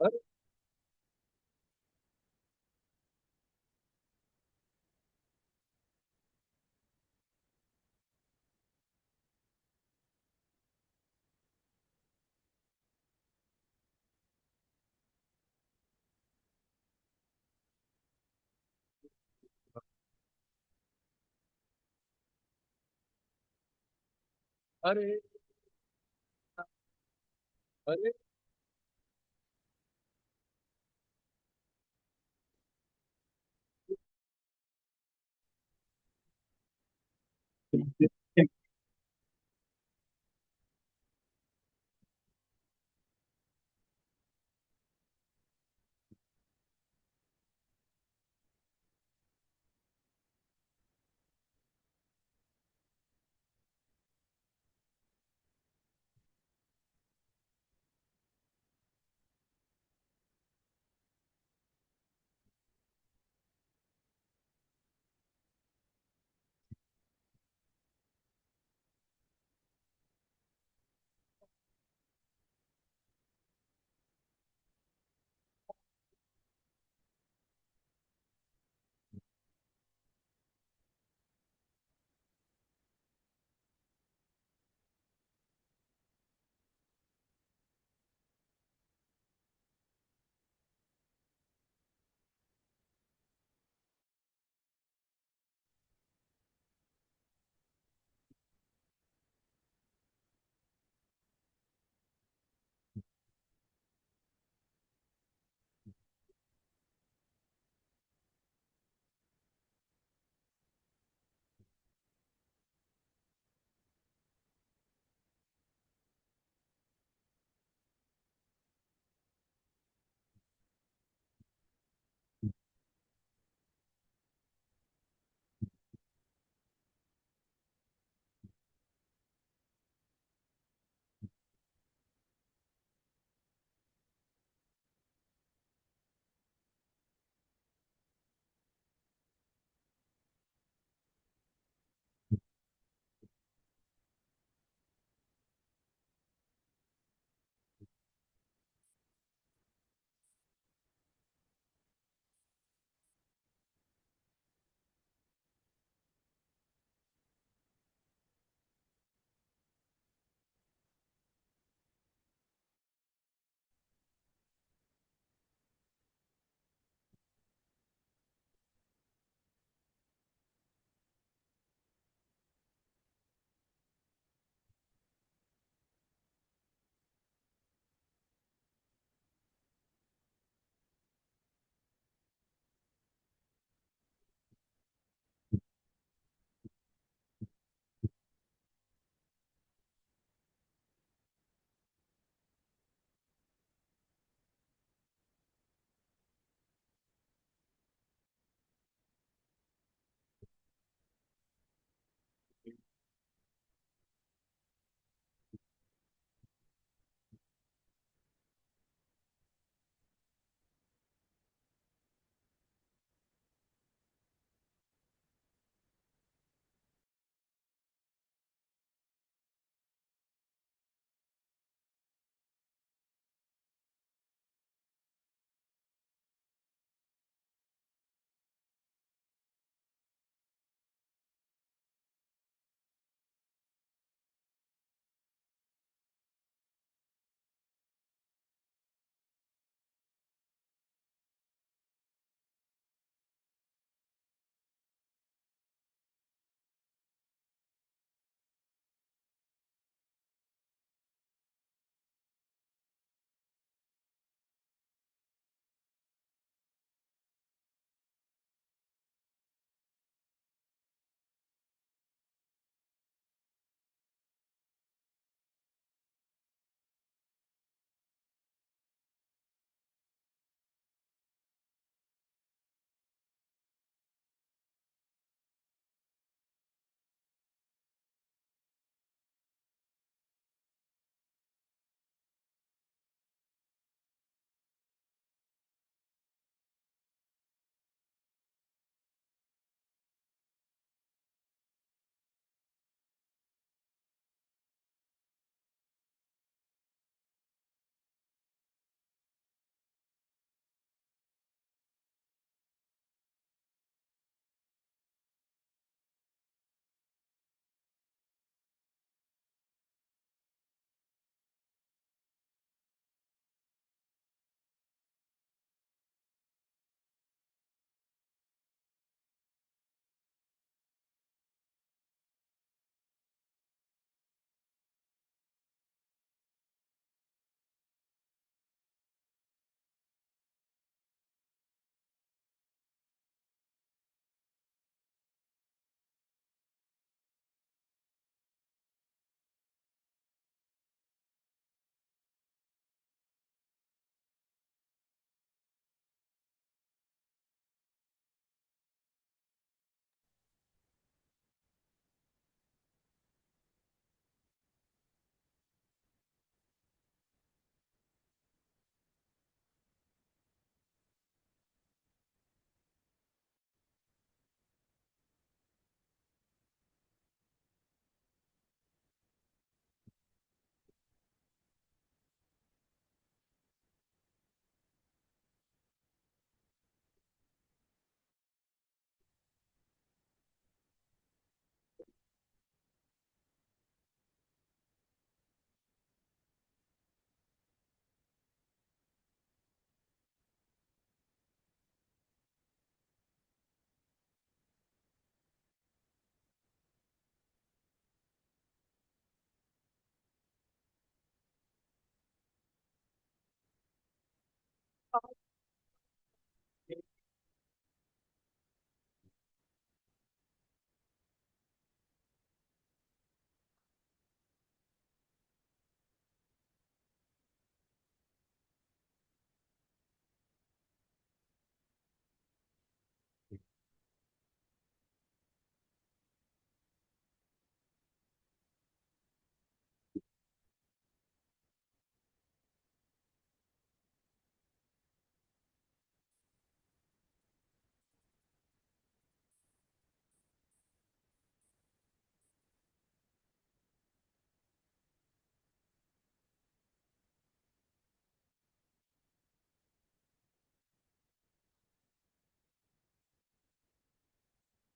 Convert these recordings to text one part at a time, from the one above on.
अरे अरे अरे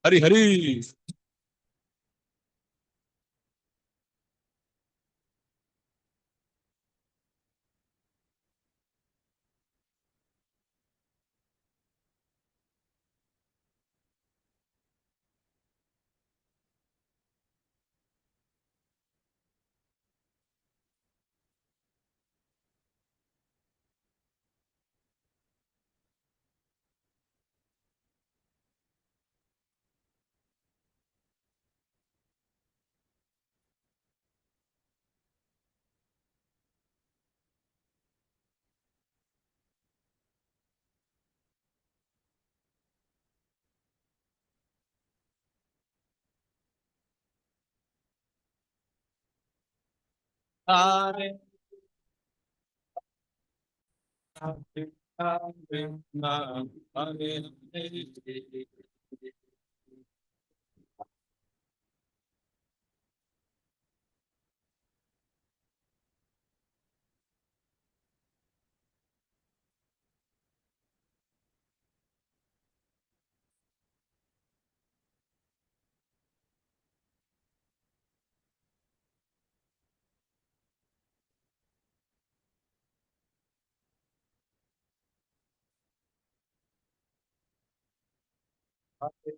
हरी हरी। हरे हरे हरे हरे हरे।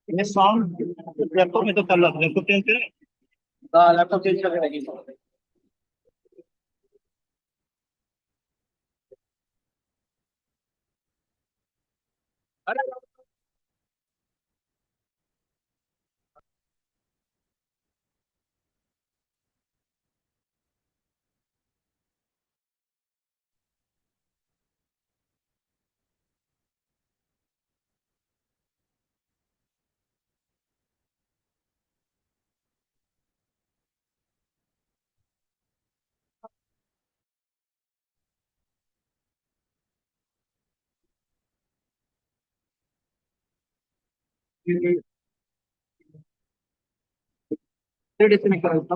ये साउंड लैपटॉप में तो कर रहा था, लैपटॉप चेंज करें। हाँ लैपटॉप चेंज करके लगी। अरे disconnect करो।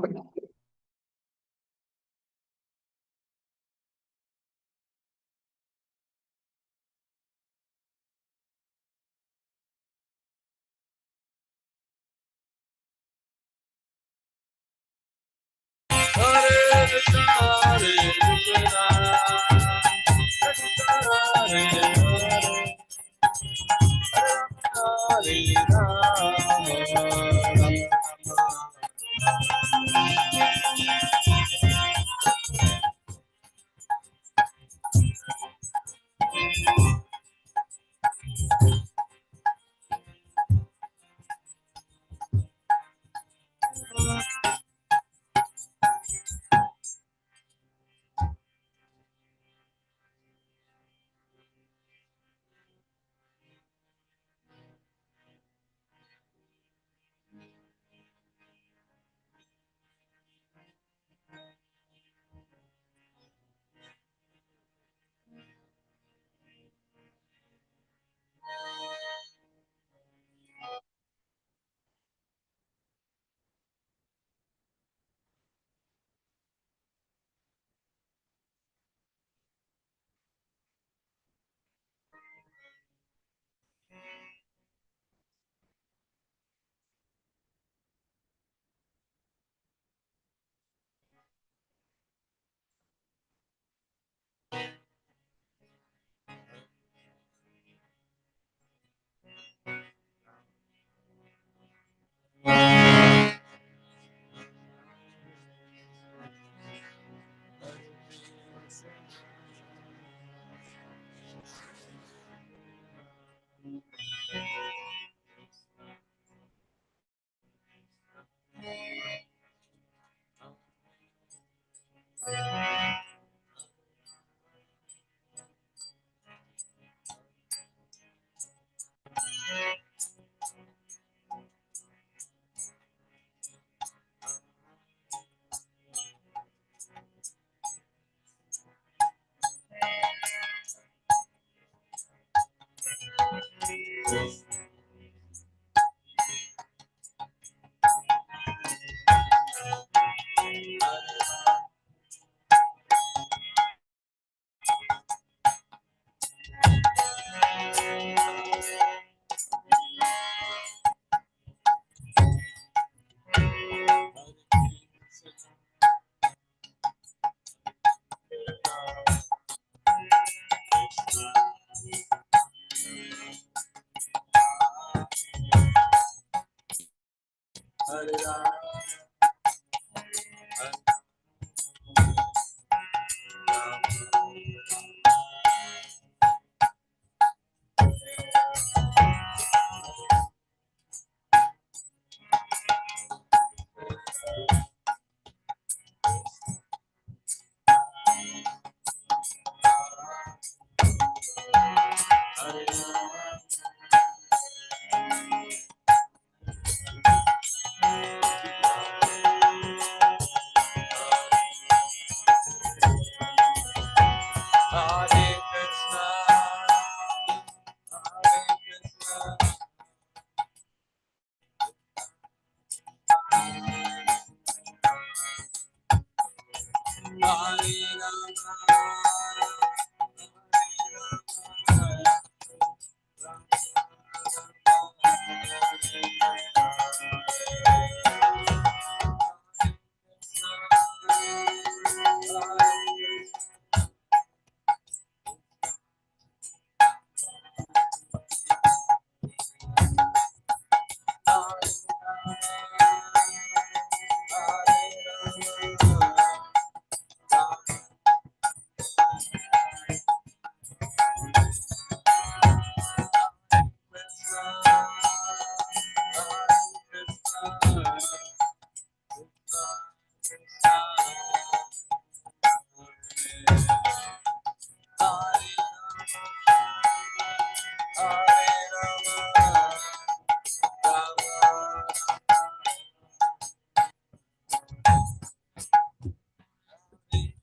Hare Krishna, Hare Krishna, Hare Hare,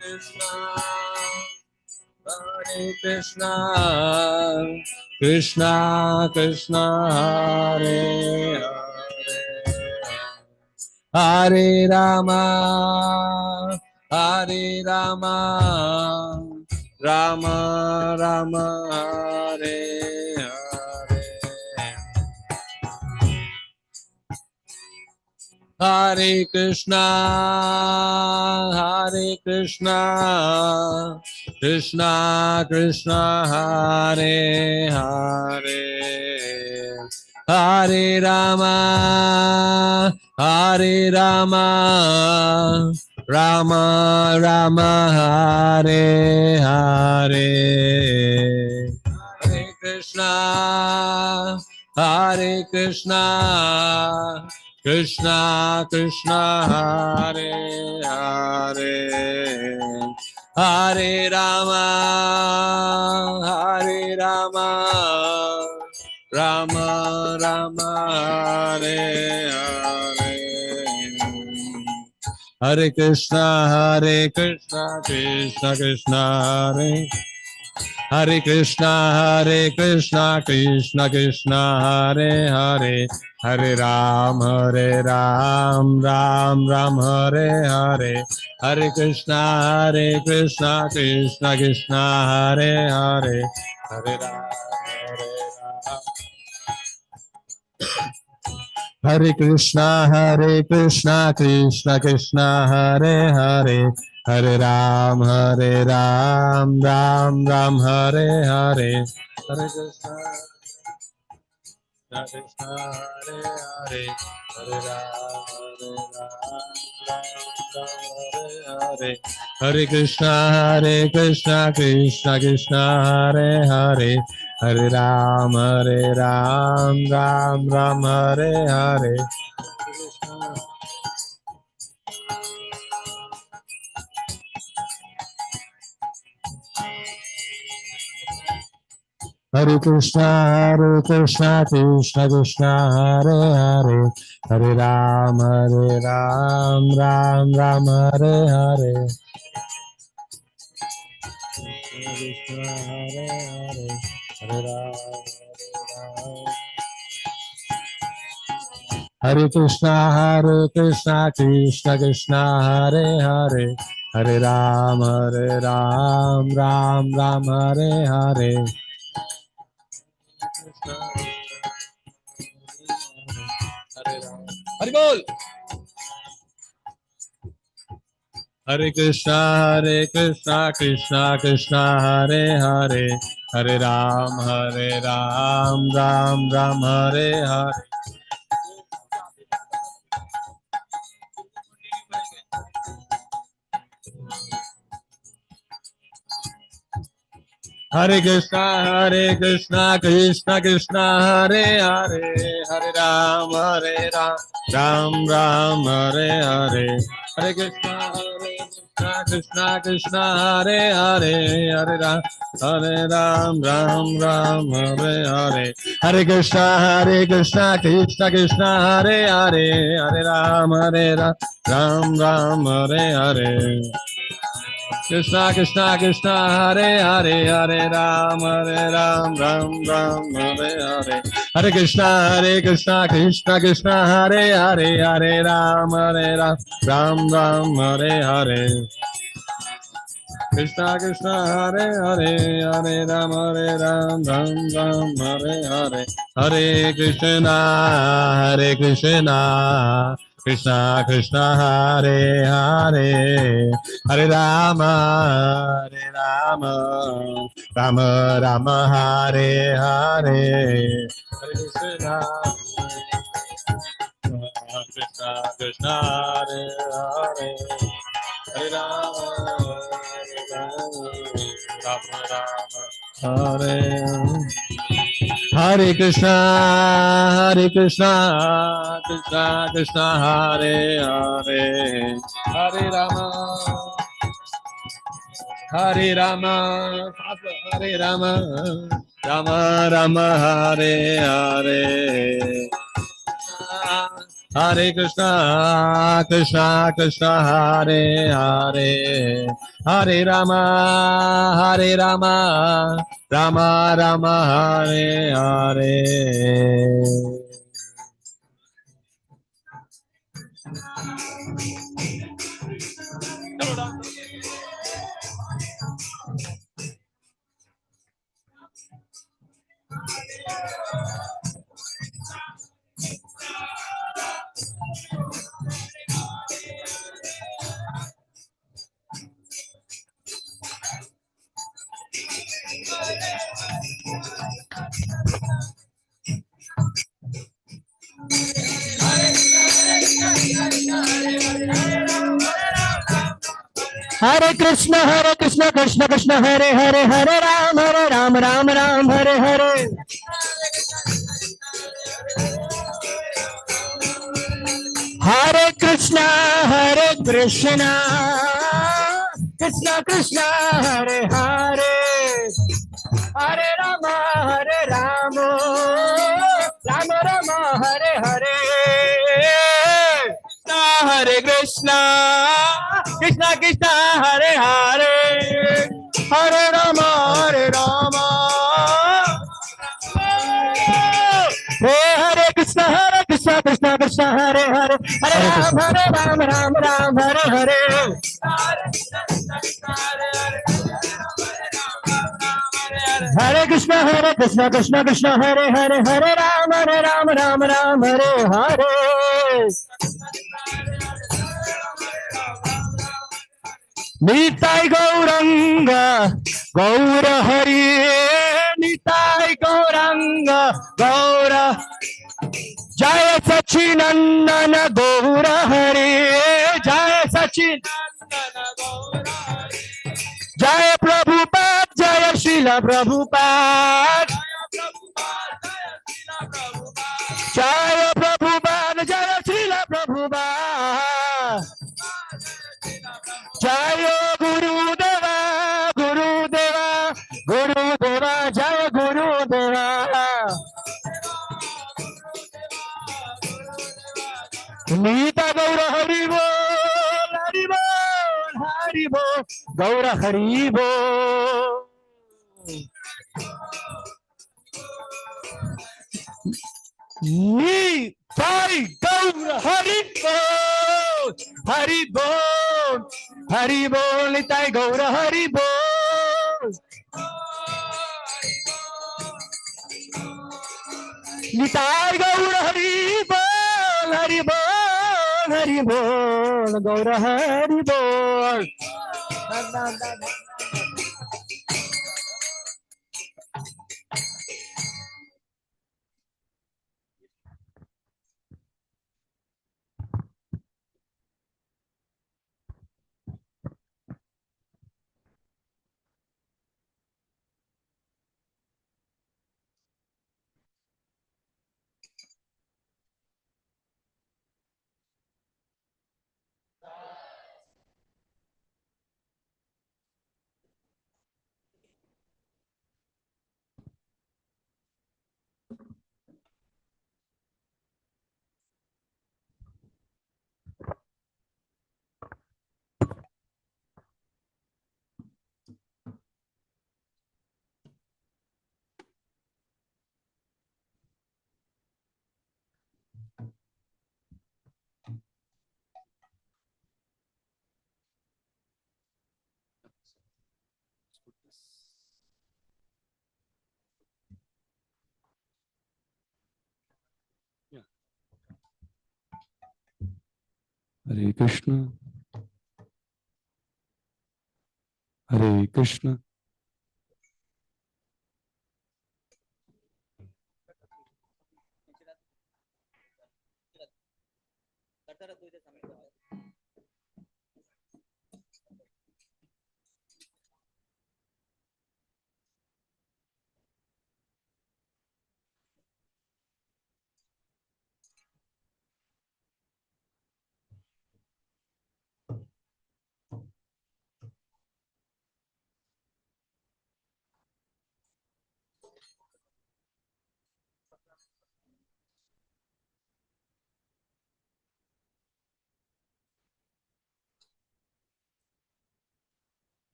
Krishna, Hare Krishna, Krishna Krishna Hare Hare Hare Rama Hare Rama Rama Rama Hare Hare Hare Krishna Krishna Krishna Hare Hare Hare Rama Rama Rama Hare Hare Hare Krishna Krishna Krishna Hare Hare Hare Rama Rama Rama Hare Hare Hare Krishna Krishna Krishna Hare Hare Krishna Krishna Hare Hare Hare Ram Ram Ram Hare Hare Hare Krishna Krishna Krishna Hare Hare Hare Ram Hare Krishna Krishna Krishna Hare Hare Hare Ram Ram Ram Hare Hare Hare Krishna Krishna Hare Hare Hare Ram Hare Krishna Krishna Krishna Hare Hare Hare Ram Ram Hare Hare Hare Krishna Krishna Krishna Hare Hare Hare Ram Ram Ram Hare Hare Hare Krishna Krishna Krishna Hare Hare Hare Ram Ram Ram Hare Hare Hare Bol Hare Krishna Krishna Krishna Hare Hare Hare Ram Ram Ram Hare Hare Hare Krishna Krishna Krishna Hare Hare Hare Ram Ram Ram Hare Hare Hare Krishna Krishna Hare Hare Hare Ram Ram Hare Hare Hare Krishna Krishna Hare Hare Hare Ram Ram Hare Hare Krishna Hare Hare Hare Ram Ram Hare Hare Hare Krishna Krishna Hare Hare Hare Ram Ram Hare Hare Krishna Hare Hare Hare Ram Ram Hare Hare Hare Krishna Krishna Hare Hare Hare Rama Rama Hare Hare Hare Krishna Krishna Hare Hare Hare Rama Hare Hare Krishna Krishna Hare Hare Hare Rama Hare Rama Rama Hare Hare Hare Krishna, Krishna Krishna, Hare Hare, Hare Rama, Hare Rama, Rama Rama, Hare Hare. Hare Krishna, Krishna Krishna, Hare Hare, Hare Ram, Ram Ram, Hare Hare. Hare Krishna, Krishna Krishna, Hare Hare, Hare Rama, Rama Rama, Hare Hare. Hare Krishna, Krishna Krishna, Hare Hare, Hare Rama, Hare Rama. Hare Krishna, Krishna Krishna, Hare Hare, Hare Ram, Ram, Hare Hare. Hare Krishna, Krishna, Hare Hare, Hare Ram, Ram, Hare Hare. Nitai Gauranga, Gaura Hari, Nitai Gauranga, Gaura. Jaya Sachinandana Gaura Hari, Jaya Sachinandana Gaura Hari. Jaya Prabhupada, Jaya Srila Prabhupada. Jaya Prabhupada, Jaya Srila Prabhupada. Jaya Guru Deva, Guru Deva, Guru Deva, Jaya Guru Deva. Nita Gaura Hari Bol, Hari Bol, Hari Bol, Gaura Hari Bol. Nitai Gaura Hari Bol, Hari Bol, Hari Bol, Nitai Gaura Hari Bol. Nitai Gaura Hari Bol, Hari Bol, Hari Bol, Gaura Hari Bol. Hare Krishna, Hare Krishna.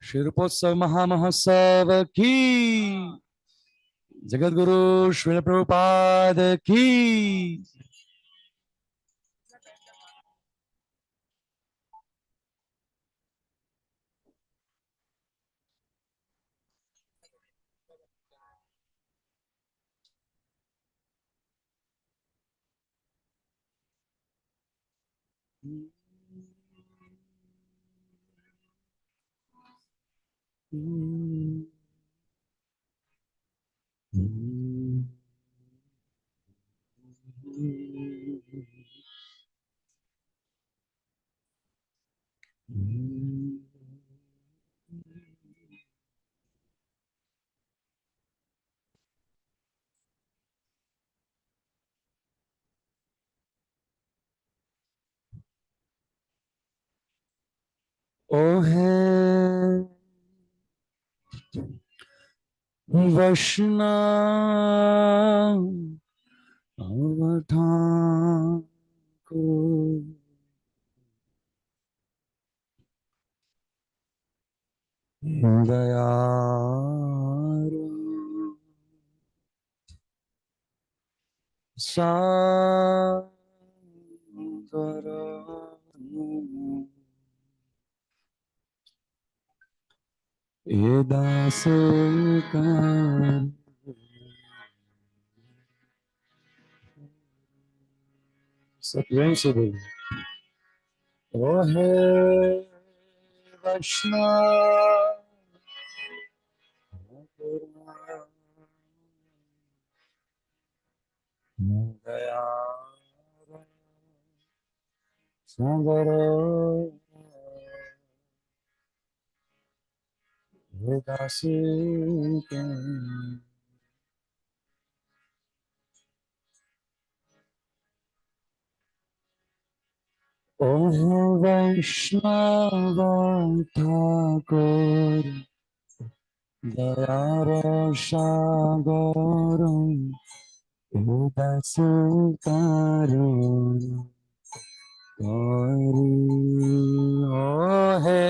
Shri रूपोत्सव महामहोत्सव की, जगत गुरु श्रील प्रभुपाद की। ओ है वैष्णव अवधान को दयारो सागर ये दास का सत्वें से बोलो। ओ है वैष्णव दया सागर ये दास का। ओ वैष्णव ठाकुर दयार सागर उदास करुण करी। ओ है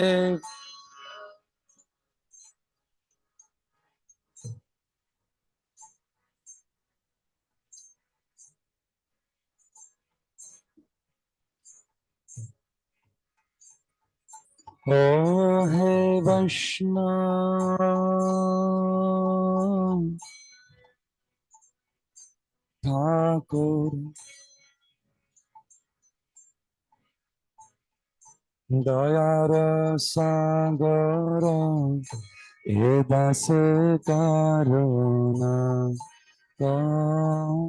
ओ है वैष्णव ठाकुर दयार सागर ये दास करुण करी।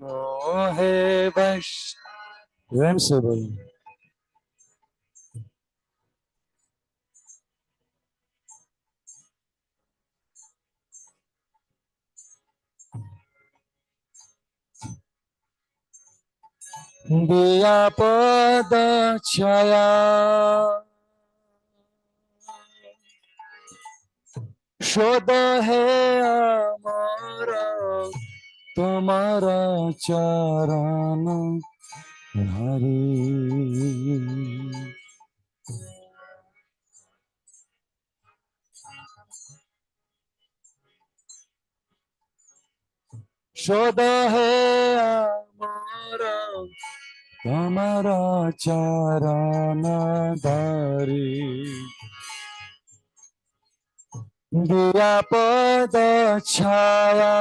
ओ है वैष्णव से बोलो। दिया पद छाया शोध है हमारा तुम्हारा चरण हरि। शोध है हमारा तुम्हारा चरण धरी। दिया पद छाया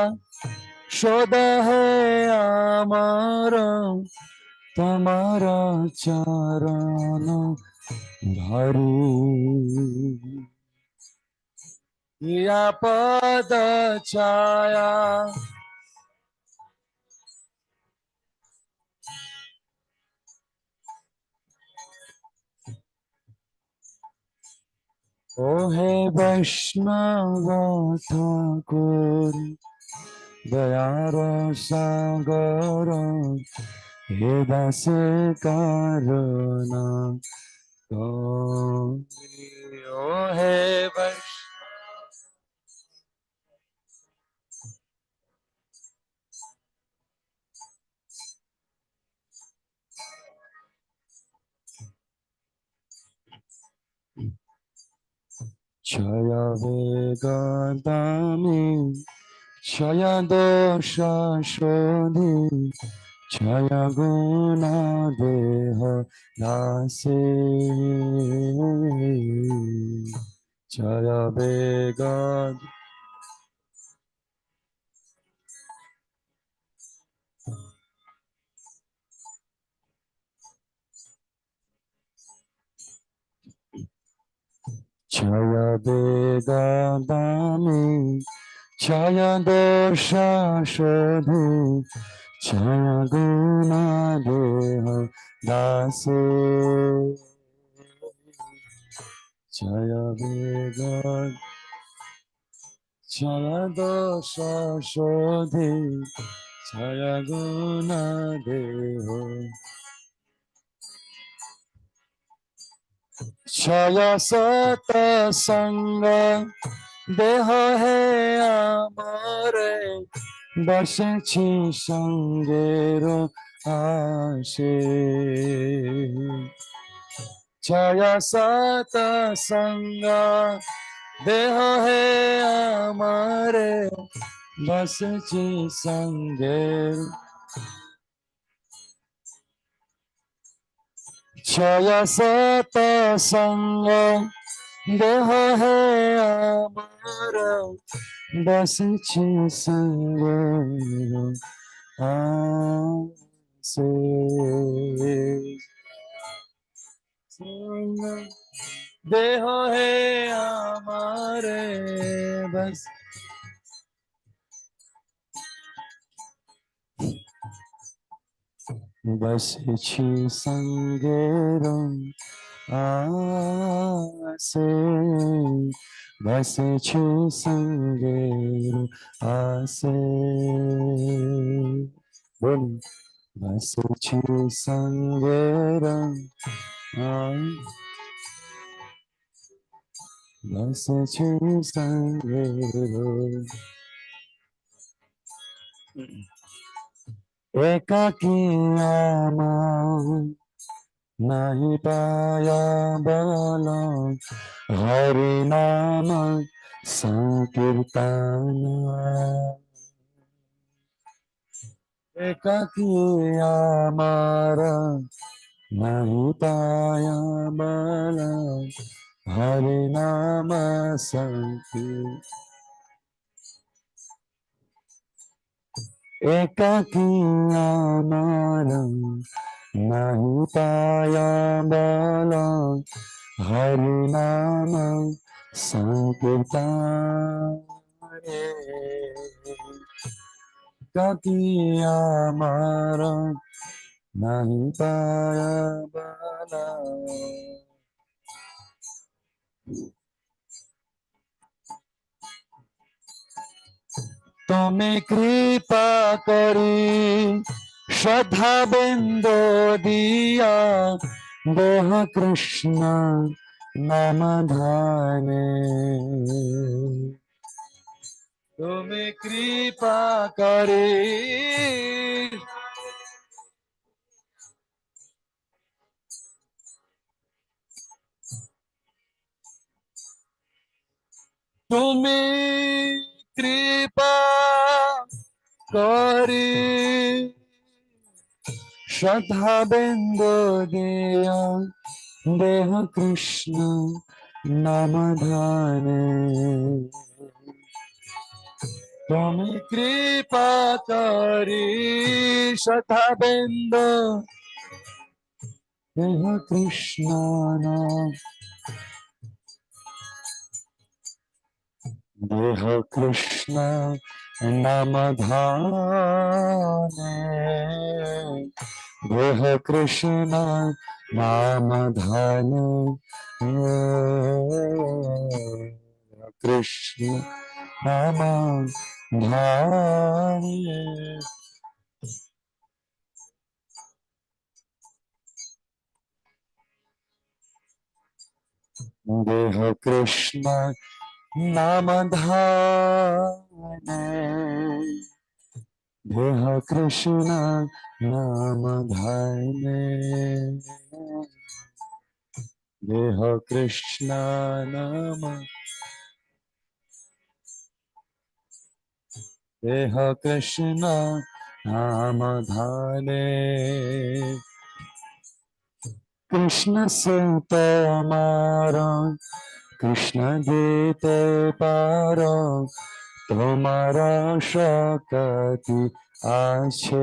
शोध है हमारा तुम्हारा चरण धरी। दिया पद छाया ओ है वैष्णव ठाकुर दयार सागर हे दास करुणा करी। ओ है Chaya Vegadami, Chaya Dosha Shodhi, Chaya Guna Deha Nase, Chaya Vegad, Chaya Vegadami, Chaya Dosha Shodhi, Chaya Guna Deha Dase, Chaya Vegad, Chaya Dosha Shodhi, Chaya Guna Deha, Chaya Sata Sangha, Deha Hai Amare, Bashichi Sangero Ashe, Chaya Sata Sangha, Deha Hai Amare, Bashichi Sangero, Chaya Sata Sangha, Deha Hai Amare, Bashichi Sangero Ase, Deho hai amare, bas basichi sangeram ase, basichi sangeram ase, boli basichi sangeram basichi sangeram Ekakiya nahi paya bala Hari nama sankirtana Ekakiya nahi paya bala Hari nama sankirtana Ekakiya nahi paya bala Hari nama sankirtane Ekakiya nahi paya bala Tome kripa kari Shraddha bindo diya Deha Krishna namadhane Tome kripa kari Tome kripa kari Shraddha bindo diya Deha Krishna namadhane Tome kripa kari Shraddha bindo Deha Krishna Deha Krishna namadhane Deha Krishna namadhane Krishna namadhane Deha Krishna namadhane Deha Krishna namadhane Deha Krishna namadhane देह कृष्ण नाम धाने कृष्ण से तुम्हारा कृष्ण देते पारो तुम्हारा शक्ति आछे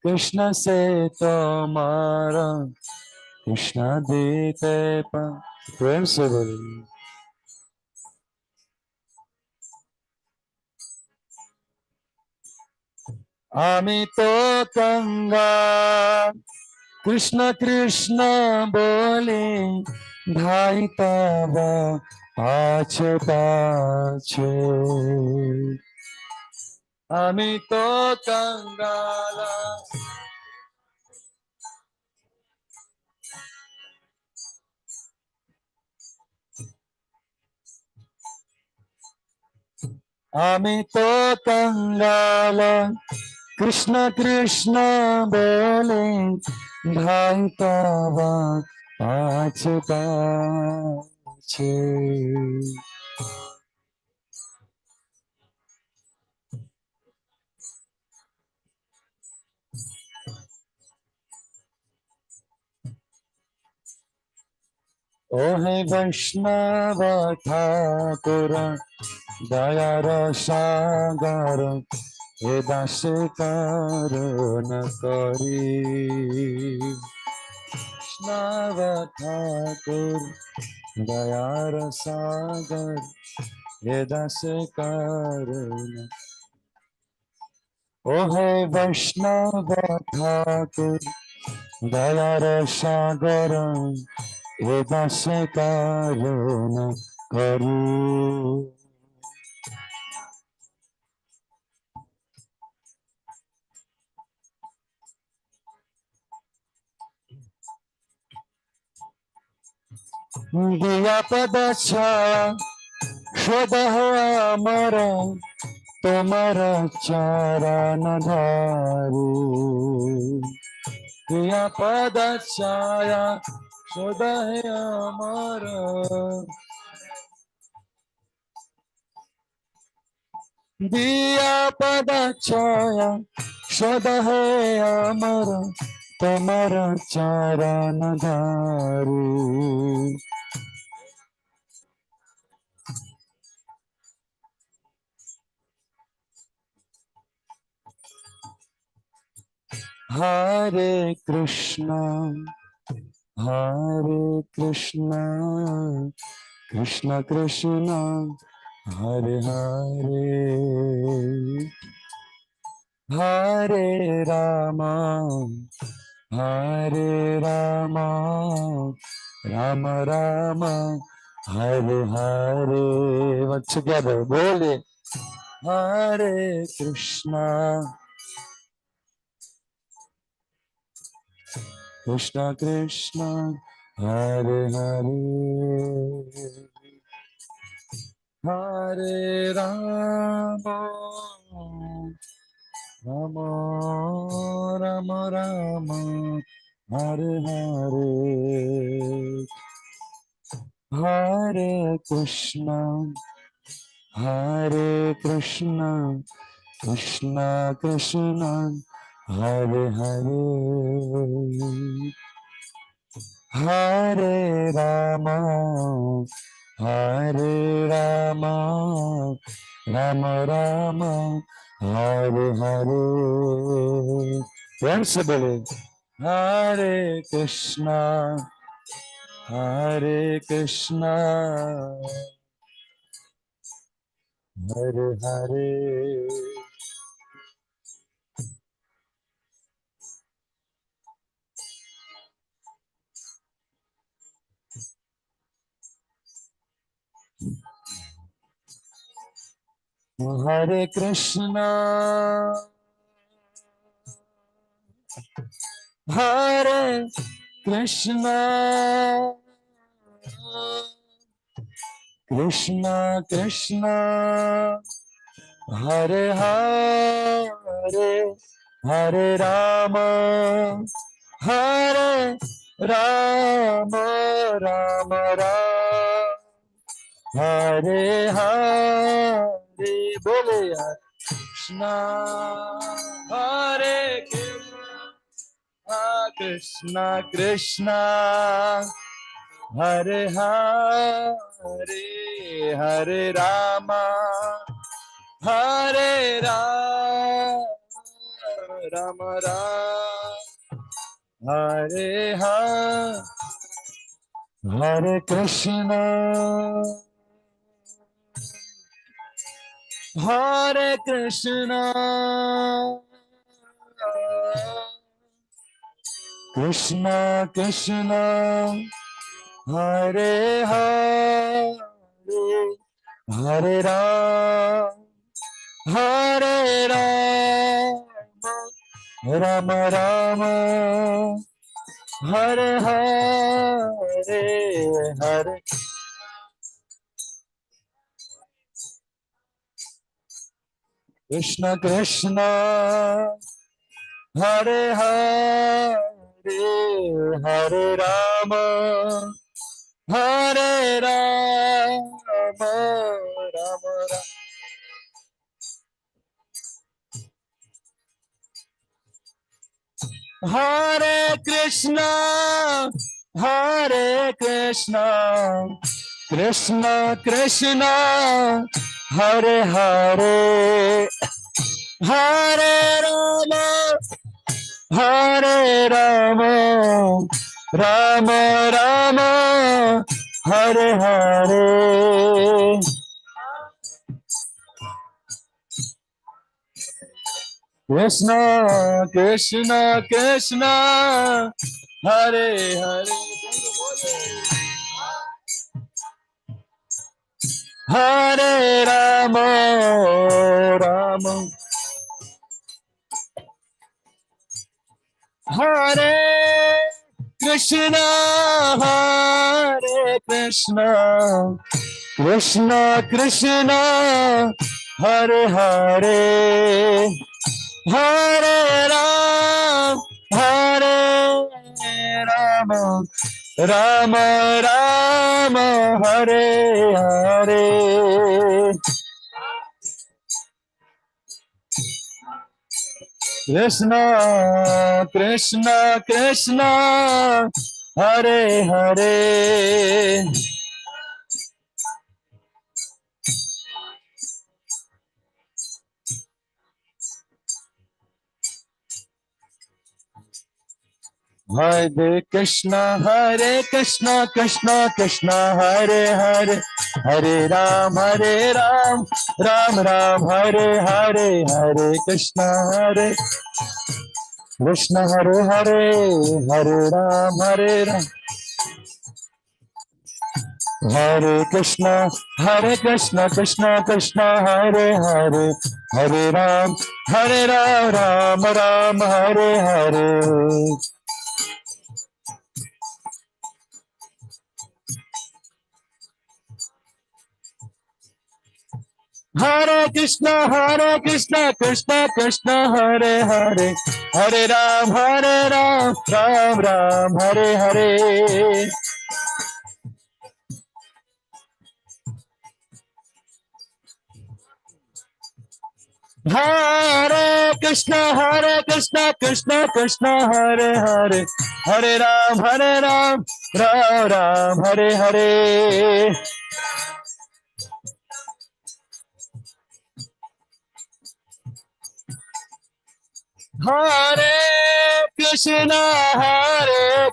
कृष्ण से तुम्हारा कृष्ण देते पारो प्रेम से बोलिए আমি তো গঙ্গা কৃষ্ণ কৃষ্ণ বলে ধাই তব পাছে পাছে আমি তো গঙ্গালা আমি তো গঙ্গালা কৃষ্ণ কৃষ্ণ বলে ধাই তব পাছে পাছে ओहे वैष्णव ठाकुर दयार सागर हे दास करुण करी वैष्णव ठाकुर दयार सागर हे दास करुण ओहे वैष्णव ठाकुर दयार सागर हे दास करुण करी दिया पद छाया सदा अमर तुम्हारा चरण धारी दिया पद छाया सदा अमर दिया पद छाया सदा अमर तुम्हारा चरण धारी हरे कृष्णा कृष्ण कृष्ण हरे हरे हरे राम राम राम हरे हरे Once together बोले हरे कृष्णा कृष्ण कृष्ण हरे हरे हरे राम राम राम राम हरे हरे हरे कृष्ण कृष्ण कृष्ण हरे हरे हरे राम राम राम हरे हरे प्रेम से बोले हरे कृष्णा हरे हरे हरे कृष्णा हरे Krishna Krishna Krishna Hare Hare Hare Ram Ram Ram Hare Hare, bole Hare Krishna, Hare Krishna, Krishna Hare Hare, Hare Rama, Hare Rama, Rama Rama, Hare Hare, Hare Krishna, Hare Krishna, Krishna Krishna, Hare Hare, Hare Rama, Hare Rama, Rama Rama, Hare Hare, Hare Krishna Krishna, Hare Hare, Hare Rama, Hare Rama, Rama Rama. Hare Krishna, Hare Krishna, Krishna Krishna, Hare Hare, Hare Rama, Hare Rama, Rama Rama, Hare Hare. Krishna Krishna Krishna, Hare Hare, Hare Rama, Rama, Hare Krishna, Hare Krishna, Krishna Krishna, Hare Hare, Hare Ram, Hare Rama, Rama Rama, Hare Hare. Krishna Krishna Krishna, Hare Hare, Hare Krishna, Hare Krishna, Krishna Krishna, Hare Hare, Hare Ram, Ram Ram, Hare Hare, Hare Krishna, Hare Krishna, Hare Hare, Hare Ram, Hare Krishna, Krishna Krishna, Hare Hare, Hare Ram, Ram Ram, Hare Hare. Hare Krishna, Krishna Krishna, Hare Hare, Hare Ram, Ram Ram, Hare Hare. Hare Krishna, Krishna Krishna, Hare Hare, Hare Ram, Ram Ram, Hare Hare. Hare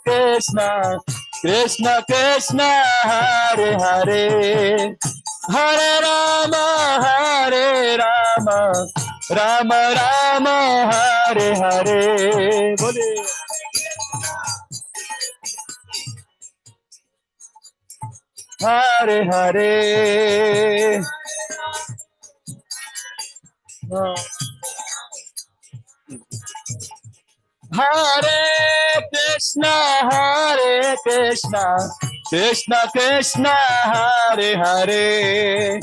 Krishna, Krishna Krishna, Hare Hare, Hare Rama, Rama Rama, Hare Hare. Bole. Hare Hare. Hare Krishna, Krishna Krishna, Hare Hare,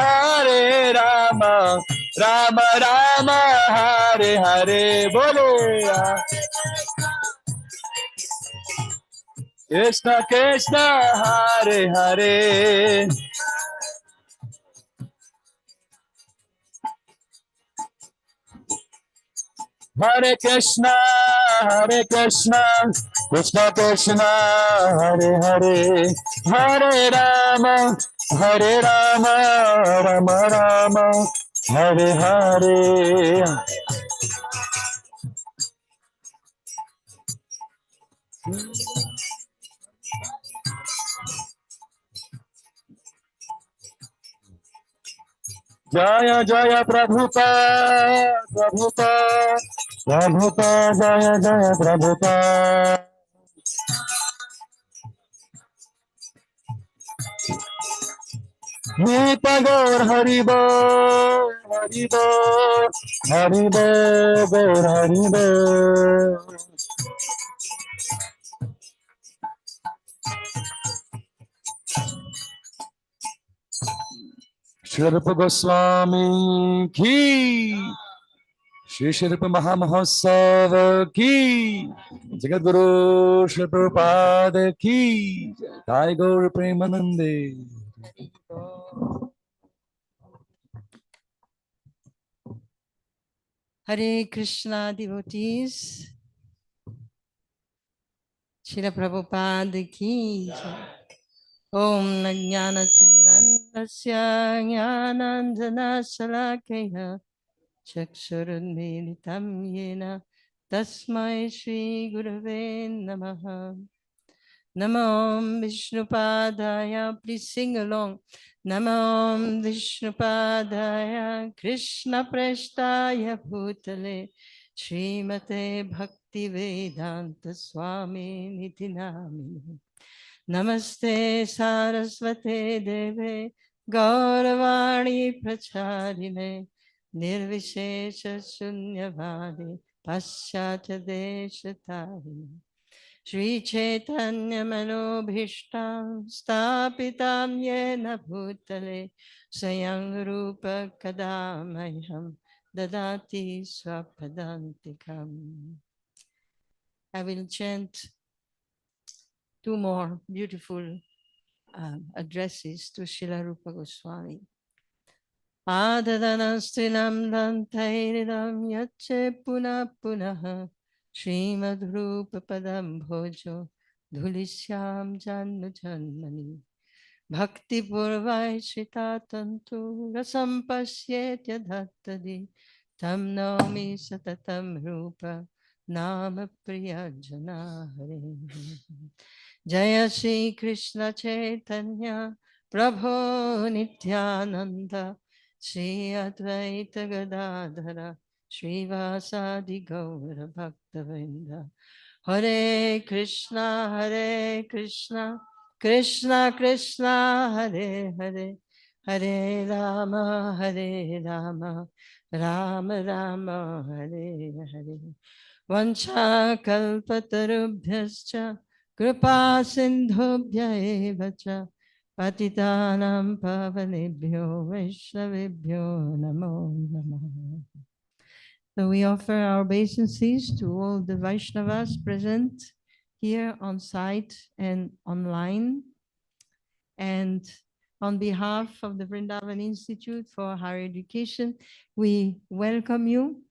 Hare Rama, Rama Rama, Hare Hare. Bole. Krishna Krishna Hare Hare Hare Krishna Krishna Krishna Hare Hare Hare Rama Rama Rama Hare Hare Jaya Jaya Prabhupada Prabhupada Prabhupada Jaya Jaya Prabhupada Nita Gaur Haribo Haribo Haribo Gaur Haribo Srila Goswami ki Shri Srila Mahamahosava ki Jagadguru Srila Prabhupada ki Jai Gaur Premanande. Hare Krishna devotees, Srila Prabhupada ki jai. Om Najnanatirandasya Jnananjana Salakaya Chakshurunmilitam Yena Tasmai Shri Gurave Namaha. Namo Vishnupadaya, please sing along. Namo Vishnupadaya, Krishna Prestaya Bhutale, Srimate Bhakti Vedanta Swami Niti Namine. Namaste Saraswate Deve, Gauravani Pracharine, Nirvishesha Shunyavadi, Paschatya Deshatarine. Shri Chaitanya Manobhishtam Stapitam Yena Bhutale Sayang Rupa Kadamayam Dadati Swapadantikam. I will chant two more beautiful addresses to Srila Rupa Goswami. Adadanastilam dantairidam yache puna punaha Srimad Rupa Padam Bhojo Dhulisyam Janma Janmani Bhakti Purvai Shita Tantu Rasam Pasyetya Dhattadi Tam Naumi Satatam Rupa Nama Priya Jana Hare Jaya Shri Krishna Chaitanya Prabhu Nityananda Shri Advaita Gadadhara Srivasadi Gaura Bhaktavinda Hare Krishna Krishna Krishna Hare Hare Hare Rama Rama Rama Hare Hare Vancha kalpatarubhyascha Kripa sindhubhya eva cha Patitanam pavanebhyo Vaishnavebhyo namo namaha. So we offer our obeisances to all the Vaishnavas present here on site and online. And on behalf of the Vrindavana Institute for Higher Education, we welcome you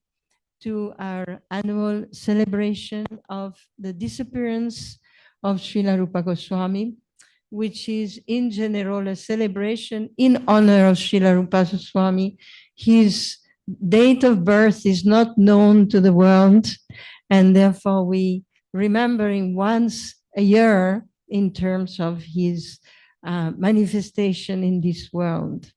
to our annual celebration of the disappearance of Srila Rupa Goswami, which is in general a celebration in honor of Srila Rupa Goswami. His date of birth is not known to the world, and therefore we remembering once a year in terms of his manifestation in this world.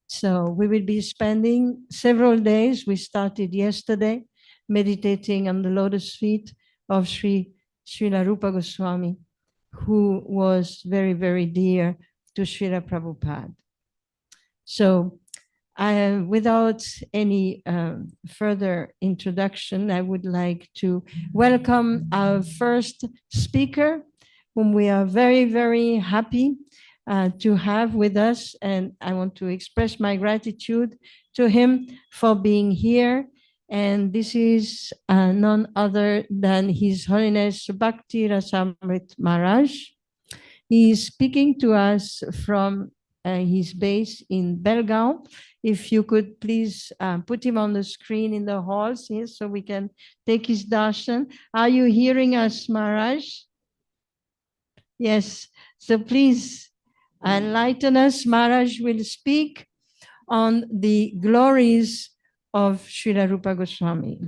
So we will be spending several days. We started yesterday meditating on the lotus feet of Srila Rupa Goswami, who was very, very dear to Srila Prabhupada. So without any further introduction, I would like to welcome our first speaker, whom we are very, very happy to have with us. And I want to express my gratitude to him for being here. And this is none other than His Holiness Bhakti Rasamrit Maharaj. He is speaking to us from his base in Belgaum. If you could please put him on the screen in the halls here so we can take his darshan. Are you hearing us, Maharaj? Yes. So please enlighten us. Maharaj will speak on the glories of Srila Rupa Goswami.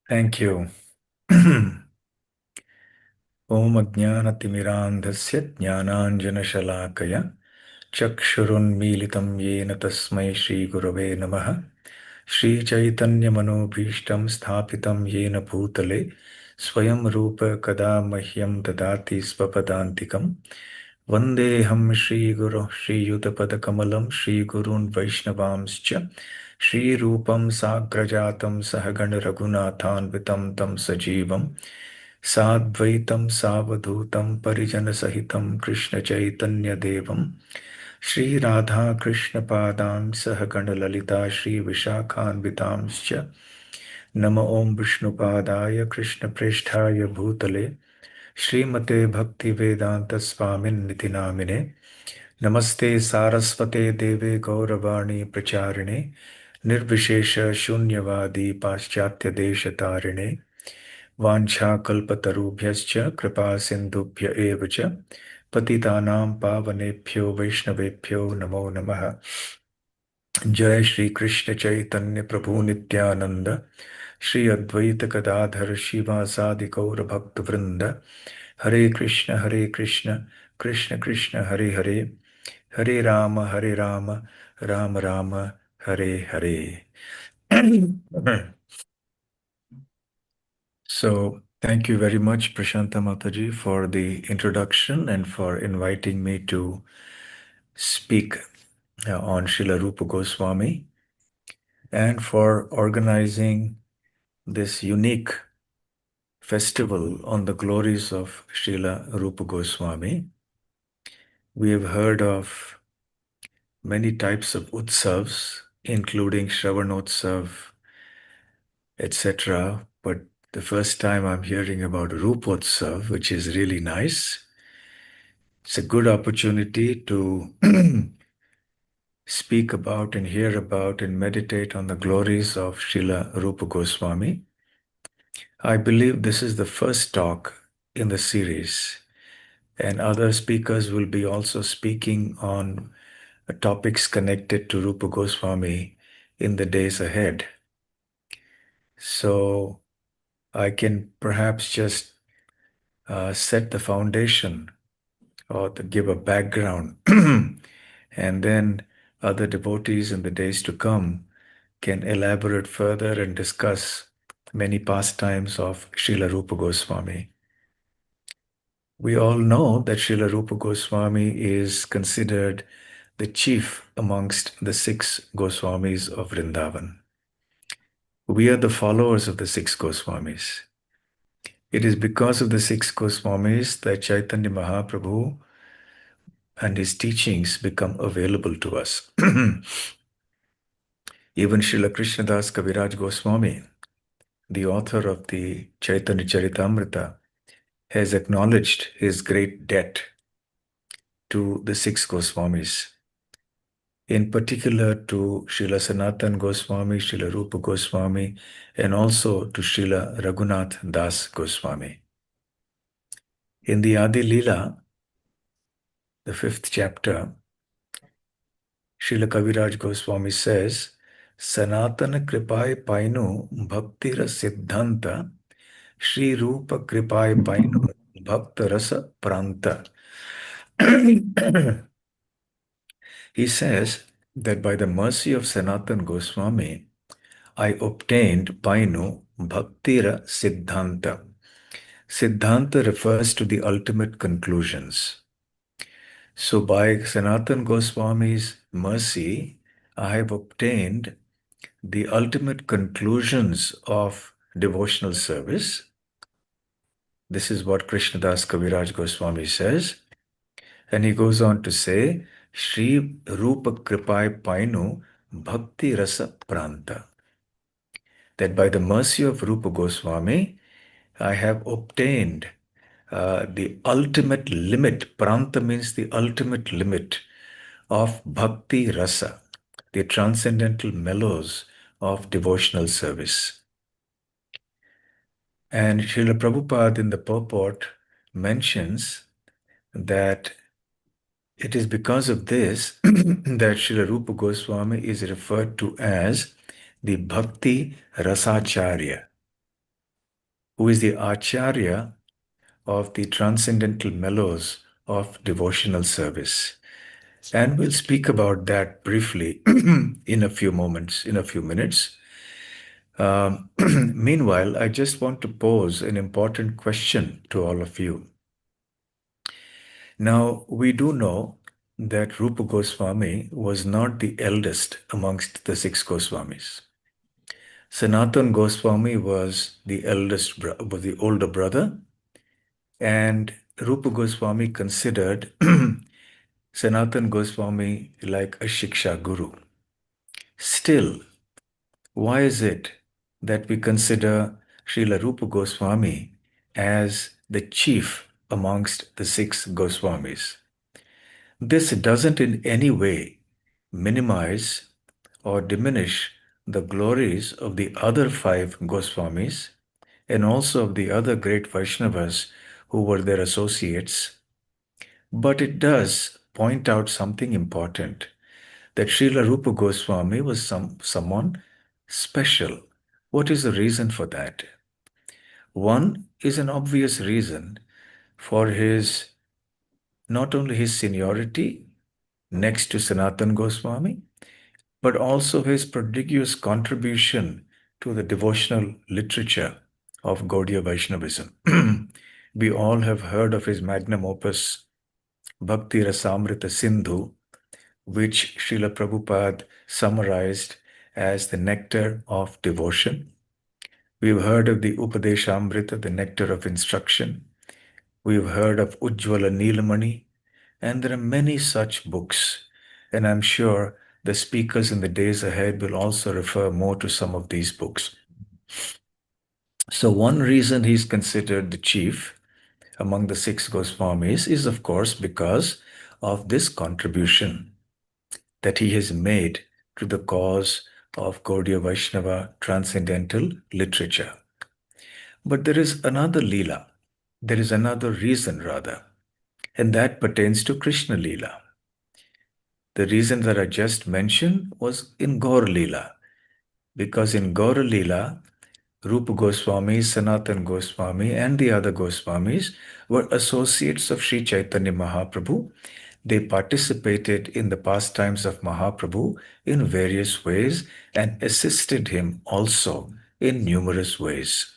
Thank you. Om Ajnanatimiraandhasya Jnananjanashalakaya Chakshurunmilitam Yena Tasmai Shri Gurave Namaha Shri Chaitanya Manobhishtam Sthapitam Yena Bhutale Swayam Rupa Kada Mahyam Dadati Svapadantikam Vandeham Shri Guru Shri Yudapada Kamalam Shri Gurun Vaishnavamscha Shri Rupam Sagrajatam Sahagana Raghunathan Vitam Tam Sajivam Sadvaitam Savadhutam Parijana Sahitam Krishna Chaitanya Devam Shri Radha Krishna Padam Sahagana Lalita Shri Vishakhan Vitamscha Nama Om Vishnu Padaya Krishna Presthaya Bhutale Srimate Bhakti Vedanta Swamin Nitinamine Namaste Saraswate Deve Gauravani Pracharine Nirvishesha Shunyavadi Paschatya Deshatarine Vancha kalpatarubhyascha kripa sindhubhya evacha patitanam pavanebhyo vaishnavebhyo namo namaha. Jai Shri Krishna Chaitanya Prabhu Nityananda Shri Advaita Gadadhar Shiva Sadi Gaura Bhakta Vrinda Hare Krishna Krishna Krishna Hare Hare Hare Rama Rama Rama Hare Hare. So, thank you very much, Prashanta Mataji, for the introduction and for inviting me to speak on Srila Rupa Goswami and for organizing this unique festival on the glories of Srila Rupa Goswami. We have heard of many types of utsavs, including Shravanotsav, etc. But the first time I'm hearing about Rupotsav, which is really nice. It's a good opportunity to speak about and hear about and meditate on the glories of Srila Rupa Goswami. I believe this is the first talk in the series, and other speakers will be also speaking on topics connected to Rupa Goswami in the days ahead. So I can perhaps just set the foundation or to give a background, and then other devotees in the days to come can elaborate further and discuss many pastimes of Srila Rupa Goswami. We all know that Srila Rupa Goswami is considered the chief amongst the 6 Goswamis of Vrindavan. We are the followers of the 6 Goswamis. It is because of the 6 Goswamis that Chaitanya Mahaprabhu and his teachings become available to us. Even Srila Krishnadas Kaviraj Goswami, the author of the Chaitanya Charitamrita, has acknowledged his great debt to the 6 Goswamis, in particular to Srila Sanatan Goswami, Srila Rupa Goswami, and also to Srila Raghunath Das Goswami. In the Adi Leela, the 5th chapter, Srila Kaviraj Goswami says, Sanatana Kripai Painu Bhaktira Siddhanta Shri Rupa Kripai Painu Bhakta Rasa Pranta. He says that by the mercy of Sanatan Goswami, I obtained Painu Bhaktira Siddhanta. Siddhanta refers to the ultimate conclusions. So by Sanatan Goswami's mercy, I have obtained the ultimate conclusions of devotional service. This is what Krishnadas Kaviraj Goswami says. And he goes on to say, Shri Rupa Kripai Painu Bhakti Rasa Pranta. That by the mercy of Rupa Goswami, I have obtained the ultimate limit. Pranta means the ultimate limit of Bhakti Rasa, the transcendental mellows of devotional service. And Srila Prabhupada in the purport mentions that it is because of this that Srila Rupa Goswami is referred to as the Bhakti Rasacharya, who is the Acharya of the transcendental mellows of devotional service. And we'll speak about that briefly in a few minutes. Meanwhile, I just want to pose an important question to all of you. Now, we do know that Rupa Goswami was not the eldest amongst the 6 Goswamis. Sanatan Goswami was the was the older brother, and Rupa Goswami considered Sanatan Goswami like a Shiksha Guru. Still, why is it that we consider Srila Rupa Goswami as the chief amongst the 6 Goswamis? This doesn't in any way minimize or diminish the glories of the other 5 Goswamis and also of the other great Vaishnavas who were their associates. But it does point out something important, that Srila Rupa Goswami was someone special. What is the reason for that? One is an obvious reason for not only his seniority next to Sanatan Goswami, but also his prodigious contribution to the devotional literature of Gaudiya Vaishnavism. We all have heard of his magnum opus, Bhakti Rasamrita Sindhu, which Srila Prabhupada summarized as the nectar of devotion. We've heard of the Upadeshamrita, the nectar of instruction. We've heard of Ujjvala Neelamani, and there are many such books. And I'm sure the speakers in the days ahead will also refer more to some of these books. So one reason he's considered the chief among the 6 Goswamis is, of course, because of this contribution that he has made to the cause of Gaudiya Vaishnava transcendental literature. But there is another Leela. There is another reason, rather, and that pertains to Krishna Leela. The reason that I just mentioned was in Gaur Leela, because in Gaur Leela, Rupa Goswami, Sanatan Goswami, and the other Goswamis were associates of Sri Chaitanya Mahaprabhu. They participated in the pastimes of Mahaprabhu in various ways and assisted him also in numerous ways.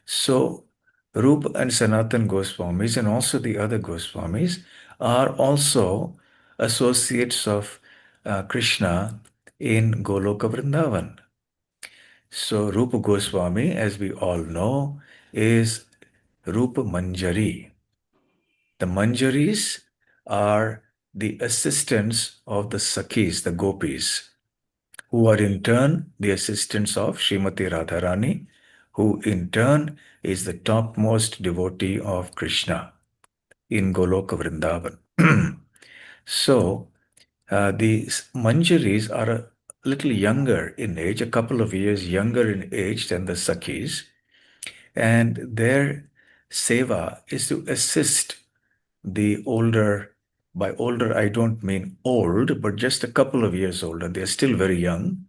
So, Rupa and Sanatan Goswamis and also the other Goswamis are also associates of Krishna in Goloka Vrindavan. So Rupa Goswami, as we all know, is Rupa Manjari. The Manjaris are the assistants of the Sakhis, the Gopis, who are in turn the assistants of Srimati Radharani, who in turn is the topmost devotee of Krishna in Goloka Vrindavan. So these Manjaris are a little younger in age, a couple of years younger in age than the Sakhis, and their seva is to assist the older. By older, I don't mean old, but just a couple of years older. They're still very young,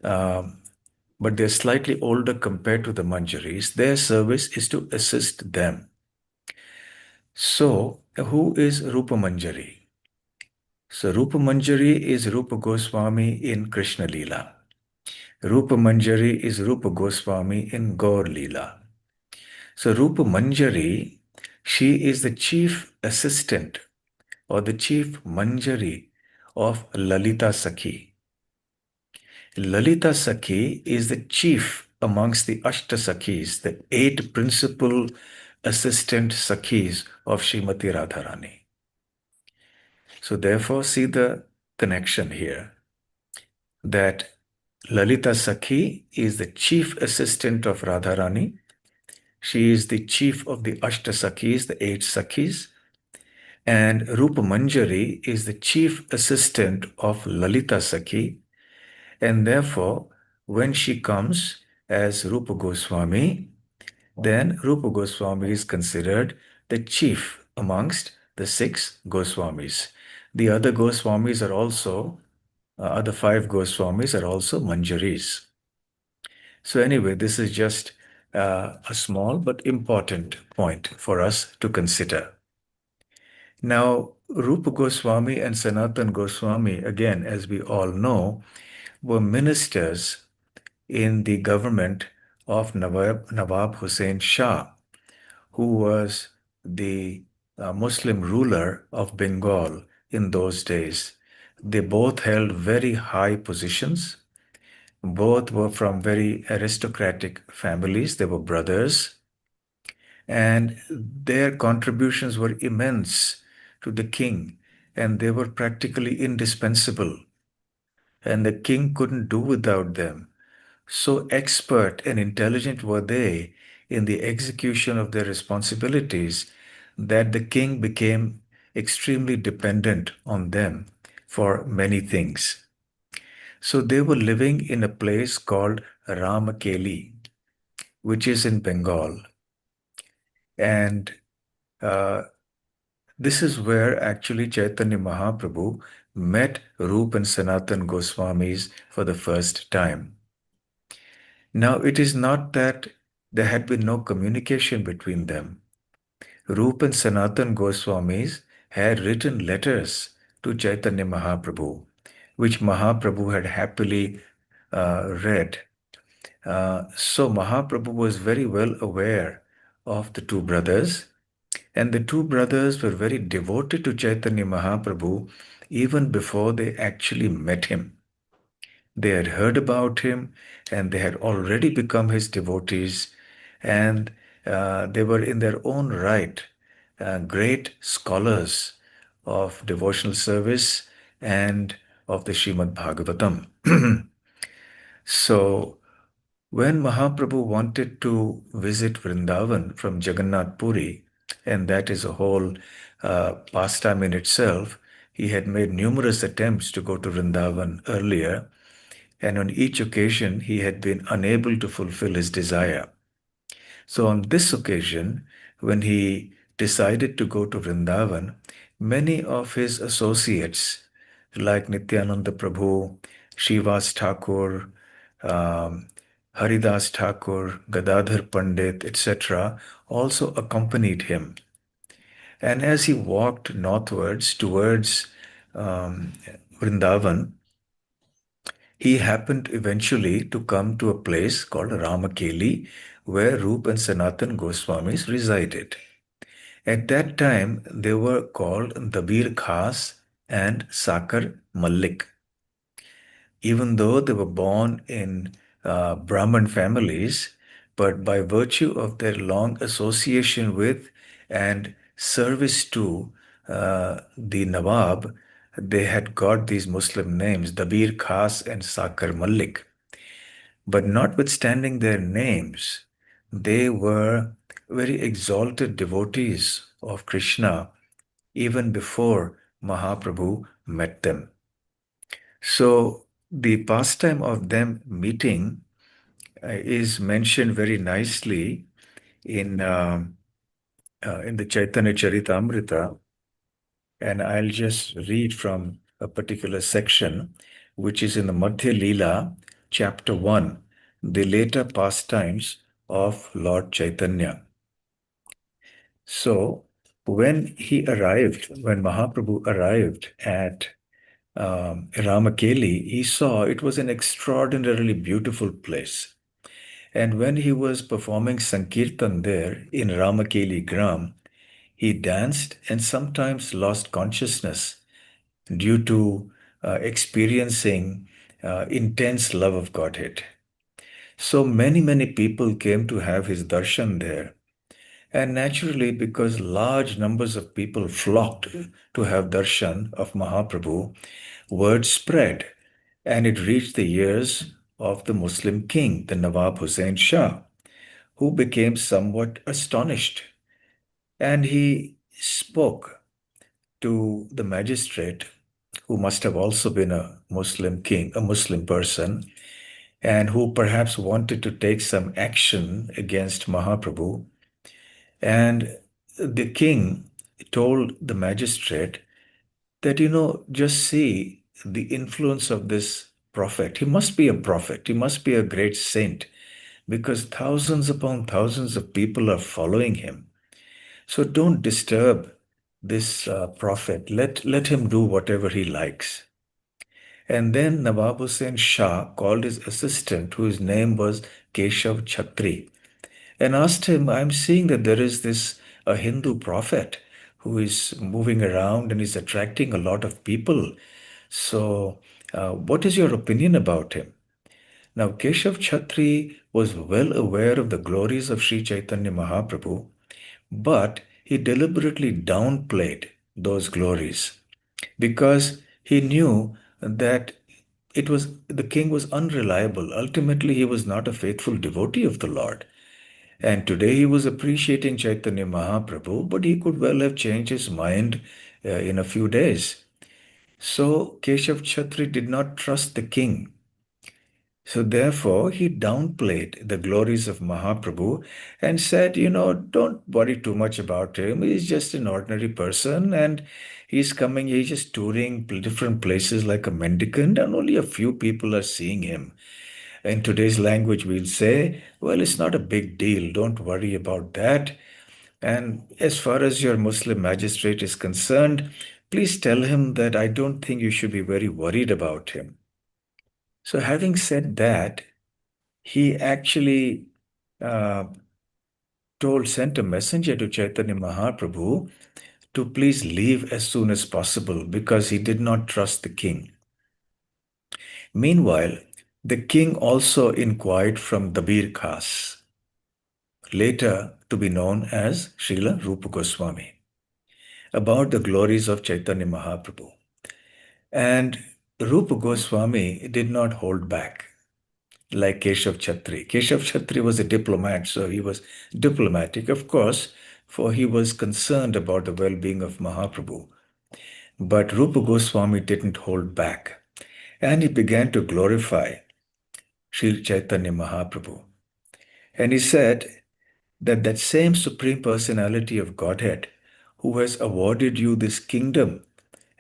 but they're slightly older compared to the Manjaris. Their service is to assist them. So, who is Rupa Manjari? So Rupa Manjari is Rupa Goswami in Krishna Leela. Rupa Manjari is Rupa Goswami in Gaur Leela. So Rupa Manjari, she is the chief assistant or the chief Manjari of Lalita Sakhi. Lalita Sakhi is the chief amongst the Ashta Sakhis, the 8 principal assistant Sakhis of Srimati Radharani. So therefore, see the connection here. that Lalita Sakhi is the chief assistant of Radharani. She is the chief of the Ashta Sakhis, the 8 Sakhis. And Rupa Manjari is the chief assistant of Lalita Sakhi. And therefore, when she comes as Rupa Goswami, then Rupa Goswami is considered the chief amongst the 6 Goswamis. The other Goswamis are also, other 5 Goswamis are also Manjaris. So anyway, this is just a small but important point for us to consider. Now, Rupa Goswami and Sanatan Goswami, again, as we all know, were ministers in the government of Nawab Hussain Shah, who was the Muslim ruler of Bengal in those days. They both held very high positions. Both were from very aristocratic families. They were brothers. And their contributions were immense to the king, and they were practically indispensable. And the king couldn't do without them. So expert and intelligent were they in the execution of their responsibilities that the king became extremely dependent on them for many things. So they were living in a place called Ramakeli, which is in Bengal. And this is where actually Chaitanya Mahaprabhu met Rupa and Sanatan Goswamis for the first time. Now, it is not that there had been no communication between them. Rupa and Sanatan Goswamis had written letters to Chaitanya Mahaprabhu, which Mahaprabhu had happily read. So Mahaprabhu was very well aware of the 2 brothers, and the 2 brothers were very devoted to Chaitanya Mahaprabhu even before they actually met him. They had heard about him, and they had already become his devotees, and they were in their own right great scholars of devotional service and of the Srimad Bhagavatam. So when Mahaprabhu wanted to visit Vrindavan from Jagannath Puri, and that is a whole pastime in itself, he had made numerous attempts to go to Vrindavan earlier, and on each occasion he had been unable to fulfill his desire. So on this occasion, when he decided to go to Vrindavan, many of his associates like Nityananda Prabhu, Srivas Thakur, Haridas Thakur, Gadadhar Pandit, etc., also accompanied him. And as he walked northwards towards Vrindavan, he happened eventually to come to a place called Ramakeli, where Rupa and Sanatan Goswamis resided. At that time, they were called Dabir Khas and Sakar Malik. Even though they were born in Brahmin families, but by virtue of their long association with and service to the Nawab, they had got these Muslim names, Dabir Khas and Sakar Malik. But notwithstanding their names, they were very exalted devotees of Krishna even before Mahaprabhu met them. So the pastime of them meeting is mentioned very nicely in the Chaitanya Charitamrita, and I'll just read from a particular section, which is in the Madhya Leela, chapter 1, the later pastimes of Lord Chaitanya. So when Mahaprabhu arrived at Ramakeli, he saw it was an extraordinarily beautiful place. And when he was performing Sankirtan there in Ramakeli Gram, he danced and sometimes lost consciousness due to experiencing intense love of Godhead. So many people came to have his darshan there. And naturally, because large numbers of people flocked to have darshan of Mahaprabhu, word spread and it reached the ears of the Muslim king, the Nawab Hussain Shah, who became somewhat astonished. And he spoke to the magistrate, who must have also been a Muslim king, a Muslim person, and who perhaps wanted to take some action against Mahaprabhu. And the king told the magistrate that, just see the influence of this prophet. He must be a prophet. He must be a great saint, because thousands upon thousands of people are following him. So don't disturb this prophet. Let him do whatever he likes. And then Nawab Hussain Shah called his assistant, whose name was Keshav Chhatri, and asked him, I'm seeing that there is this a Hindu prophet who is moving around and is attracting a lot of people. So what is your opinion about him? Now, Keshav Chhatri was well aware of the glories of Sri Chaitanya Mahaprabhu, but he deliberately downplayed those glories because he knew that the king was unreliable. Ultimately, he was not a faithful devotee of the Lord. And today he was appreciating Chaitanya Mahaprabhu, but he could well have changed his mind in a few days. So Keshav Chhatri did not trust the king. So therefore, he downplayed the glories of Mahaprabhu and said, don't worry too much about him. He's just an ordinary person and he's just touring different places like a mendicant, and only a few people are seeing him. In today's language, we'll say, well, it's not a big deal. Don't worry about that. And as far as your Muslim magistrate is concerned, please tell him that I don't think you should be very worried about him. So having said that, he actually sent a messenger to Chaitanya Mahaprabhu to please leave as soon as possible because he did not trust the king. Meanwhile, the king also inquired from Dabir Khas, later to be known as Srila Rupa Goswami, about the glories of Chaitanya Mahaprabhu. And Rupa Goswami did not hold back like Keshav Chhatri. Keshav Chhatri was a diplomat, so he was diplomatic, of course, for he was concerned about the well-being of Mahaprabhu. But Rupa Goswami didn't hold back, and he began to glorify Sri Chaitanya Mahaprabhu. And he said that same Supreme Personality of Godhead who has awarded you this kingdom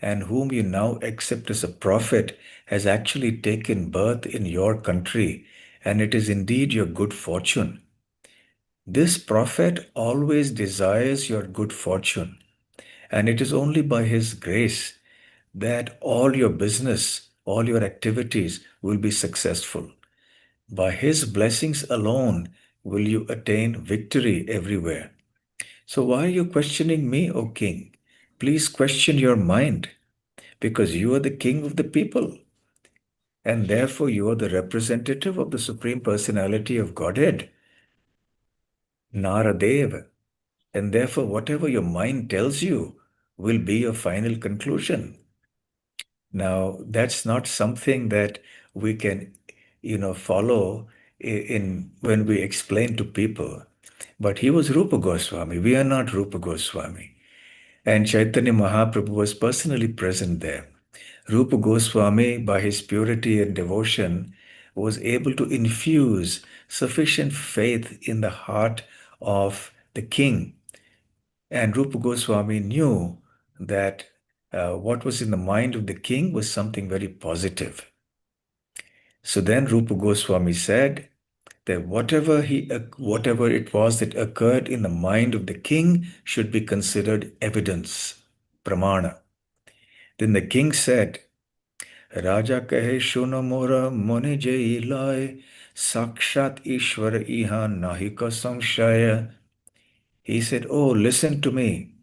and whom you now accept as a prophet has actually taken birth in your country, and it is indeed your good fortune. This prophet always desires your good fortune, and it is only by his grace that all your business, all your activities will be successful. By his blessings alone will you attain victory everywhere. So why are you questioning me, O king? Please question your mind, because you are the king of the people. And therefore you are the representative of the Supreme Personality of Godhead, Naradev. And therefore whatever your mind tells you will be your final conclusion. Now, that's not something that we can, follow in when we explain to people. But he was Rupa Goswami. We are not Rupa Goswami. And Chaitanya Mahaprabhu was personally present there. Rupa Goswami, by his purity and devotion, was able to infuse sufficient faith in the heart of the king. And Rupa Goswami knew that what was in the mind of the king was something very positive. So then Rupa Goswami said that whatever it was that occurred in the mind of the king should be considered evidence, pramana. Then the king said, Raja kahe shuno mora mone jai lai, sakshat ishvara iha nahika samshaya. He said, oh, listen to me.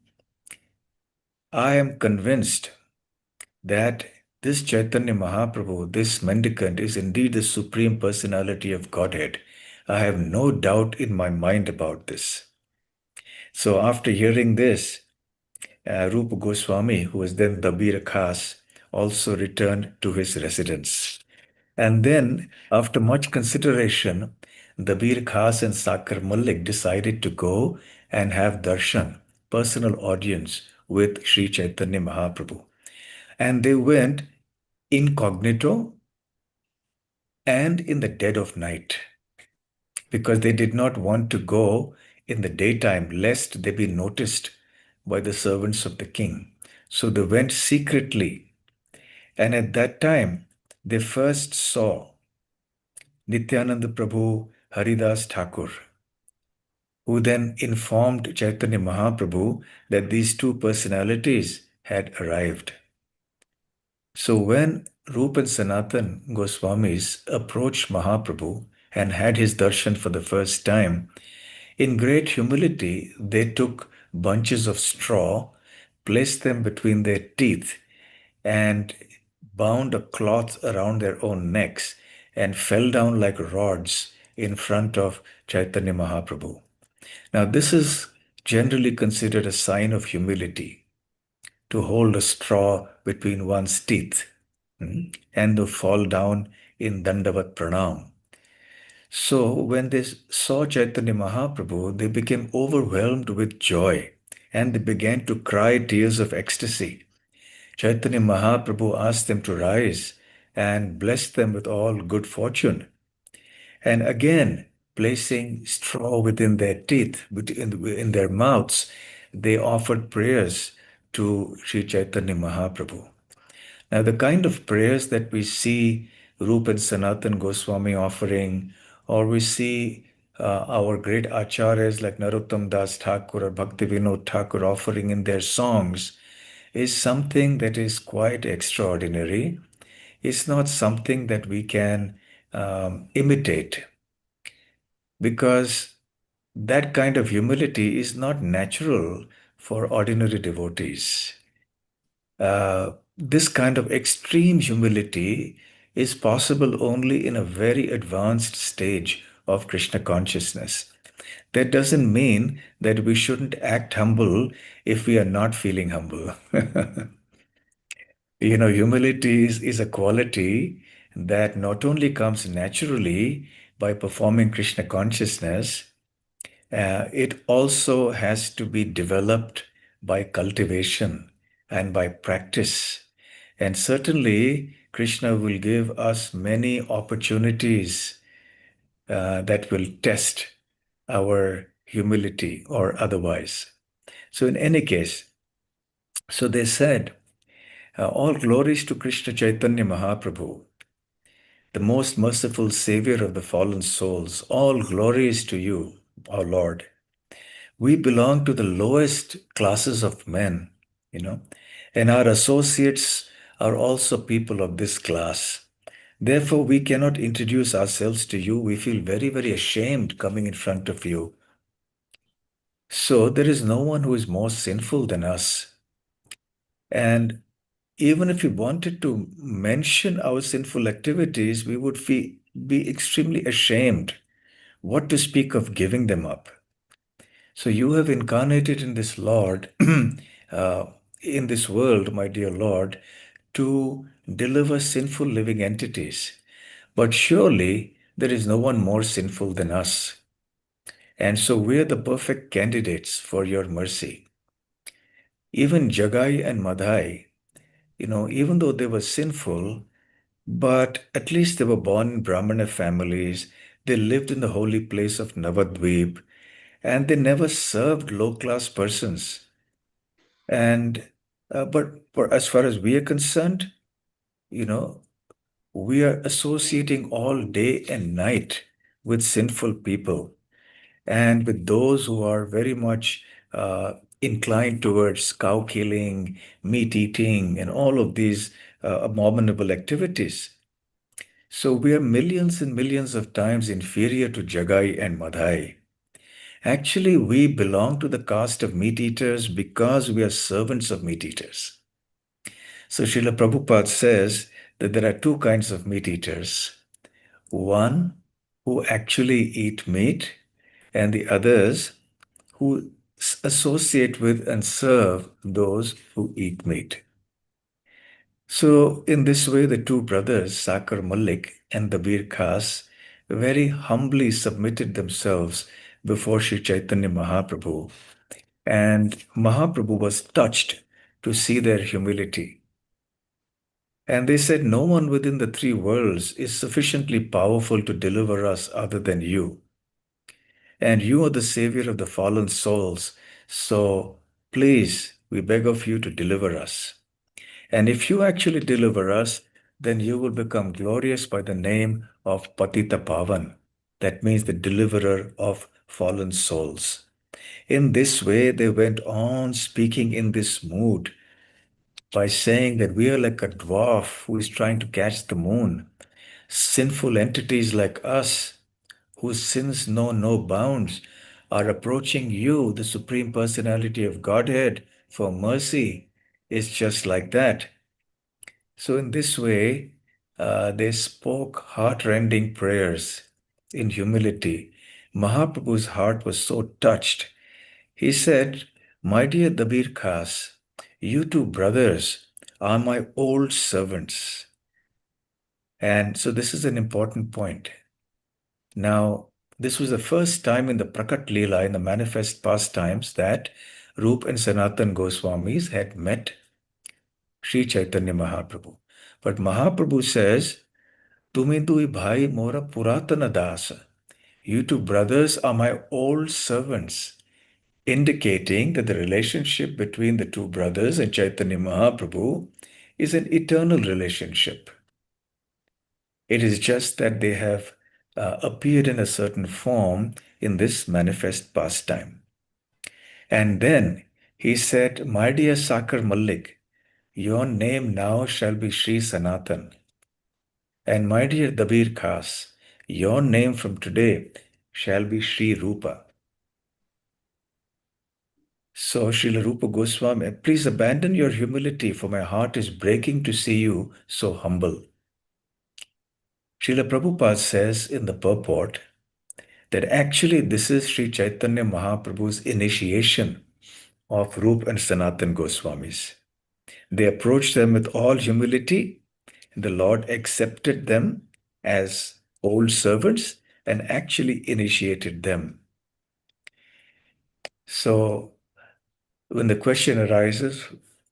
I am convinced that this Chaitanya Mahaprabhu, this mendicant, is indeed the Supreme Personality of Godhead. I have no doubt in my mind about this. So after hearing this, Rupa Goswami, who was then Dabir Khas, also returned to his residence. And then, after much consideration, Dabir Khas and Sakar Malik decided to go and have darshan, personal audience with Sri Chaitanya Mahaprabhu. And they went incognito and in the dead of night because they did not want to go in the daytime lest they be noticed by the servants of the king. So they went secretly. And at that time, they first saw Nityananda Prabhu Haridas Thakur, who then informed Chaitanya Mahaprabhu that these two personalities had arrived. So when Rup and Sanatan Goswamis approached Mahaprabhu and had his darshan for the first time, in great humility, they took bunches of straw, placed them between their teeth, and bound a cloth around their own necks and fell down like rods in front of Chaitanya Mahaprabhu. Now, this is generally considered a sign of humility, to hold a straw between one's teeth and to fall down in Dandavat Pranam. So, when they saw Chaitanya Mahaprabhu, they became overwhelmed with joy and they began to cry tears of ecstasy. Chaitanya Mahaprabhu asked them to rise and blessed them with all good fortune. And again, placing straw within their teeth, in their mouths, they offered prayers to Sri Chaitanya Mahaprabhu. Now, the kind of prayers that we see Rup and Sanatan Goswami offering, or we see our great acharyas like Narottam Das Thakur or Bhakti Vinod Thakur offering in their songs, is something that is quite extraordinary. It's not something that we can imitate, because that kind of humility is not natural for ordinary devotees. This kind of extreme humility is possible only in a very advanced stage of Krishna consciousness. That doesn't mean that we shouldn't act humble if we are not feeling humble. Humility is a quality that not only comes naturally by performing Krishna consciousness, it also has to be developed by cultivation and by practice. And certainly, Krishna will give us many opportunities that will test our humility or otherwise. So, in any case, so they said, all glories to Krishna Chaitanya Mahaprabhu, the most merciful savior of the fallen souls. All glories to you, our Lord. We belong to the lowest classes of men, and our associates are also people of this class. Therefore, we cannot introduce ourselves to you. We feel very, very ashamed coming in front of you. So there is no one who is more sinful than us. And even if we wanted to mention our sinful activities, we would be extremely ashamed. What to speak of giving them up? So you have incarnated in this Lord, in this world, my dear Lord, to deliver sinful living entities. But surely there is no one more sinful than us. And so we are the perfect candidates for your mercy. Even Jagai and Madhai, even though they were sinful, but at least they were born in Brahmana families. They lived in the holy place of Navadvip, and they never served low-class persons. And but as far as we are concerned, we are associating all day and night with sinful people and with those who are very much inclined towards cow killing, meat eating, and all of these abominable activities. So we are millions and millions of times inferior to Jagai and Madhai. Actually, we belong to the caste of meat eaters because we are servants of meat eaters. So Srila Prabhupada says that there are two kinds of meat eaters. One who actually eat meat, and the others who associate with and serve those who eat meat. So in this way, the two brothers, Sakar Malik and Dabir Khas, very humbly submitted themselves before Sri Chaitanya Mahaprabhu. And Mahaprabhu was touched to see their humility. And they said, no one within the three worlds is sufficiently powerful to deliver us other than you. And you are the savior of the fallen souls. So please, we beg of you to deliver us. And if you actually deliver us, then you will become glorious by the name of Patita Pavan. That means the deliverer of fallen souls. In this way, they went on speaking in this mood by saying that we are like a dwarf who is trying to catch the moon. Sinful entities like us, whose sins know no bounds, are approaching you, the Supreme Personality of Godhead, for mercy. It's just like that. So in this way, they spoke heart-rending prayers in humility. Mahaprabhu's heart was so touched. He said, my dear Dabir Khas, you two brothers are my old servants. And so this is an important point. Now, this was the first time in the Prakat Leela, in the manifest pastimes, that Rup and Sanatan Goswamis had met Sri Chaitanya Mahaprabhu. But Mahaprabhu says, Tumi dui bhai mora puratana dasa. You two brothers are my old servants, indicating that the relationship between the two brothers and Chaitanya Mahaprabhu is an eternal relationship. It is just that they have appeared in a certain form in this manifest pastime. And then he said, my dear Sakar Malik, your name now shall be Sri Sanatan. And my dear Dabir Khas, your name from today shall be Sri Rupa. So, Srila Rupa Goswami, please abandon your humility, for my heart is breaking to see you so humble. Srila Prabhupada says in the purport that actually this is Sri Chaitanya Mahaprabhu's initiation of Rup and Sanatan Goswamis. They approached them with all humility, and the Lord accepted them as old servants and actually initiated them. So, when the question arises,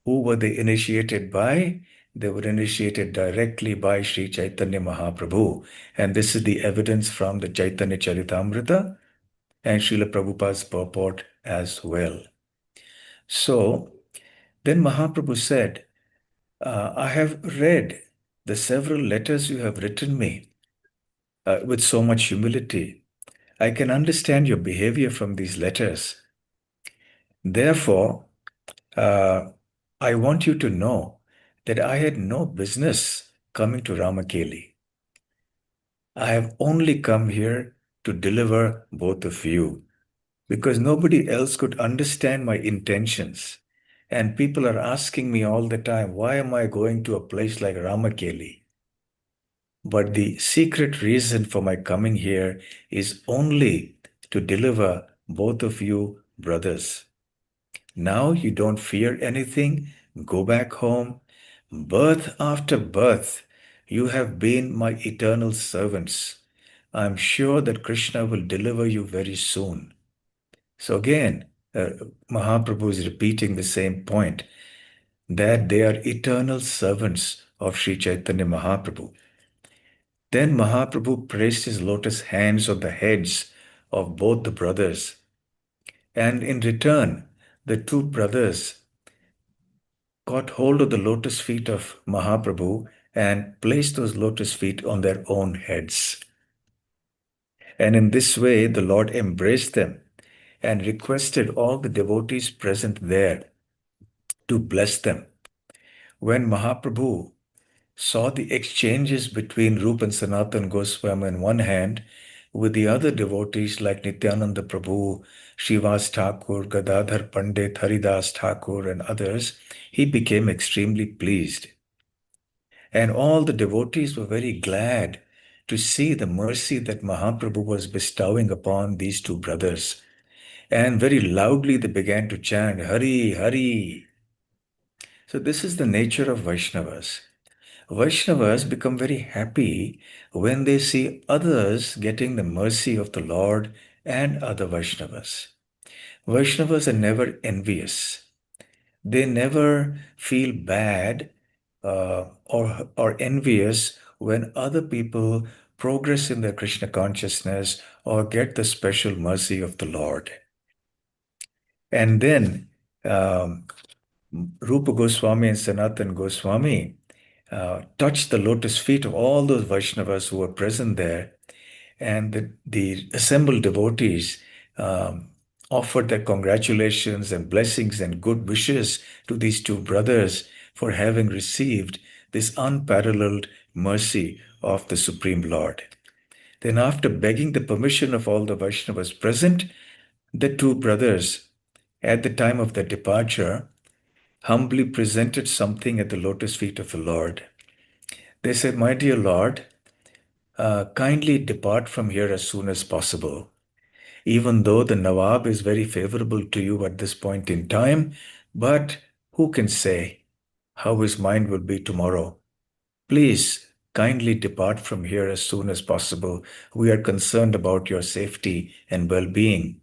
who were they initiated by? They were initiated directly by Sri Chaitanya Mahaprabhu. And this is the evidence from the Chaitanya Charitamrita and Srila Prabhupada's purport as well. So, then Mahaprabhu said, I have read the several letters you have written me with so much humility. I can understand your behavior from these letters. Therefore, I want you to know that I had no business coming to Ramakeli. I have only come here to deliver both of you, because nobody else could understand my intentions. And people are asking me all the time, why am I going to a place like Ramakeli? But the secret reason for my coming here is only to deliver both of you brothers. Now you don't fear anything. Go back home. Birth after birth, you have been my eternal servants. I'm sure that Krishna will deliver you very soon. So again, Mahaprabhu is repeating the same point, that they are eternal servants of Sri Chaitanya Mahaprabhu. Then Mahaprabhu placed his lotus hands on the heads of both the brothers. And in return, the two brothers got hold of the lotus feet of Mahaprabhu and placed those lotus feet on their own heads. And in this way, the Lord embraced them and requested all the devotees present there to bless them. When Mahaprabhu saw the exchanges between Rup and Sanatan Goswami on one hand, with the other devotees like Nityananda Prabhu, Srivas Thakur, Gadadhar Pandit, Haridas Thakur, and others, he became extremely pleased. And all the devotees were very glad to see the mercy that Mahaprabhu was bestowing upon these two brothers. And very loudly they began to chant, Hari, Hari. So this is the nature of Vaishnavas. Vaishnavas become very happy when they see others getting the mercy of the Lord and other Vaishnavas. Vaishnavas are never envious. They never feel bad or envious when other people progress in their Krishna consciousness or get the special mercy of the Lord. And then Rupa Goswami and Sanatan Goswami touched the lotus feet of all those Vaishnavas who were present there, and the assembled devotees offered their congratulations and blessings and good wishes to these two brothers for having received this unparalleled mercy of the Supreme Lord. Then, after begging the permission of all the Vaishnavas present, the two brothers, at the time of their departure, humbly presented something at the lotus feet of the Lord. They said, "My dear Lord, kindly depart from here as soon as possible. Even though the Nawab is very favorable to you at this point in time, but who can say how his mind will be tomorrow? Please kindly depart from here as soon as possible. We are concerned about your safety and well-being.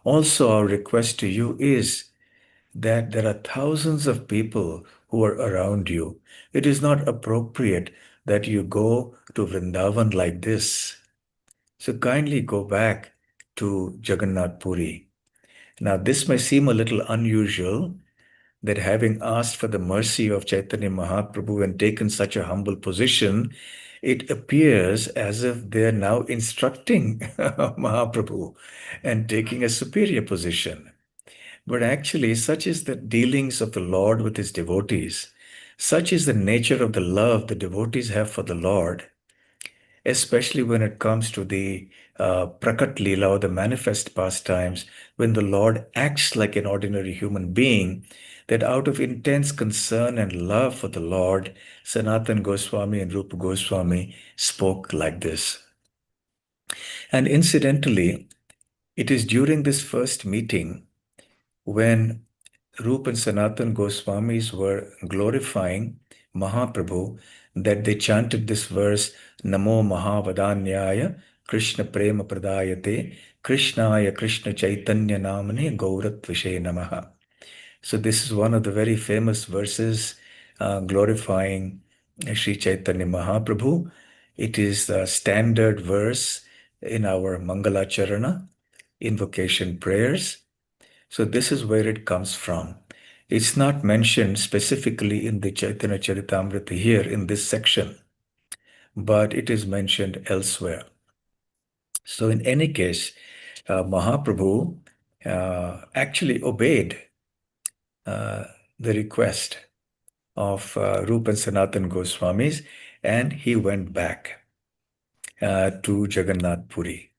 Also, our request to you is that there are thousands of people who are around you. It is not appropriate that you go to Vrindavan like this. So kindly go back to Jagannath Puri." Now, this may seem a little unusual, that having asked for the mercy of Chaitanya Mahaprabhu and taken such a humble position, it appears as if they're now instructing Mahaprabhu and taking a superior position. But actually, such is the dealings of the Lord with his devotees. Such is the nature of the love the devotees have for the Lord, especially when it comes to the Prakat Leela, or the manifest pastimes, when the Lord acts like an ordinary human being, that out of intense concern and love for the Lord, Sanatan Goswami and Rupa Goswami spoke like this. And incidentally, it is during this first meeting when Rupa and Sanatan Goswamis were glorifying Mahaprabhu that they chanted this verse, Namo Mahavadanyaya Krishna Prema Pradayate Krishnaya Krishna Chaitanya Namane Gaurat Vishe Namaha. So this is one of the very famous verses glorifying Sri Chaitanya Mahaprabhu. It is the standard verse in our Mangalacharana, invocation prayers. So this is where it comes from. It's not mentioned specifically in the Chaitanya Charitamrita here in this section, but it is mentioned elsewhere. So in any case, Mahaprabhu actually obeyed the request of Rupa and Sanatan Goswamis, and he went back to Jagannath Puri.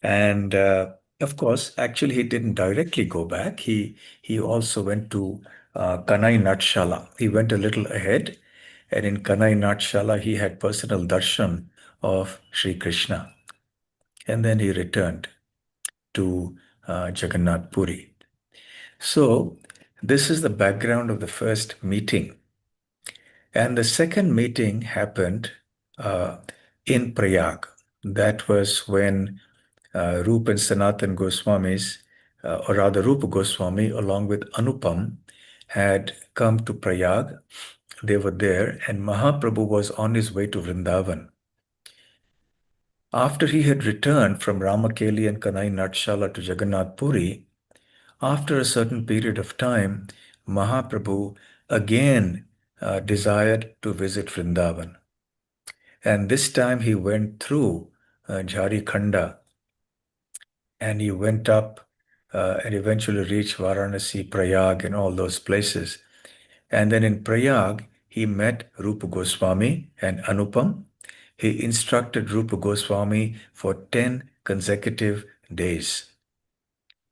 And of course, actually, he didn't directly go back. He also went to Kanai Natshala. He went a little ahead, and in Kanai Natshala, he had personal darshan of Sri Krishna. And then he returned to Jagannath Puri. So this is the background of the first meeting. And the second meeting happened in Prayag. That was when Rupa and Sanatan Goswamis, or rather Rupa Goswami, along with Anupam, had come to Prayag. They were there, and Mahaprabhu was on his way to Vrindavan. After he had returned from Ramakeli and Kanai Natshala to Jagannath Puri, after a certain period of time, Mahaprabhu again desired to visit Vrindavan. And this time he went through Jharikhanda, and he went up and eventually reached Varanasi, Prayag, and all those places. And then in Prayag, he met Rupa Goswami and Anupam. He instructed Rupa Goswami for 10 consecutive days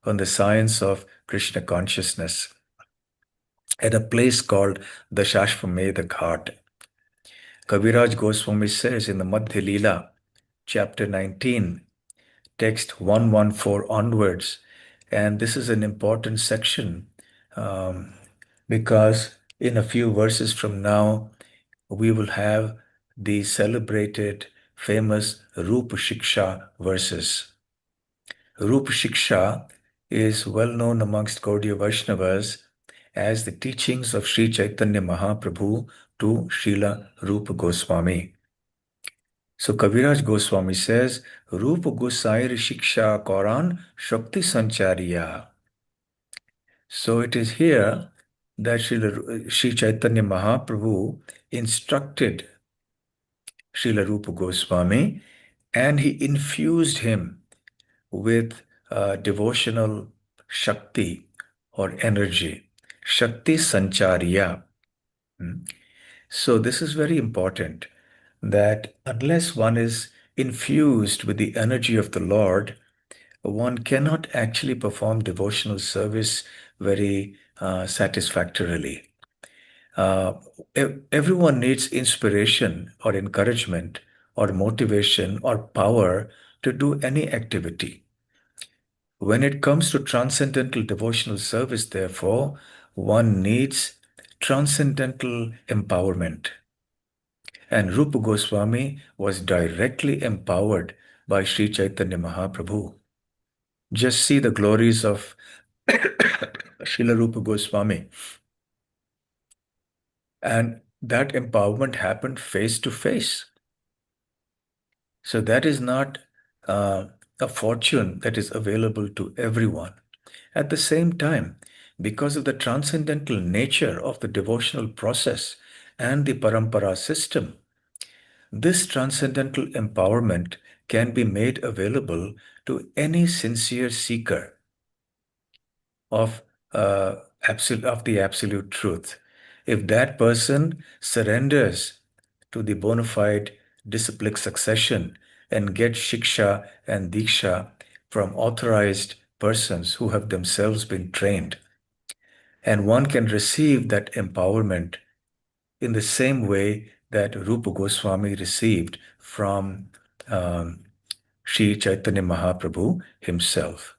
on the science of Krishna consciousness at a place called the Shashvamedha Ghat. Kaviraj Goswami says in the Madhya Leela, chapter 19, text 114 onwards, and this is an important section because in a few verses from now, we will have the celebrated famous Rupa Shiksha verses. Rupa Shiksha is well known amongst Gaudiya Vaishnavas as the teachings of Sri Chaitanya Mahaprabhu to Srila Rupa Goswami. So Kaviraj Goswami says, Rupa Gosair Shiksha Koran Shakti Sanchariya. So it is here that Sri Chaitanya Mahaprabhu instructed Srila Rupa Goswami, and he infused him with devotional Shakti or energy. Shakti Sanchariya. So this is very important, that unless one is infused with the energy of the Lord, one cannot actually perform devotional service very satisfactorily. Everyone needs inspiration or encouragement or motivation or power to do any activity. When it comes to transcendental devotional service, therefore, one needs transcendental empowerment. And Rupa Goswami was directly empowered by Sri Chaitanya Mahaprabhu. Just see the glories of Srila Rupa Goswami. And that empowerment happened face to face. So that is not a fortune that is available to everyone. At the same time, because of the transcendental nature of the devotional process and the parampara system, this transcendental empowerment can be made available to any sincere seeker of the absolute truth. If that person surrenders to the bona fide disciplic succession and gets shiksha and diksha from authorized persons who have themselves been trained, and one can receive that empowerment in the same way that Rupa Goswami received from Sri Chaitanya Mahaprabhu himself.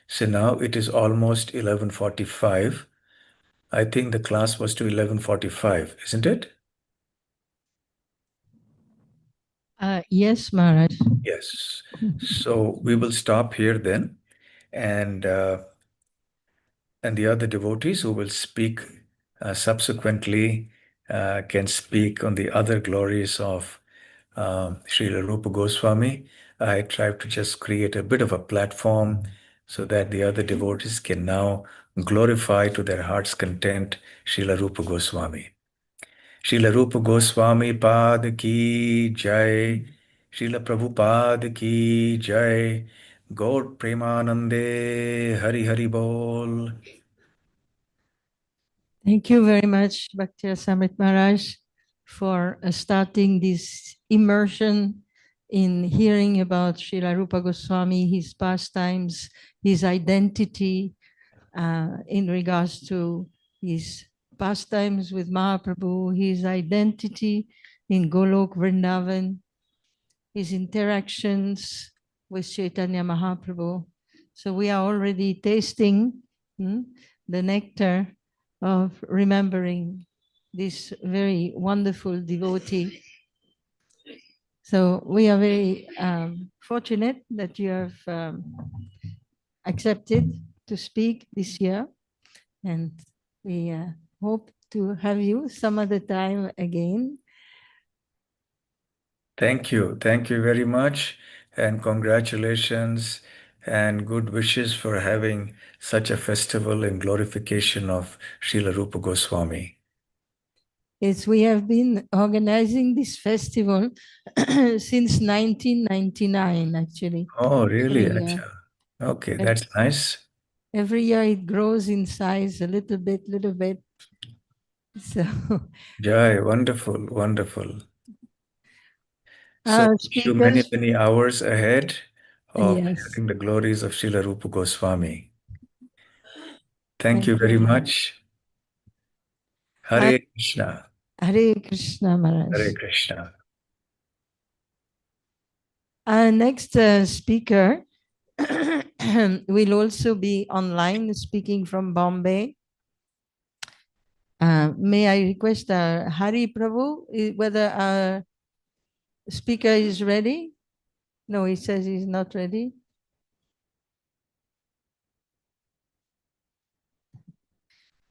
So now it is almost 11:45. I think the class was to 11:45, isn't it? Yes, Maharaj. Yes. So we will stop here then, and the other devotees who will speak subsequently can speak on the other glories of Srila Rupa Goswami. I tried to just create a bit of a platform so that the other devotees can now glorify to their heart's content Srila Rupa Goswami. Srila Rupa Goswami Pad Ki Jai, Srila Prabhupada Ki Jai, Gaur Premanande, Hari Hari Bol. Thank you very much, Bhakti Samrit Maharaj, for starting this immersion in hearing about Srila Rupa Goswami, his pastimes, his identity in regards to his pastimes with Mahaprabhu, his identity in Golok Vrindavan, his interactions with Chaitanya Mahaprabhu. So we are already tasting the nectar of remembering this very wonderful devotee. So we are very fortunate that you have accepted to speak this year, and we hope to have you some other time again. Thank you. Thank you very much. And congratulations and good wishes for having such a festival in glorification of Srila Rupa Goswami. Yes, we have been organizing this festival since 1999, actually. Oh, really? Every year. Okay, that's nice. Every year it grows in size a little bit. So, Jai, wonderful, wonderful. So you many, speakers, many hours ahead of yes. having the glories of Srila Rupa Goswami. Thank you Thank very you. much. Hare Krishna. Hare Krishna Maharaj. Hare Krishna. Our next speaker will also be online, speaking from Bombay. May I request Hari Prabhu, whether our speaker is ready? No, he says he's not ready.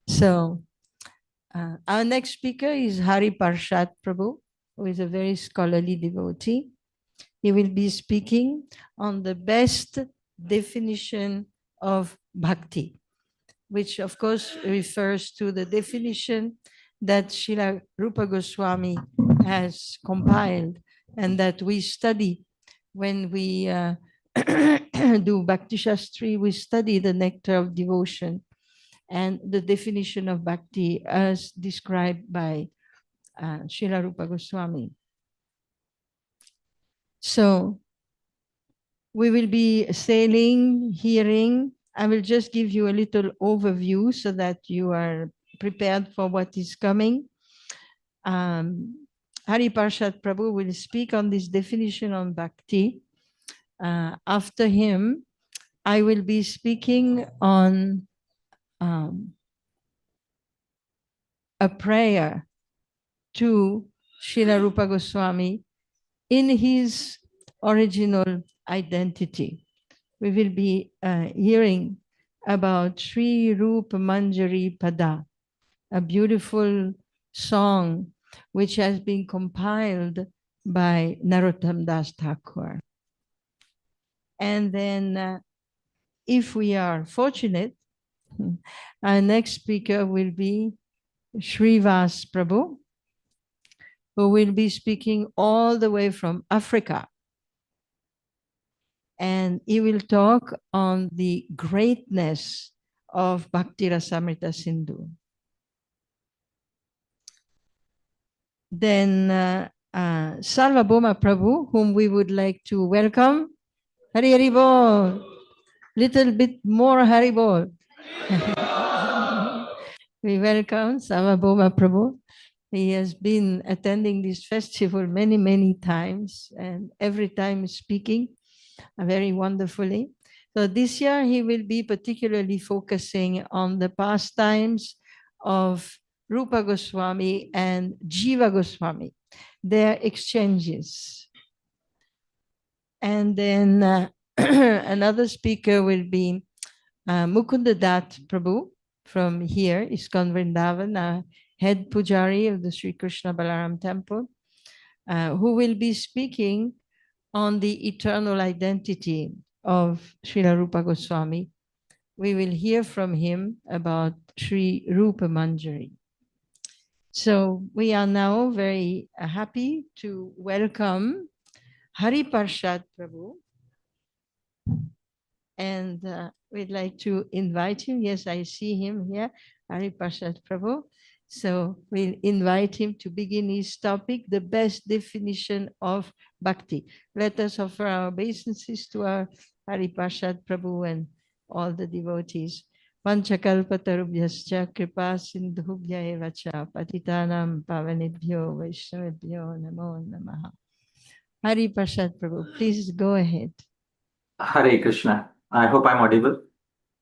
So our next speaker is Hari Parshad Prabhu, who is a very scholarly devotee. He will be speaking on the best definition of bhakti, which of course refers to the definition that Srila Rupa Goswami has compiled and that we study when we do Bhakti Shastri. We study the nectar of devotion and the definition of bhakti as described by Srila Rupa Goswami. So we will be sailing, hearing. I will just give you a little overview so that you are prepared for what is coming. Hari Parshad Prabhu will speak on this definition on bhakti. After him, I will be speaking on a prayer to Srila Rupa Goswami in his original identity. We will be hearing about Sri Rupa Manjari Pada, a beautiful song which has been compiled by Narottam Das Thakur. And then if we are fortunate, our next speaker will be Srivas Prabhu, who will be speaking all the way from Africa. And he will talk on the greatness of Bhakti Rasamrita Sindhu. Then Sarvabhauma Prabhu, whom we would like to welcome. Hari Hari Bol. Little bit more Hari Bol. We welcome Sarvabhauma Prabhu. He has been attending this festival many, many times and every time speaking very wonderfully. So this year he will be particularly focusing on the pastimes of Rupa Goswami and Jiva Goswami, their exchanges. And then another speaker will be Mukunda Dat Prabhu from here, ISKCON Vrindavana, head pujari of the Sri Krishna Balaram temple, who will be speaking on the eternal identity of Srila Rupa Goswami. We will hear from him about Sri Rupa Manjari. So we are now very happy to welcome Hari Parshad Prabhu. And we'd like to invite him. Yes, I see him here, Hari Parshad Prabhu. So we'll invite him to begin his topic, the best definition of bhakti. Let us offer our obeisances to our Hari Parshad Prabhu and all the devotees. Panchakalpatarubhyascha kripa sindhubhya evacha patitanam pavanebhyo vaishnavebhyo namo namaha. Hari Parshad Prabhu, please go ahead. Hare Krishna. I hope I'm audible.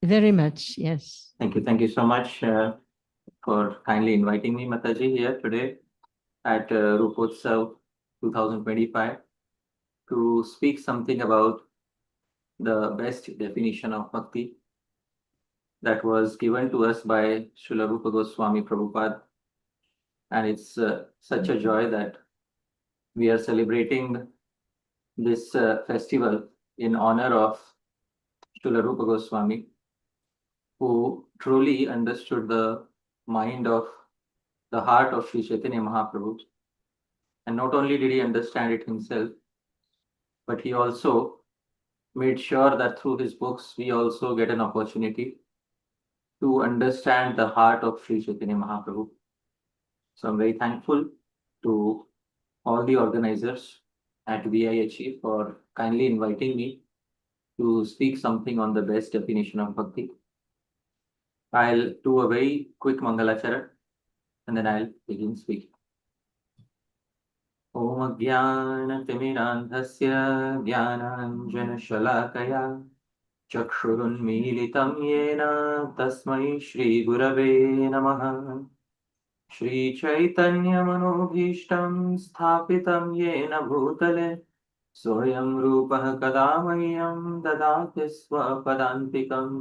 Very much, yes. Thank you. Thank you so much for kindly inviting me, Mataji, here today at Rupotsava 2025 to speak something about the best definition of bhakti that was given to us by Srila Rupa Goswami Prabhupada. And it's such a joy that we are celebrating this festival in honor of Srila Rupa Goswami, who truly understood the mind of the heart of Sri Chaitanya Mahaprabhu. And not only did he understand it himself, but he also made sure that through his books, we also get an opportunity to understand the heart of Sri Chaitanya Mahaprabhu. So I'm very thankful to all the organizers at VIHE for kindly inviting me to speak something on the best definition of bhakti. I'll do a very quick Mangalachara and then I'll begin speaking. Om Jnana Timirandhasya Jnananjana Shalakaya Chakshurun Militam Yena Tasmai Shri Gurave Namaha श्रीचैतन्यमनोभीष्टं स्थापितं येन भूतले स्वयं रूपः कदा मह्यं ददाति स्वपदान्तिकम्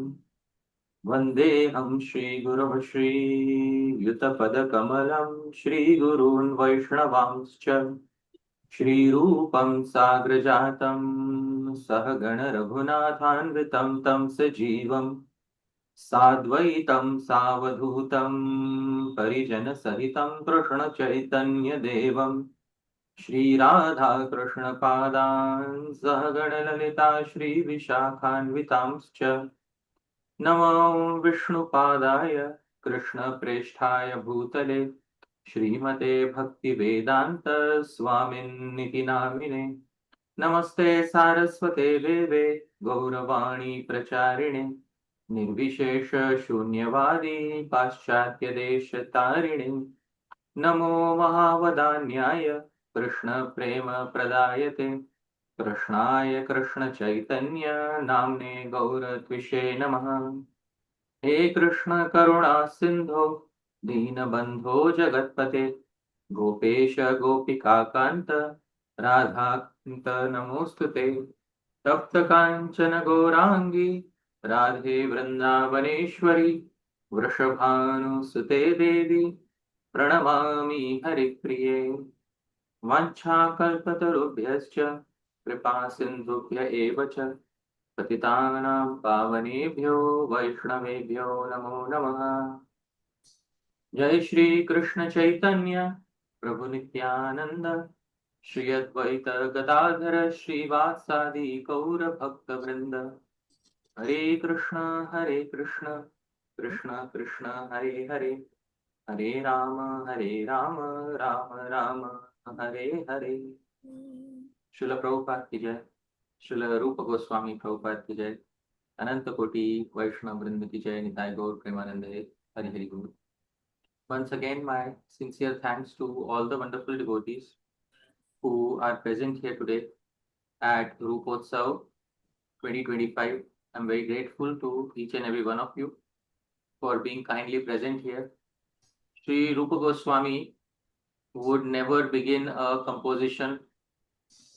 वन्देऽहं श्रीगुरुः श्रीयुतपदकमलं श्रीगुरून् वैष्णवांश्च श्रीरूपं साग्रजातं सहगण रघुनाथान्वितं तं सजीवं साद्वैतं सावधूतं परिजनसहितं कृष्णचैतन्यदेवं श्रीराधाकृष्णपादान् सहगणललिता श्रीविशाखान्वितांश्च नमो विष्णुपादाय कृष्णप्रेष्ठाय भूतले श्रीमते भक्तिवेदान्त स्वामिन्निति नामिने नमस्ते सारस्वते देवे गौरवाणी प्रचारिणे निर्विशेष शून्यवादी पाश्चात्य देश तारिणे नमो महावदान्याय कृष्ण प्रेम प्रदायते कृष्णाय कृष्ण चैतन्य नाम्ने गौरत्विषे नमः हे कृष्ण करुणा सिंधो दीनबंधो जगत्पते गोपेश गोपिका कांत राधाकांत नमोस्तुते तप्त कांचन गौरांगी राधे वृंदावनेश्वरी वृषभानुसुते देवी प्रणमामि हरिप्रिये वाञ्छाकल्पतरुभ्यश्च कृपा सिन्धुभ्य एव च पतितानां पावनेभ्यो वैष्णवेभ्यो नमो नमः। जय श्री कृष्ण चैतन्य प्रभु नित्यानंद श्री अद्वैत गदाधर श्रीवासादि गौर भक्त वृंद हरे कृष्ण कृष्ण कृष्ण हरे हरे हरे राम राम राम हरे हरे। श्रील प्रभुपाद की जय, श्रील रूप गोस्वामी प्रभुपाद की जय, अनंत कोटि वैष्णव वृंद की जय, निताय गौर प्रेमानंद हरि हरि गुरु। Once again, my sincere thanks to all the wonderful devotees who are present here today at Rupotsava 2025. I'm very grateful to each and every one of you for being kindly present here. Sri Rupa Goswami would never begin a composition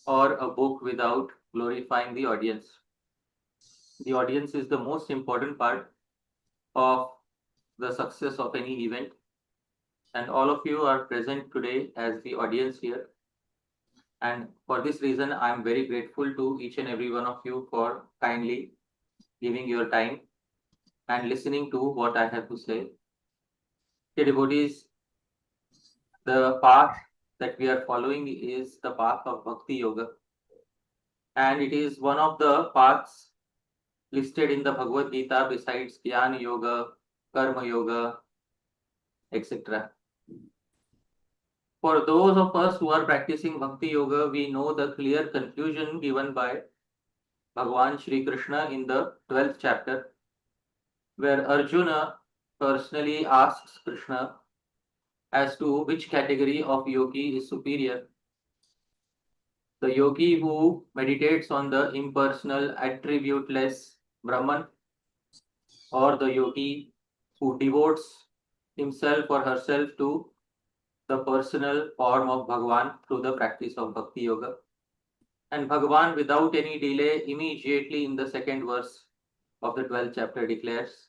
or a book without glorifying the audience. The audience is the most important part of the success of any event, and all of you are present today as the audience here. And for this reason, I am very grateful to each and every one of you for kindly giving your time and listening to what I have to say. Dear devotees, the path that we are following is the path of Bhakti Yoga, and it is one of the paths listed in the Bhagavad Gita besides Jnana Yoga, Karma Yoga, etc. For those of us who are practicing Bhakti Yoga, we know the clear conclusion given by Bhagavan Shri Krishna in the 12th chapter, where Arjuna personally asks Krishna as to which category of yogi is superior. The yogi who meditates on the impersonal, attributeless Brahman, or the yogi who devotes himself or herself to the personal form of Bhagavan through the practice of Bhakti Yoga. And Bhagavan, without any delay, immediately in the second verse of the 12th chapter declares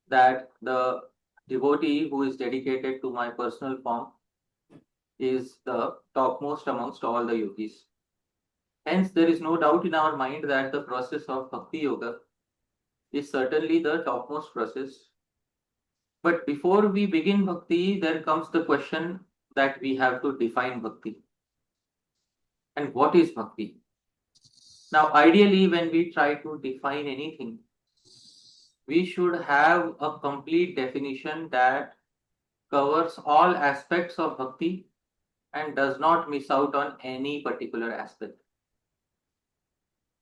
that the devotee who is dedicated to my personal form is the topmost amongst all the yogis. Hence, there is no doubt in our mind that the process of Bhakti Yoga is certainly the topmost process. But before we begin Bhakti, there comes the question that we have to define Bhakti. And what is Bhakti? Now, ideally, when we try to define anything, we should have a complete definition that covers all aspects of Bhakti and does not miss out on any particular aspect.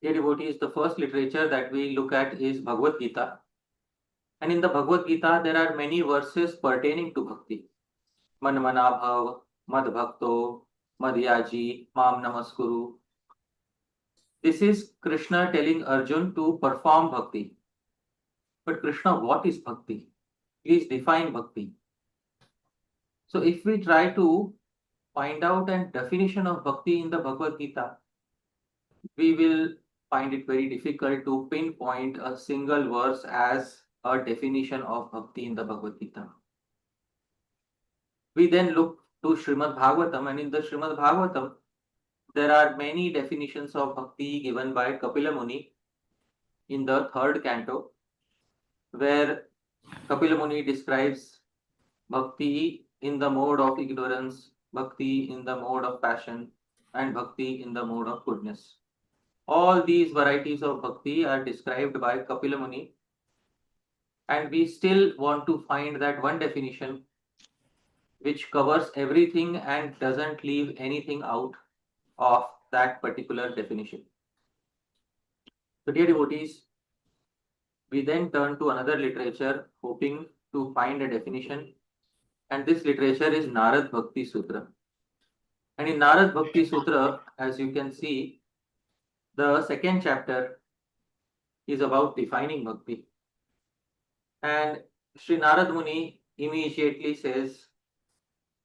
Dear devotees, the first literature that we look at is Bhagavad Gita. And in the Bhagavad Gita, there are many verses pertaining to Bhakti. Manmana bhav, mad bhakto, madhyaji, mam namaskuru. This is Krishna telling Arjun to perform Bhakti. But Krishna, what is Bhakti? Please define Bhakti. So if we try to find out a definition of bhakti in the Bhagavad Gita, we will find it very difficult to pinpoint a single verse as a definition of bhakti in the Bhagavad Gita. We then look to Srimad Bhagavatam, and in the Srimad Bhagavatam, there are many definitions of bhakti given by Kapila Muni in the third canto, where Kapila Muni describes bhakti in the mode of ignorance, bhakti in the mode of passion, and bhakti in the mode of goodness. All these varieties of bhakti are described by Kapila Muni, and we still want to find that one definition which covers everything and doesn't leave anything out of that particular definition. So, dear devotees, we then turn to another literature hoping to find a definition, and this literature is Narad Bhakti Sutra. And in Narad Bhakti Sutra, as you can see, the second chapter is about defining bhakti. And Sri Narad Muni immediately says,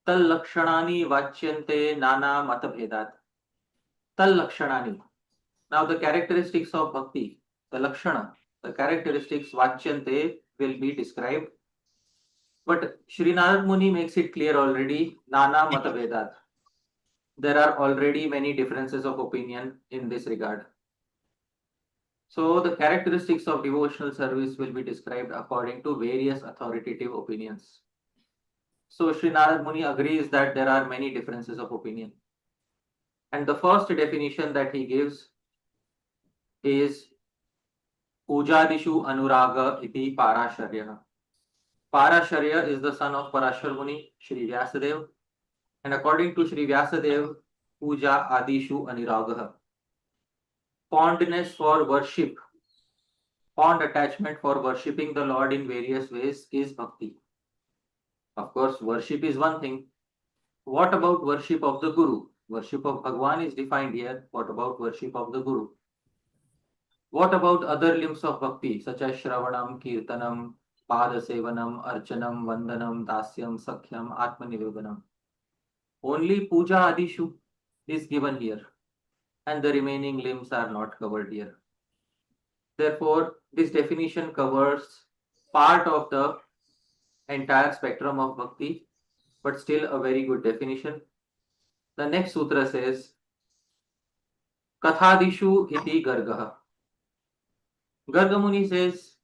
Tal Lakshanani Vachyante Nana Matabhedat. Tal Lakshanani. Now the characteristics of bhakti, the Lakshana, the characteristics Vachyante will be described. But Sri Narad Muni makes it clear already, Nana Matabhedat. There are already many differences of opinion in this regard. So the characteristics of devotional service will be described according to various authoritative opinions. So Sri Narad Muni agrees that there are many differences of opinion. And the first definition that he gives is Ujadishu Anuraga iti Parasharya. Parasharya is the son of Parashar Muni, Sri Vyasadeva. And according to Sri Vyasadeva, Puja Adishu Anuragaha. Fondness for worship, fond attachment for worshipping the Lord in various ways is bhakti. Of course, worship is one thing. What about worship of the Guru? Worship of Bhagwan is defined here. What about worship of the Guru? What about other limbs of bhakti such as Shravanam, Kirtanam, Padasevanam, Archanam, Vandanam, Dasyam, Sakhyam, Atmanivedanam? Only Puja Adishu is given here, and the remaining limbs are not covered here. Therefore, this definition covers part of the entire spectrum of bhakti, but still a very good definition. The next sutra says, Kathadishu iti Gargaha. Garga Muni says,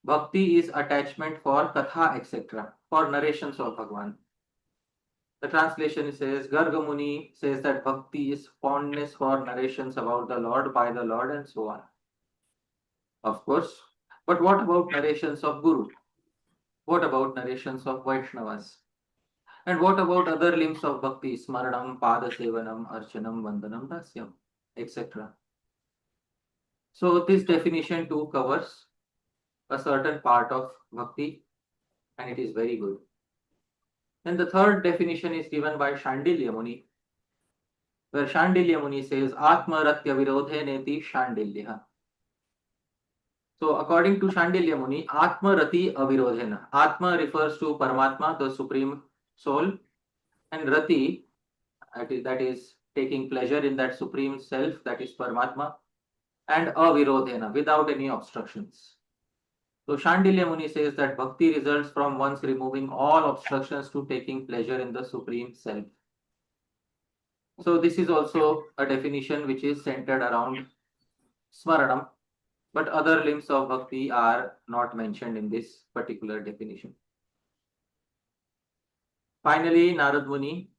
bhakti is attachment for katha, etc., for narrations of Bhagwan. The translation says, Garga Muni says that bhakti is fondness for narrations about the Lord, by the Lord, and so on. Of course, but what about narrations of Guru? What about narrations of Vaishnavas? And what about other limbs of bhakti, Smaranam, Padasevanam, Archanam, Vandanam, Dasyam, etc.? So this definition too covers a certain part of bhakti, and it is very good. Then the third definition is given by Shandilya Muni, where Shandilya Muni says, Atma Ratya Virodhe Neti Shandilya. So according to Shandilya Muni, Atma Rati Avirodhena. Atma refers to Paramatma, the Supreme Soul, and Rati, that is taking pleasure in that Supreme Self, that is Paramatma, and Avirodhena, without any obstructions. So Shandilya Muni says that bhakti results from one's removing all obstructions to taking pleasure in the Supreme Self. So this is also a definition which is centered around Smaranam, but other limbs of bhakti are not mentioned in this particular definition. Finally, Narad Muni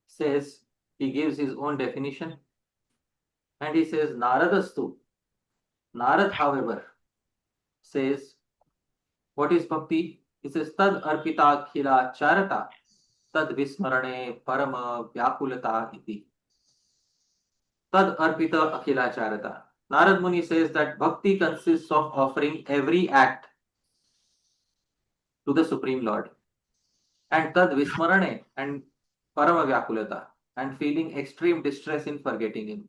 says, he gives his own definition, and he says, Naradastu. Narad, however, says, what is bhakti? He says, Tad arpita khila charata, tad vismarane parama vyakulata iti. Tad arpita akhila charata. Narad Muni says that bhakti consists of offering every act to the Supreme Lord, and tad vismarane, and parama vyakulata, and feeling extreme distress in forgetting him.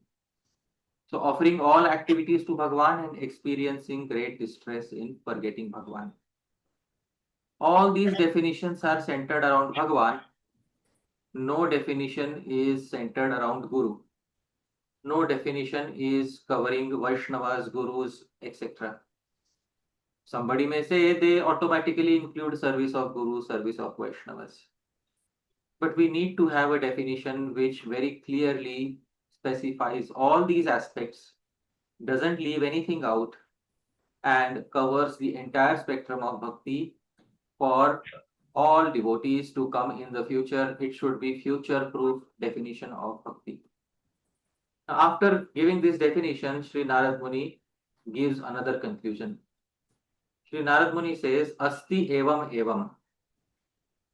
So offering all activities to Bhagwan and experiencing great distress in forgetting Bhagwan. All these definitions are centered around Bhagavan. No definition is centered around Guru. No definition is covering Vaishnavas, Gurus, etc. Somebody may say they automatically include service of Guru, service of Vaishnavas. But we need to have a definition which very clearly specifies all these aspects, doesn't leave anything out, and covers the entire spectrum of bhakti for all devotees to come in the future. It should be future-proof definition of bhakti. Now, after giving this definition, Sri Narad Muni gives another conclusion. Sri Narad Muni says, Asti evam evam.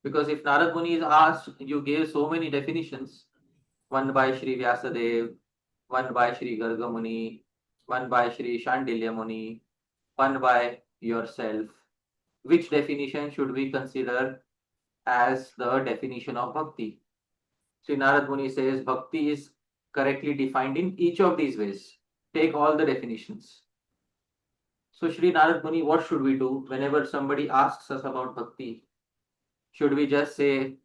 Because if Narad Muni is asked, you gave so many definitions, one by Sri Vyasadev, one by Sri Garga Muni, one by Sri Shandilya Muni, one by yourself. Which definition should we consider as the definition of bhakti? Sri Narad Muni says bhakti is correctly defined in each of these ways. Take all the definitions. So Sri Narad Muni, what should we do whenever somebody asks us about bhakti? Should we just say,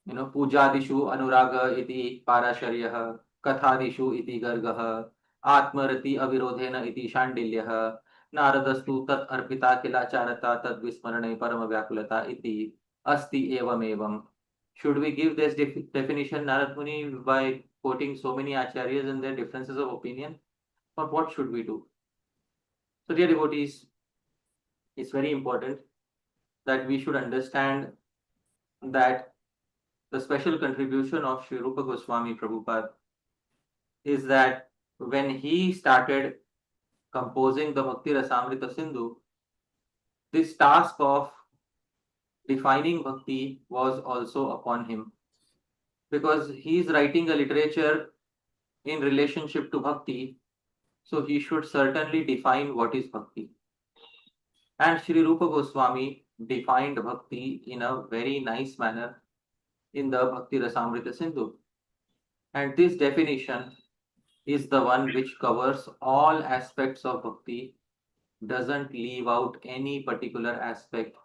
Pujadishu Anuraga iti Parasharyah, Kathadishu iti Gargah, Atmarati Avirodhena iti Shandilyah, Naradastu tat arpita kilacharata tad vismarane parama vyakulata iti asti evam evam. Should we give this definition, Narad Muni, by quoting so many acharyas and their differences of opinion? Or what should we do? So dear devotees, it's very important that we should understand that the special contribution of Sri Rupa Goswami Prabhupada is that when he started composing the Bhakti Rasamrita Sindhu, this task of defining bhakti was also upon him, because he is writing a literature in relationship to bhakti, so he should certainly define what is bhakti. And Sri Rupa Goswami defined bhakti in a very nice manner in the Bhakti Rasamrita Sindhu. And this definition is the one which covers all aspects of bhakti, doesn't leave out any particular aspect.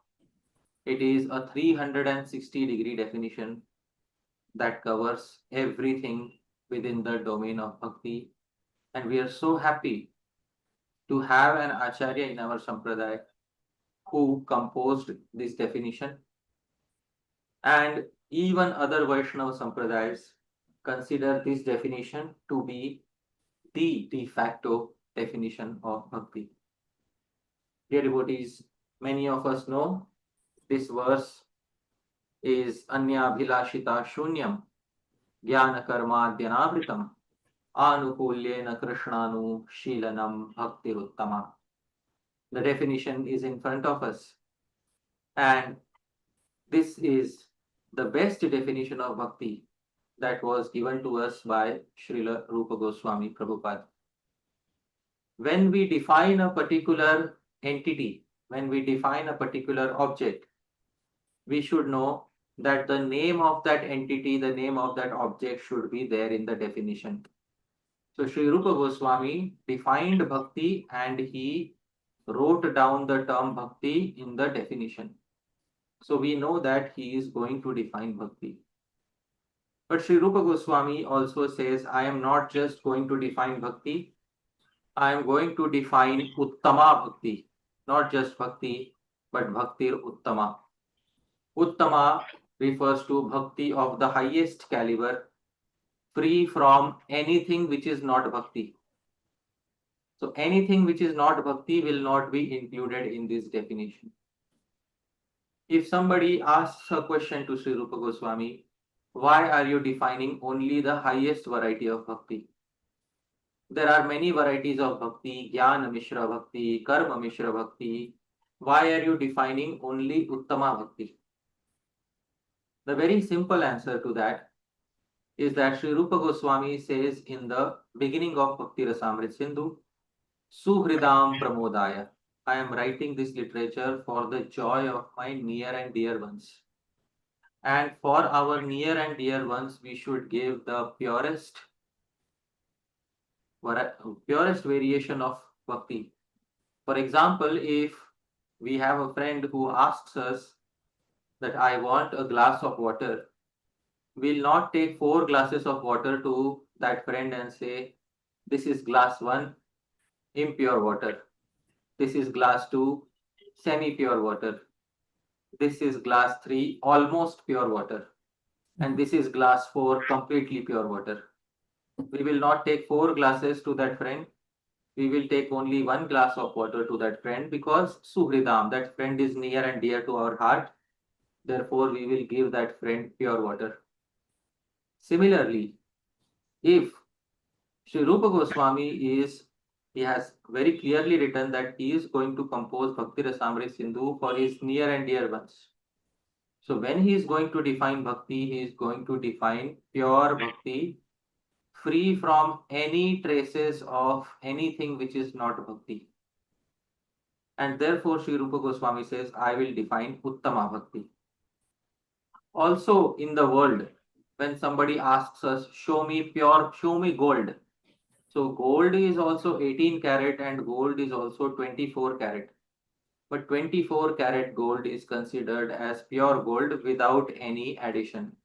It is a 360-degree definition that covers everything within the domain of bhakti. And we are so happy to have an Acharya in our Sampradaya who composed this definition. And even other Vaishnava Sampradayas consider this definition to be the de facto definition of bhakti. Dear devotees, many of us know this verse is Anyabhilashita Shunyam Jnana Karma Dhyanavritam Anukulyena Krishnanu Shilanam Bhaktiruttama. The definition is in front of us, and this is the best definition of bhakti that was given to us by Srila Rupa Goswami Prabhupada. When we define a particular entity, when we define a particular object, we should know that the name of that entity, the name of that object should be there in the definition. So Sri Rupa Goswami defined bhakti and he wrote down the term bhakti in the definition. So we know that he is going to define bhakti. But Sri Rupa Goswami also says, I am not just going to define bhakti, I am going to define Uttama Bhakti, not just bhakti, but Bhaktir Uttama. Uttama refers to bhakti of the highest caliber, free from anything which is not bhakti. So anything which is not bhakti will not be included in this definition. If somebody asks a question to Sri Rupa Goswami, why are you defining only the highest variety of bhakti? There are many varieties of bhakti, Jnana Mishra Bhakti, Karma Mishra Bhakti. Why are you defining only Uttama Bhakti? The very simple answer to that is that Sri Rupa Goswami says in the beginning of Bhakti Rasamrita Sindhu, Suhridam Pramodaya. I am writing this literature for the joy of my near and dear ones. And for our near and dear ones, we should give the purest variation of bhakti. For example, if we have a friend who asks us that I want a glass of water, we'll not take 4 glasses of water to that friend and say, this is glass 1, impure water. This is glass 2, semi-pure water. This is glass 3, almost pure water. And this is glass 4, completely pure water. We will not take 4 glasses to that friend. We will take only 1 glass of water to that friend because Suhridam, that friend is near and dear to our heart. Therefore, we will give that friend pure water. Similarly, if Sri Rupa Goswami he has very clearly written that he is going to compose Bhakti Rasamrita Sindhu for his near and dear ones. So when he is going to define Bhakti, he is going to define pure Bhakti, free from any traces of anything which is not Bhakti. And therefore Sri Rupa Goswami says, I will define Uttama Bhakti. Also in the world, when somebody asks us, show me gold. So gold is also 18 karat and gold is also 24 karat. But 24 karat gold is considered as pure gold without any addition.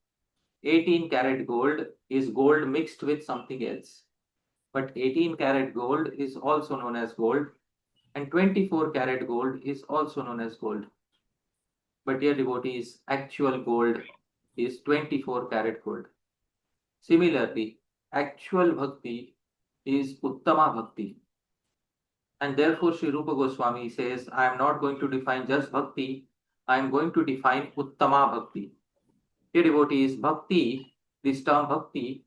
18 karat gold is gold mixed with something else. But 18 karat gold is also known as gold and 24 karat gold is also known as gold. But dear devotees, actual gold is 24 karat gold. Similarly, actual bhakti is Uttama Bhakti. And therefore Sri Rupa Goswami says, I am not going to define just Bhakti, I am going to define Uttama Bhakti. Dear devotees, Bhakti, this term Bhakti,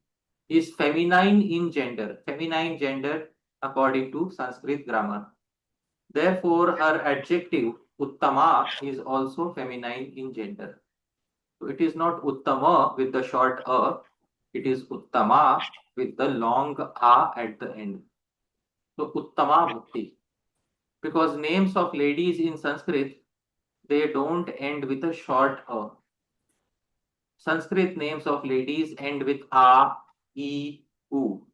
is feminine in gender. Feminine gender according to Sanskrit grammar. Therefore, her adjective Uttama is also feminine in gender. So it is not Uttama with the short A, it is Uttama with the long A at the end. So Uttama Bhakti. Because names of ladies in Sanskrit, they don't end with a short A. Sanskrit names of ladies end with A, E, U.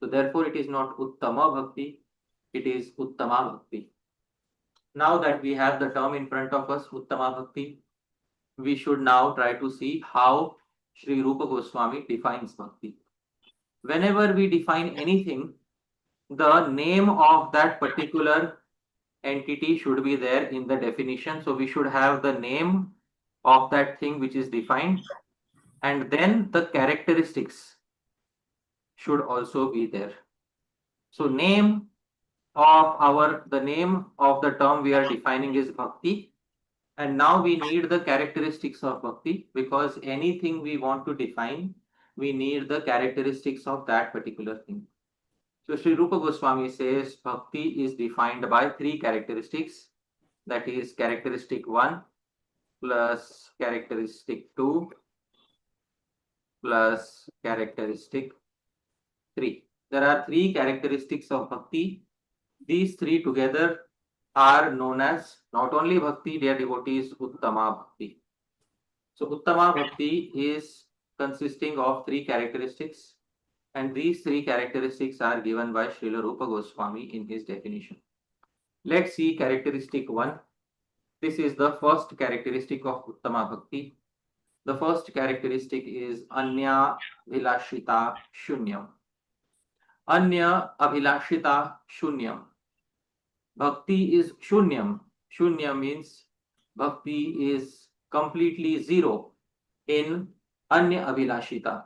So therefore it is not Uttama Bhakti, it is Uttama Bhakti. Now that we have the term in front of us, Uttama Bhakti, we should now try to see how Sri Rupa Goswami defines Bhakti. Whenever we define anything, the name of that particular entity should be there in the definition. So we should have the name of that thing which is defined, and then the characteristics should also be there. So the name of the term we are defining is Bhakti. And now we need the characteristics of Bhakti, because anything we want to define, we need the characteristics of that particular thing. So Sri Rupa Goswami says Bhakti is defined by 3 characteristics, that is characteristic 1 plus characteristic 2 plus characteristic 3. There are 3 characteristics of Bhakti. These 3 together are known as not only Bhakti, dear devotees, Uttama Bhakti. So Uttama Bhakti is consisting of 3 characteristics, and these 3 characteristics are given by Srila Rupa Goswami in his definition. Let's see characteristic 1. This is the first characteristic of Uttama Bhakti. The first characteristic is Anya Abhilashita Shunyam. Anya Abhilashita Shunyam. Bhakti is Shunyam. Shunya means Bhakti is completely zero in Anya Abhilashita,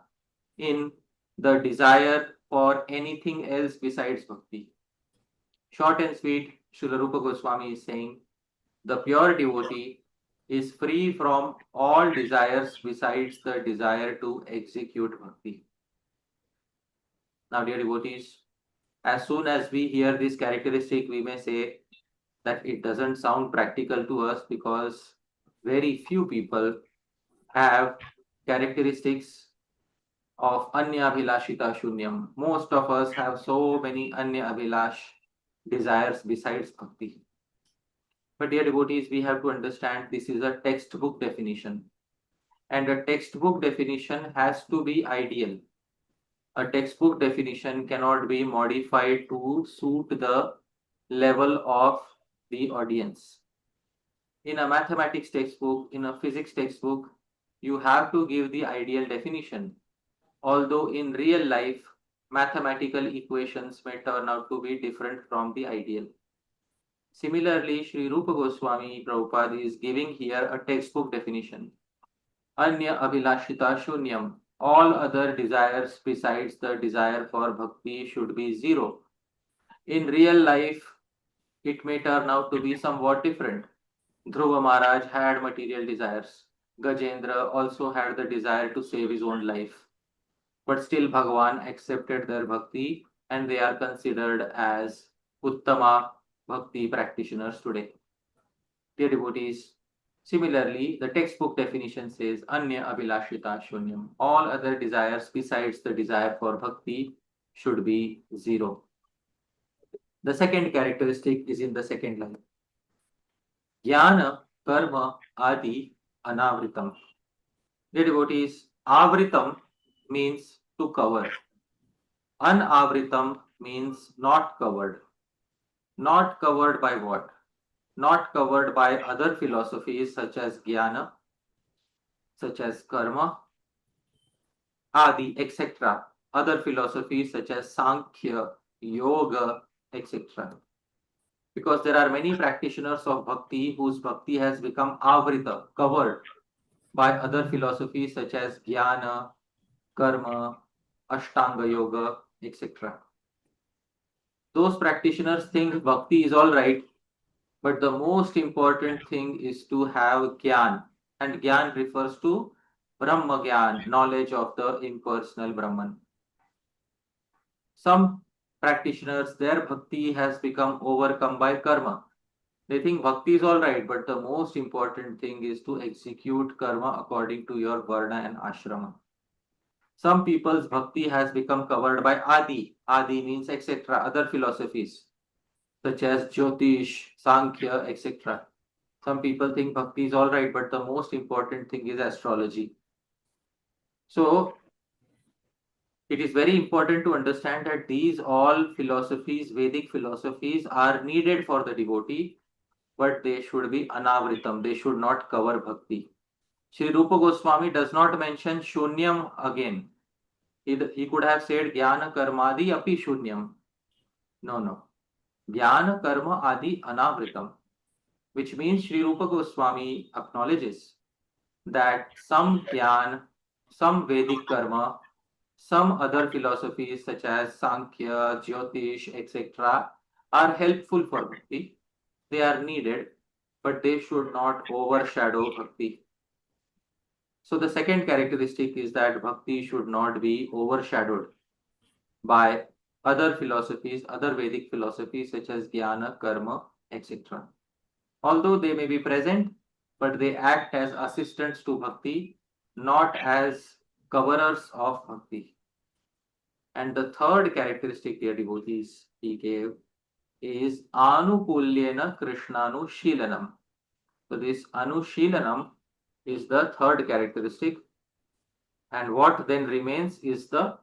in the desire for anything else besides Bhakti. Short and sweet, Srila Rupa Goswami is saying, the pure devotee is free from all desires besides the desire to execute Bhakti. Now, dear devotees, as soon as we hear this characteristic, we may say that it doesn't sound practical to us, because very few people have characteristics of Anya Abhilashita Shunyam. Most of us have so many Anya Abhilash desires besides Bhakti. But dear devotees, we have to understand this is a textbook definition. And a textbook definition has to be ideal. A textbook definition cannot be modified to suit the level of the audience. in a mathematics textbook, in a physics textbook, you have to give the ideal definition. Although in real life, mathematical equations may turn out to be different from the ideal. Similarly, Sri Rupa Goswami Prabhupada is giving here a textbook definition. Anya abhilashita shunyam. All other desires besides the desire for bhakti should be zero. In real life, it may turn out to be somewhat different. Dhruva Maharaj had material desires. Gajendra also had the desire to save his own life. But still Bhagavan accepted their bhakti and they are considered as Uttama bhakti practitioners today. Dear devotees, similarly, the textbook definition says Anya abhilashita shunyam. All other desires besides the desire for bhakti should be zero. The second characteristic is in the second line. Jnana, karma, adi, anavritam. Dear devotees, avritam means to cover. Anavritam means not covered. Not covered by what? Not covered by other philosophies such as jnana, such as karma, adi, etc. Other philosophies such as Sankhya, Yoga, etc. Because there are many practitioners of bhakti whose bhakti has become avrita, covered by other philosophies such as jnana, karma, ashtanga yoga, etc. Those practitioners think bhakti is all right, but the most important thing is to have gyan, and gyan refers to Brahma gyan, knowledge of the impersonal Brahman. Some practitioners, their bhakti has become overcome by karma. They think bhakti is all right, but the most important thing is to execute karma according to your varna and ashrama. Some people's bhakti has become covered by adi. Adi means etc. Other philosophies such as Jyotish, Sankhya, etc. Some people think bhakti is all right, but the most important thing is astrology. So it is very important to understand that these all philosophies, Vedic philosophies, are needed for the devotee, but they should be anavritam. They should not cover bhakti. Sri Rupa Goswami does not mention shunyam again. He could have said jnana karmadi api shunyam. No. Jnana karma adi anavritam, which means Sri Rupa Goswami acknowledges that some jnana, some Vedic karma, some other philosophies such as Sankhya, Jyotish, etc. are helpful for bhakti. They are needed, but they should not overshadow bhakti. So the second characteristic is that bhakti should not be overshadowed by other philosophies, other Vedic philosophies such as jnana, karma, etc. Although they may be present, but they act as assistants to bhakti, not as coverers of bhakti. And the third characteristic, dear devotees, he gave is anukulyena krishnanushilanam. So this anushilanam is the third characteristic, and what then remains is the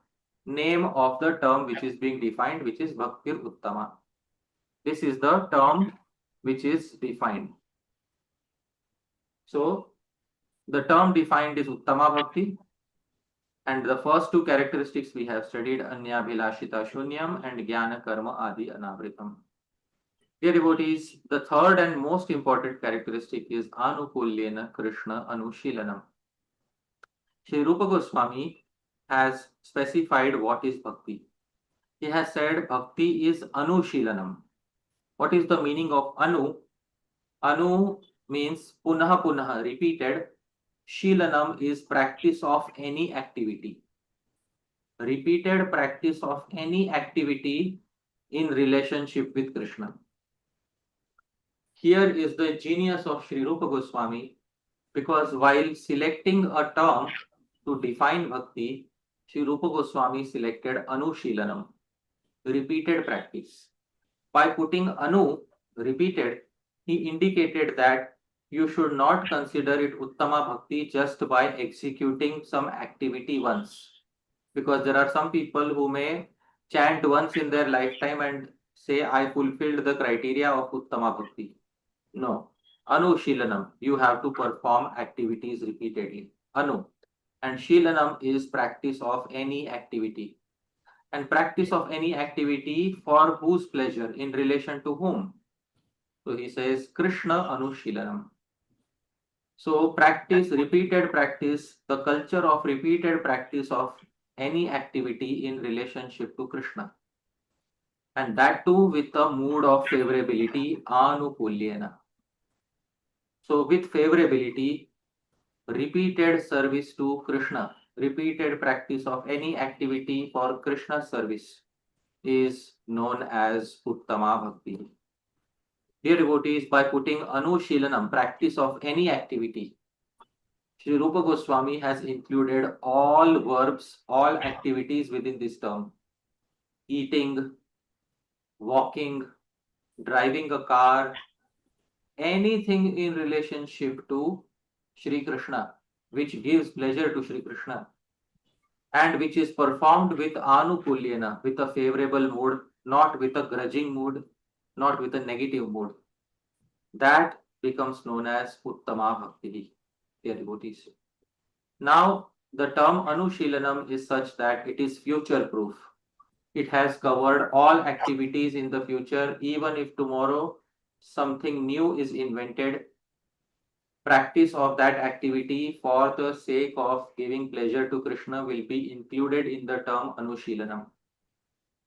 name of the term which is being defined, which is Bhaktir Uttama. This is the term which is defined. So the term defined is Uttama Bhakti, and the first two characteristics we have studied, Anya Bhilashita Shunyam and Jnana Karma Adi Anavritam. Dear devotees, the third and most important characteristic is Anukulyena Krishna Anushilanam. Sri Rupa Goswami has specified what is bhakti. He has said bhakti is Anushilanam. What is the meaning of Anu? Anu means punaha punaha, repeated. Shilanam is practice of any activity. Repeated practice of any activity in relationship with Krishna. Here is the genius of Sri Rupa Goswami, because while selecting a term to define bhakti, Sri Rupa Goswami selected Anushilanam, repeated practice. By putting Anu, repeated, he indicated that you should not consider it Uttama Bhakti just by executing some activity once. Because there are some people who may chant once in their lifetime and say, I fulfilled the criteria of Uttama Bhakti. No. Anushilanam, you have to perform activities repeatedly. Anu. And Shilanam is practice of any activity. And practice of any activity for whose pleasure, in relation to whom? So he says Krishna Anushilanam. So practice, repeated practice, the culture of repeated practice of any activity in relationship to Krishna. And that too with a mood of favorability, anukulyena. So with favorability, repeated service to Krishna, repeated practice of any activity for Krishna service is known as Uttama Bhakti. Dear devotees, by putting Anushilanam, practice of any activity, Sri Rupa Goswami has included all verbs, all activities within this term. Eating, walking, driving a car, anything in relationship to Sri Krishna, which gives pleasure to Sri Krishna, and which is performed with anukulyena, with a favorable mood, not with a grudging mood, not with a negative mood. That becomes known as Uttama Bhakti, dear devotees. Now, the term Anushilanam is such that it is future proof. It has covered all activities in the future, even if tomorrow something new is invented. Practice of that activity for the sake of giving pleasure to Krishna will be included in the term Anushilanam.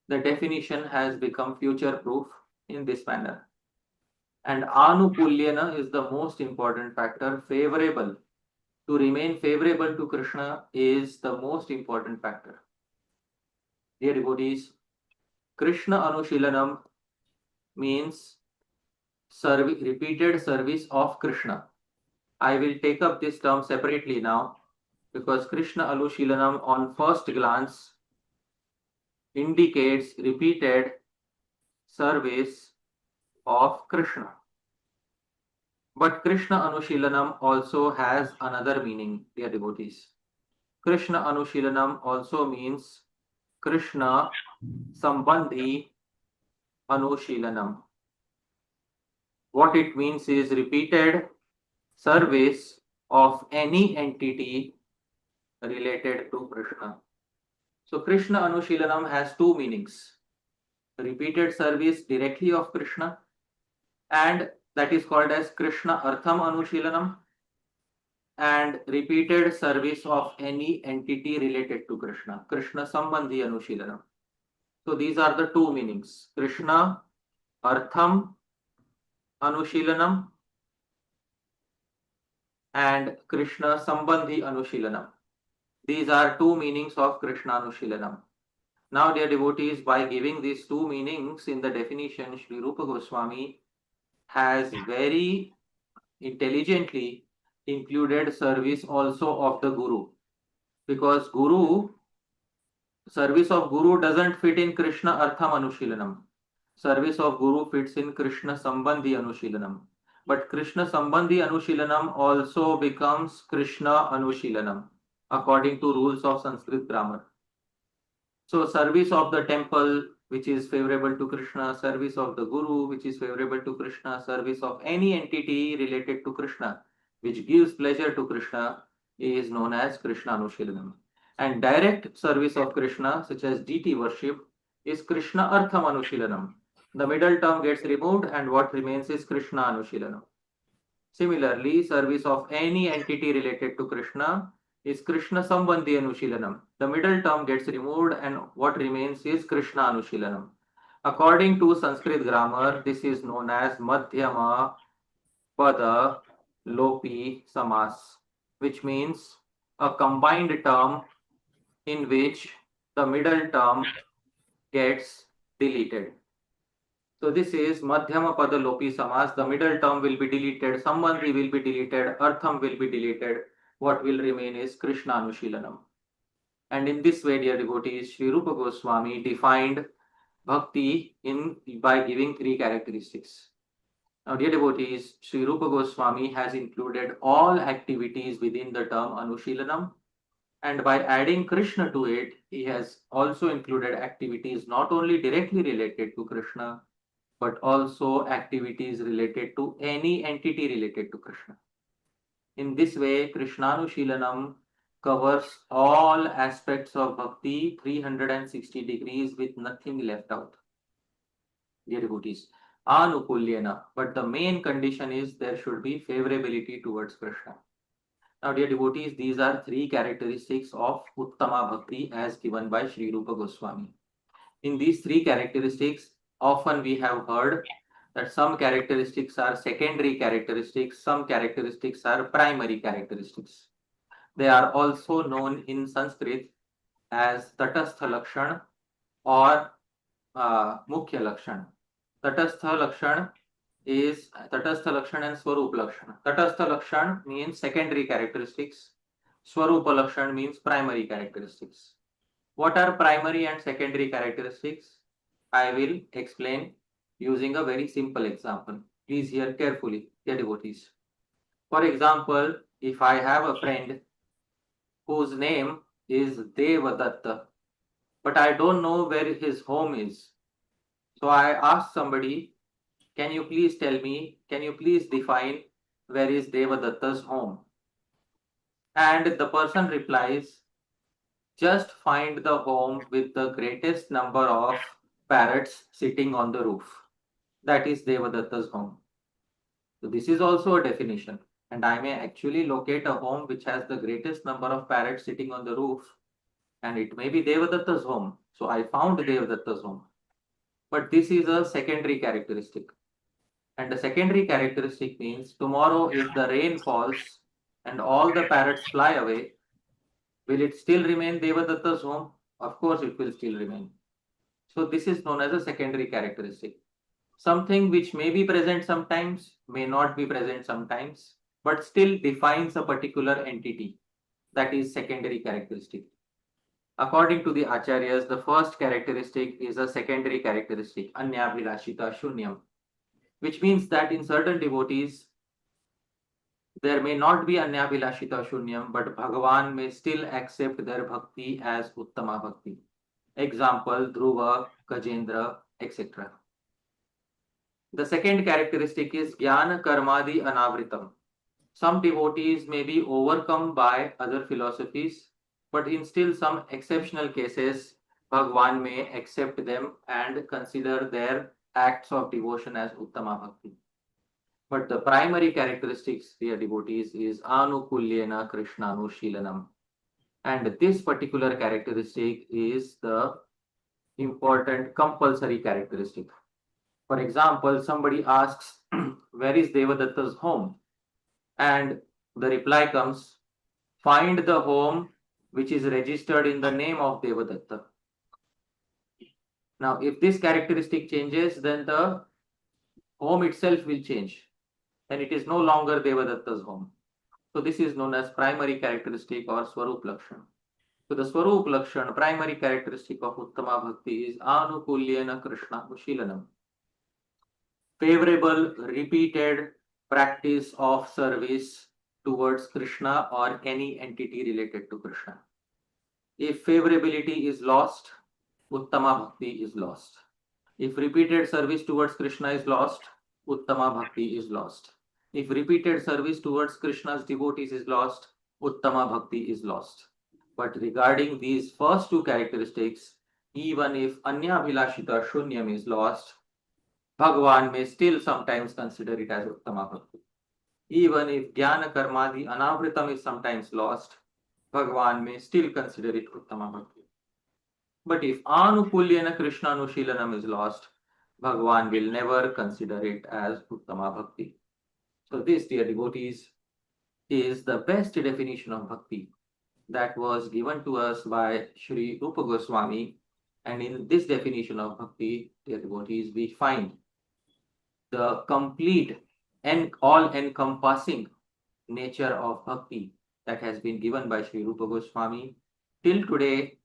The definition has become future proof in this manner. And Anukulyana is the most important factor. Favorable, to remain favorable to Krishna is the most important factor. Dear devotees, Krishna Anushilanam means repeated service of Krishna. I will take up this term separately now, because Krishna Anushilanam on first glance indicates repeated service of Krishna. But Krishna Anushilanam also has another meaning, dear devotees. Krishna Anushilanam also means Krishna Sambandhi Anushilanam. What it means is repeated service of any entity related to Krishna. So Krishna Anushilanam has two meanings. Repeated service directly of Krishna, and that is called as Krishna Artham Anushilanam, and repeated service of any entity related to Krishna, Krishna Sambandhi Anushilanam. So these are the two meanings, Krishna Artham Anushilanam and Krishna Sambandhi Anushilanam. These are two meanings of Krishna Anushilanam. Now, dear devotees, by giving these two meanings in the definition, Sri Rupa Goswami has very intelligently included service also of the Guru, because service of Guru doesn't fit in Krishna Artham Anushilanam. Service of Guru fits in Krishna Sambandhi Anushilanam. But Krishna Sambandhi Anushilanam also becomes Krishna Anushilanam according to rules of Sanskrit grammar. So service of the temple, which is favorable to Krishna, service of the Guru, which is favorable to Krishna, service of any entity related to Krishna, which gives pleasure to Krishna, is known as Krishna Anushilanam. And direct service of Krishna, such as deity worship, is Krishna Artham Anushilanam. The middle term gets removed and what remains is Krishna Anushilanam. Similarly, service of any entity related to Krishna is Krishna Sambandhi Anushilanam. The middle term gets removed and what remains is Krishna Anushilanam. According to Sanskrit grammar, this is known as Madhyama Pada Lopi Samas, which means a combined term in which the middle term gets deleted. So this is Madhyama Pada Lopi Samas. The middle term will be deleted, Sambandhi will be deleted, Artham will be deleted. What will remain is Krishna Anushilanam. And in this way, dear devotees, Sri Rupa Goswami defined bhakti by giving three characteristics. Now, dear devotees, Sri Rupa Goswami has included all activities within the term Anushilanam, and by adding Krishna to it, he has also included activities not only directly related to Krishna, but also activities related to any entity related to Krishna. In this way, Krishnanushilanam covers all aspects of bhakti 360 degrees with nothing left out. Dear devotees, anukulyena, but the main condition is there should be favorability towards Krishna. Now, dear devotees, these are three characteristics of Uttama Bhakti as given by Sri Rupa Goswami. In these three characteristics, often we have heard that some characteristics are secondary characteristics, some characteristics are primary characteristics. They are also known in Sanskrit as Tatastha Lakshan or Mukhya Lakshan. Tatastha Lakshan is Tatastha Lakshan and Swarup Lakshan. Tatastha Lakshan means secondary characteristics. Swarupa Lakshan means primary characteristics. What are primary and secondary characteristics? I will explain using a very simple example. Please hear carefully, dear devotees. For example, if I have a friend whose name is Devadatta, but I don't know where his home is. So I ask somebody, can you please tell me, can you please define where is Devadatta's home? And the person replies, just find the home with the greatest number of parrots sitting on the roof. That is Devadatta's home. So this is also a definition. And I may actually locate a home which has the greatest number of parrots sitting on the roof. And it may be Devadatta's home. So I found Devadatta's home. But this is a secondary characteristic. And the secondary characteristic means tomorrow if the rain falls and all the parrots fly away, will it still remain Devadatta's home? Of course it will still remain. So this is known as a secondary characteristic. Something which may be present sometimes, may not be present sometimes, but still defines a particular entity. That is secondary characteristic. According to the Acharyas, the first characteristic is a secondary characteristic, Anyabhilashita Shunyam, which means that in certain devotees, there may not be Anyabhilashita Shunyam, but Bhagavan may still accept their bhakti as Uttama Bhakti. Example, Dhruva, Gajendra, etc. The second characteristic is Jnana Karmadi Anavritam. Some devotees may be overcome by other philosophies, but in still some exceptional cases, Bhagavan may accept them and consider their acts of devotion as Uttama Bhakti. But the primary characteristics, dear devotees, is Anukulyena Krishnanushilanam. And this particular characteristic is the important compulsory characteristic. For example, somebody asks, where is Devadatta's home? And the reply comes, find the home which is registered in the name of Devadatta. Now, if this characteristic changes, then the home itself will change. And it is no longer Devadatta's home. So this is known as primary characteristic or Swarup Lakshan. So the Swarup Lakshan, primary characteristic of Uttama Bhakti is Anukulyena Krishnanushilanam. Favorable, repeated practice of service towards Krishna or any entity related to Krishna. If favorability is lost, Uttama Bhakti is lost. If repeated service towards Krishna is lost, Uttama Bhakti is lost. If repeated service towards Krishna's devotees is lost, Uttama Bhakti is lost. But regarding these first two characteristics, even if Anyabhilashita Shunyam is lost, Bhagavan may still sometimes consider it as Uttama Bhakti. Even if Jnana Karmadi Anavritam is sometimes lost, Bhagavan may still consider it Uttama Bhakti. But if Anukulyena Krishnanushilanam is lost, Bhagavan will never consider it as Uttama Bhakti. So this, dear devotees, is the best definition of Bhakti that was given to us by Sri Rupa Goswami. And in this definition of Bhakti, dear devotees, we find the complete and all-encompassing nature of Bhakti that has been given by Sri Rupa Goswami. Till today,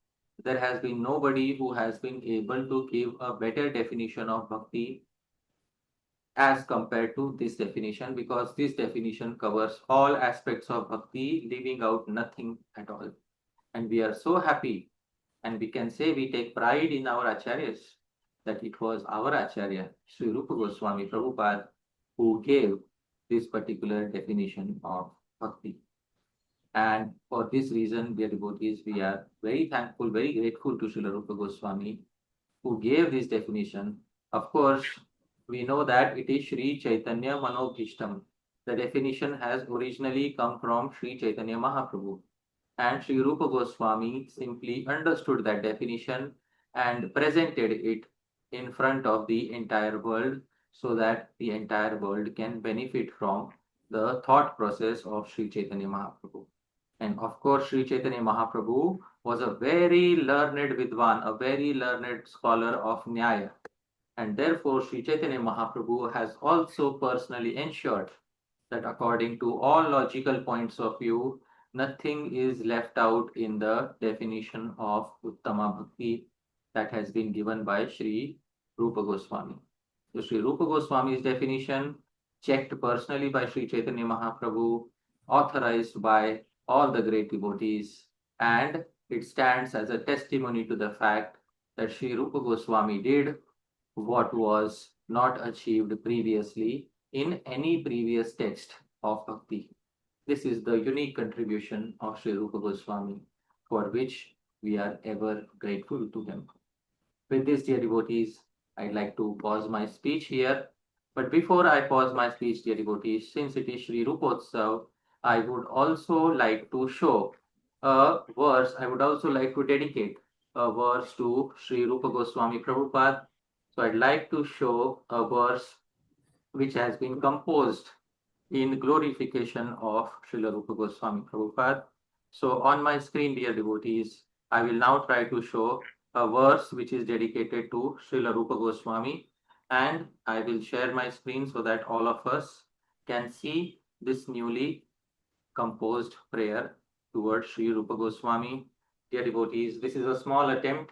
there has been nobody who has been able to give a better definition of Bhakti as compared to this definition, because this definition covers all aspects of Bhakti, leaving out nothing at all. And we are so happy, and we can say we take pride in our Acharyas, that it was our Acharya, Sri Rupa Goswami Prabhupada, who gave this particular definition of bhakti. And for this reason, dear devotees, we are very thankful, very grateful to Srila Rupa Goswami, who gave this definition. Of course, we know that it is Sri Chaitanya Manobhishtam. The definition has originally come from Sri Chaitanya Mahaprabhu. And Sri Rupa Goswami simply understood that definition and presented it in front of the entire world so that the entire world can benefit from the thought process of Sri Chaitanya Mahaprabhu. And of course, Sri Chaitanya Mahaprabhu was a very learned Vidwan, a very learned scholar of Nyaya. And therefore, Sri Chaitanya Mahaprabhu has also personally ensured that according to all logical points of view, nothing is left out in the definition of Uttama Bhakti that has been given by Sri Rupa Goswami. So Sri Rupa Goswami's definition, checked personally by Sri Chaitanya Mahaprabhu, authorized by all the great devotees, and it stands as a testimony to the fact that Sri Rupa Goswami did what was not achieved previously in any previous text of Bhakti. This is the unique contribution of Sri Rupa Goswami, for which we are ever grateful to him. With this, dear devotees, I'd like to pause my speech here. But before I pause my speech, dear devotees, since it is Sri Rupotsava, I would also like to show a verse. I would also like to dedicate a verse to Sri Rupa Goswami Prabhupada. So I'd like to show a verse which has been composed in glorification of Srila Rupa Goswami Prabhupada. So on my screen, dear devotees, I will now try to show a verse which is dedicated to Srila Rupa Goswami, and I will share my screen so that all of us can see this newly composed prayer towards Sri Rupa Goswami. Dear devotees, this is a small attempt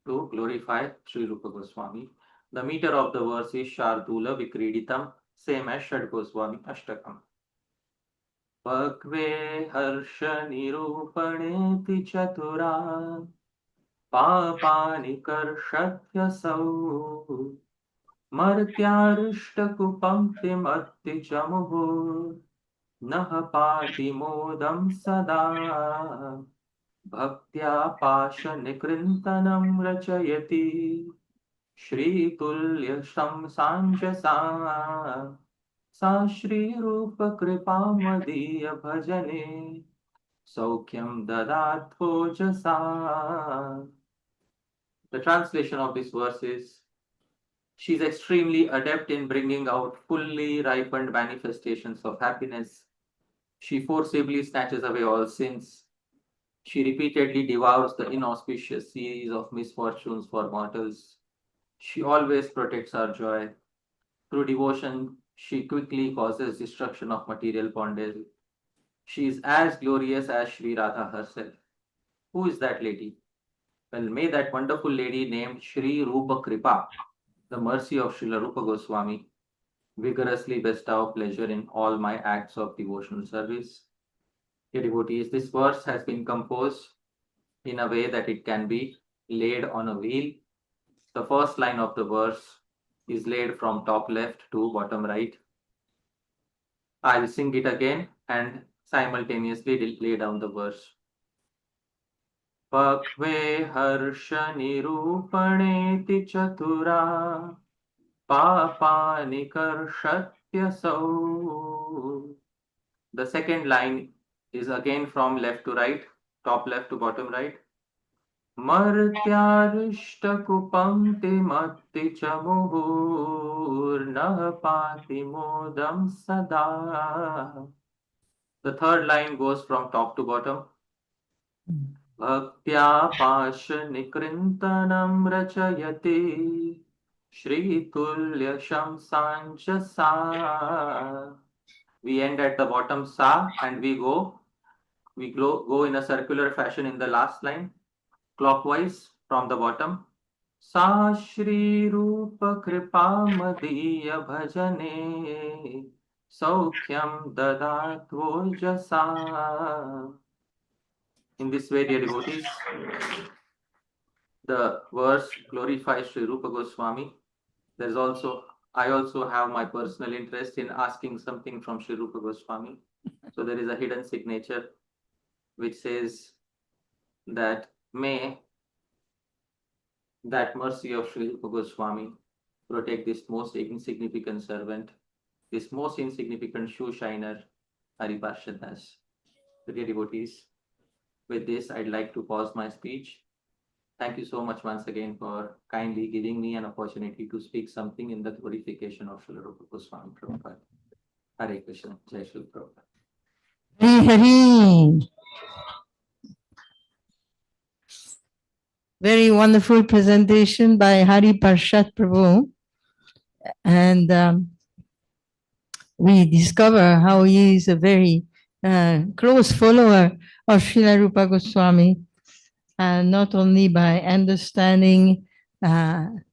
to glorify Sri Rupa Goswami. The meter of the verse is Shardula Vikriditam, same as Shad Goswami Ashtakam. Bhagve Harsha Nirupaneti Chatura Papani Karshatya Sau Martyarishta Kupamti Matti Chamuhur Naha Pati Modam Sada Bhaktya Pasha Nikrintanam Rachayati Shri Tulya Sanjasa Sa Shri Rupa Kripa Madhya Bhajane Saukyam Dadatho Jasa. The translation of this verse is: she is extremely adept in bringing out fully ripened manifestations of happiness. She forcibly snatches away all sins. She repeatedly devours the inauspicious series of misfortunes for mortals. She always protects our joy. Through devotion, she quickly causes destruction of material bondage. She is as glorious as Sri Radha herself. Who is that lady? Well, may that wonderful lady named Sri Rupa Kripa, the mercy of Srila Rupa Goswami, vigorously bestow pleasure in all my acts of devotional service. Dear devotees, this verse has been composed in a way that it can be laid on a wheel. The first line of the verse is laid from top left to bottom right. I'll sing it again and simultaneously lay down the verse. Pakve harsha nirupane chatura papani karshatya sau. The second line is again from left to right, top left to bottom right. Martyarishta kupamti matti chamuhur nahapati modam sada. The third line goes from top to bottom. Bhaktya pasha nikrintanam rachayati Shri Tulya Shamsanjasa. We end at the bottom sa and we go in a circular fashion in the last line, clockwise from the bottom. Sa Shri Rupa Kripa Madhya Bhajane Saukhyam Dadatvo Jasa. In this way, dear devotees, The verse glorifies Sri Rupa Goswami. There's also, I also have my personal interest in asking something from Sri Rupa Goswami. So there is a hidden signature which says that may that mercy of Sri Rupa Goswami protect this most insignificant servant, this most insignificant shoe shiner, Hari Parshad Das. Dear devotees, with this, I'd like to pause my speech. Thank you so much once again for kindly giving me an opportunity to speak something in the glorification of Srila Rupa Goswami Prabhupada. Hare Krishna, Jai Srila Prabhupada. Hari Hari. Very wonderful presentation by Hari Parshad Prabhu. And we discover how he is a very close follower of Srila Rupa Goswami, not only by understanding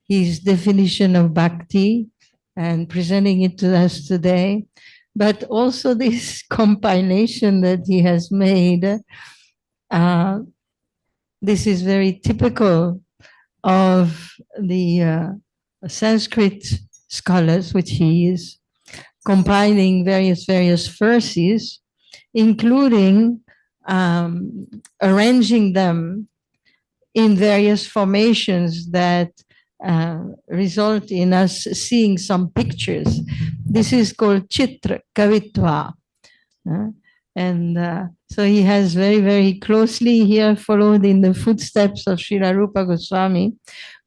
his definition of bhakti and presenting it to us today, but also this compilation that he has made. This is very typical of the Sanskrit scholars, which he is, compiling various verses, including arranging them in various formations that result in us seeing some pictures. This is called Chitra Kavitva. So he has very closely here followed in the footsteps of Srila Rupa Goswami,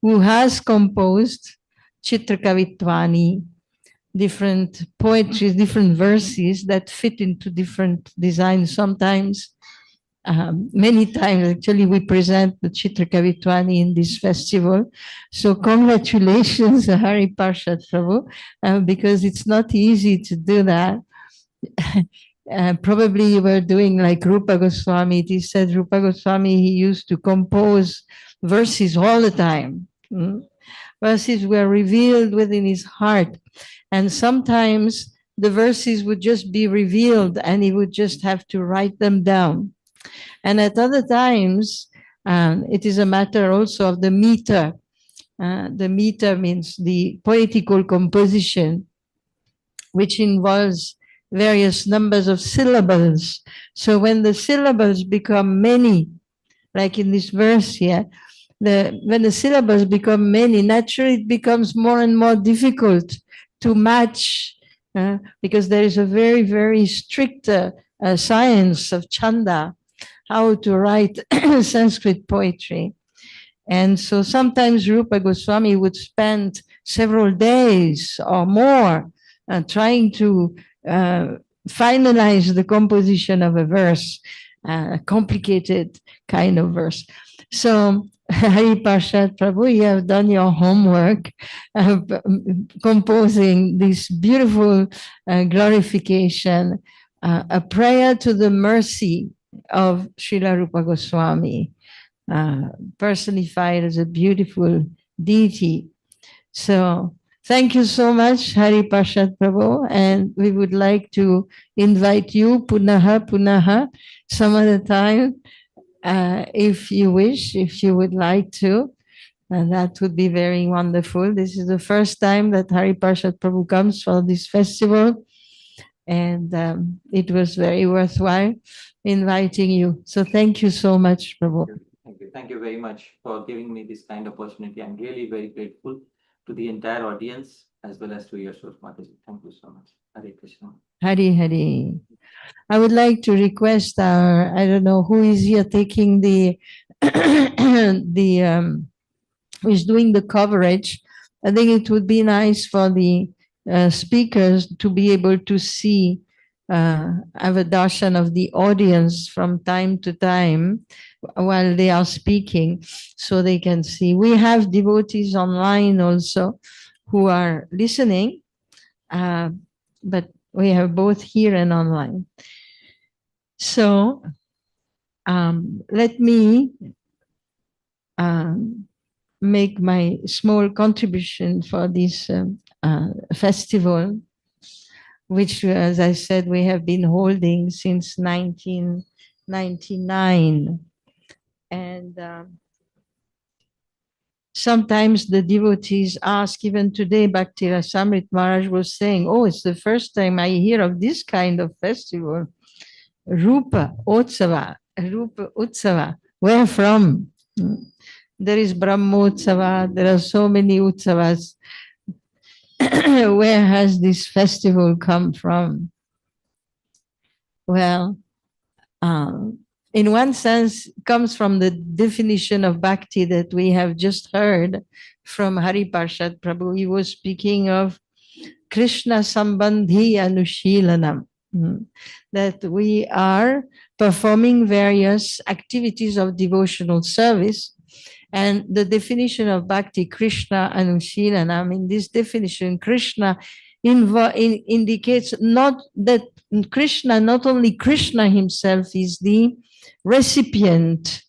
who has composed Chitra Kavitvani, different poetry, different verses that fit into different designs. Sometimes, many times, actually, we present the Chitra Kavitvani in this festival. So congratulations, Hari Parshad Prabhu, because it's not easy to do that. Probably you were doing like Rupa Goswami. It is said Rupa Goswami, he used to compose verses all the time. Verses were revealed within his heart. And sometimes the verses would just be revealed and he would just have to write them down. And at other times, it is a matter also of the meter. The meter means the poetical composition, which involves various numbers of syllables. So when the syllables become many, like in this verse here, when the syllables become many, naturally it becomes more and more difficult to match, because there is a very strict science of chanda, how to write Sanskrit poetry. And so sometimes Rupa Goswami would spend several days or more trying to finalize the composition of a verse, a complicated kind of verse. So Hari Parshad Prabhu, you have done your homework composing this beautiful glorification, a prayer to the mercy of Srila Rupa Goswami, personified as a beautiful deity. So thank you so much, Hari Parshad Prabhu, and we would like to invite you punaha some other time, if you wish, if you would like to, and that would be very wonderful. This is the first time that Hari Parshad Prabhu comes for this festival, and it was very worthwhile inviting you. So thank you so much, Prabhu. Thank you very much for giving me this kind of opportunity. I'm really very grateful to the entire audience as well as to your Source Mataji. Thank you so much. Hare Krishna. Hari Hari. I would like to request our, I don't know who is here taking the, who is doing the coverage. I think it would be nice for the speakers to be able to see, have a darshan of the audience from time to time while they are speaking, so they can see. We have devotees online also who are listening, but we have both here and online. So let me make my small contribution for this festival, which, as I said, we have been holding since 1999. And sometimes the devotees ask, even today, Bhakti Rasamrit Maharaj was saying, oh, it's the first time I hear of this kind of festival. Rupotsava, Rupotsava, where from? There is Brahmotsava, there are so many Utsavas. Where has this festival come from? Well, in one sense, comes from the definition of bhakti that we have just heard from Hari Parshad Prabhu. He was speaking of Krishna Sambandhi Anushilanam, that we are performing various activities of devotional service. And the definition of bhakti, Krishna Anushilanam, in this definition, Krishna indicates not that Krishna, not only Krishna himself is the recipient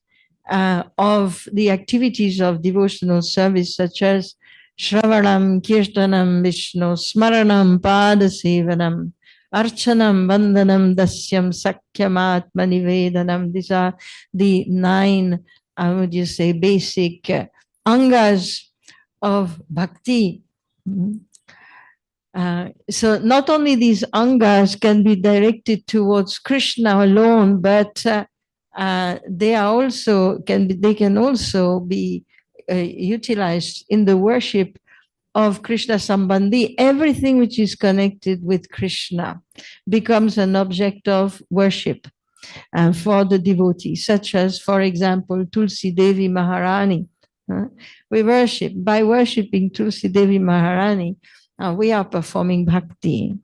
of the activities of devotional service, such as Shravanam, Kirtanam, Vishnu, Smaranam, Padasevanam, Archanam, Vandanam, Dasyam, Sakyam, Atma Nivedanam. These are the 9, would you say, basic angas of bhakti. So not only these angas can be directed towards Krishna alone, but they can also be utilized in the worship of Krishna Sambandhi. Everything which is connected with Krishna becomes an object of worship for the devotee, such as, for example, Tulsi Devi Maharani. We worship, by worshipping Tulsi Devi Maharani, we are performing bhakti.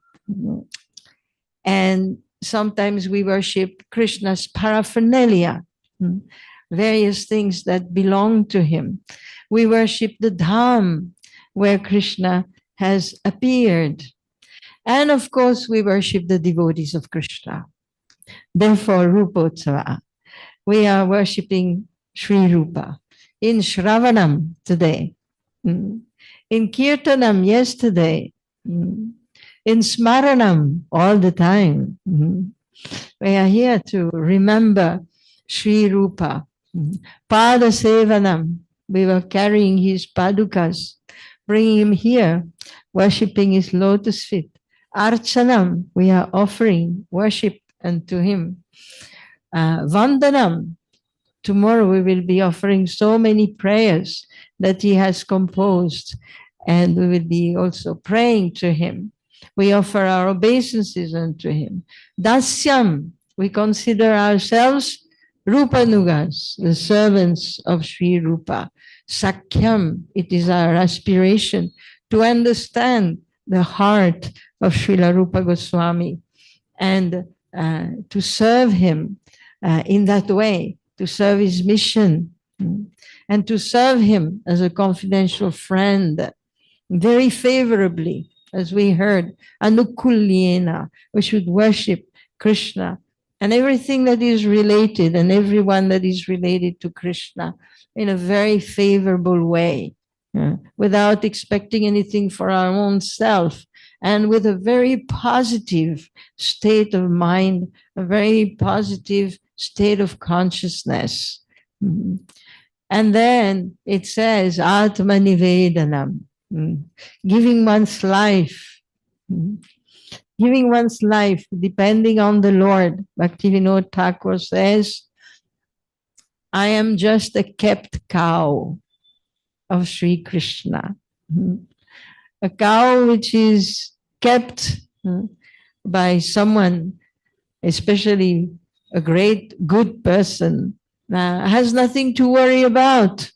And sometimes we worship Krishna's paraphernalia, various things that belong to him. We worship the Dham, where Krishna has appeared. And of course, we worship the devotees of Krishna. Therefore, Rupotsava, we are worshipping Sri Rupa. In Shravanam today, in Kirtanam yesterday, in Smaranam all the time. We are here to remember Sri Rupa. Padasevanam, we were carrying his padukas, bringing him here, worshipping his lotus feet. Archanam, we are offering worship unto him. Vandanam, tomorrow we will be offering so many prayers that he has composed, and we will be also praying to him. We offer our obeisances unto him. Dasyam, we consider ourselves Rupanugas, the servants of Sri Rupa. Sakyam, it is our aspiration to understand the heart of Srila Rupa Goswami and to serve him in that way, to serve his mission, and to serve him as a confidential friend very favorably, as we heard, Anukulyena, we should worship Krishna and everything that is related and everyone that is related to Krishna in a very favorable way, without expecting anything for our own self, and with a very positive state of mind, a very positive state of consciousness. And then it says, Atma Nivedanam, giving one's life, giving one's life, depending on the Lord. Bhaktivinoda Thakur says, I am just a kept cow of Sri Krishna. A cow which is kept by someone, especially a great good person, has nothing to worry about.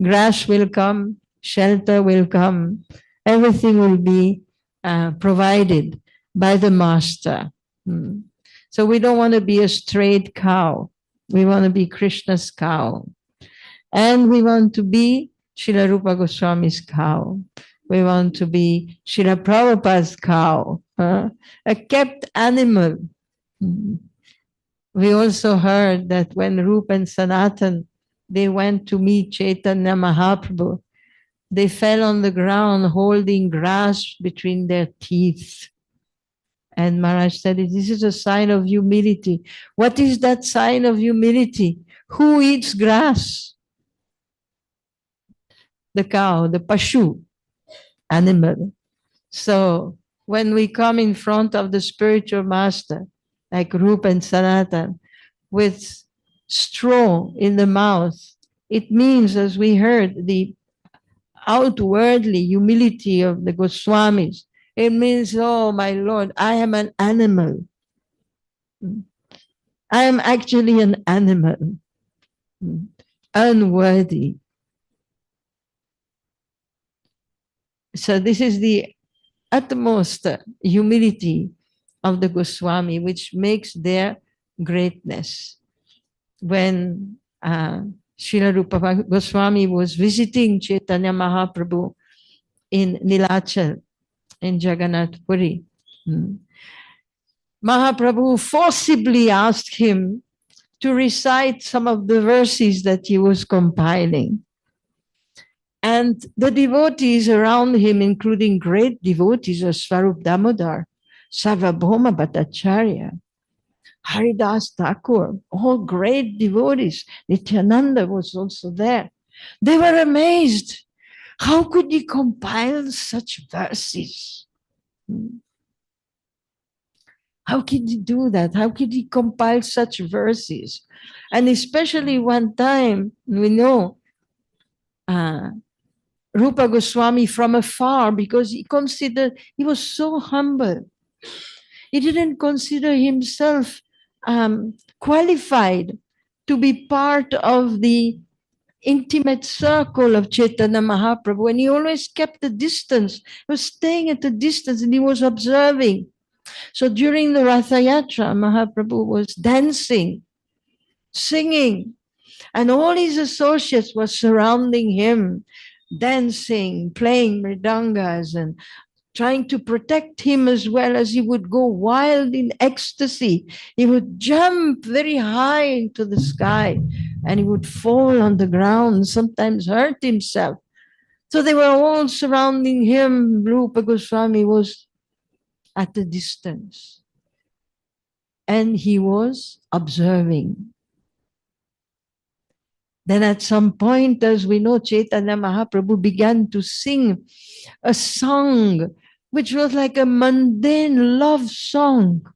Grass will come, shelter will come, everything will be provided by the master. So we don't want to be a strayed cow. We want to be Krishna's cow. And we want to be Srila Rupa Goswami's cow. We want to be Srila Prabhupada's cow, a kept animal. We also heard that when Rupa and Sanatan, they went to meet Chaitanya Mahaprabhu, they fell on the ground holding grass between their teeth. And Maharaj said, this is a sign of humility. What is that sign of humility? Who eats grass? the cow, the pashu animal. So when we come in front of the spiritual master, like Rupa and Sanatan, with straw in the mouth, it means, as we heard, the outwardly humility of the Goswamis. It means, oh my Lord, I am an animal. I am actually an animal, unworthy. So this is the utmost humility of the Goswami, which makes their greatness. When Srila Rupa Goswami was visiting Chaitanya Mahaprabhu in Nilachal, in Jagannath Puri, Mahaprabhu forcibly asked him to recite some of the verses that he was compiling. And the devotees around him, including great devotees of Swarup Damodar, Sarvabhauma Bhattacharya, Haridas Thakur, all great devotees. Nityananda was also there. They were amazed. How could he compile such verses? How could he do that? How could he compile such verses? And especially one time, we know Rupa Goswami from afar, because he considered, he was so humble. He didn't consider himself qualified to be part of the intimate circle of Chaitanya Mahaprabhu, and he always kept a distance. He was staying at a distance and he was observing. So during the Ratha Yatra, Mahaprabhu was dancing, singing, and all his associates were surrounding him, dancing, playing mridangas, and trying to protect him, as well as he would go wild in ecstasy. He would jump very high into the sky and he would fall on the ground, sometimes hurt himself. So they were all surrounding him. Rupa Goswami was at a distance and he was observing. Then at some point, as we know, Chaitanya Mahaprabhu began to sing a song which was like a mundane love song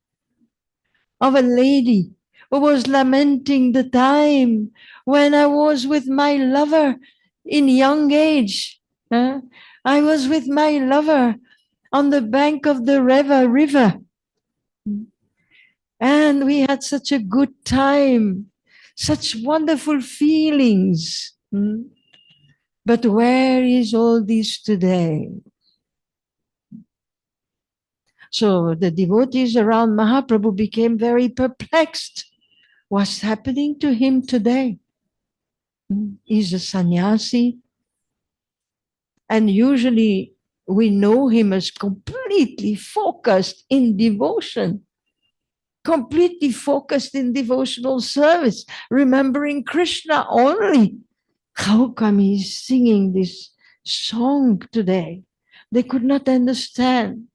of a lady who was lamenting the time when I was with my lover in young age. I was with my lover on the bank of the river. And we had such a good time, such wonderful feelings. But where is all this today? So the devotees around Mahaprabhu became very perplexed. What's happening to him today? He's a sannyasi. And usually we know him as completely focused in devotion, completely focused in devotional service, remembering Krishna only. How come he's singing this song today? They could not understand.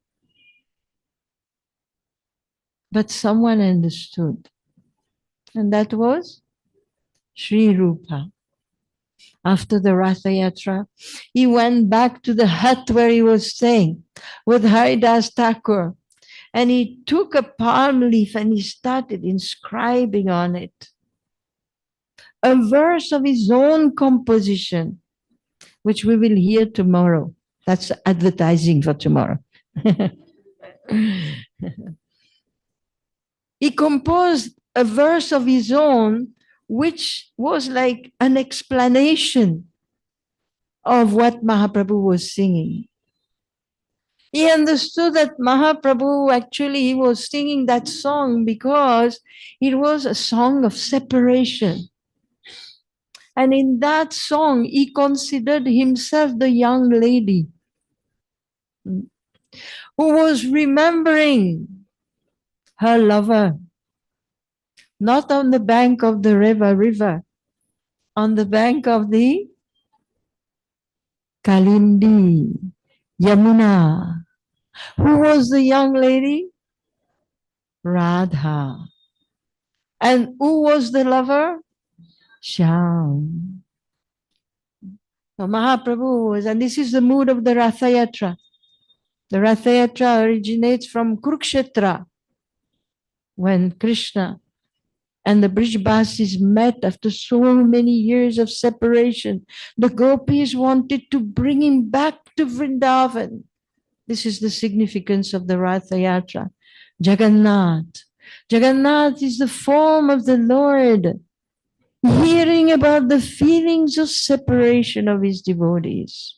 But someone understood. And that was Sri Rupa. After the Ratha Yatra, he went back to the hut where he was staying with Haridas Thakur. And he took a palm leaf and he started inscribing on it a verse of his own composition, which we will hear tomorrow. That's advertising for tomorrow. He composed a verse of his own, which was like an explanation of what Mahaprabhu was singing. He understood that Mahaprabhu actually was singing that song because it was a song of separation. And in that song, he considered himself the young lady who was remembering her lover, not on the bank of the river, on the bank of the Kalindi, Yamuna. Who was the young lady? Radha. And who was the lover? Shyam. So Mahaprabhu was, and this is the mood of the Ratha Yatra. The Ratha Yatra originates from Kurukshetra, when Krishna and the Brijbasis met after so many years of separation. The gopis wanted to bring him back to Vrindavan. This is the significance of the Ratha Yatra. Jagannath. Jagannath is the form of the Lord, hearing about the feelings of separation of his devotees.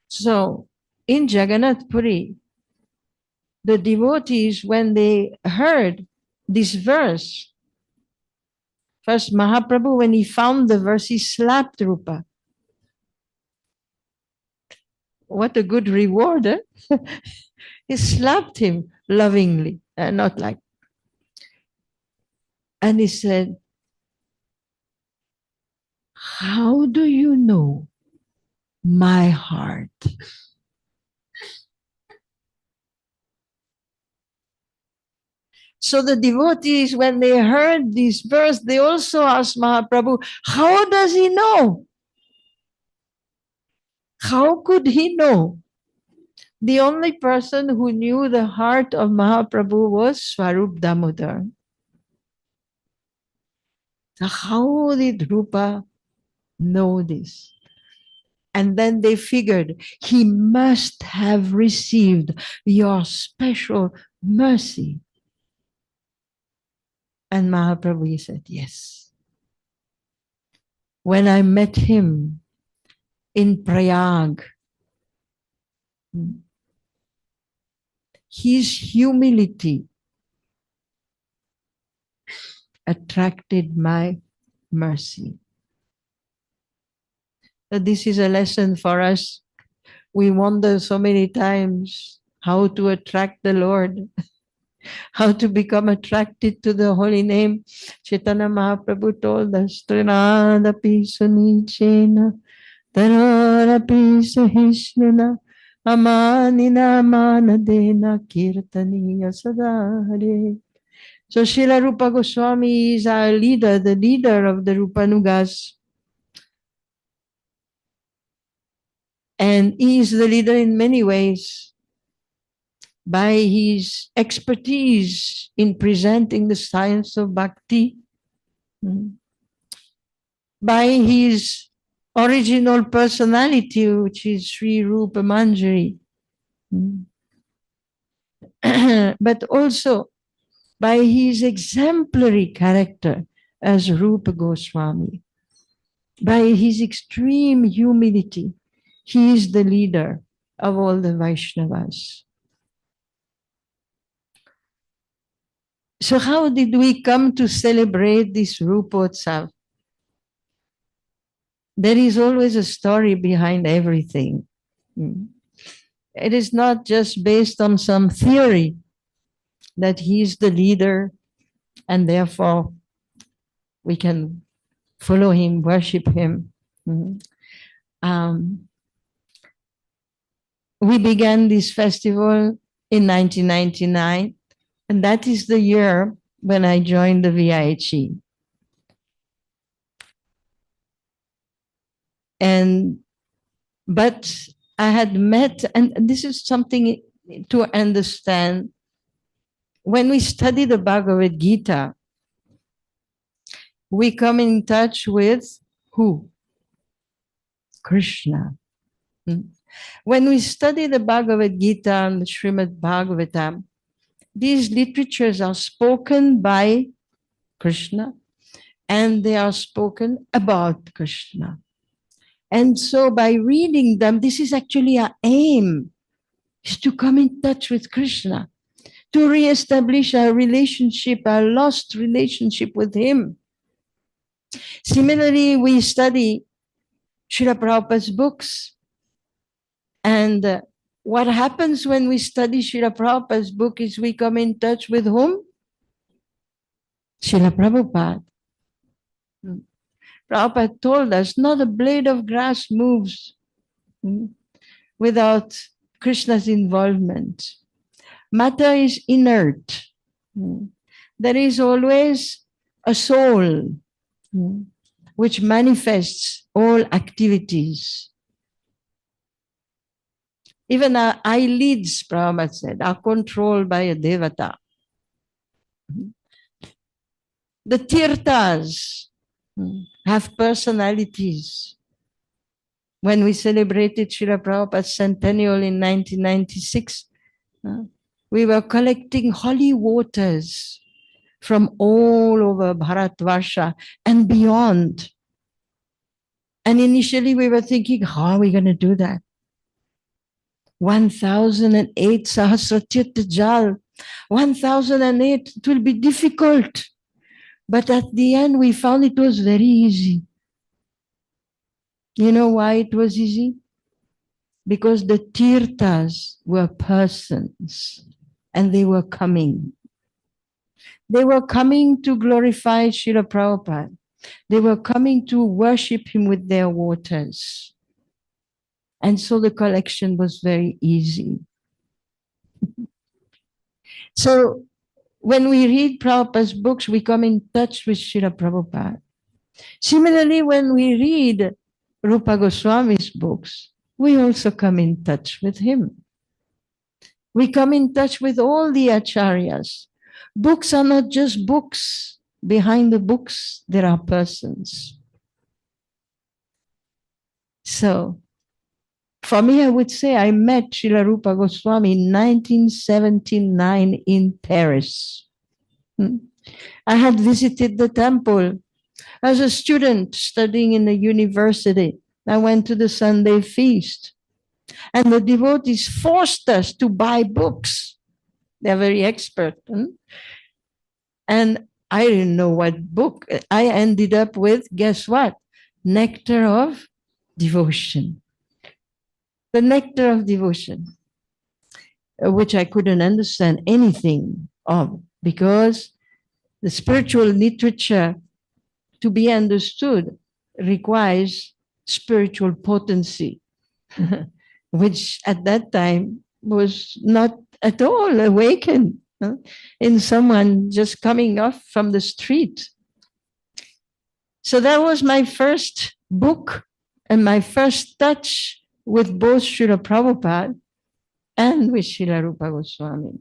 So, in Jagannath Puri, the devotees, when they heard this verse, first Mahaprabhu, when he found the verse, he slapped Rupa. What a good reward, eh? He slapped him lovingly, not like. And he said, how do you know my heart? So the devotees, when they heard this verse, they also asked Mahaprabhu, how does he know? How could he know? The only person who knew the heart of Mahaprabhu was Swarup Damodar. So how did Rupa know this? And then they figured, he must have received your special mercy. And Mahaprabhu said, yes. When I met him in Prayag, his humility attracted my mercy. So this is a lesson for us. We wonder so many times how to attract the Lord, how to become attracted to the holy name. Chaitanya Mahaprabhu told us, Trinadapi sunichena, Tararapi sahishnuna, Amanina manadena kirtaniya sadhare. So Srila Rupa Goswami is our leader, the leader of the Rupanugas. And he is the leader in many ways. By his expertise in presenting the science of bhakti, by his original personality, which is Sri Rupa Manjari, but also by his exemplary character as Rupa Goswami, by his extreme humility. He is the leader of all the Vaishnavas. So how did we come to celebrate this Rupotsava? There is always a story behind everything. It is not just based on some theory that he is the leader and therefore we can follow him, worship him. We began this festival in 1999, and that is the year when I joined the VIHE. But I had met, and this is something to understand, when we study the Bhagavad Gita, we come in touch with who? Krishna. When we study the Bhagavad Gita and the Srimad Bhagavatam, these literatures are spoken by Krishna and they are spoken about Krishna. And so by reading them, this is actually our aim, is to come in touch with Krishna, to reestablish our relationship, our lost relationship with him. Similarly, we study Srila Prabhupada's books. And what happens when we study Srila Prabhupada's book is we come in touch with whom? Srila Prabhupada. Prabhupada told us, not a blade of grass moves without Krishna's involvement. Matter is inert. There is always a soul, which manifests all activities. Even our eyelids, Prabhupada said, are controlled by a devata. The tirthas have personalities. When we celebrated Srila Prabhupada's centennial in 1996, we were collecting holy waters from all over Bharatvarsha and beyond. And initially we were thinking, how are we going to do that? 1008 Sahasratirtha Jal, 1008, it will be difficult. But at the end, we found it was very easy. You know why it was easy? Because the tirthas were persons and they were coming. They were coming to glorify Srila Prabhupada. They were coming to worship him with their waters. And so the collection was very easy. So when we read Prabhupada's books, we come in touch with Srila Prabhupada. Similarly, when we read Rupa Goswami's books, we also come in touch with him. We come in touch with all the acharyas. Books are not just books. Behind the books, there are persons. So, for me, I would say I met Srila Rupa Goswami in 1979 in Paris. I had visited the temple as a student studying in the university. I went to the Sunday feast, and the devotees forced us to buy books. They're very expert. And I didn't know what book. I ended up with, guess what? Nectar of Devotion. The Nectar of Devotion, which I couldn't understand anything of, because the spiritual literature, to be understood, requires spiritual potency, which at that time was not at all awakened in someone just coming off from the street. So that was my first book and my first touch with both Srila Prabhupada and with Srila Rupa Goswami.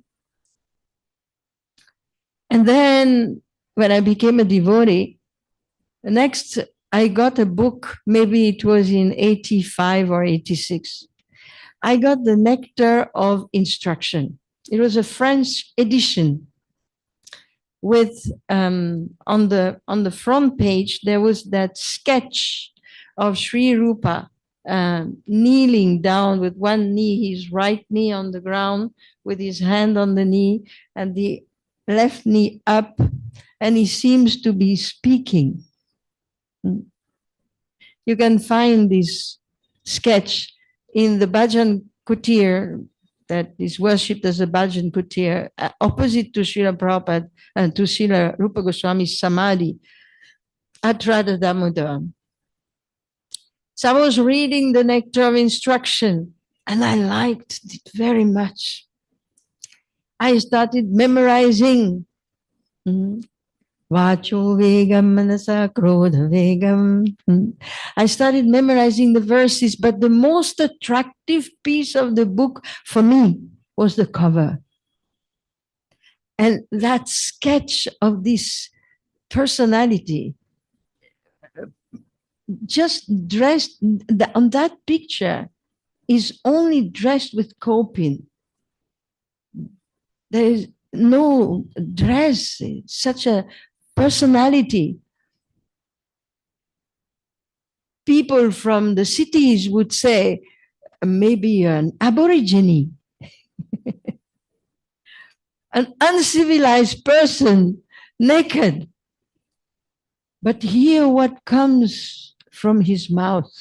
And then when I became a devotee, next I got a book, maybe it was in 85 or 86. I got the Nectar of Instruction. It was a French edition with, on the front page, there was that sketch of Sri Rupa kneeling down with one knee, his right knee on the ground, with his hand on the knee, and the left knee up, and he seems to be speaking. You can find this sketch in the Bhajan Kutir, that is worshipped as a Bhajan Kutir, opposite to Srila Prabhupada and to Srila Rupa Goswami's Samadhi at Radha Damodar. So I was reading the Nectar of Instruction and I liked it very much. I started memorizing Vacho Vegam Manasa Krodha Vegam. I started memorizing the verses, but the most attractive piece of the book for me was the cover. And that sketch of this personality, just dressed, on that picture, is only dressed with kopin. There is no dress, such a personality. People from the cities would say, maybe an aborigine, an uncivilized person, naked. But hear what comes from his mouth.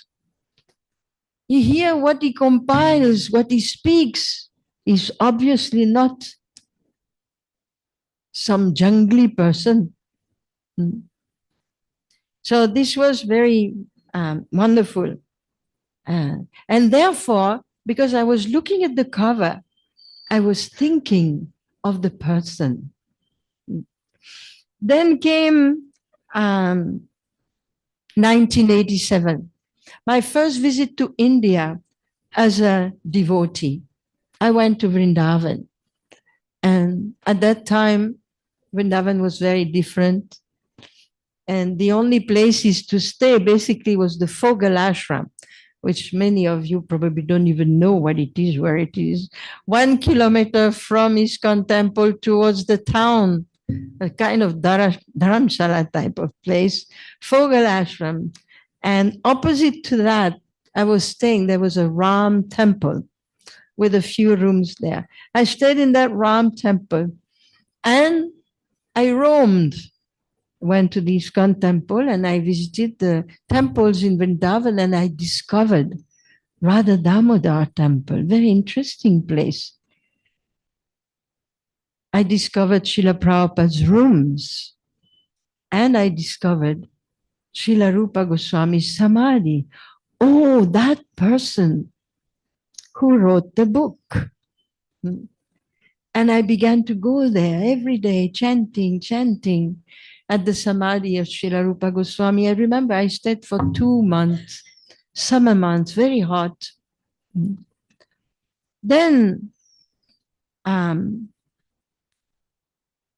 You hear what he compiles, what he speaks is obviously not some jungly person. So this was very wonderful. And therefore, because I was looking at the cover, I was thinking of the person. Then came 1987. My first visit to India as a devotee. I went to Vrindavan. And at that time, Vrindavan was very different. And the only places to stay basically was the Founder-Acharya, which many of you probably don't even know what it is, where it is. 1 kilometer from ISKCON temple towards the town, a kind of dharamshala type of place, Founder-Acharya. And opposite to that, I was staying, there was a Ram temple with a few rooms there. I stayed in that Ram temple and I roamed, went to the ISKCON temple and I visited the temples in Vrindavan and I discovered Radha Damodar temple, very interesting place. I discovered Srila Prabhupada's rooms and I discovered Srila Rupa Goswami's Samadhi. Oh, that person who wrote the book. And I began to go there every day, chanting at the Samadhi of Srila Rupa Goswami. I remember I stayed for 2 months, summer months, very hot. Then, in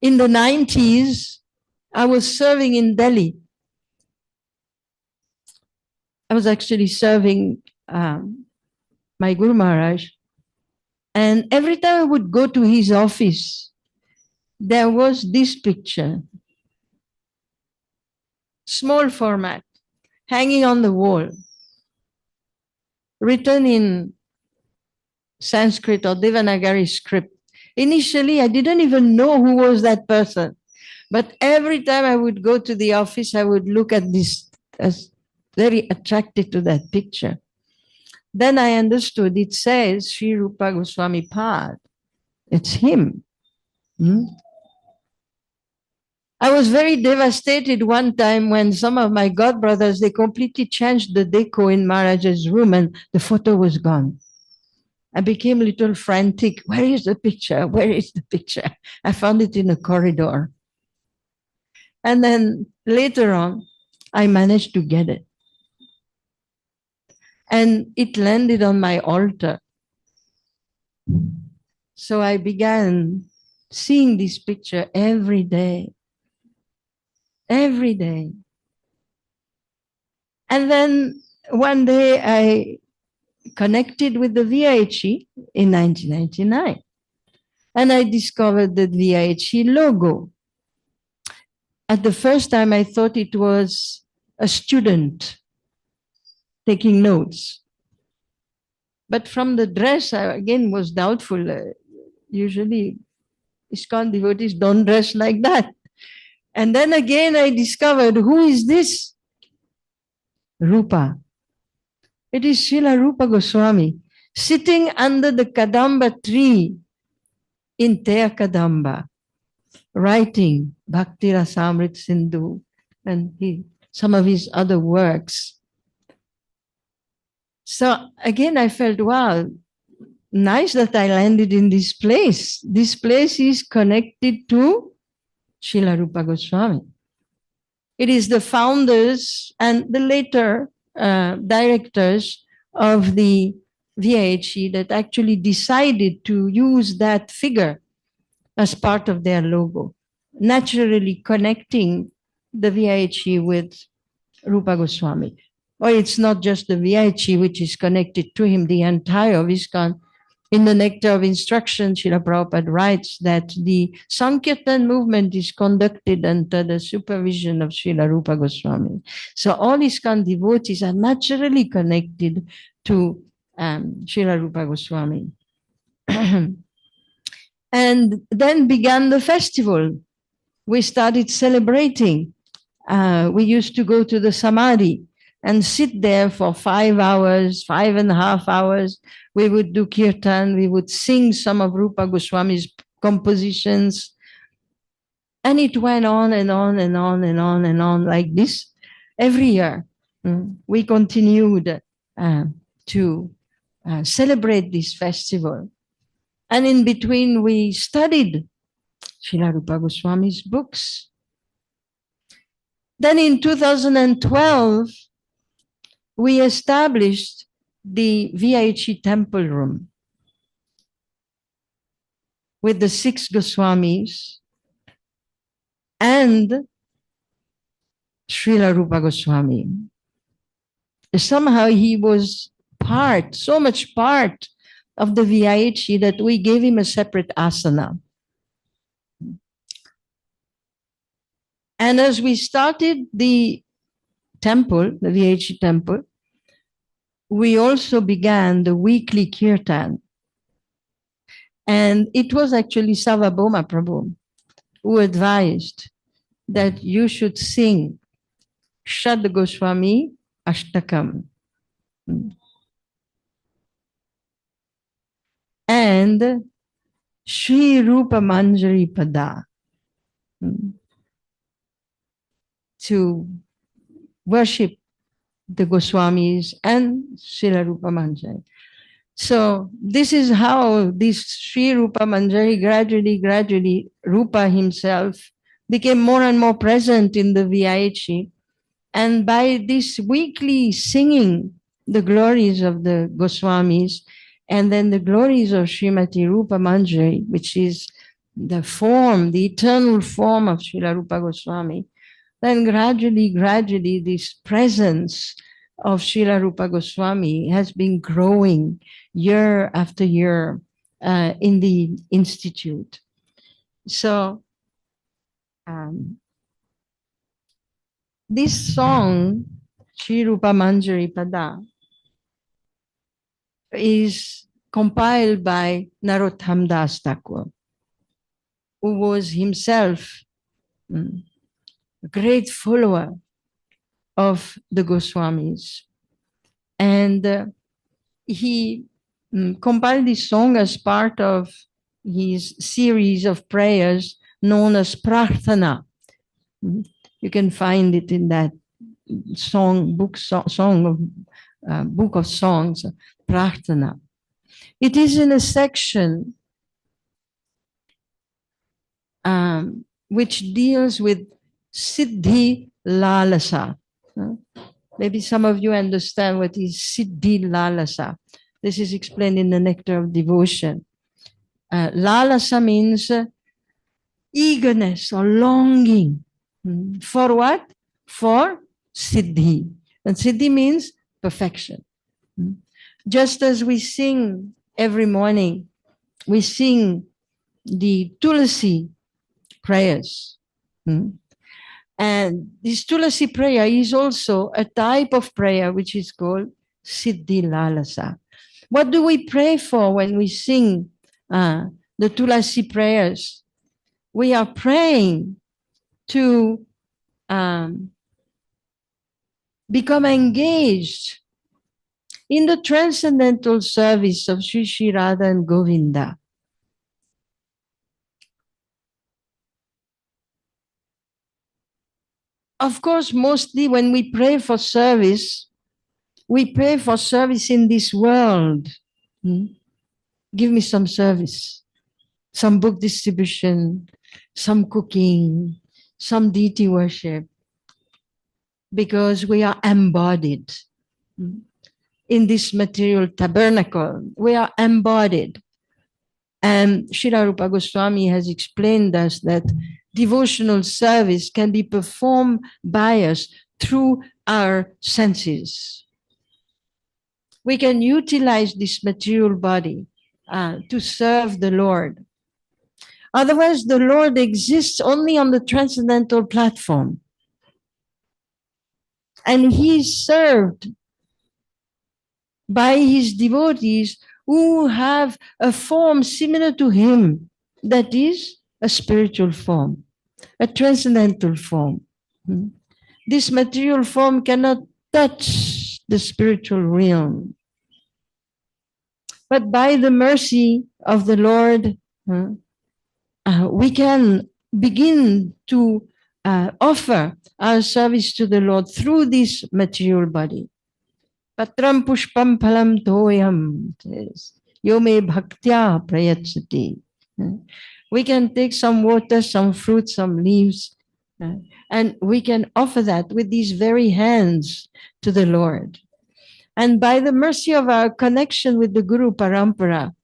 the 90s, I was serving in Delhi. I was actually serving my Guru Maharaj. And every time I would go to his office, there was this picture, small format, hanging on the wall, written in Sanskrit or Devanagari script. Initially, I didn't even know who was that person. But every time I would go to the office, I would look at this, as very attracted to that picture. Then I understood it says Sri Rupa Goswami Pad. It's him. I was very devastated one time when some of my godbrothers, they completely changed the deco in Maharaj's room and the photo was gone. I became a little frantic. Where is the picture? Where is the picture? I found it in a corridor. And then later on, I managed to get it. And it landed on my altar. So I began seeing this picture every day. Every day. And then one day I connected with the VIHE in 1999. And I discovered the VIHE logo. At the first time, I thought it was a student taking notes. But from the dress, I again was doubtful. Usually, ISKCON devotees don't dress like that. And then again, I discovered, who is this? Rupa. It is Srila Rupa Goswami sitting under the Kadamba tree in Teya Kadamba, writing Bhakti Rasamrit Sindhu and some of his other works. So again, I felt, wow, nice that I landed in this place. This place is connected to Srila Rupa Goswami. It is the founders and the later directors of the VIHE that actually decided to use that figure as part of their logo, naturally connecting the VIHE with Rupa Goswami. Or it's not just the VIHE which is connected to him, the entire ISKCON. In the Nectar of Instruction, Srila Prabhupada writes that the Sankirtan movement is conducted under the supervision of Srila Rupa Goswami. So all ISKCON devotees are naturally connected to Srila Rupa Goswami. And then began the festival. We started celebrating. We used to go to the Samadhi and sit there for 5 hours, 5.5 hours. We would do kirtan, we would sing some of Rupa Goswami's compositions. And it went on and on and on and on and on like this every year. We continued to celebrate this festival. And in between, we studied Srila Rupa Goswami's books. Then in 2012, we established the VIHE temple room with the 6 Goswamis and Srila Rupa Goswami. Somehow he was so much part of the VIHE that we gave him a separate asana. And as we started the temple, the VIHE temple, we also began the weekly kirtan. And it was actually Sarvabhauma Prabhu who advised that you should sing Shad Goswami Ashtakam. And Sri Rupa Manjari Pada to worship the Goswamis and Srila Rupa Manjari. So this is how this Sri Rupa Manjari gradually, Rupa himself became more and more present in the VIHE. And by this weekly singing the glories of the Goswamis and then the glories of Srimati Rupa Manjari, which is the form, the eternal form of Srila Rupa Goswami, then gradually this presence of Srila Rupa Goswami has been growing year after year in the institute. So this song, Sri Rupa Manjari Pada, is compiled by Narottam Das Thakur, who was himself a great follower of the Goswamis. And he compiled this song as part of his series of prayers known as Prarthana. You can find it in that book of songs, Prarthana. It is in a section which deals with Siddhi Lalasa. Maybe some of you understand what is Siddhi Lalasa. This is explained in the Nectar of Devotion. Lalasa means eagerness or longing. For what? For Siddhi. And Siddhi means perfection. Just as we sing every morning, we sing the Tulasi prayers. And this Tulasi prayer is also a type of prayer which is called Siddhi Lalasa. What do we pray for when we sing the Tulasi prayers? We are praying to become engaged in the transcendental service of Sri Sri Radha and Govinda. Of course, mostly when we pray for service, we pray for service in this world. Give me some service, some book distribution, some cooking, some deity worship, because we are embodied in this material tabernacle. We are embodied. And Srila Rupa Goswami has explained us that devotional service can be performed by us through our senses. We can utilize this material body to serve the Lord. Otherwise, the Lord exists only on the transcendental platform. And he is served by his devotees who have a form similar to him, that is a spiritual form, a transcendental form. This material form cannot touch the spiritual realm. But by the mercy of the Lord, we can begin to offer our service to the Lord through this material body. Patram pushpam phalam toyam, yome bhaktya prayachati. We can take some water, some fruit, some leaves, And we can offer that with these very hands to the Lord. And by the mercy of our connection with the Guru Parampara,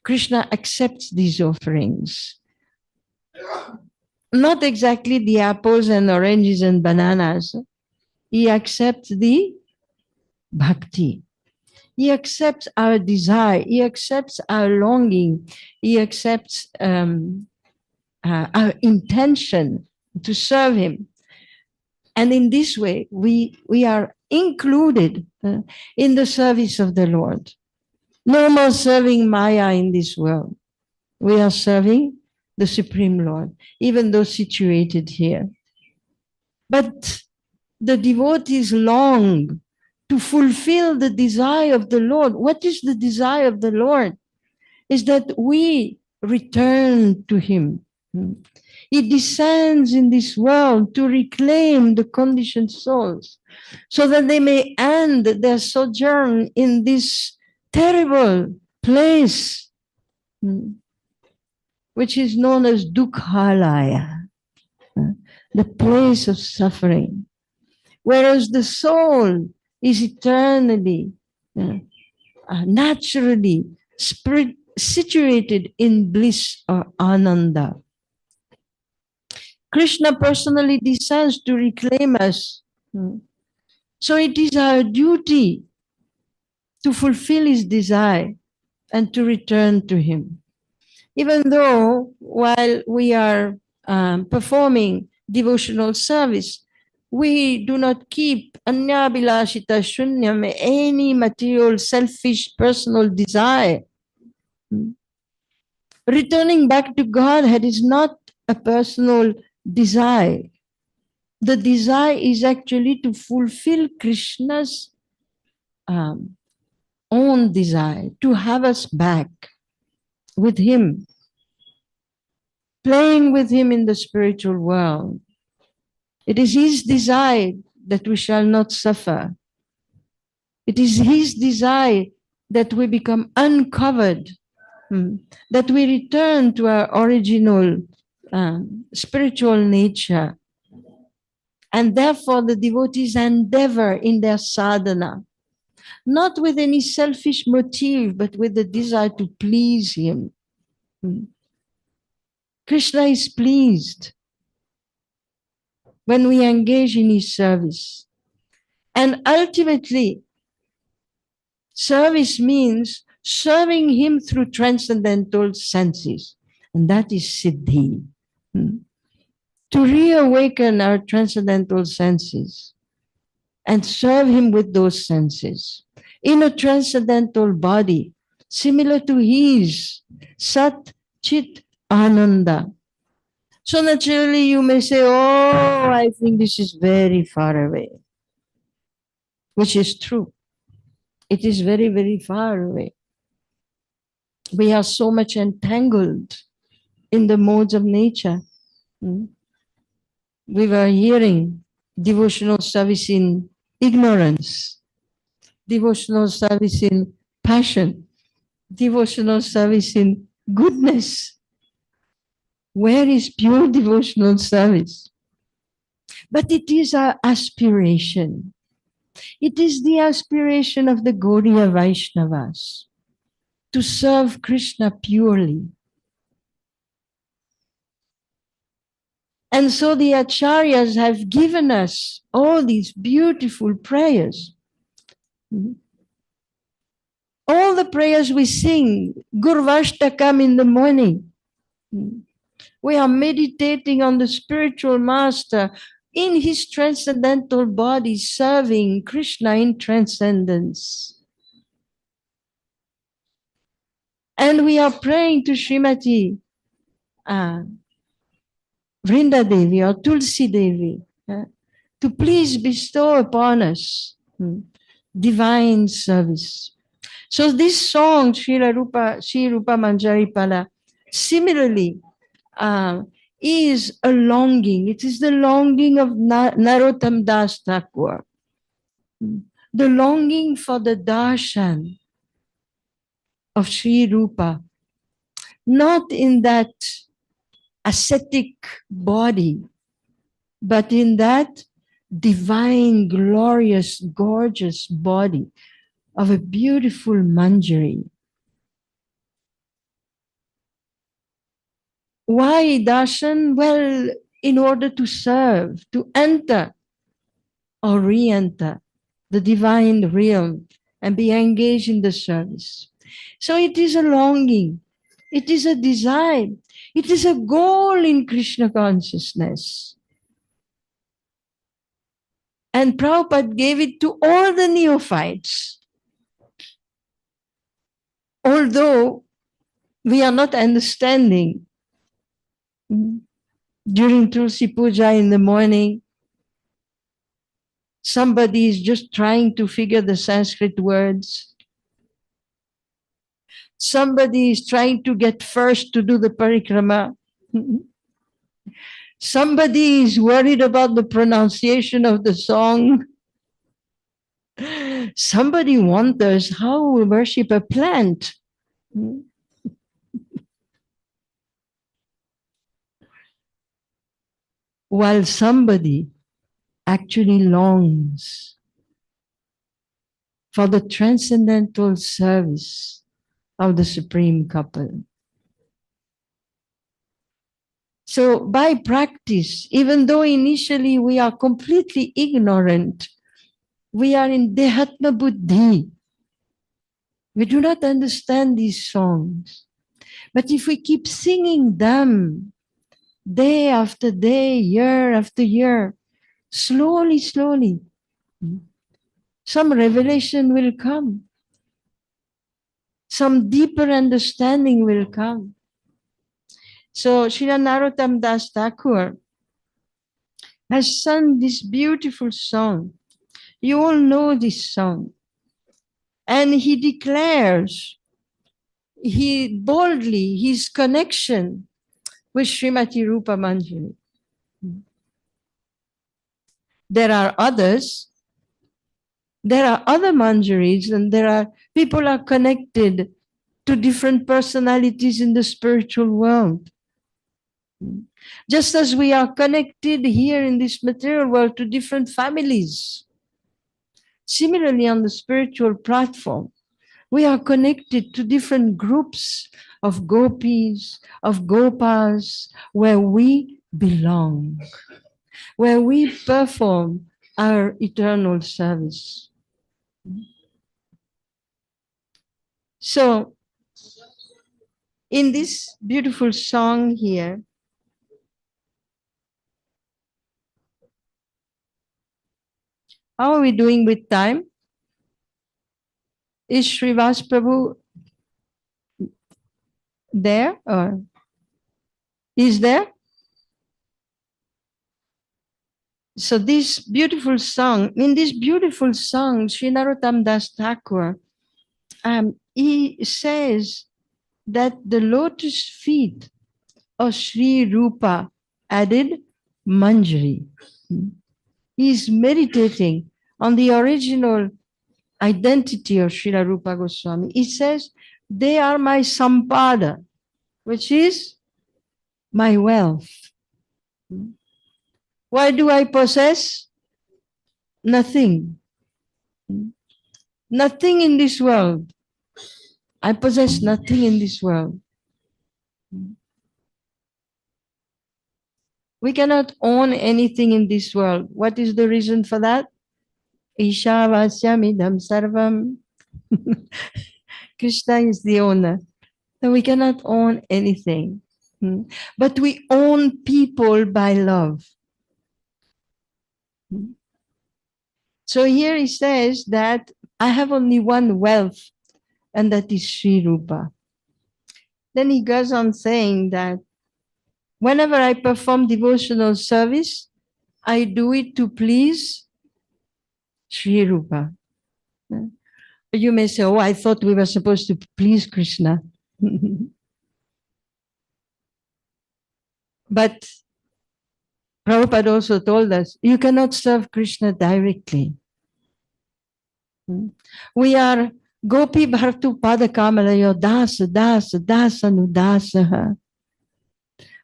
Krishna accepts these offerings. Not exactly the apples and oranges and bananas. He accepts the bhakti. He accepts our desire. He accepts our longing. He accepts our intention to serve him. And in this way, we are included in the service of the Lord. No more serving Maya in this world. We are serving the Supreme Lord, even though situated here. But the devotees long to fulfill the desire of the Lord. What is the desire of the Lord? Is that we return to him. He descends in this world to reclaim the conditioned souls so that they may end their sojourn in this terrible place, which is known as Dukhalaya, the place of suffering, whereas the soul is eternally, naturally situated in bliss or ananda. Krishna personally descends to reclaim us. So it is our duty to fulfill his desire and to return to him. Even though while we are performing devotional service, we do not keep anyabilashita shunyam, any material, selfish, personal desire. Returning back to Godhead is not a personal desire. The desire is actually to fulfill Krishna's own desire, to have us back with him, playing with him in the spiritual world. It is his desire that we shall not suffer. It is his desire that we become uncovered, that we return to our original spiritual nature. And therefore the devotees endeavor in their sadhana, not with any selfish motive, but with the desire to please him. Krishna is pleased when we engage in his service. And ultimately, service means serving him through transcendental senses. And that is siddhi. To reawaken our transcendental senses and serve him with those senses in a transcendental body, similar to his Sat Chit Ananda. So naturally you may say, oh, I think this is very far away, which is true. It is very, very far away. We are so much entangled in the modes of nature. We were hearing devotional service in ignorance, devotional service in passion, devotional service in goodness. Where is pure devotional service? But it is our aspiration. It is the aspiration of the Gaudiya Vaishnavas to serve Krishna purely. And so the Acharyas have given us all these beautiful prayers. All the prayers we sing, Gurvashtakam in the morning. We are meditating on the spiritual master in his transcendental body, serving Krishna in transcendence. And we are praying to Srimati Vrindadevi or Tulsi Devi to please bestow upon us divine service. So this song, Sri Rupa Manjari Pala, similarly is a longing. It is the longing of Narottam Das Thakur, the longing for the darshan of Sri Rupa, not in that ascetic body, but in that divine, glorious, gorgeous body of a beautiful Manjari. Why darshan? Well, in order to serve, to enter or re-enter the divine realm and be engaged in the service. So it is a longing, it is a desire, it is a goal in Krishna consciousness. And Prabhupada gave it to all the neophytes. Although we are not understanding, during Tulsi Puja in the morning, somebody is just trying to figure the Sanskrit words. Somebody is trying to get first to do the parikrama. Somebody is worried about the pronunciation of the song. Somebody wonders how we worship a plant. While somebody actually longs for the transcendental service of the Supreme Couple. So by practice, even though initially we are completely ignorant, we are in Dehatma Buddhi. We do not understand these songs. But if we keep singing them day after day, year after year, slowly, slowly, some revelation will come. Some deeper understanding will come. So Srila Narottam Das Thakur has sung this beautiful song. You all know this song. And he declares boldly his connection with Srimati Rupa Manjari. There are others. There are other Manjaris, and people are connected to different personalities in the spiritual world. Just as we are connected here in this material world to different families. Similarly, on the spiritual platform, we are connected to different groups of gopis, of gopas, where we belong, where we perform our eternal service. So, in this beautiful song here, how are we doing with time? Is Srivas Prabhu there or is there? So this beautiful song, in this beautiful song, Sri Narottam Das Thakur, he says that the lotus feet of Sri Rupa added Manjari. He is meditating on the original identity of Srila Rupa Goswami. He says, they are my sampada, which is my wealth. Why do I possess? Nothing. Nothing in this world. I possess nothing in this world. We cannot own anything in this world. What is the reason for that? Ishavasyamidam sarvam. Krishna is the owner. So we cannot own anything. But we own people by love. So here he says that I have only one wealth, and that is Sri Rupa. Then he goes on saying that whenever I perform devotional service, I do it to please Sri Rupa. You may say, oh, I thought we were supposed to please Krishna. But Prabhupada also told us, you cannot serve Krishna directly. We are Gopi Bhartu Pada Kamalayo Dasa Dasa Dasa Nudasa.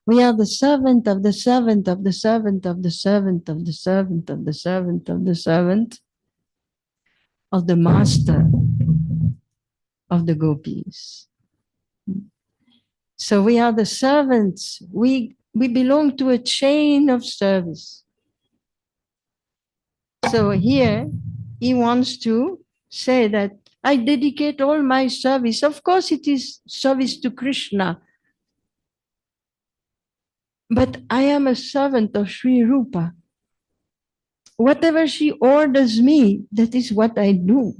We are the servant of the servant of the servant of the servant of the servant of the servant of the servant of the master of the gopis. So we are the servants. We belong to a chain of service. So here he wants to say that I dedicate all my service. Of course, it is service to Krishna. But I am a servant of Sri Rupa. Whatever she orders me, that is what I do.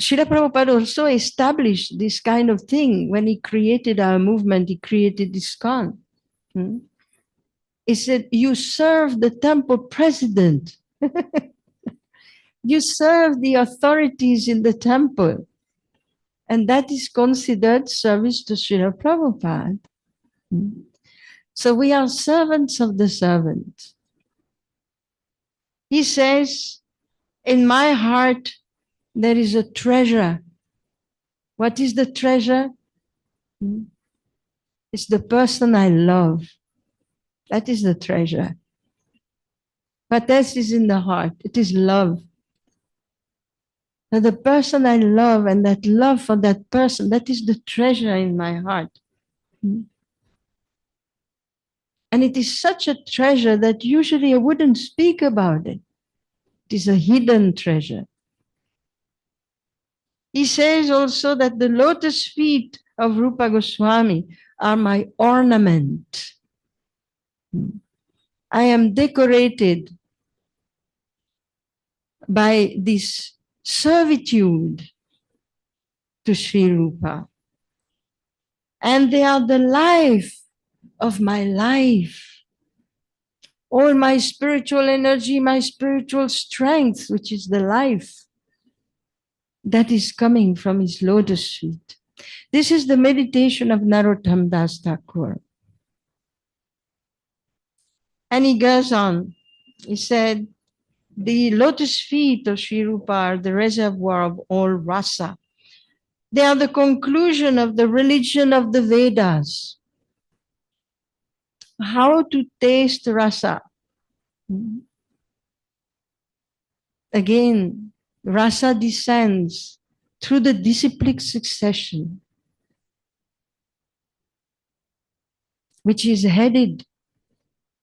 Srila Prabhupada also established this kind of thing when he created our movement, he created ISKCON. He said, you serve the temple president. You serve the authorities in the temple. And that is considered service to Srila Prabhupada. So we are servants of the servant. He says, in my heart, there is a treasure. What is the treasure? It's the person I love. That is the treasure. What else is in the heart? It is love. Now the person I love and that love for that person, that is the treasure in my heart. And it is such a treasure that usually I wouldn't speak about it. It is a hidden treasure. He says also that the lotus feet of Rupa Goswami are my ornament. I am decorated by this servitude to Sri Rupa. And they are the life of my life. All my spiritual energy, my spiritual strength, which is the life, that is coming from his lotus feet. This is the meditation of Narottam Das Thakur. And he goes on. He said, the lotus feet of Sri Rupa are the reservoir of all rasa. They are the conclusion of the religion of the Vedas. How to taste rasa? Again, rasa descends through the disciplic succession, which is headed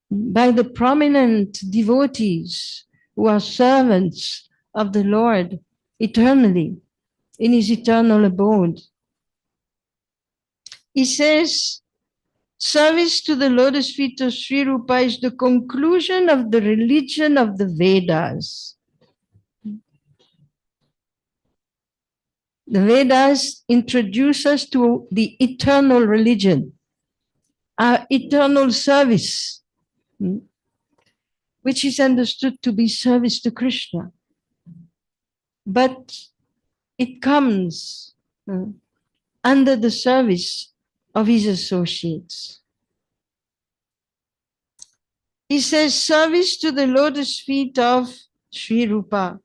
by the prominent devotees who are servants of the Lord eternally in his eternal abode. He says, service to the lotus feet of Sri Rupa is the conclusion of the religion of the Vedas. The Vedas introduce us to the eternal religion, our eternal service, which is understood to be service to Krishna. But it comes under the service of his associates. He says, service to the lotus feet of Sri Rupa,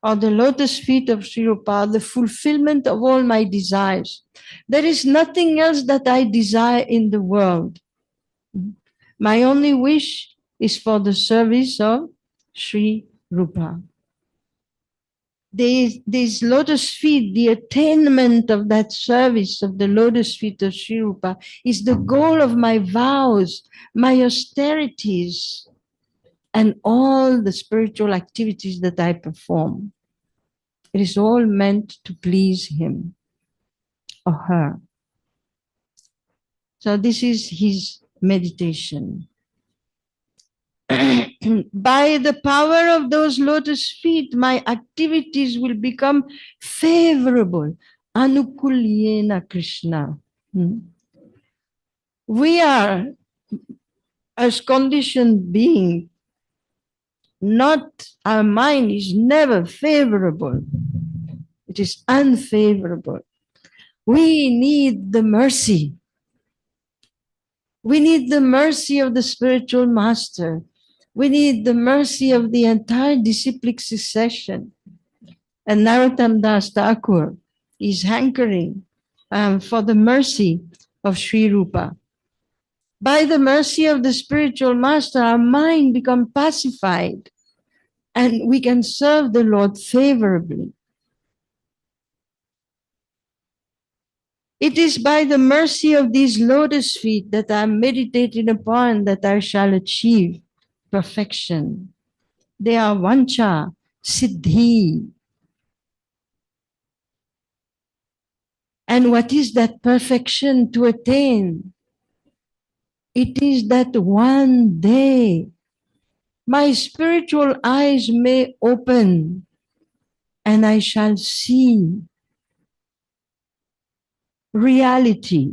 or the lotus feet of Sri Rupa, the fulfillment of all my desires. There is nothing else that I desire in the world. My only wish is for the service of Sri Rupa. These lotus feet, the attainment of that service of the lotus feet of Sri Rupa is the goal of my vows, my austerities, and all the spiritual activities that I perform. It is all meant to please him or her. So this is his meditation. By the power of those lotus feet, my activities will become favorable. Anukulyena Krishna. We are, as conditioned being, not, our mind is never favorable. It is unfavorable. We need the mercy. We need the mercy of the spiritual master. We need the mercy of the entire disciplic succession. And Narottam Das Thakur is hankering for the mercy of Sri Rupa. By the mercy of the spiritual master, our mind becomes pacified and we can serve the Lord favorably. It is by the mercy of these lotus feet that I am meditating upon that I shall achieve perfection. They are vancha, siddhi. And what is that perfection to attain? It is that one day my spiritual eyes may open and I shall see reality.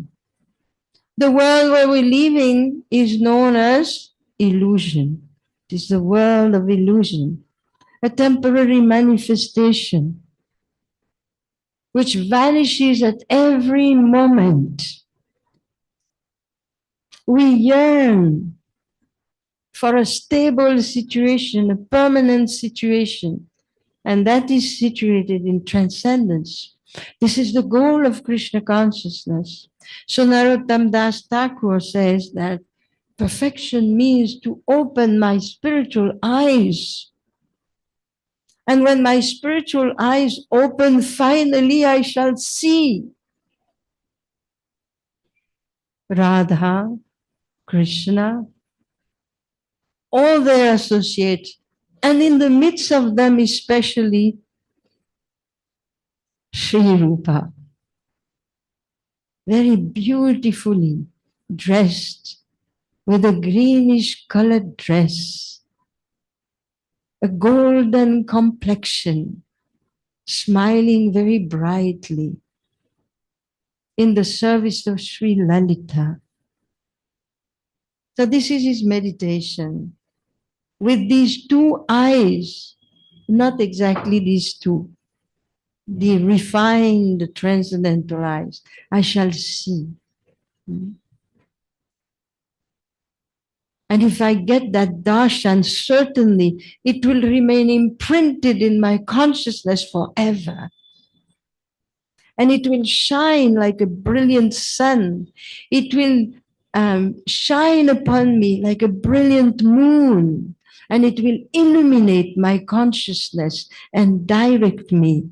The world where we're living is known as illusion. It is the world of illusion, a temporary manifestation which vanishes at every moment. We yearn for a stable situation, a permanent situation, and that is situated in transcendence. This is the goal of Krishna consciousness. So Narottam Das Thakur says that perfection means to open my spiritual eyes. And when my spiritual eyes open, finally I shall see Radha, Krishna, all their associates, and in the midst of them especially Sri Rupa, very beautifully dressed with a greenish colored dress, a golden complexion, smiling very brightly in the service of Sri Lalita. So this is his meditation. With these two eyes, not exactly these two, the refined transcendental eyes, I shall see. And if I get that darshan, certainly it will remain imprinted in my consciousness forever. And it will shine like a brilliant sun. It will shine upon me like a brilliant moon. And it will illuminate my consciousness and direct me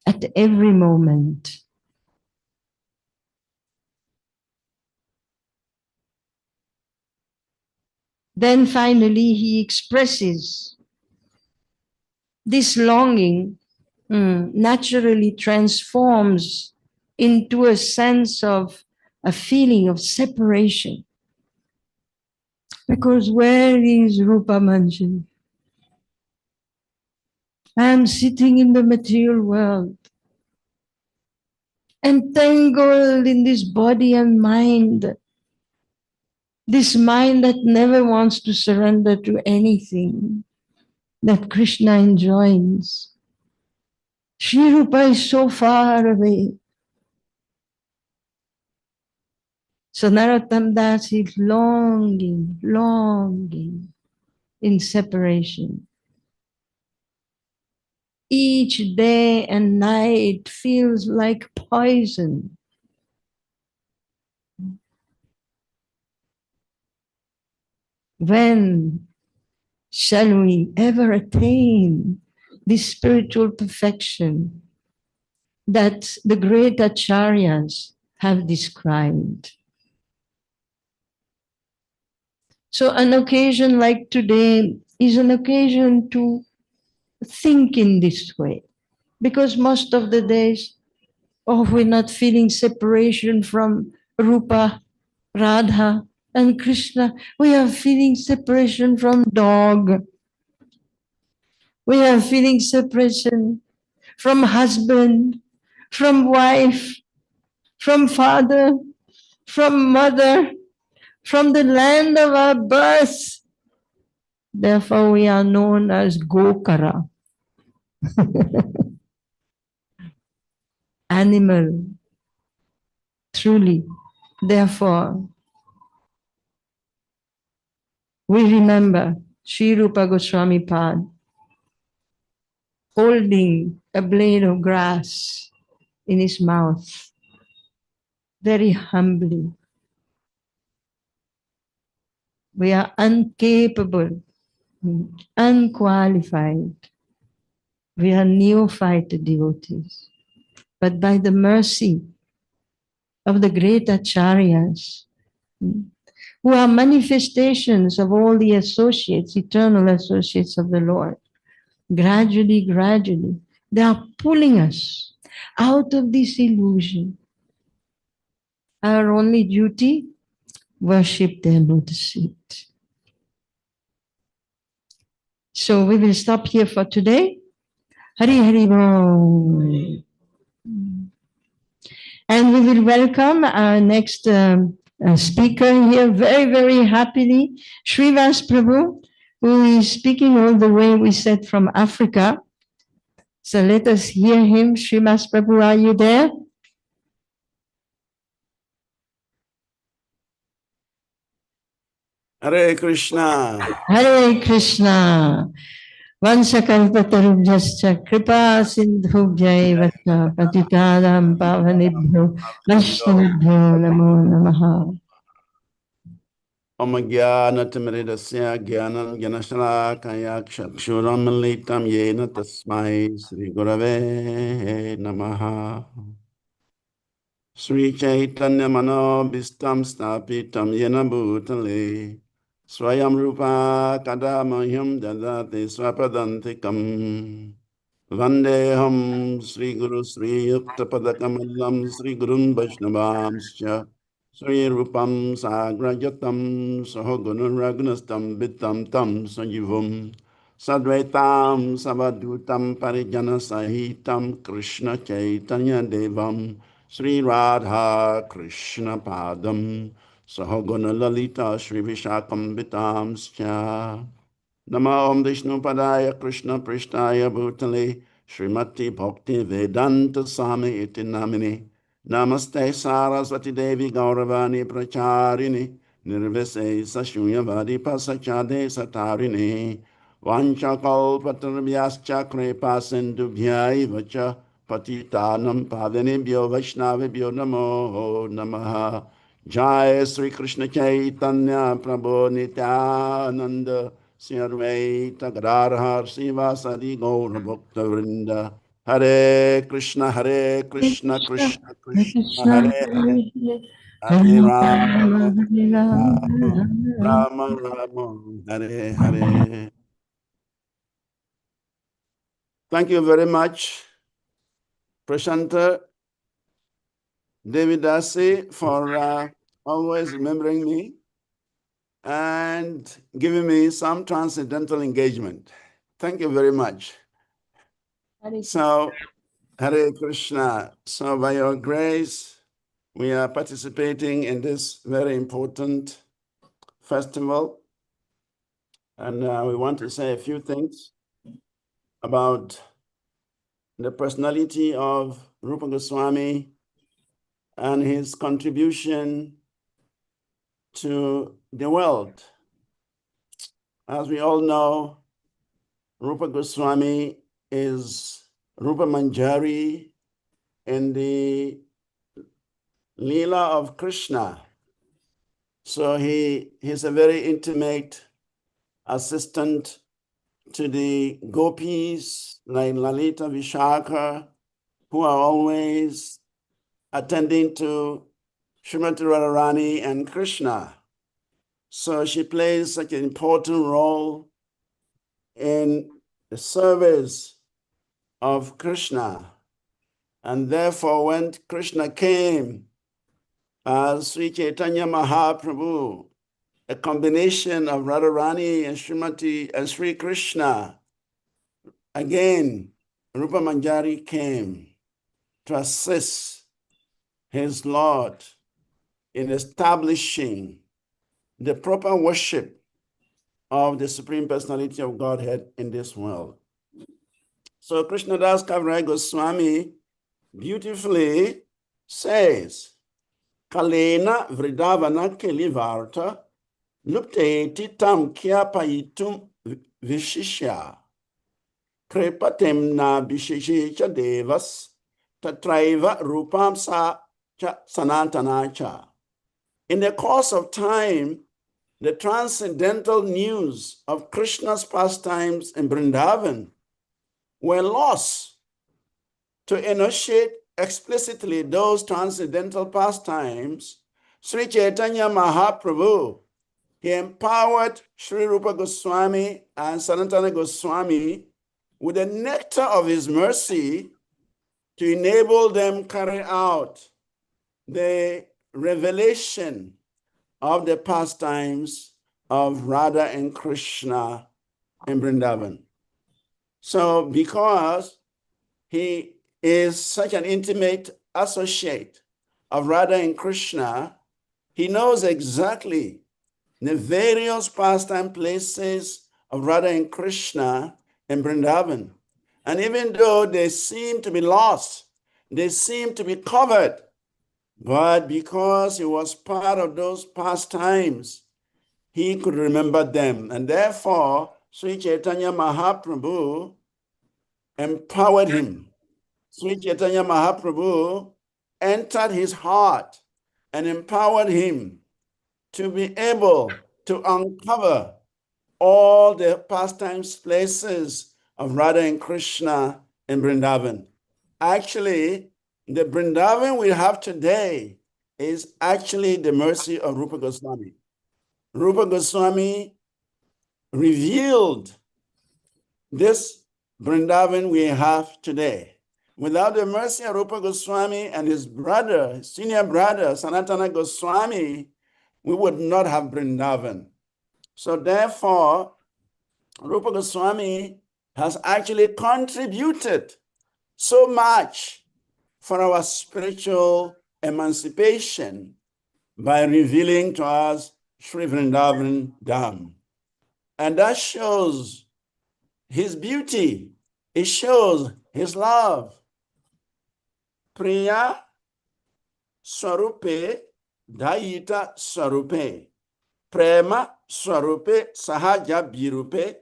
at every moment. Then finally he expresses this longing naturally transforms into a sense of a feeling of separation. Because where is Rupa Manjari? I am sitting in the material world, entangled in this body and mind. This mind that never wants to surrender to anything that Krishna enjoins. Sri Rupa is so far away. So Narottam Das is longing, longing in separation. Each day and night feels like poison. When shall we ever attain this spiritual perfection that the great acharyas have described? So an occasion like today is an occasion to think in this way, because most of the days, we're not feeling separation from Rupa, Radha, and Krishna. We are feeling separation from dog. We are feeling separation from husband, from wife, from father, from mother, from the land of our birth. Therefore, we are known as Gokara. Animal. Truly. Therefore, we remember Sri Rupa Goswami Pad holding a blade of grass in his mouth, very humbly. We are incapable, unqualified. We are neophyte devotees. But by the mercy of the great acharyas, who are manifestations of all the associates, eternal associates of the Lord, gradually, they are pulling us out of this illusion. Our only duty, worship their lotus feet. So we will stop here for today. Hari Hari Bol. And we will welcome our next speaker here very happily, Srila Prabhu, who is speaking all the way, we said, from Africa. So let us hear him. Srila Prabhu, are you there? Hare Krishna. Hare Krishna. Vansakalpatarubhyascha kripa sindhubhyaiva cha patitadam pavanibhyo vaishnavibhyo namo namaha. Om Jnanatimirasya Jnanam Jnanashalakaya Chakshuram Militam Yena Tasmai Sri Gurave Namaha. Sri Chaitanya Manobhistam Stapitam Yena Bhutale Swayam Rupa Kadamayam Dadati Swapadantikam Vandeham Sri Guru Sri Yukta Padakamalam Sri Gurun Vaishnavamscha Sri Rupam Sagrajatam Sahoguna Ragunastam Bitam Tam Sanjivam Sadvaitam Savadutam Parijana Sahitam Krishna Chaitanya Devam Sri Radha Krishna Padam Sahoguna Lalita Sri Vishakam Bitamscha Nama Om Vishnu Padaya Krishna Prishtaya Bhutale Srimati Bhakti Vedanta Swami Iti Namini Namaste Saraswati Devi Gauravani Pracharini Nirvise Sashunyavadi Pasachade Satarini Vanchakalpatarvyascha Kripa Sindhubhyai Vacha Patitanam Pavanibhyo Vaishnavibhyo Namo Namaha Jai Sri Krishna Chaitanya Prabhu Nityananda Sirvaita Gadadhar Sivasadi Gaura Bhakta Vrinda Hare Krishna Krishna Krishna Hare Hare Hare Rama Rama Rama Hare Hare. Thank you very much, Prashanta Devidasi, for always remembering me and giving me some transcendental engagement. Thank you very much. So, Hare Krishna. So, by your grace, we are participating in this very important festival. And we want to say a few things about the personality of Rupa Goswami and his contribution to the world. As we all know, Rupa Goswami is Rupa Manjari in the Leela of Krishna. So he's a very intimate assistant to the gopis like Lalita Vishakha, who are always attending to Srimati Radharani and Krishna. So she plays such an important role in the service of Krishna. And therefore, when Krishna came as Sri Chaitanya Mahaprabhu, a combination of Radharani and Srimati and Sri Krishna, again, Rupa Manjari came to assist his Lord in establishing the proper worship of the Supreme Personality of Godhead in this world. So Krishnadas Kaviraj Goswami beautifully says, Kalena Vrindavana Kelivarta Lupte Tam Kya Paitum Vishishya Krepatem Na Bishisha Devas tatraiva rupamsa cha sanatana cha. In the course of time, the transcendental news of Krishna's pastimes in Vrindavan were lost. To enunciate explicitly those transcendental pastimes, Sri Chaitanya Mahaprabhu, he empowered Sri Rupa Goswami and Sanatana Goswami with the nectar of his mercy to enable them carry out the revelation of the pastimes of Radha and Krishna in Vrindavan. So because he is such an intimate associate of Radha and Krishna, he knows exactly the various pastime places of Radha and Krishna in Vrindavan. And even though they seem to be lost, they seem to be covered, but because he was part of those pastimes, he could remember them. And therefore, Sri Chaitanya Mahaprabhu empowered him. Sri Chaitanya Mahaprabhu entered his heart and empowered him to be able to uncover all the pastimes places of Radha and Krishna in Vrindavan. Actually, the Vrindavan we have today is actually the mercy of Rupa Goswami. Rupa Goswami revealed this Vrindavan we have today. Without the mercy of Rupa Goswami and his brother, his senior brother, Sanatana Goswami, we would not have Vrindavan. So therefore, Rupa Goswami has actually contributed so much for our spiritual emancipation by revealing to us Sri Vrindavan Dham. And that shows his beauty. It shows his love. Priya Swarupe Dayita Swarupe Prema Swarupe Sahaja Birupe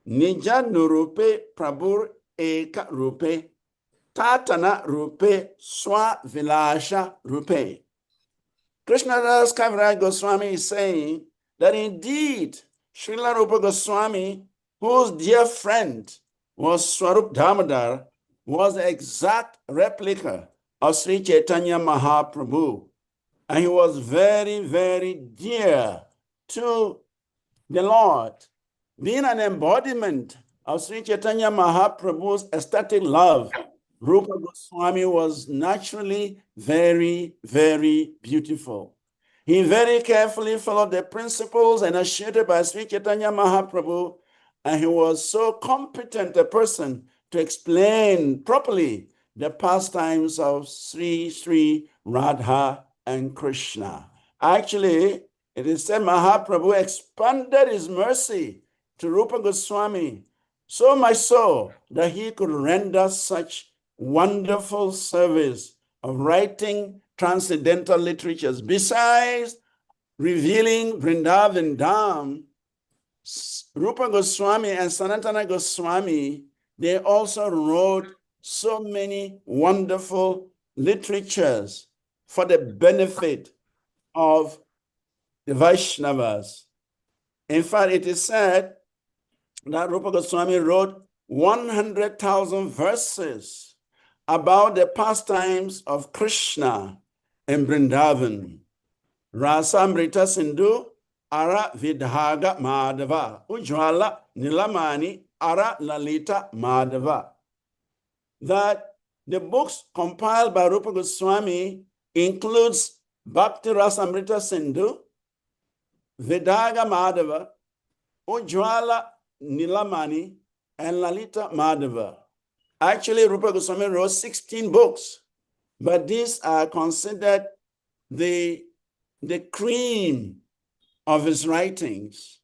Nija Nurupe Prabhur Eka Rupe Tatana Rupe Swa Vilasha Rupe. Krishnadas Kaviraj Goswami is saying that indeed Srila Rupa Goswami, whose dear friend was Swarup Damodar, was the exact replica of Sri Chaitanya Mahaprabhu. And he was very, very dear to the Lord. Being an embodiment of Sri Chaitanya Mahaprabhu's ecstatic love, Rupa Goswami was naturally very, very beautiful. He very carefully followed the principles initiated by Sri Chaitanya Mahaprabhu, and he was so competent a person to explain properly the pastimes of Sri Radha and Krishna. Actually, it is said Mahaprabhu expanded his mercy to Rupa Goswami, so much so that he could render such wonderful service of writing transcendental literatures. Besides revealing Vrindavan Dham, Rupa Goswami and Sanatana Goswami, they also wrote so many wonderful literatures for the benefit of the Vaishnavas. In fact, it is said that Rupa Goswami wrote 100,000 verses about the pastimes of Krishna in Vrindavan. Rasamrita Sindhu Ara Vidhaga Madhava Ujwala Nilamani Ara Lalita Madhava. That the books compiled by Rupa Goswami includes Bhakti Rasamrita Sindhu, Vidhaga Madhava, Ujwala Nilamani, and Lalita Madhava. Actually, Rupa Goswami wrote 16 books, but these are considered the cream of his writings.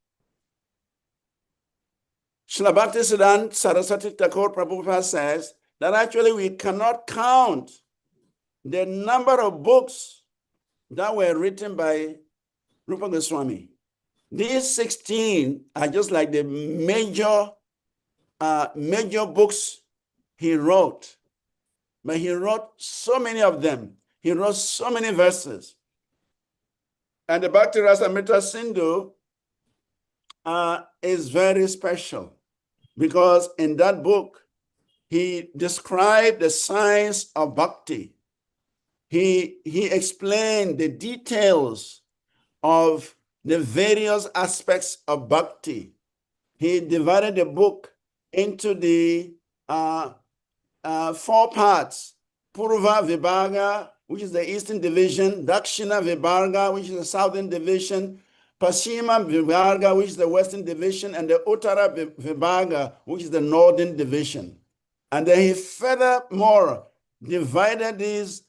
Srila Bhaktisiddhanta Saraswati Thakur Prabhupada says that actually we cannot count the number of books that were written by Rupa Goswami. These 16 are just like the major books he wrote. but he wrote so many of them. He wrote so many verses. And the Bhakti Rasamrita Sindhu is very special because in that book, he described the science of bhakti. He explained the details of the various aspects of bhakti. He divided the book into the 4 parts: Purva Vibhaga, which is the eastern division; Dakshina Vibhaga, which is the southern division; Paschima Vibhaga, which is the western division; and the Uttara Vibhaga, which is the northern division. And then he furthermore divided these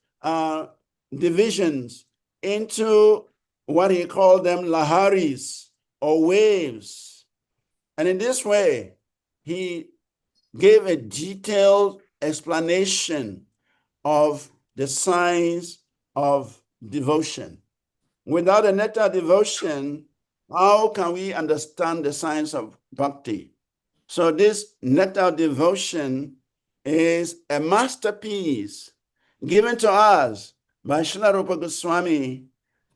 divisions into what he called them laharis, or waves. And in this way, he gave a detailed explanation of the science of devotion. Without a nectar devotion, how can we understand the science of bhakti? So this nectar devotion is a masterpiece given to us by Srila Rupa Goswami.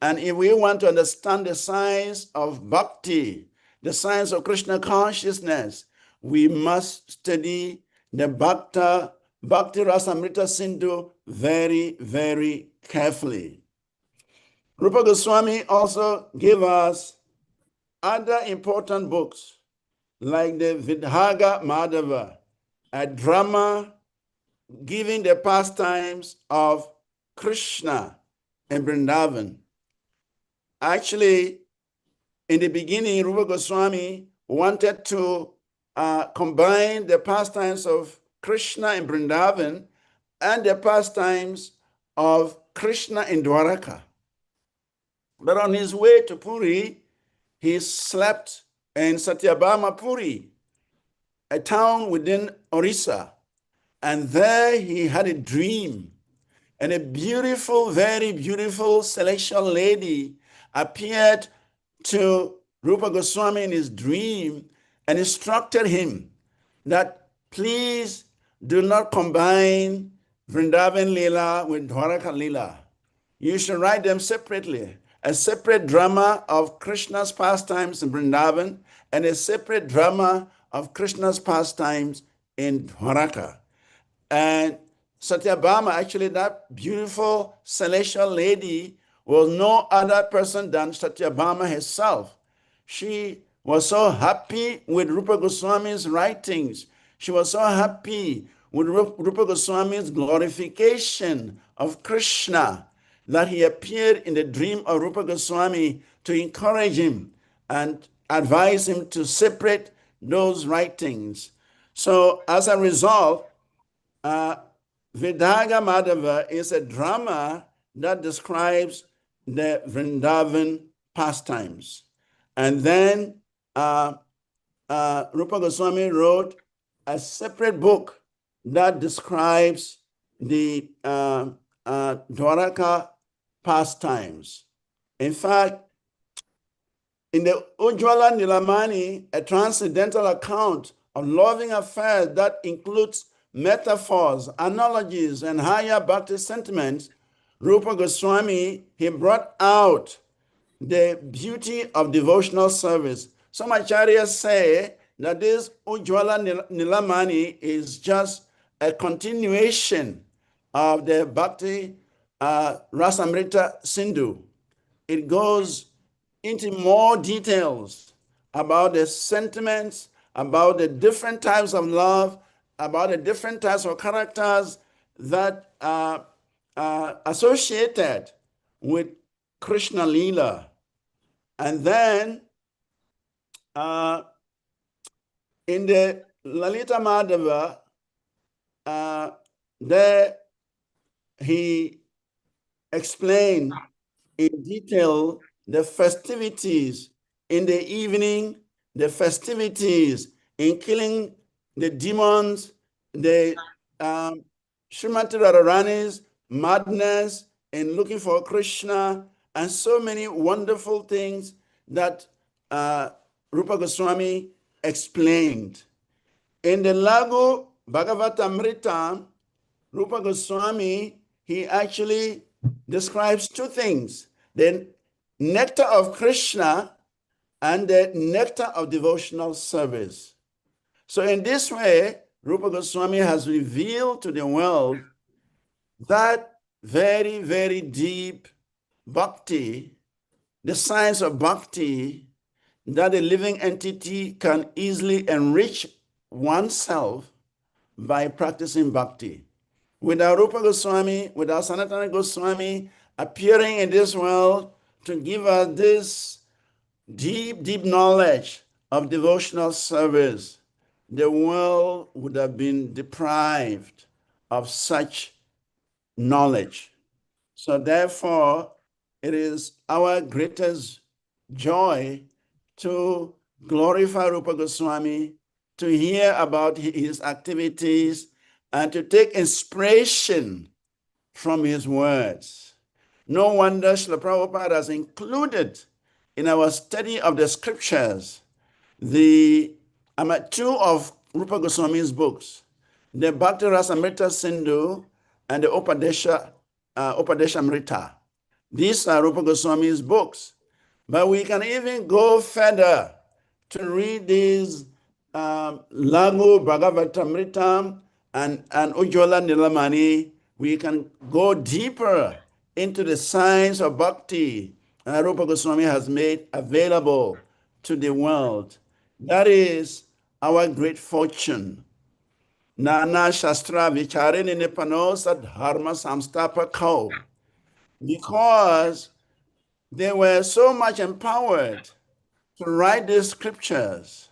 And if we want to understand the science of bhakti, the science of Krishna consciousness, we must study the Bhakti Rasamrita Sindhu very, very carefully. Rupa Goswami also gave us other important books like the Vidhaga Madhava, a drama giving the pastimes of Krishna in Vrindavan. Actually, in the beginning, Rupa Goswami wanted to combine the pastimes of Krishna in Vrindavan and the pastimes of Krishna in Dwaraka. But on his way to Puri, he slept in Satyabhama Puri, a town within Orissa. And there he had a dream. And a beautiful, very beautiful celestial lady appeared to Rupa Goswami in his dream and instructed him that please do not combine Vrindavan Leela with Dwaraka Leela. You should write them separately. A separate drama of Krishna's pastimes in Vrindavan and a separate drama of Krishna's pastimes in Dwaraka. And Satyabhama, actually that beautiful celestial lady, was no other person than Satyabhama herself. She was so happy with Rupa Goswami's writings. She was so happy with Rupa Goswami's glorification of Krishna that he appeared in the dream of Rupa Goswami to encourage him and advise him to separate those writings. So as a result, Vidhaga Madhava is a drama that describes the Vrindavan pastimes. And then Rupa Goswami wrote a separate book that describes the Dwaraka pastimes. In fact, in the Ujjvala Nilamani, a transcendental account of loving affairs that includes metaphors, analogies, and higher bhakti sentiments, Rupa Goswami, he brought out the beauty of devotional service. Some acharyas say that this Ujjvala Nilamani is just a continuation of the Bhakti Rasamrita Sindhu. It goes into more details about the sentiments, about the different types of love, about the different types of characters that are associated with Krishna Leela. And then in the Lalita Madhava, there he explained in detail the festivities in the evening, the festivities in killing the demons, the Srimati Radharani's madness in looking for Krishna, and so many wonderful things that Rupa Goswami explained. In the Lagu Bhagavatamrita, Rupa Goswami, he actually describes two things: the nectar of Krishna and the nectar of devotional service. So in this way, Rupa Goswami has revealed to the world that very, very deep bhakti, the science of bhakti, that a living entity can easily enrich oneself by practicing bhakti. Without Rupa Goswami, without Sanatana Goswami appearing in this world to give us this deep, deep knowledge of devotional service, the world would have been deprived of such knowledge. So therefore, it is our greatest joy to glorify Rupa Goswami, to hear about his activities, and to take inspiration from his words. No wonder Srila Prabhupada has included in our study of the scriptures two of Rupa Goswami's books, the Bhakti Rasamrita Sindhu and the Upadeshamrita. These are Rupa Goswami's books. But we can even go further to read these Lagu Bhagavatamritam and Ujjwala Nilamani. We can go deeper into the science of bhakti Rupa Goswami has made available to the world. That is our great fortune. Nana Shastra Vicharini Nipano Sadharma Samstapakau. Because they were so much empowered to write these scriptures.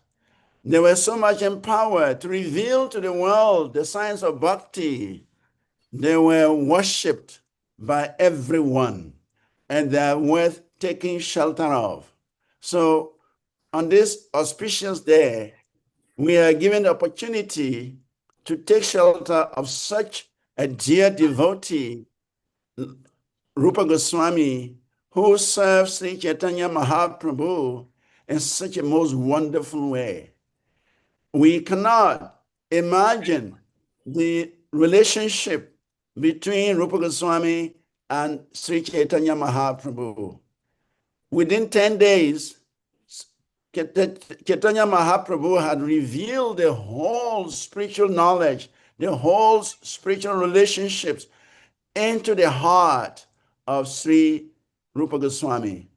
They were so much empowered to reveal to the world the science of bhakti. They were worshipped by everyone, and they are worth taking shelter of. So on this auspicious day, we are given the opportunity to take shelter of such a dear devotee, Rupa Goswami, who serves Sri Chaitanya Mahaprabhu in such a most wonderful way. We cannot imagine the relationship between Rupa Goswami and Sri Chaitanya Mahaprabhu. Within 10 days, Chaitanya Mahaprabhu had revealed the whole spiritual knowledge, the whole spiritual relationships into the heart of Sri Rupa Goswami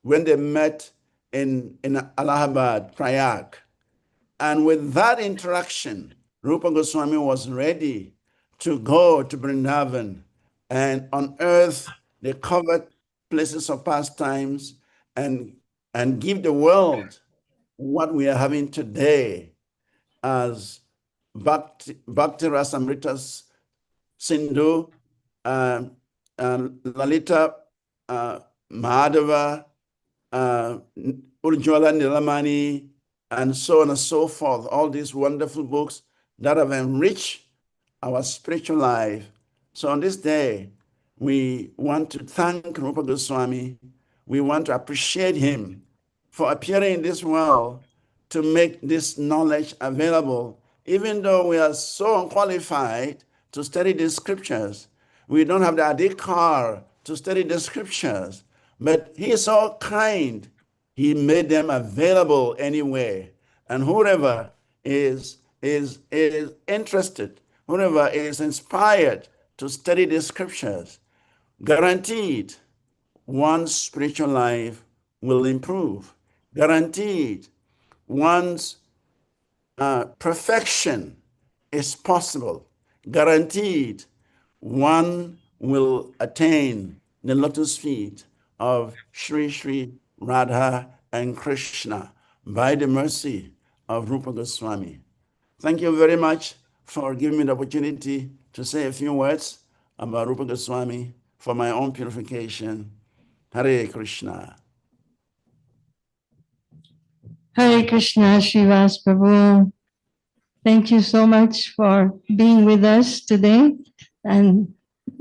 when they met in Allahabad, Prayag. And with that interaction, Rupa Goswami was ready to go to Vrindavan and unearth the covered places of pastimes and give the world what we are having today as Bhakti Rasamrita Sindhu, Lalita Madhava, Ujjwala Nilamani, and so on and so forth. All these wonderful books that have enriched our spiritual life. So on this day, we want to thank Rupa Goswami. We want to appreciate him for appearing in this world to make this knowledge available. Even though we are so unqualified to study the scriptures, we don't have the adhikar to study the scriptures, but he is so kind. He made them available anyway. And whoever is interested, whoever is inspired to study the scriptures, guaranteed one's spiritual life will improve. Guaranteed one's perfection is possible. Guaranteed one will attain the lotus feet of Sri Sri Radha and Krishna by the mercy of Rupa Goswami. Thank you very much for giving me the opportunity to say a few words about Rupa Goswami for my own purification. Hare Krishna. Hare Krishna, Srivas Prabhu. Thank you so much for being with us today and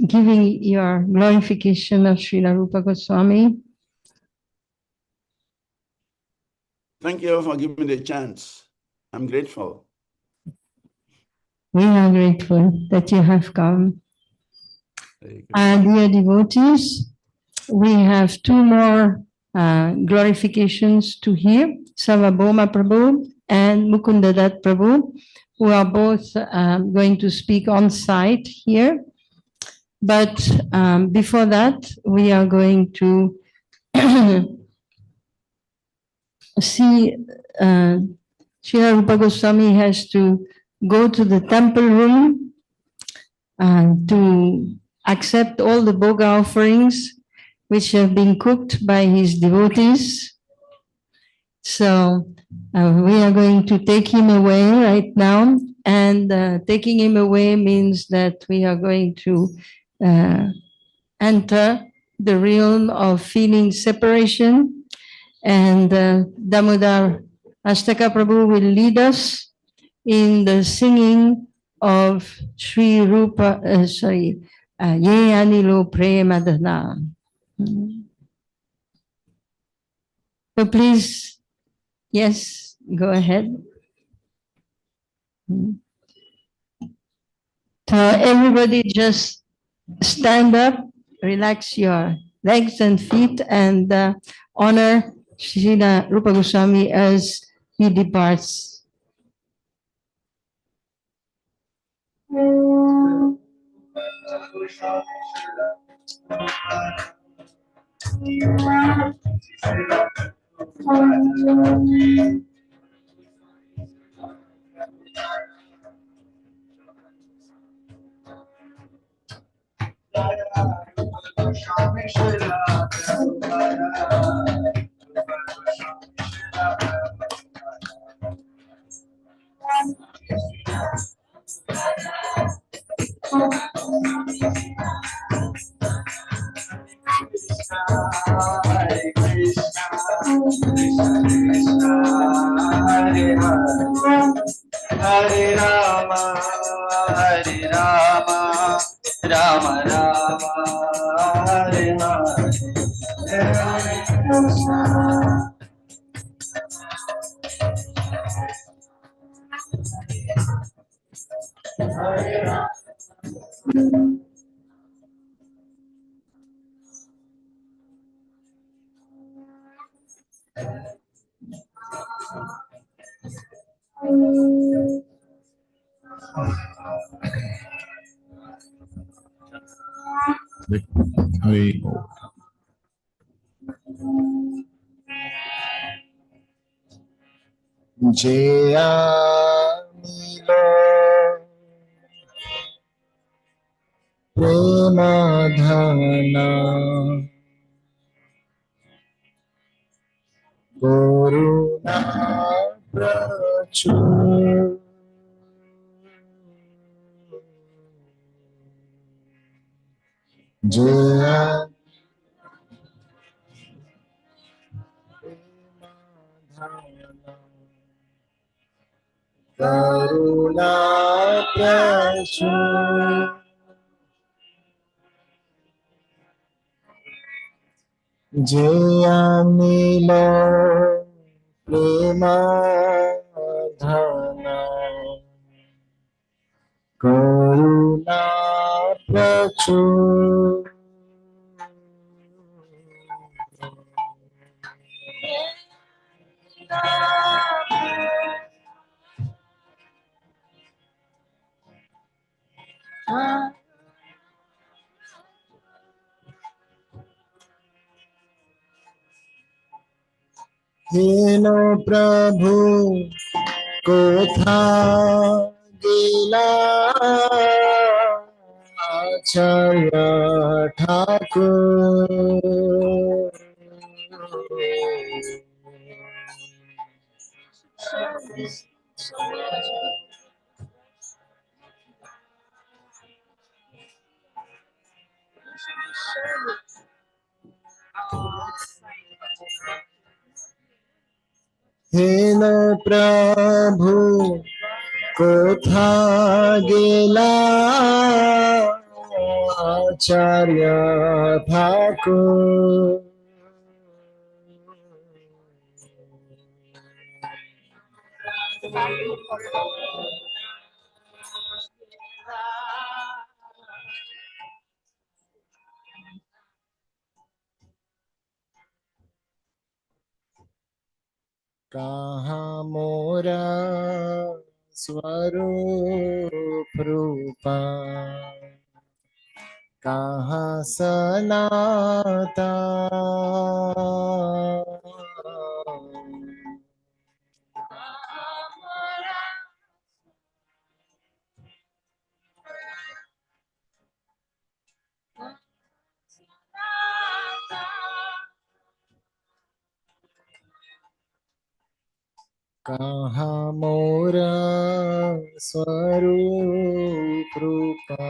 giving your glorification of Srila Rupa Goswami. Thank you for giving me the chance. I'm grateful. We are grateful that you have come. Dear devotees, we have two more glorifications to hear. Sarvabhauma Prabhu and Mukundadat Prabhu, who are both going to speak on site here. But before that, we are going to see Srila Rupa Goswami has to go to the temple room to accept all the bhoga offerings which have been cooked by his devotees. So we are going to take him away right now, and taking him away means that we are going to enter the realm of feeling separation, and Damodar Astaka Prabhu will lead us in the singing of Sri Rupa, Ye Anilo Premadana. So please, yes, go ahead. So everybody just stand up, relax your legs and feet, and honor Srila Rupa Goswami as he departs. Hare Krishna, Krishna Krishna, Hare Hare, Hare Rama, Hare Rama, Rama Rama, Hare Hare, Hare Krishna. Hare Rama. Jaya Milo Premadhana Koruna Prachur Jaya Karuna Prachur Jaya Milo Premadhana Karuna Prachur Heno Prabhu Kotha Gila Acharya Thakur Heno Prabhu Kotha Gila Acharya Thakur कहाँ मोरा स्वरूप रूपा, कहाँ सनाता, कहाँ मोरा स्वरूप रूपा,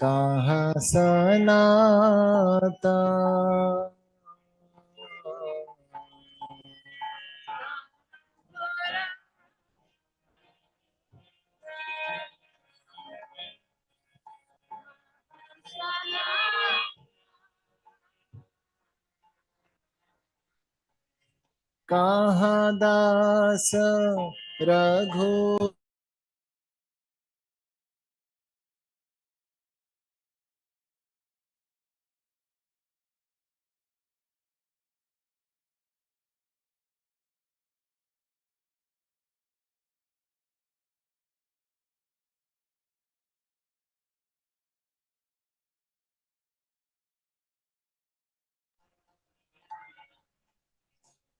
कहाँ सनाता, कहाँ दास रघु,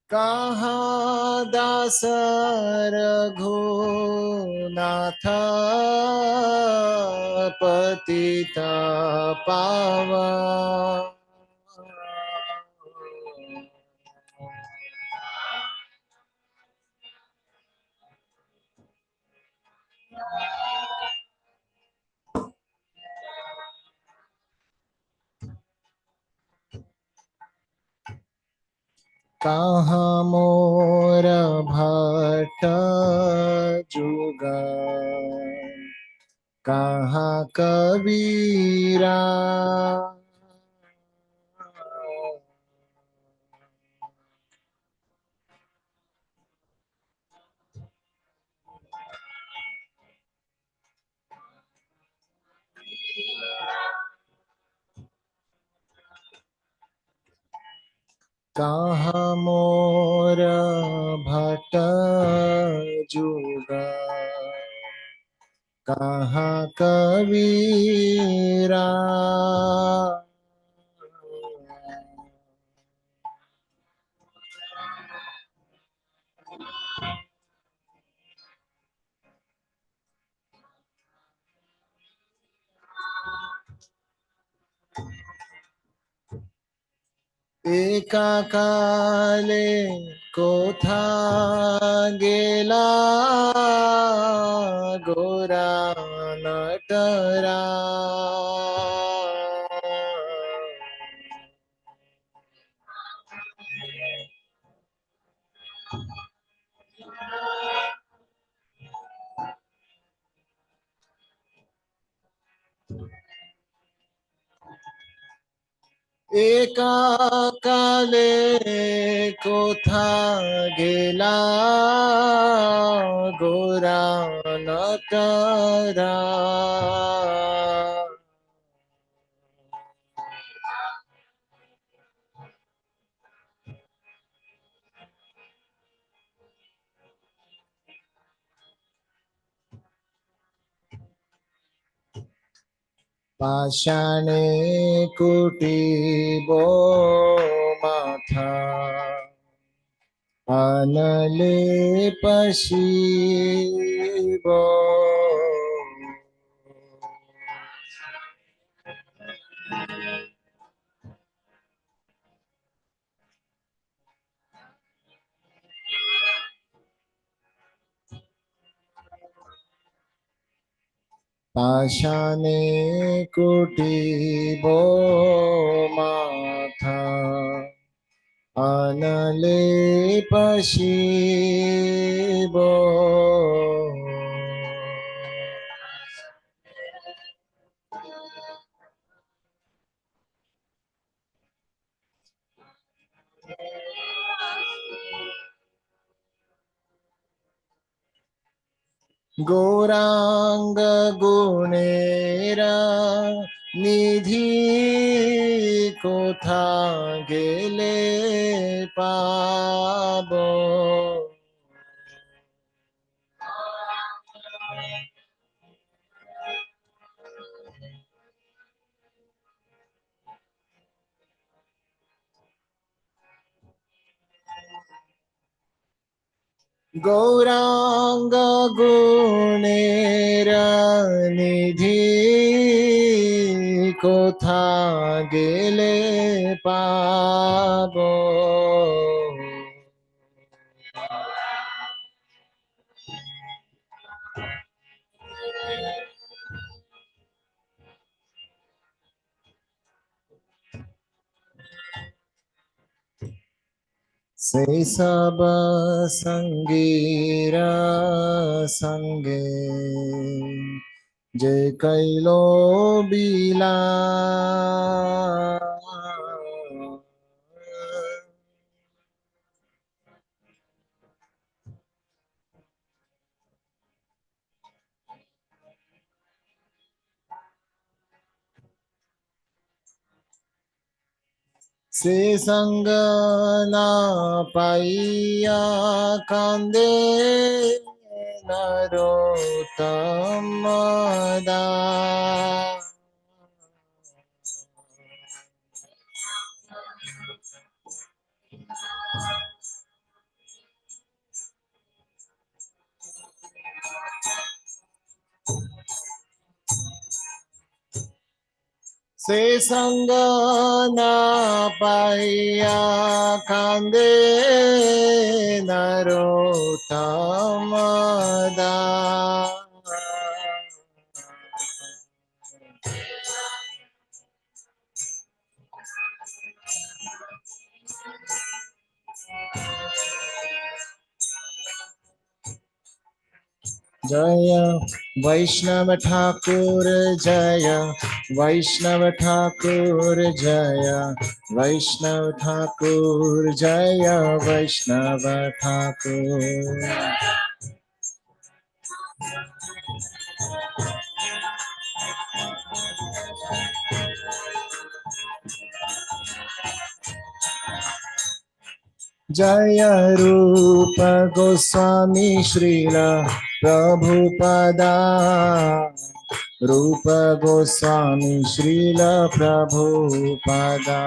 कहाँ दास रघुनाथ पतिता पावन, कहाँ मोर भट्ट जुगा, कहाँ कबीरा, कहाँ मोर भट्ट जुगा, कहाँ कबीरा, एका काले कोथा गेला गोरा नटरा, एका काले कोथा गेला गोरा नटरा, पाषाणे कुटीबो माथा, अनले पशिबो, पाषाणे कुटीबो माथा, अनले पशिबो, गौरांग गुणेरा निधि कोथा गेले पावे, गौरांग गुणेर निधि कोथा गेले पाबो से सब संगीरा संगे जे कैलो बिला से संग ना पाइया कांदे नरोत्तम दास से संग ना पाइया कांदे नरोत्तम दास जय वैष्णव ठाकुर जय वैष्णव ठाकुर जय वैष्णव ठाकुर जय वैष्णव ठाकुर जय रूप गोस्वामी श्रील प्रभुपदा रूप गोस्वामी श्रील प्रभुपदा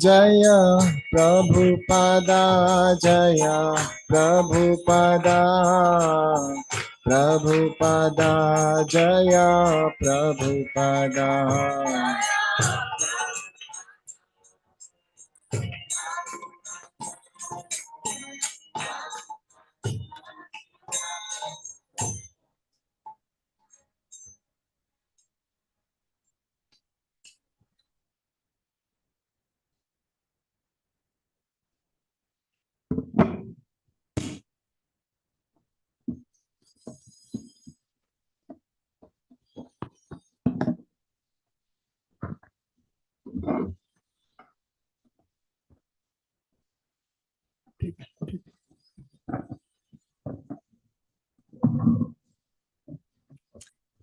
जय प्रभुपदा जय प्रभुपदा प्रभुपदा जय Prabhupada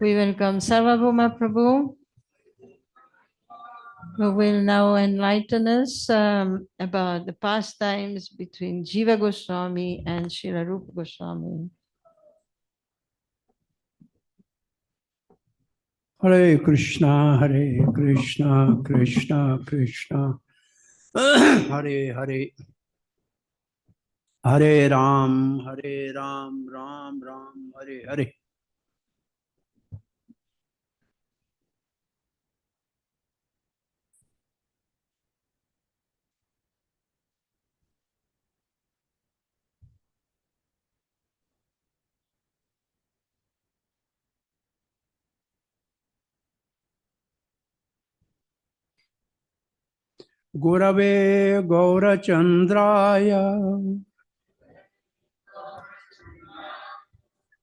We welcome Sarvabhauma Prabhu, who will now enlighten us about the pastimes between Jiva Goswami and Srila Rupa Goswami. Hare Krishna, Krishna Krishna, Hare Hare, Hare Ram, Ram Ram, Hare Hare. Gurave Gaurachandraya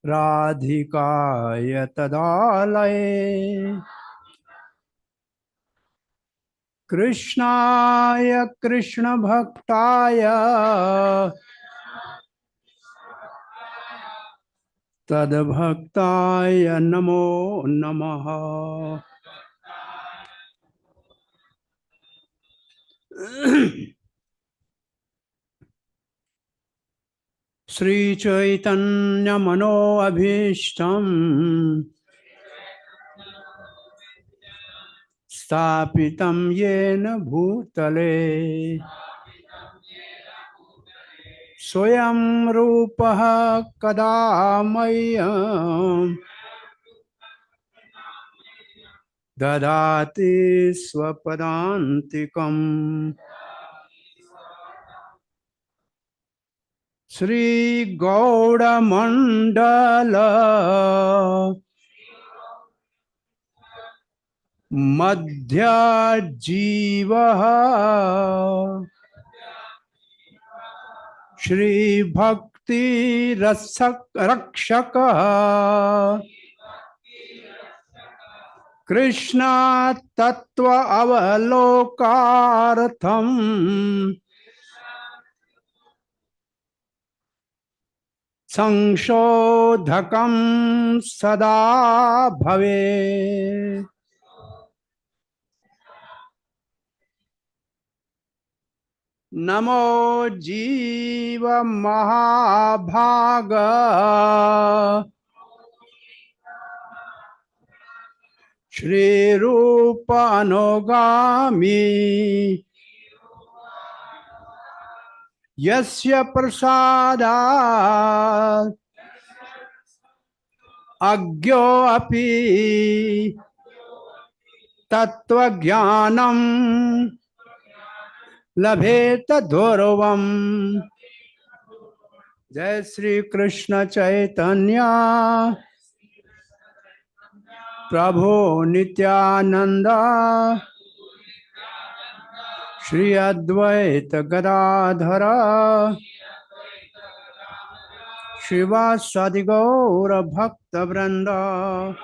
Radhikaya Tadalaye Krishnaya Krishna Bhaktaya Tadbhaktaya Namo Namaha. Sri Chaitanya Mano Abhishtam Stapitam Yena Bhutale Swayam Rupaha Kadamayam Dadati Swapadantikam Sri Gauda Mandala Madhya Jivaha Shri Bhakti Rakshaka Krishna Tattva Avalokartham Sangshodhakam Sada Bhave Namo Jiva Mahabhaga Shri Rupa Anugami Yasya Prasada Agyo Api Tattva Jnanam Labheta Dhurvam Jai Sri Krishna Chaitanya Prabhu Nityananda Shri Advaita Gadadhara Shivasadi Gaura Bhakta Vranda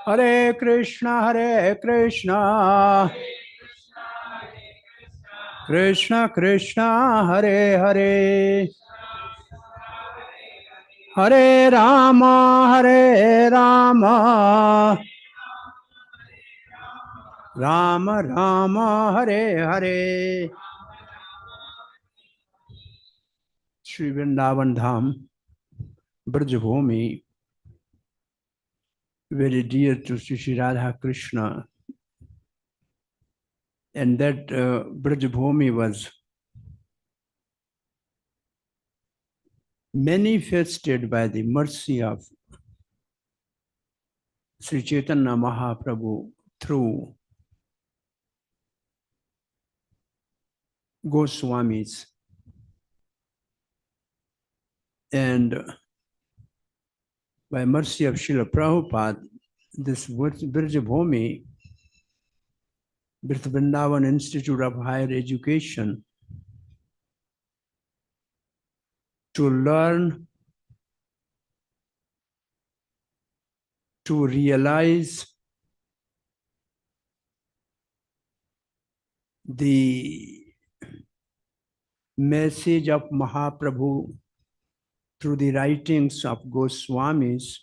Hare Krishna Krishna Krishna Hare Hare Hare Rama Rama Rama Hare Hare Sri Vrindavan Dham Brajabhumi very dear to Sri Radha Krishna, and that Brajabhumi was manifested by the mercy of Sri Chaitanya Mahaprabhu through Goswamis, and by mercy of Srila Prabhupada, this Vrindavana Vrindavana Institute of Higher Education, to learn, to realize the message of Mahaprabhu through the writings of Goswamis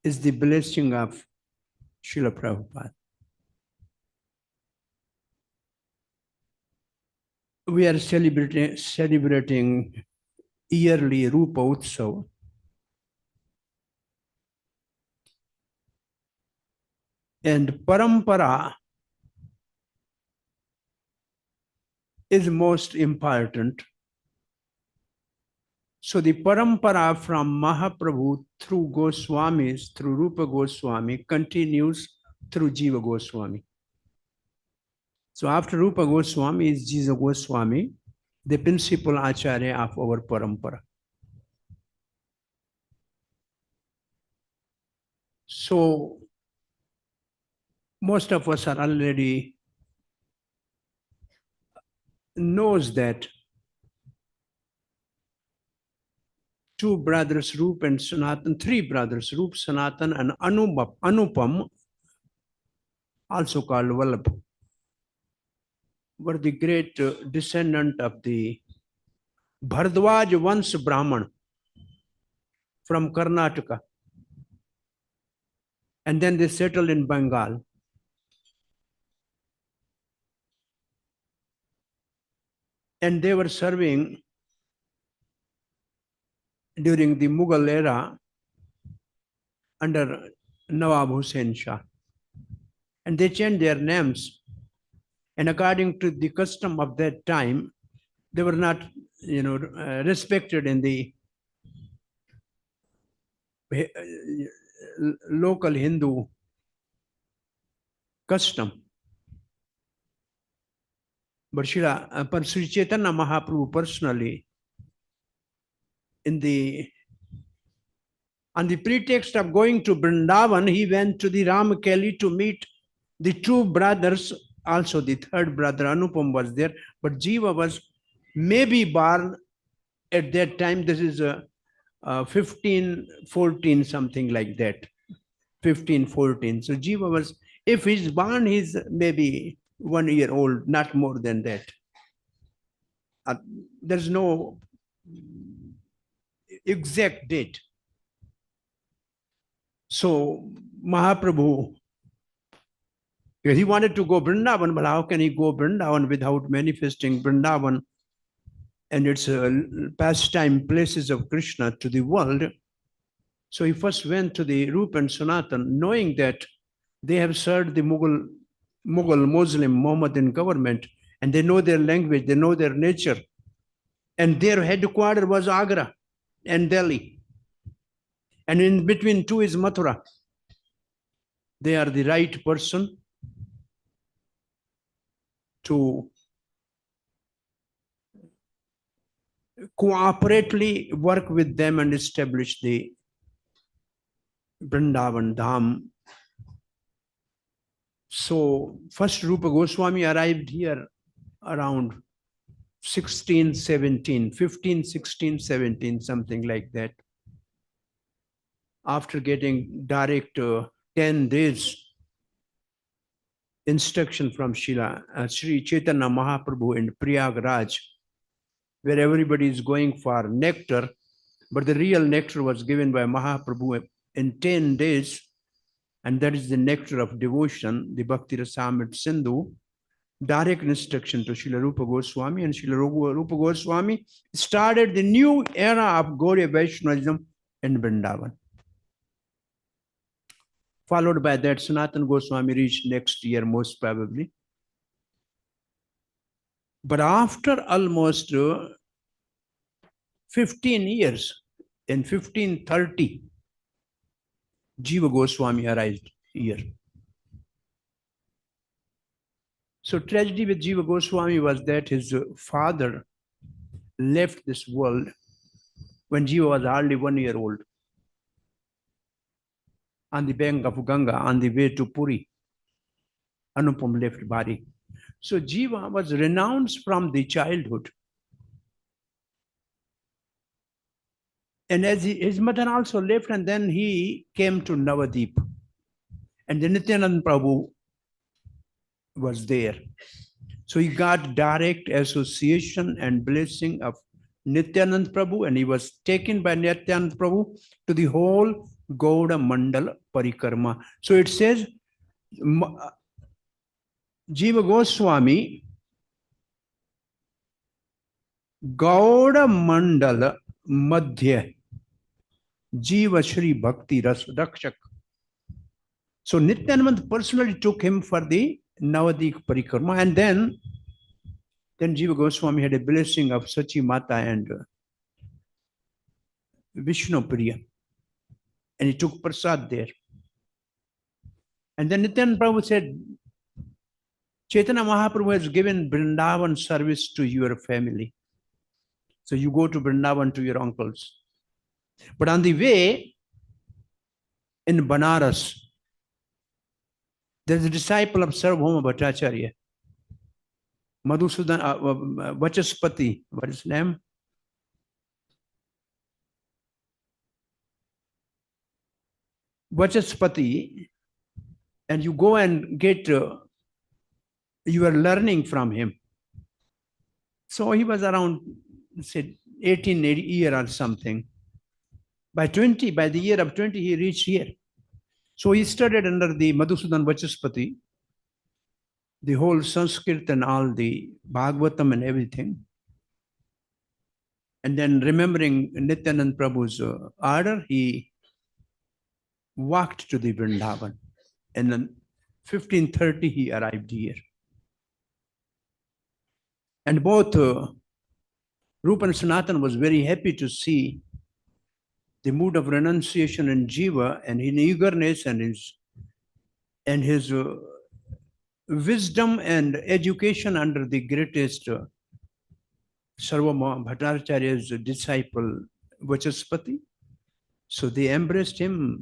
is the blessing of Srila Prabhupada. We are celebrating yearly Rupotsava. And parampara is most important. So the parampara from Mahaprabhu through Goswamis, through Rupa Goswami, continues through Jiva Goswami. So after Rupa Goswami is Jiva Goswami, the principal Acharya of our parampara. So most of us are already knows that two brothers, Rup and Sanatan, three brothers, Rup, Sanatan, and Anupam, also called Vallabh, were the great descendant of the Bhardwaj Vans Brahman from Karnataka. And then they settled in Bengal. and they were serving during the Mughal era under Nawab Hussain Shah. And they changed their names. And according to the custom of that time, they were not, respected in the local Hindu custom. But Sri Chaitanya Mahaprabhu personally, on the pretext of going to Vrindavan, he went to the Ramakeli to meet the two brothers. Also, the third brother Anupam was there, but Jiva was maybe born at that time. This is 1514, something like that. 1514. So Jiva was, if he's born, he's maybe 1 year old, not more than that. There's no exact date. So Mahaprabhu, he wanted to go Vrindavan, but how can he go Vrindavan without manifesting Vrindavan and its pastime places of Krishna to the world? So he first went to the Rup and Sanatan, knowing that they have served the Mughal Muslim Mohammedan government, and they know their language, they know their nature. And their headquarters was Agra and Delhi. And in between two is Mathura. They are the right person to cooperatively work with them and establish the Vrindavan Dham. So first Rupa Goswami arrived here around 15, 16, 17, something like that. After getting direct 10 days instruction from Sri Chaitanya Mahaprabhu in Prayagraj, where everybody is going for nectar, but the real nectar was given by Mahaprabhu in 10 days, and that is the nectar of devotion, the Bhakti Rasamrit Sindhu. Direct instruction to Srila Rupa Goswami, and Srila Rupa Goswami started the new era of Gaudiya Vaishnavism in Vrindavan. Followed by that, Sanatana Goswami reached next year, most probably. But after almost 15 years, in 1530, Jiva Goswami arrived here. So tragedy with Jiva Goswami was that his father left this world when Jiva was hardly 1 year old, on the bank of Ganga, on the way to Puri. Anupam left body. So Jiva was renounced from the childhood. And as his mother also left, and then he came to Navadip. And then Nityananda Prabhu was there. So he got direct association and blessing of Nityananda Prabhu, and he was taken by Nityananda Prabhu to the whole Gauda Mandala Parikrama. So it says, Jiva Goswami, Gauda Mandala Madhya, Jiva Shri Bhakti Ras Rakshak. So Nityananda personally took him for the Navadik Parikrama, and then Jiva Goswami had a blessing of Sachi Mata and Vishnu Priya, and he took prasad there. And then Nityananda Prabhu said, Chaitanya Mahaprabhu has given Vrindavan service to your family. So you go to Vrindavan to your uncles. But on the way, in Banaras, there's a disciple of Sarvabhauma Bhattacharya, Madhusudan Vachaspati, what is his name? Vachaspati, and you go and get, you are learning from him. So he was around, say, 18 year or something. By the year of 20, he reached here. So he studied under the Madhusudan Vachaspati, the whole Sanskrit and all the Bhagavatam and everything. And then remembering Nityanand Prabhu's order, he walked to the Vrindavan. And then 1530, he arrived here. And both Rupa and Sanatan was very happy to see the mood of renunciation in Jiva and his eagerness and his wisdom and education under the greatest Sarvabhauma Bhattacharya's disciple Vachaspati. So they embraced him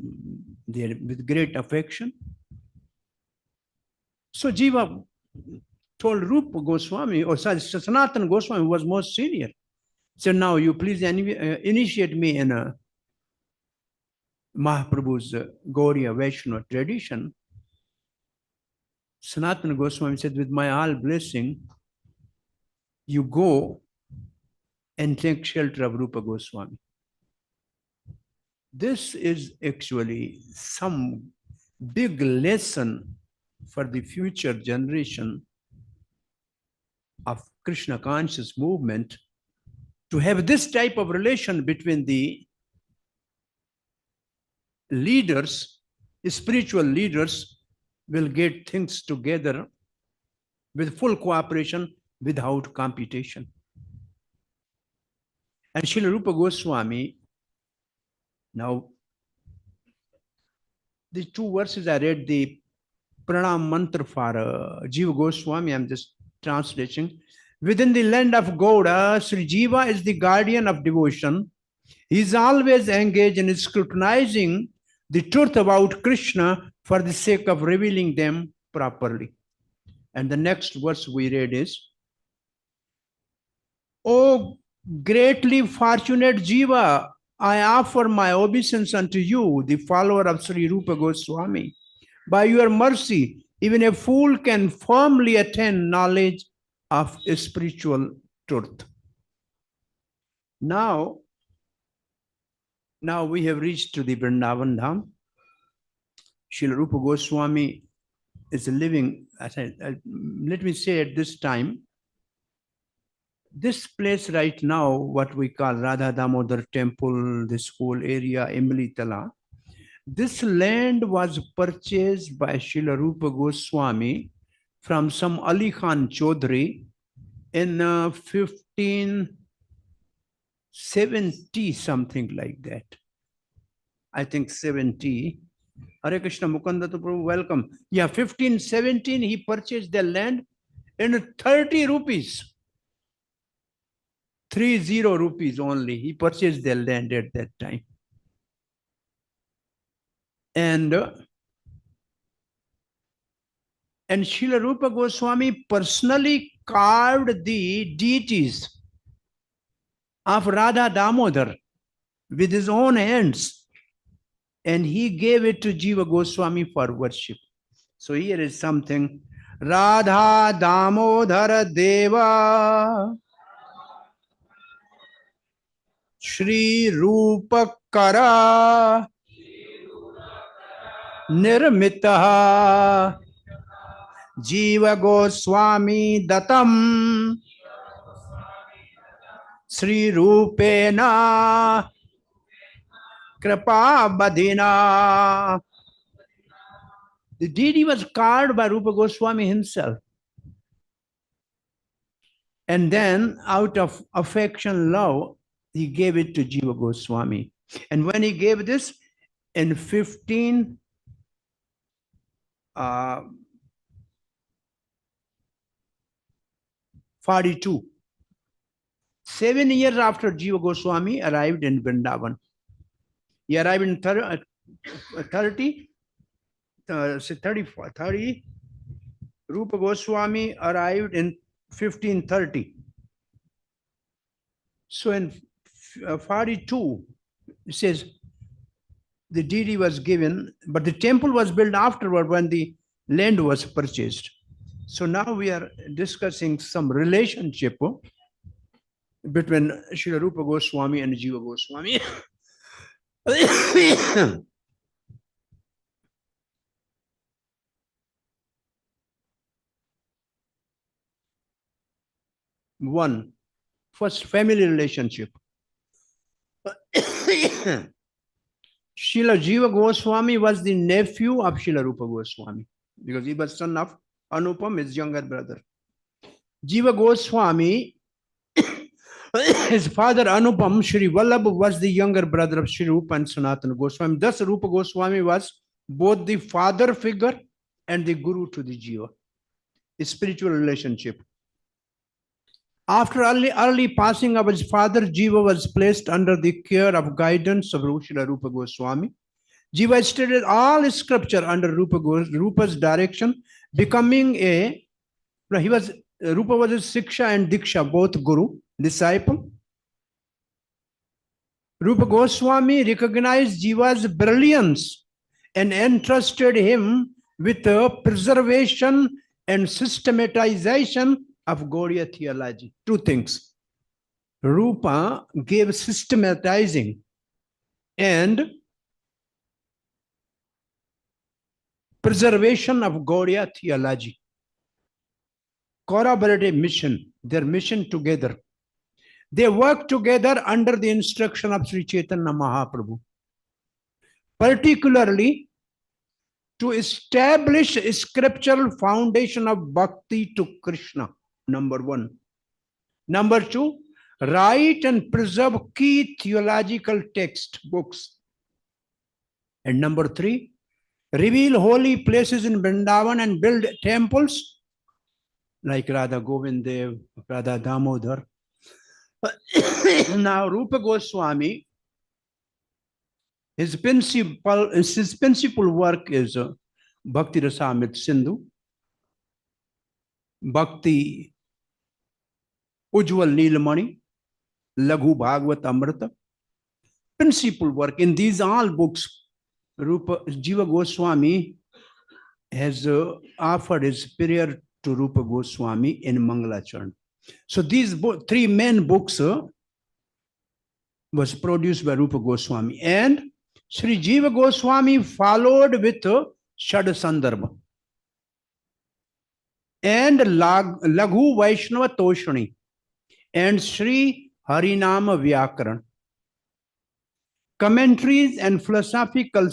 with great affection. So Jiva told Rupa Goswami, or Sanatana Goswami, who was most senior, said, now you please initiate me in a Mahaprabhu's Gauriya Vaishnava tradition. Sanatana Goswami said, with my all blessing, you go and take shelter of Rupa Goswami. This is actually some big lesson for the future generation of Krishna conscious movement, to have this type of relation between the leaders, spiritual leaders, will get things together with full cooperation without competition. And Srila Rupa Goswami, now the two verses I read, the Pranam Mantra for Jiva Goswami, I'm just translating. Within the land of Gauda, Sri Jiva is the guardian of devotion. He is always engaged in scrutinizing the truth about Krishna for the sake of revealing them properly. And the next verse we read is, O greatly fortunate Jiva, I offer my obeisance unto you, the follower of Sri Rupa Goswami. By your mercy, even a fool can firmly attain knowledge of spiritual truth. Now we have reached to the Vrindavan Dham. Srila Rupa Goswami is living, let me say at this time, this place right now, what we call Radha Damodar Temple, this whole area, Imlitala, this land was purchased by Srila Rupa Goswami from some Ali Khan Chaudhary in 1570, something like that. I think 70. Hare Krishna Mukunda Prabhu, welcome. Yeah, 1517, he purchased the land in 30 rupees. 30 rupees only. He purchased the land at that time. And Srila Rupa Goswami personally carved the deities of Radha Damodar with his own hands, and he gave it to Jiva Goswami for worship. So here is something. Radha Damodara Deva Shri Rupa Kara Nirmitaha Jiva Goswami Datam Sri Rupena Kripa Badina. The deity was carved by Rupa Goswami himself. And then out of affection, love, he gave it to Jiva Goswami. And when he gave this in 1542, 7 years after Jiva Goswami arrived in Vrindavan. He arrived in 30. Rupa Goswami arrived in 1530. So in 42, it says the deity was given, but the temple was built afterward when the land was purchased. So now we are discussing some relationship between Srila Rupa Goswami and Jiva Goswami. One, first family relationship. Srila Jiva Goswami was the nephew of Srila Rupa Goswami because he was son of Anupam, his younger brother. Jiva Goswami, his father Anupam, Shri Vallabh was the younger brother of Shri Rupa and Sanatana Goswami. Thus, Rupa Goswami was both the father figure and the guru to the Jiva, a spiritual relationship. After early passing of his father, Jiva was placed under the care of guidance of Srila Rupa Goswami. Jiva studied all scripture under Rupa's direction, becoming Rupa was a Siksha and Diksha, both guru, disciple. Rupa Goswami recognized Jiva's brilliance and entrusted him with the preservation and systematization of Gaudiya theology. Two things. Rupa gave systematizing and preservation of Gaudiya theology. Corroborative mission, their mission together. They work together under the instruction of Sri Chaitanya Mahaprabhu, particularly to establish a scriptural foundation of bhakti to Krishna, number one. Number two, write and preserve key theological text books. And number three, reveal holy places in Vrindavan and build temples like Radha Govind Dev, Radha Damodar. Now, Rupa Goswami, his principal work is Bhakti Rasamrit Sindhu, Bhakti Ujjwal Neelamani, Laghu Bhagavad Amrita. Principal work in these all books, Jiva Goswami has offered his prayer to Rupa Goswami in Mangalacharan. So these three main books was produced by Rupa Goswami, and Sri Jiva Goswami followed with Shad Sandarbha and Laghu Vaishnava Toshani and Sri Harinama Vyakaran. Commentaries and philosophical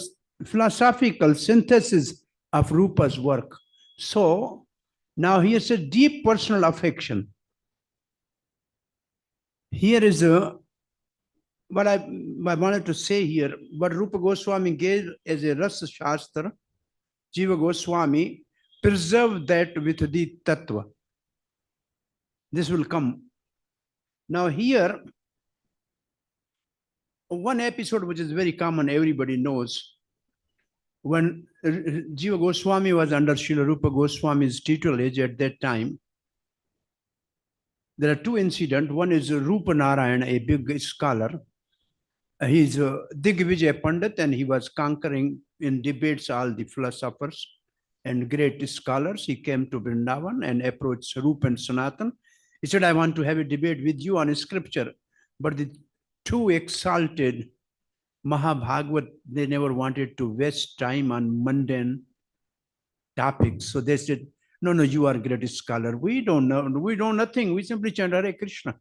synthesis of Rupa's work. So now here's a deep personal affection. Here is what I wanted to say here. What Rupa Goswami gave as a Rasa Shastra, Jiva Goswami preserved that with the Tattva. This will come. Now here, one episode which is very common, everybody knows. When Jiva Goswami was under Srila Rupa Goswami's tutelage at that time, there are two incidents. One is Rupa Narayana, a big scholar. He's Digvijay Pandit, and he was conquering in debates all the philosophers and great scholars. He came to Vrindavan and approached Rupa and Sanatan. He said, I want to have a debate with you on scripture. But the two exalted Mahabhagavat, they never wanted to waste time on mundane topics. So they said, no, you are a great scholar. We don't know nothing. We simply chant Hare Krishna.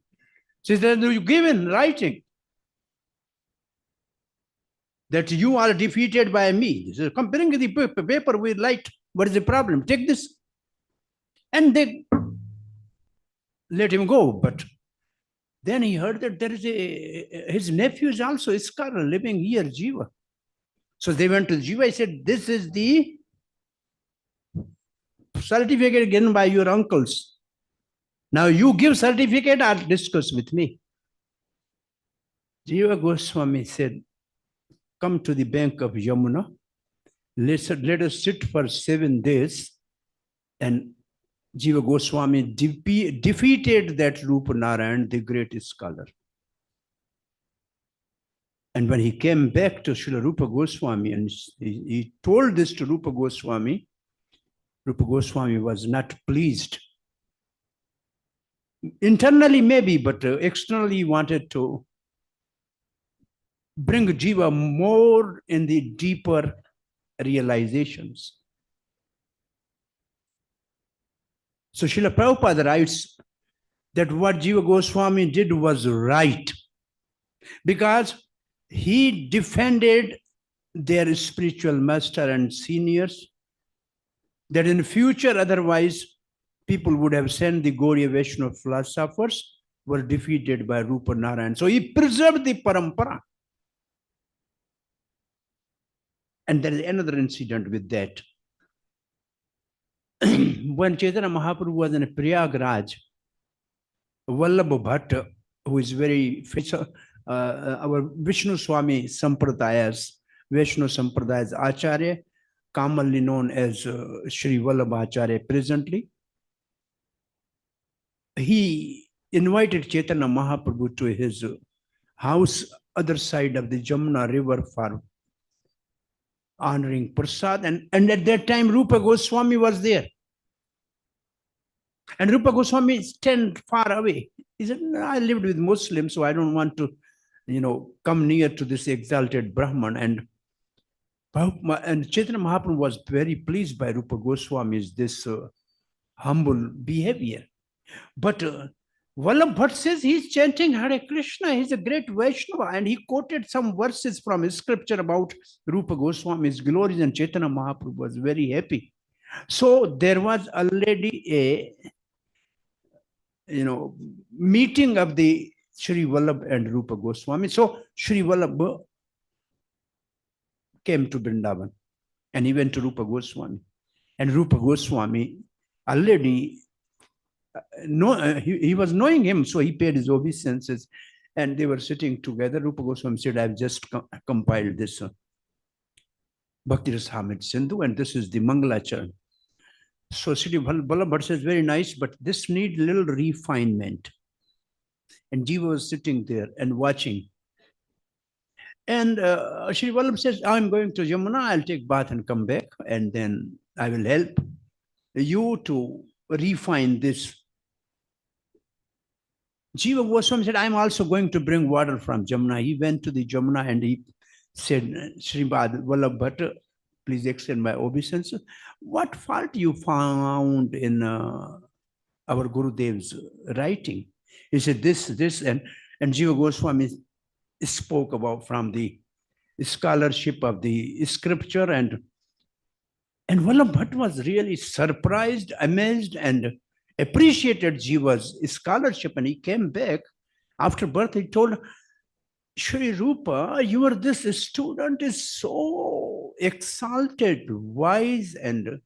She said, you give in writing that you are defeated by me. He said, come bring the paper, we write. What is the problem? Take this. And they let him go. But then he heard that there is his nephew is also a scholar living here, Jiva. So they went to Jiva. He said, this is the certificate given by your uncles. Now you give certificate, I'll discuss with me. Jiva Goswami said, come to the bank of Yamuna. Let us sit for 7 days. And Jiva Goswami defeated that Rupa Narayan, the great scholar. And when he came back to Srila Rupa Goswami and he told this to Rupa Goswami was not pleased. Internally maybe, but externally he wanted to bring Jiva more in the deeper realizations. So Srila Prabhupada writes that what Jiva Goswami did was right. because he defended their spiritual master and seniors, that in future otherwise people would have sent the Gaudiya Vaishnava philosophers were defeated by Rupa Narayan. So he preserved the parampara. And there is another incident with that. When Chaitanya Mahaprabhu was in Prayagraj, Vallabha Bhatta, who is very our Vishnu Swami Sampradayas, Vaishnava Sampradayas Acharya, commonly known as Sri Vallabha Acharya presently, he invited Chaitanya Mahaprabhu to his house, other side of the Jamuna river, for honoring Prasad. And at that time, Rupa Goswami was there. And Rupa Goswami stand far away. He said, "No, I lived with Muslims, so I don't want to, come near to this exalted Brahman." And Chaitanya Mahaprabhu was very pleased by Rupa Goswami's this humble behavior. But Vallabh Bhatt says he's chanting Hare Krishna. He's a great Vaishnava. And he quoted some verses from his scripture about Rupa Goswami's glories, and Chaitanya Mahaprabhu was very happy. So there was already a meeting of the Sri Vallabh and Rupa Goswami. So Sri Vallabh came to Vrindavan and he went to Rupa Goswami. And Rupa Goswami already he was knowing him, so he paid his obeisances, and they were sitting together. Rupa Goswami said, "I've just compiled this Bhakti Rasamrita Sindhu, and this is the Mangalacharan." So Sri Vallabh Bhatt says, "Very nice, but this needs little refinement." And Jiva was sitting there and watching. And Sri Vallabh says, "I'm going to Yamuna, I'll take bath and come back, and then I will help you to refine this." Jiva Goswami said, "I'm also going to bring water from Jamuna." He went to the Jamuna and he said, "Srimad Vallabh Bhatt, please extend my obeisance. What fault you found in our Gurudev's writing?" He said, this, and Jiva Goswami spoke about from the scholarship of the scripture, and Vallabh Bhatt was really surprised, amazed, and appreciated Jiva's scholarship. And he came back after birth. He told Shri Rupa, this student is so exalted, wise, and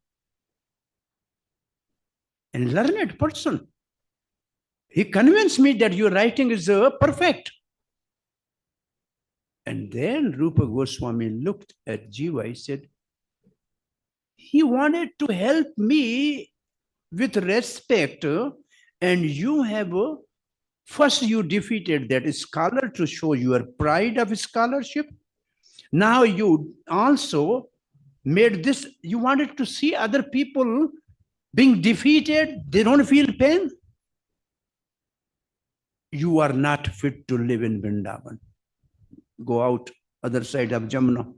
learned person. He convinced me that your writing is perfect. And then Rupa Goswami looked at Jiva. He said, he wanted to help me with respect, and you have first you defeated that scholar to show your pride of scholarship. Now you also made this, you wanted to see other people being defeated, they don't feel pain. You are not fit to live in Vrindavan. Go out other side of Jamuna.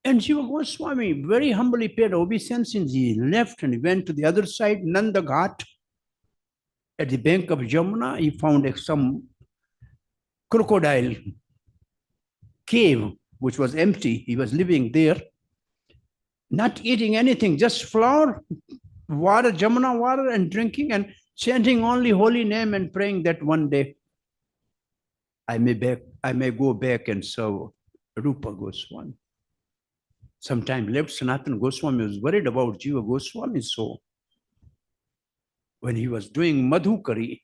And Jiva Goswami very humbly paid obeisance, and he left and he went to the other side, Nanda Ghat. At the bank of Jamuna, he found some crocodile cave, which was empty. He was living there, not eating anything, just flour, water, Jamuna water, and drinking and chanting only holy name and praying that one day I may go back and serve Rupa Goswami. Sometime left, Sanatana Goswami was worried about Jiva Goswami. So when he was doing Madhukari,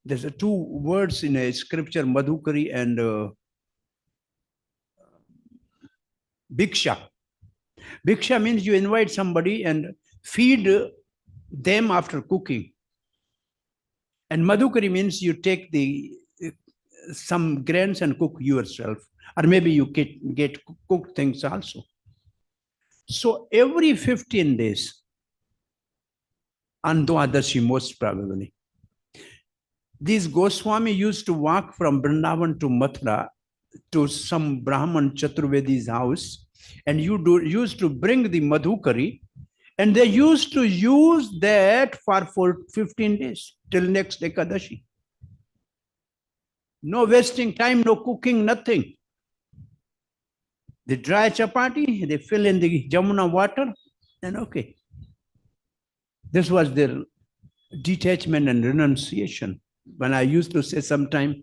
there's two words in a scripture, Madhukari and Bhiksha. Bhiksha means you invite somebody and feed them after cooking. And Madhukari means you take some grains and cook yourself. Or maybe you get cooked things also. So every 15 days, on Dwadashi most probably, these Goswami used to walk from Vrindavan to Mathura to some Brahman Chaturvedi's house, and used to bring the Madhukari, and they used to use that for 15 days till next Ekadashi. No wasting time, no cooking, nothing. They dry chapati, they fill in the Jamuna water, and okay. This was their detachment and renunciation. When I used to say sometime,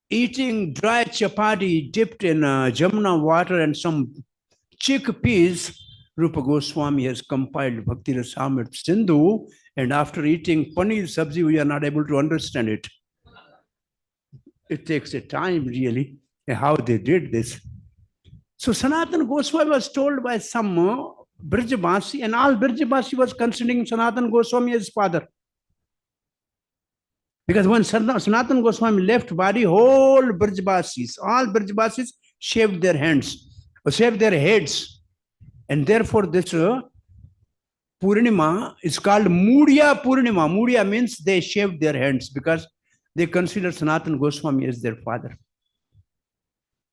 eating dry chapati dipped in Jamuna water and some chickpeas, Rupa Goswami has compiled Bhakti Rasamrita Sindhu, and after eating paneer sabzi, we are not able to understand it. It takes a time, really, how they did this. So Sanatana Goswami was told by some Brijabasi, and all Brijabasi was considering Sanatana Goswami as father. Because when Sanatana Goswami left body, whole Brijabasis, all Brijabasis shaved their hands, or shaved their heads. And therefore this Purnima is called Mudya Purnima. Mudya means they shaved their hands because they consider Sanatana Goswami as their father.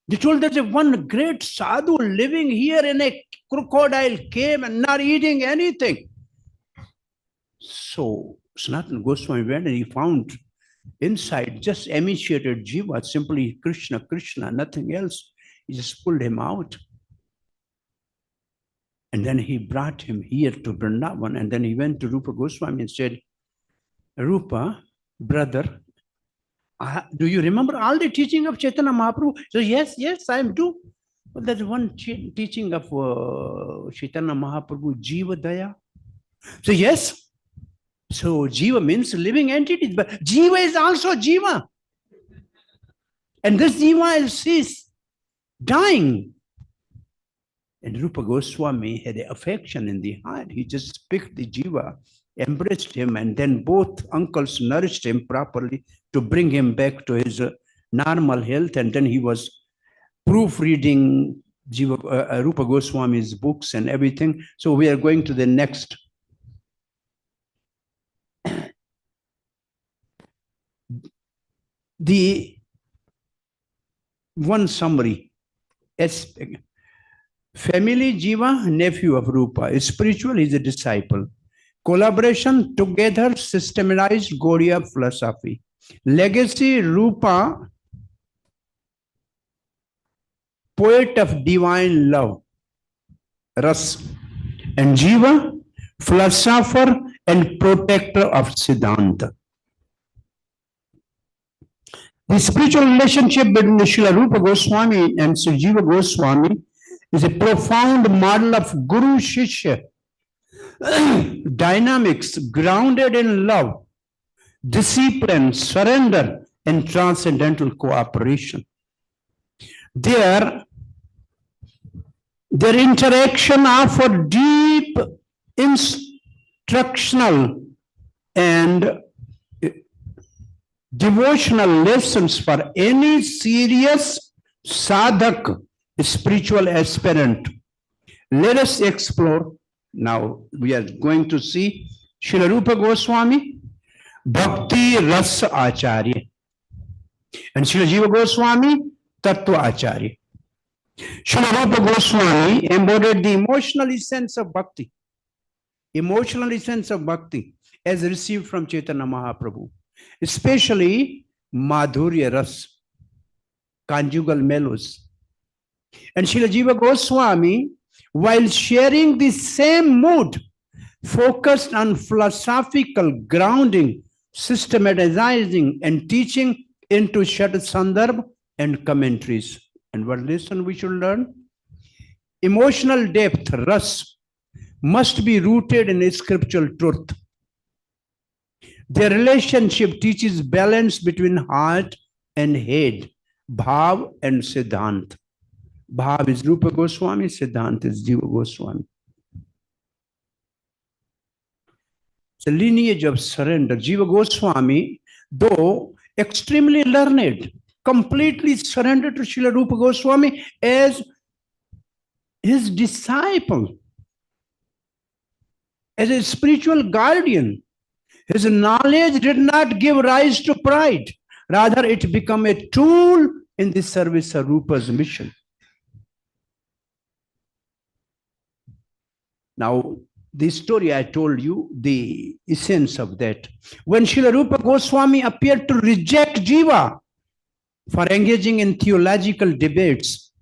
They told there's one great sadhu living here in a crocodile cave and not eating anything. So Sanatana Goswami went and he found inside just emaciated jiva, simply Krishna, Krishna, nothing else. He just pulled him out. And then he brought him here to Vrindavana. And then he went to Rupa Goswami and said, Rupa, brother, do you remember all the teaching of Chaitanya Mahaprabhu? So yes, I do. Well, there's one teaching of Chaitanya Mahaprabhu, Jiva Daya. So yes. So Jiva means living entities, but Jiva is also Jiva. And this Jiva is dying. And Rupa Goswami had an affection in the heart. He just picked the Jiva, embraced him, and then both uncles nourished him properly to bring him back to his normal health. And then he was proofreading Rupa Goswami's books and everything. So we are going to the next. The one summary aspect. Family Jiva, nephew of Rupa. Spiritual, is a disciple. Collaboration, together, systematized Gaudiya philosophy. Legacy, Rupa, poet of divine love, Ras. And Jiva, philosopher and protector of Siddhanta. The spiritual relationship between Srila Rupa Goswami and Sri Jiva Goswami is a profound model of Guru Shishya dynamics grounded in love, discipline, surrender, and transcendental cooperation. Their interaction offer deep instructional and devotional lessons for any serious sadhak, spiritual aspirant. Let us explore. Now we are going to see Srila Rupa Goswami, Bhakti Rasa Acharya, and Srila Jiva Goswami, Tattva Acharya. Srila Rupa Goswami embodied the emotional essence of bhakti. Emotional essence of bhakti as received from Chaitanya Mahaprabhu, especially Madhurya Ras, conjugal mellows. And Srila Jiva Goswami, while sharing the same mood, focused on philosophical grounding, systematizing, and teaching into Shat Sandarbha and commentaries. And what lesson we should learn? Emotional depth, ras, must be rooted in scriptural truth. Their relationship teaches balance between heart and head, bhav and siddhant. Bhav is Rupa Goswami, siddhant is Jiva Goswami. It's a lineage of surrender. Jiva Goswami, though extremely learned, completely surrendered to Srila Rupa Goswami as his disciple, as a spiritual guardian. His knowledge did not give rise to pride. Rather, it became a tool in the service of Rupa's mission. Now, the story I told you, the essence of that. When Srila Rupa Goswami appeared to reject Jiva, for engaging in theological debates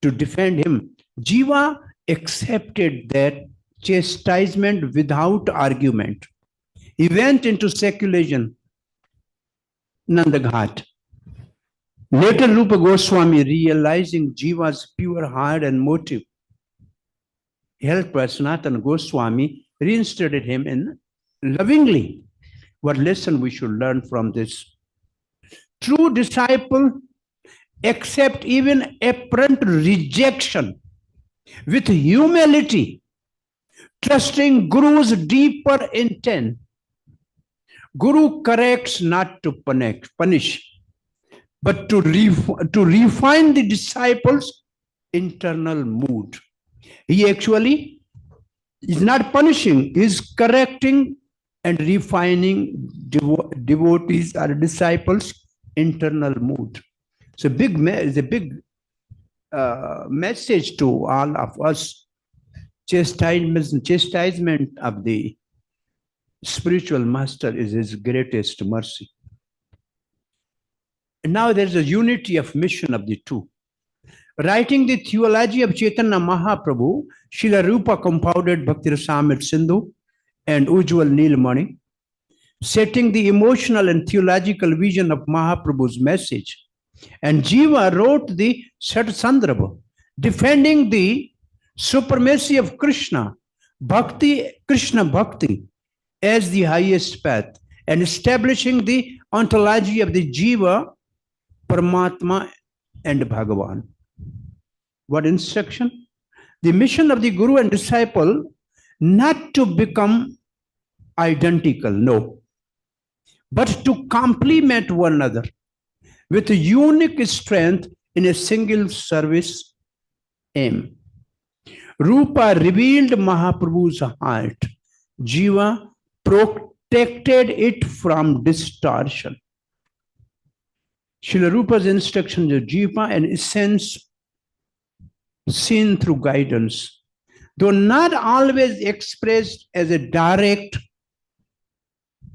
to defend him. Jiva accepted that chastisement without argument. He went into secularism, Nandaghat. Later, Rupa Goswami, realizing Jiva's pure heart and motive, helped Sanatana Goswami, reinstated him in lovingly. What lesson we should learn from this? True disciple accept even apparent rejection with humility, trusting Guru's deeper intent. Guru corrects not to punish, but to refine the disciple's internal mood. He actually is not punishing, he is correcting and refining devotees or disciples' internal mood. It's a big message to all of us. Chastisement of the spiritual master is his greatest mercy. And now there's a unity of mission of the two. Writing the theology of Chaitanya Mahaprabhu, Srila Rupa compounded Bhakti Rasamrita Sindhu and Ujjwal Neelmani, setting the emotional and theological vision of Mahaprabhu's message. And Jiva wrote the Satsandarbha, defending the supremacy of Krishna Bhakti as the highest path, and establishing the ontology of the Jiva, Paramatma, and Bhagavan. What instruction? The mission of the Guru and disciple not to become identical, no, but to complement one another with a unique strength in a single service aim. Rupa revealed Mahaprabhu's heart. Jiva protected it from distortion. Srila Rupa's instructions of Jiva and essence seen through guidance, though not always expressed as a direct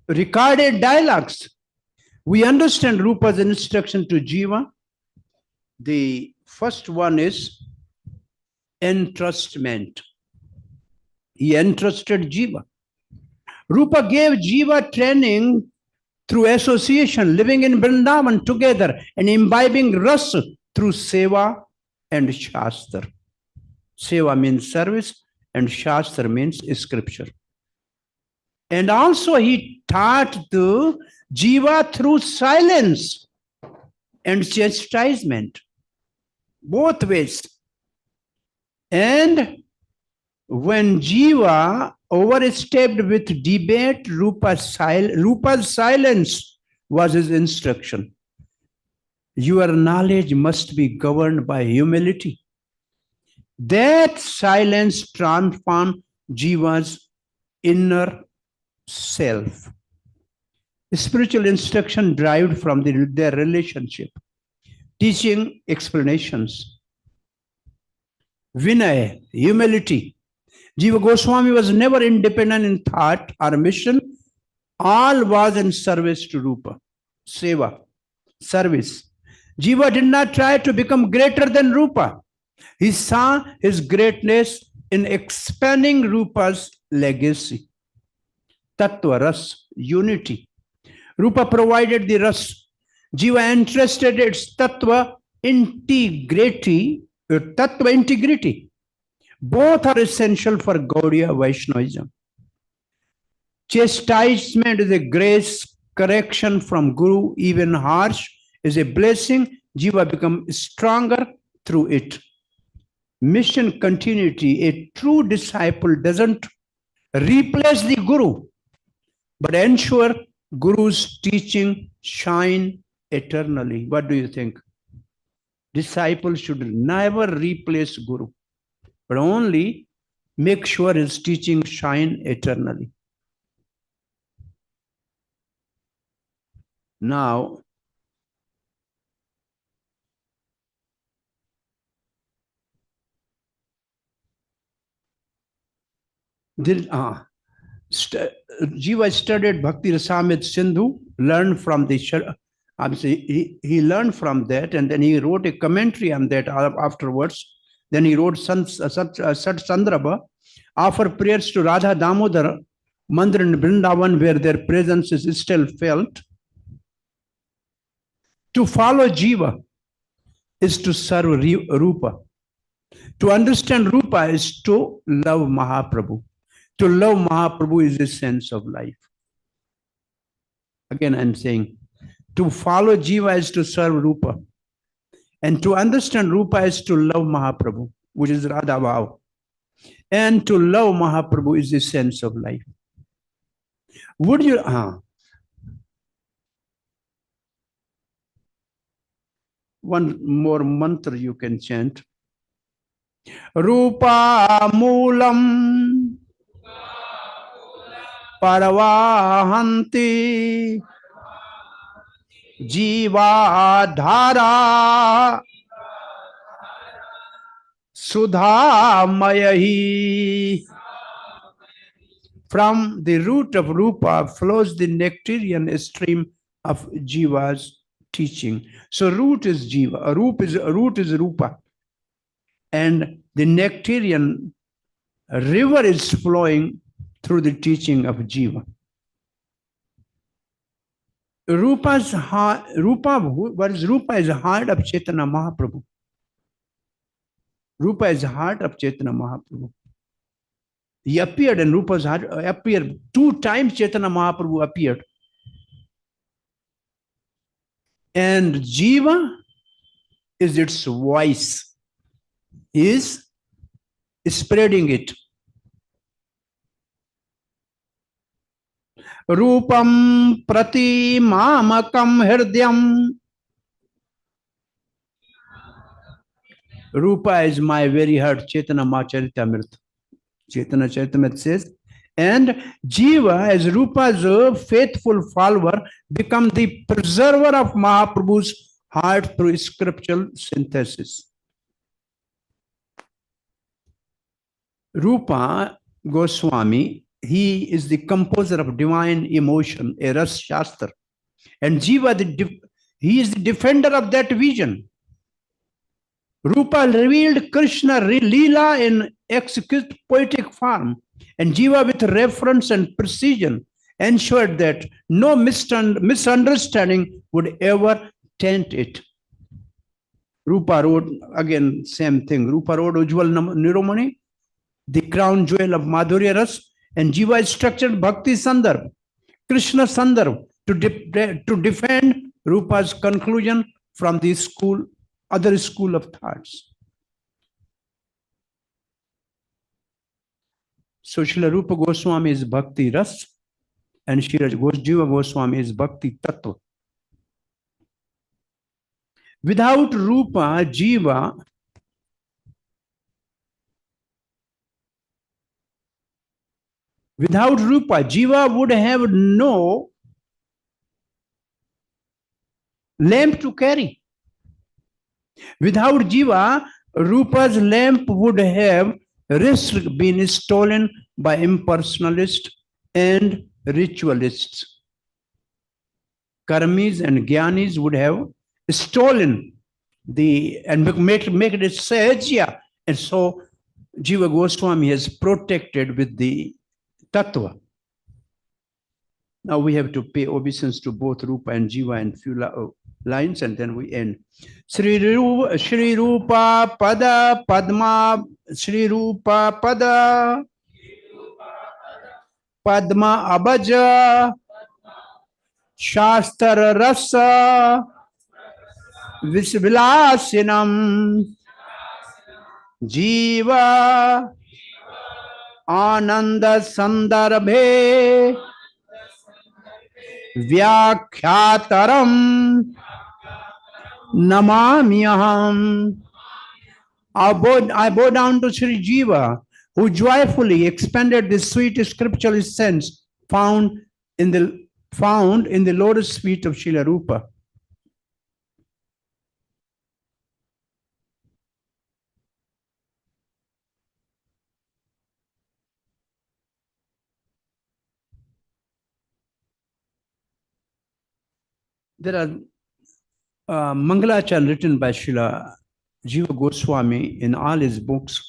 recorded dialogues. We understand Rupa's instruction to Jiva. The first one is entrustment. He entrusted Jiva. Rupa gave Jiva training through association, living in Vrindavan together and imbibing rasa through seva and shastra. Seva means service and shastra means scripture. And also he taught the Jiva through silence and chastisement, both ways. And when Jiva overstepped with debate, Rupa's silence was his instruction. Your knowledge must be governed by humility. That silence transformed Jiva's inner self. Spiritual instruction derived from their relationship. Teaching explanations. Vinaya, humility. Jiva Goswami was never independent in thought or mission. All was in service to Rupa. Seva, service. Jiva did not try to become greater than Rupa. He saw his greatness in expanding Rupa's legacy. Tattva, ras, unity. Rupa provided the ras. Jiva entrusted its tattva integrity. Both are essential for Gaudiya Vaishnavism. Chastisement is a grace, correction from Guru, even harsh, is a blessing. Jiva becomes stronger through it. Mission continuity. A true disciple doesn't replace the Guru, but ensure Guru's teaching shine eternally. What do you think? Disciple should never replace Guru, but only make sure his teaching shine eternally. Now, Jiva studied Bhakti Rasamrita Sindhu, learned from the Obviously, he learned from that, and then he wrote a commentary on that afterwards. Then he wrote Sat Sandrabha, offer prayers to Radha Damodar Mandir in Vrindavan, where their presence is still felt. To follow Jiva is to serve Rupa. To understand Rupa is to love Mahaprabhu. To love Mahaprabhu is the sense of life. Again, I'm saying, to follow Jiva is to serve Rupa. And to understand Rupa is to love Mahaprabhu, which is Radha Bhav. And to love Mahaprabhu is the sense of life. Would you... One more mantra you can chant. Rupa Moolam Paravahanti Jiva Dhara Sudha Mayahi. From the root of Rupa flows the nectarian stream of Jiva's teaching. So root is Jiva, root is Rupa. And the nectarian river is flowing through the teaching of Jiva. Rupa is heart of Chaitanya Mahaprabhu. Rupa is heart of Chaitanya Mahaprabhu. He appeared and Rupa's heart appeared. 2 times Chaitanya Mahaprabhu appeared. And Jiva is its voice, is spreading it. Rupam prati mamakam hirdayam. Rupa is my very heart, Chaitanya Mahacharitamrita. Chaitanya Charitamrita says, and Jiva, as Rupa's faithful follower, become the preserver of Mahaprabhu's heart through scriptural synthesis. Rupa Goswami, he is the composer of divine emotion, a Ras Shastra. And Jiva, he is the defender of that vision. Rupa revealed Krishna Leela in exquisite poetic form, and Jiva, with reference and precision, ensured that no misunderstanding would ever taint it. Rupa wrote, again, same thing. Rupa wrote Ujjwal Niromani, the crown jewel of Madhurya Ras, and Jiva structured Bhakti Sandarbh, Krishna Sandarbh, to defend Rupa's conclusion from the other school of thoughts. So Srila Rupa Goswami is Bhakti Ras, and Srila Jiva Goswami is Bhakti Tattva. Without Rupa, Jiva, would have no lamp to carry. Without Jiva, Rupa's lamp would have risked being stolen by impersonalists and ritualists. Karmis and Gyanis would have stolen and make it Sahajya. And so Jiva Goswami has protected with the Tattva. Now we have to pay obeisance to both Rupa and Jiva in few lines, and then we end. Shri Rupa Pada Padma, Shri Rupa Pada Padma Abaja Shastra Rasa Visvilasinam Jiva Ananda Sandarbhe Vyakhyataram Namamyaham. I bow down to Sri Jiva, who joyfully expanded the sweet scriptural sense found in the lotus feet of Srila Rupa. There are Mangalacharya written by Srila Jiva Goswami in all his books,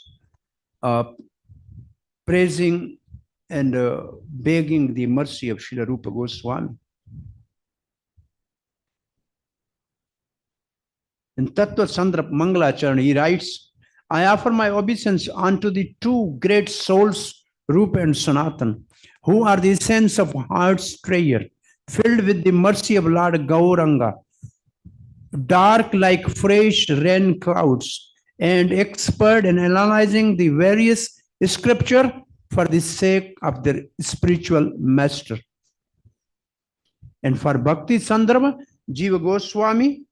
praising and begging the mercy of Srila Rupa Goswami. In Tattva Sandra Mangalacharya, he writes, I offer my obeisance unto the two great souls, Rupa and Sanatan, who are the sense of heart's treasure, filled with the mercy of Lord Gauranga, dark like fresh rain clouds, and expert in analyzing the various scripture for the sake of their spiritual master. And for Bhakti Sandarbha, Jiva Goswami,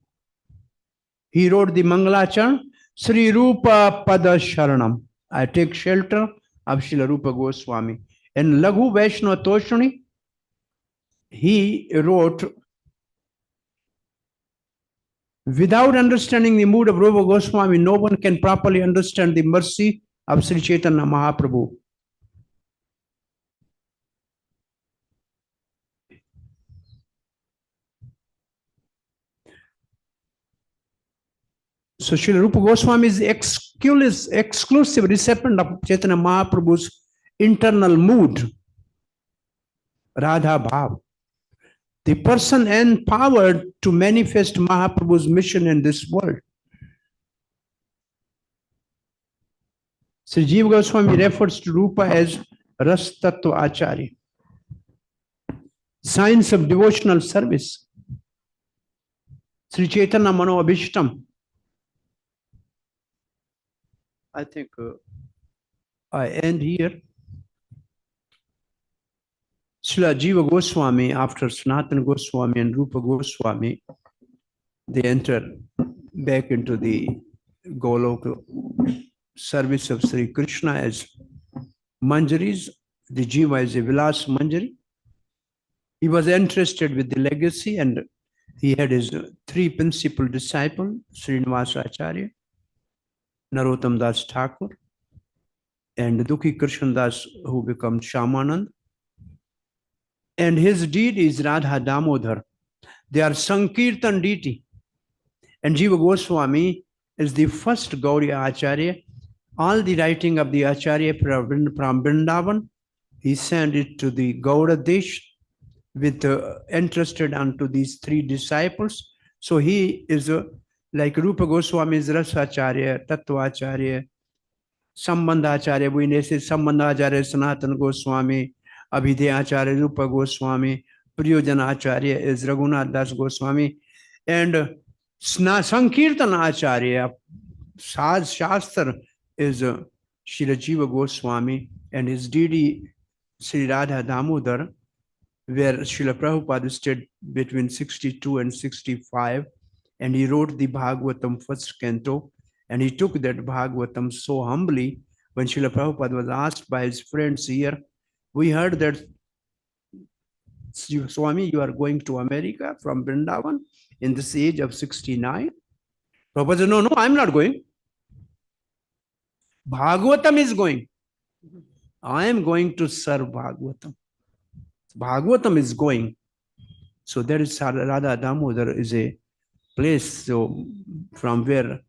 he wrote the Mangalacharya, Sri Rupa Pada Sharanam. I take shelter of Srila Rupa Goswami. And Laghu Vaishnava Toshani, he wrote, without understanding the mood of Rupa Goswami, no one can properly understand the mercy of Sri Chaitanya Mahaprabhu. So Srila Rupa Goswami is exclusive recipient of Chaitanya Mahaprabhu's internal mood, Radha Bhav. The person empowered to manifest Mahaprabhu's mission in this world. Sri Jiva Goswami refers to Rupa as Ras Tattva Acharya, signs of devotional service. Sri Chaitanya Mano Abhishtam. I think I end here. Srila Jiva Goswami, after Sanatana Goswami and Rupa Goswami, they enter back into the Goloka service of Sri Krishna as Manjaris. The Jiva is a Vilas Manjari. He was interested with the legacy, and he had his three principal disciples, Srinivasa Acharya, Narottam Das Thakur, and Dukhi Krishna Das, who becomes Shamanand. And his deity is Radha Damodar. They are Sankirtan deity. And Jiva Goswami is the first Gauriya Acharya. All the writing of the Acharya from Vrindavan, he sent it to the Gaura Desh with interested unto these three disciples. So he is like Rupa Goswami is Rasa Acharya, Tattva Acharya, Sambandha Acharya, we may say Sambandha Acharya, Sanatana Goswami, Abhidheya Acharya, Rupa Goswami, Priyojana Acharya is Raghunath Das Goswami, and Sankirtan Acharya, Shastra is Srila Jiva Goswami, and his deity Sri Radha Damodar, where Srila Prabhupada stayed between 62 and 65, and he wrote the Bhagavatam first canto, and he took that Bhagavatam so humbly. When Srila Prabhupada was asked by his friends here, we heard that Swami, you are going to America from Vrindavan in this age of 69. Prabhupada said, no, I'm not going. Bhagavatam is going. I am going to serve Bhagavatam. Bhagavatam is going. So there is Radha Damodar is a place from where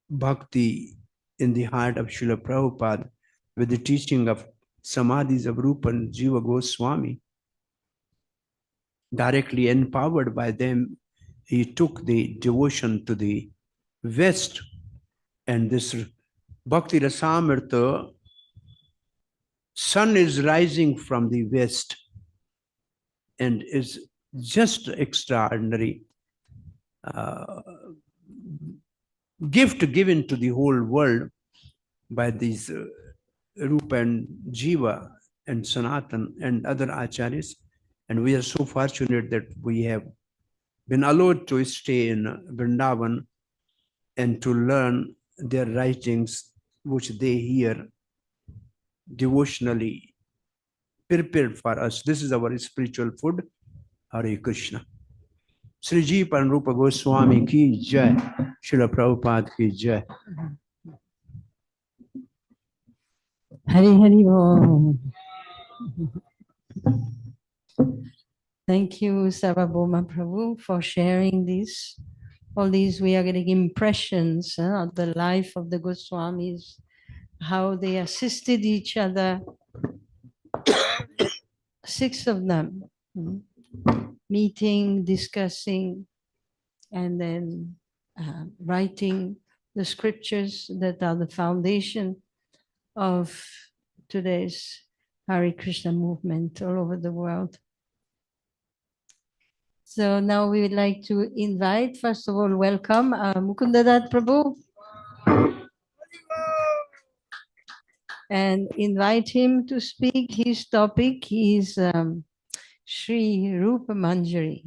bhakti in the heart of Srila Prabhupada with the teaching of Samadhis of Rupa and Jiva Goswami, directly empowered by them, he took the devotion to the West, and this Bhakti Rasamrita, sun is rising from the West and is just extraordinary gift given to the whole world by these Rupa and Jiva and Sanatan and other acharyas. And we are so fortunate that we have been allowed to stay in Vrindavan and to learn their writings, which they hear devotionally prepared for us. This is our spiritual food. Hare Krishna. Sri Jiva and Rupa Goswami ki jai. Srila Prabhupada ki jai. Hari Hari Om. Thank you, Sarvabhauma Prabhu, for sharing this. All these we are getting impressions of the life of the Goswamis, how they assisted each other, 6 of them, meeting, discussing, and then writing the scriptures that are the foundation of today's Hare Krishna movement all over the world. So now we would like to invite, first of all, welcome Mukundadat Prabhu, and invite him to speak. His topic is Sri Rupa Manjari.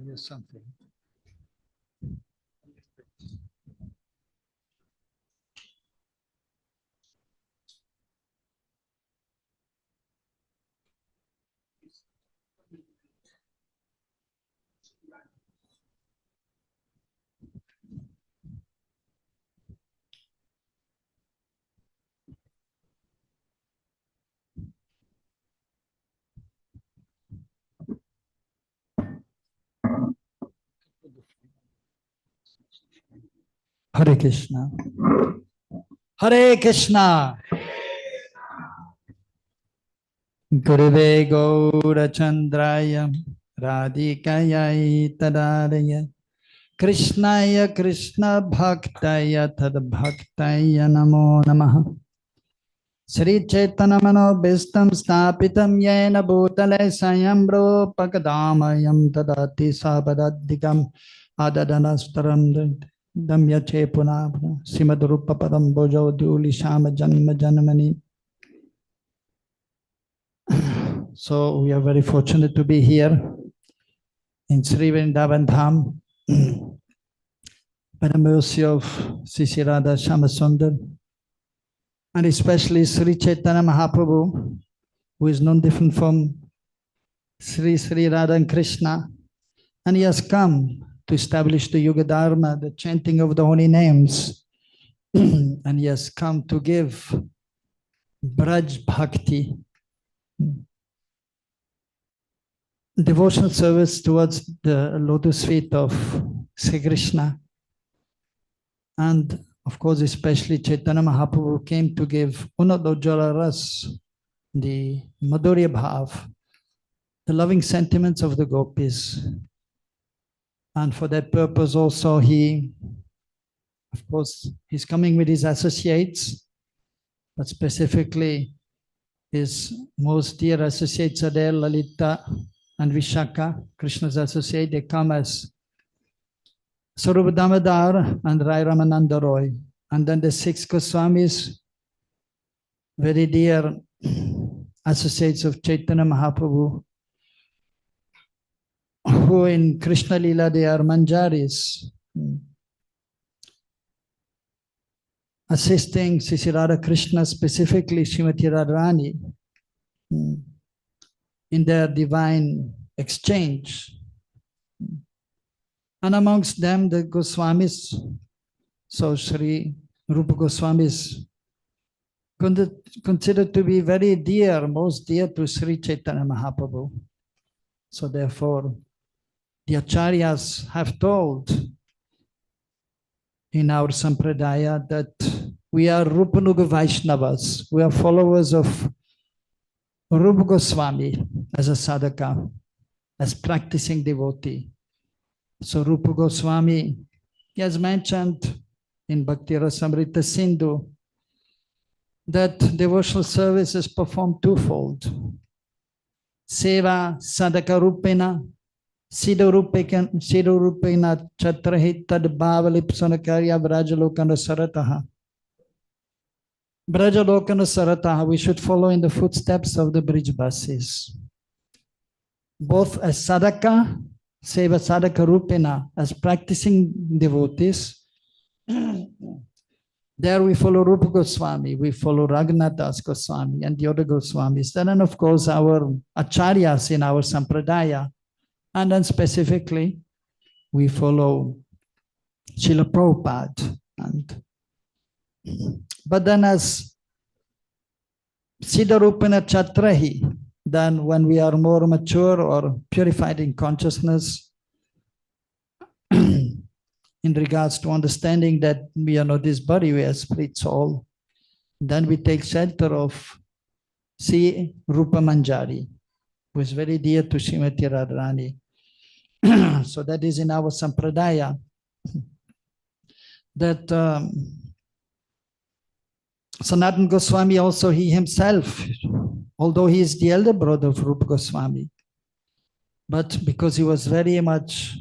Here's something. Hare Krishna. Hare Krishna. Gurave Gaura Chandraya Radhikaya Tadaraya Krishnaya Krishna Bhaktaya Tad Bhaktaya Namo Namaha Sri Chaitanya Mano Bhistam Stapitam Yena Bhutale Sayambro Pakadamayam Tadati Sabadadikam Adadanastaram Damya Chepuna Simad Rupa Padam Bojo Duli Shama Janma Janmani. So we are very fortunate to be here in Sri Vrindavana Dham by the mercy of Sri Radha Shamasundar, and especially Sri Chaitanya Mahaprabhu, who is none different from Sri Radha and Krishna, and he has come to establish the Yuga Dharma, the chanting of the holy names, and he has come to give Braj Bhakti, devotional service towards the lotus feet of Sri Krishna. And of course, especially Chaitanya Mahaprabhu came to give Unadojala Ras, the Madhurya Bhav, the loving sentiments of the gopis. And for that purpose also he, of course, he's coming with his associates, but specifically his most dear associates are there, Lalita and Vishaka, Krishna's associate. They come as Sarupa Damodar and Rai Ramananda Roy. And then the 6 Goswamis, very dear associates of Chaitanya Mahaprabhu, who in Krishna Lila they are Manjaris, assisting Sri Radha Krishna, specifically Srimati Radharani, in their divine exchange. And amongst them, the Goswamis, so Sri Rupa Goswami is considered to be very dear, most dear to Sri Chaitanya Mahaprabhu. So therefore, the Acharyas have told in our Sampradaya that we are Rupanuga Vaishnavas, we are followers of Rupa Goswami as a sadhaka, as practicing devotee. So Rupa Goswami, he has mentioned in Bhakti Rasamrita Sindhu that devotional service is performed twofold. Seva sadaka rupena, siddha rupena chatrahi tad bhavalipsanakarya vrajalokana sarataha. Vrajalokana sarataha, we should follow in the footsteps of the Brijbasis. Both as sadaka, seva sadaka rupena, as practicing devotees. There we follow Rupa Goswami, we follow Raghunath Goswami and the other Goswamis. And then of course our acharyas in our sampradaya. And then specifically we follow Srila Prabhupada. But then as Siddha Rupena Chatrahi, then when we are more mature or purified in consciousness, in regards to understanding that we are not this body, we are split soul, then we take shelter of Sri Rupa Manjari, who is very dear to Srimati Radharani. So that is in our sampradaya. That Sanatana Goswami also, he himself, although he is the elder brother of Rupa Goswami, but because he was very much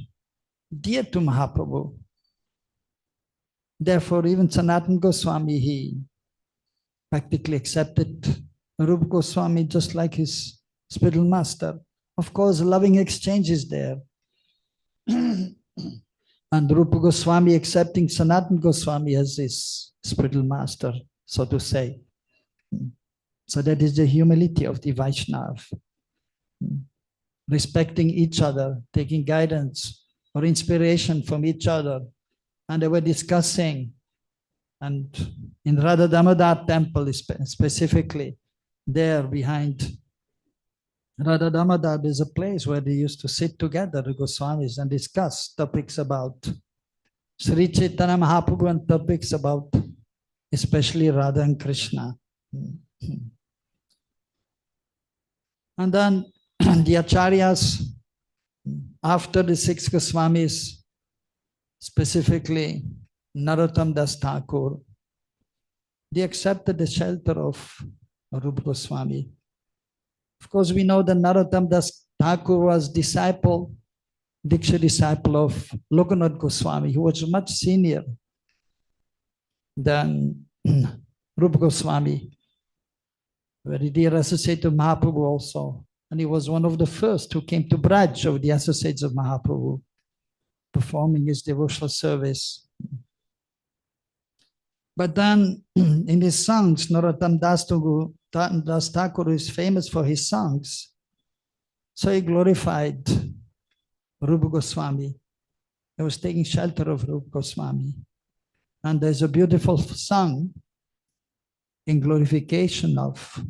dear to Mahaprabhu, therefore, even Sanatana Goswami, he practically accepted Rupa Goswami just like his spiritual master. Of course, loving exchange is there. And Rupa Goswami accepting Sanatana Goswami as his spiritual master, so to say. So that is the humility of the Vaishnava. Respecting each other, taking guidance or inspiration from each other. And they were discussing, and in Radha Damodar temple specifically, there behind Radha Damodar is a place where they used to sit together, the Goswamis, and discuss topics about Sri Chaitanya Mahaprabhu and topics about especially Radha and Krishna. And then the Acharyas, after the 6 Goswamis, specifically Narottam Das Thakur, they accepted the shelter of Rupa Goswami. Of course, we know that Narottam Das Thakur was disciple, Diksha disciple of Lokanath Goswami, who was much senior than Rupa Goswami, very dear associate of Mahaprabhu also. And he was one of the first who came to Braj of the associates of Mahaprabhu, performing his devotional service. But then in his songs, Narottam Das Thakur is famous for his songs. So he glorified Rupa Goswami. He was taking shelter of Rupa Goswami. And there's a beautiful song in glorification of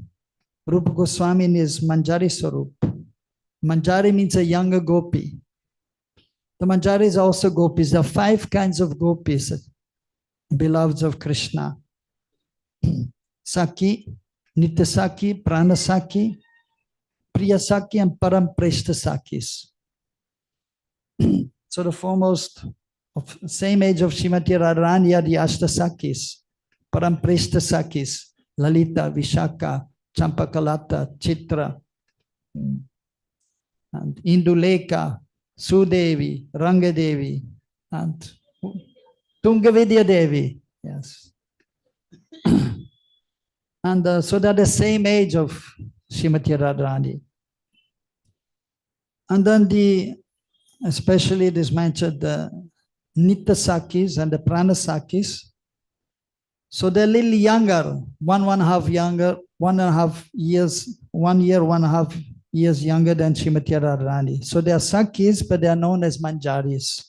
Rupa Goswami in his Manjari Swarup. Manjari means a younger gopi. The Manjaris are also gopis. There are 5 kinds of gopis, beloveds of Krishna. Saki, Nitya Saki, Prana Saki, Priya Saki, and Param Preshta Sakis. So the foremost of same age of Srimati Radharani are the Ashta Sakis, Param Preshta Sakis, Lalita, Vishaka, Champakalata, Chitra, and Induleka, Sudevi, Rangadevi, and Tungavidya Devi. Yes. And so they're the same age of Srimati Radharani. And then especially this mentioned the Nitya Sakis and the Prana Sakis. So they're a little younger, 1.5 younger, 1.5 years, 1 year, 1.5 years younger than Srimati Radharani. So they are Sakis, but they are known as Manjaris.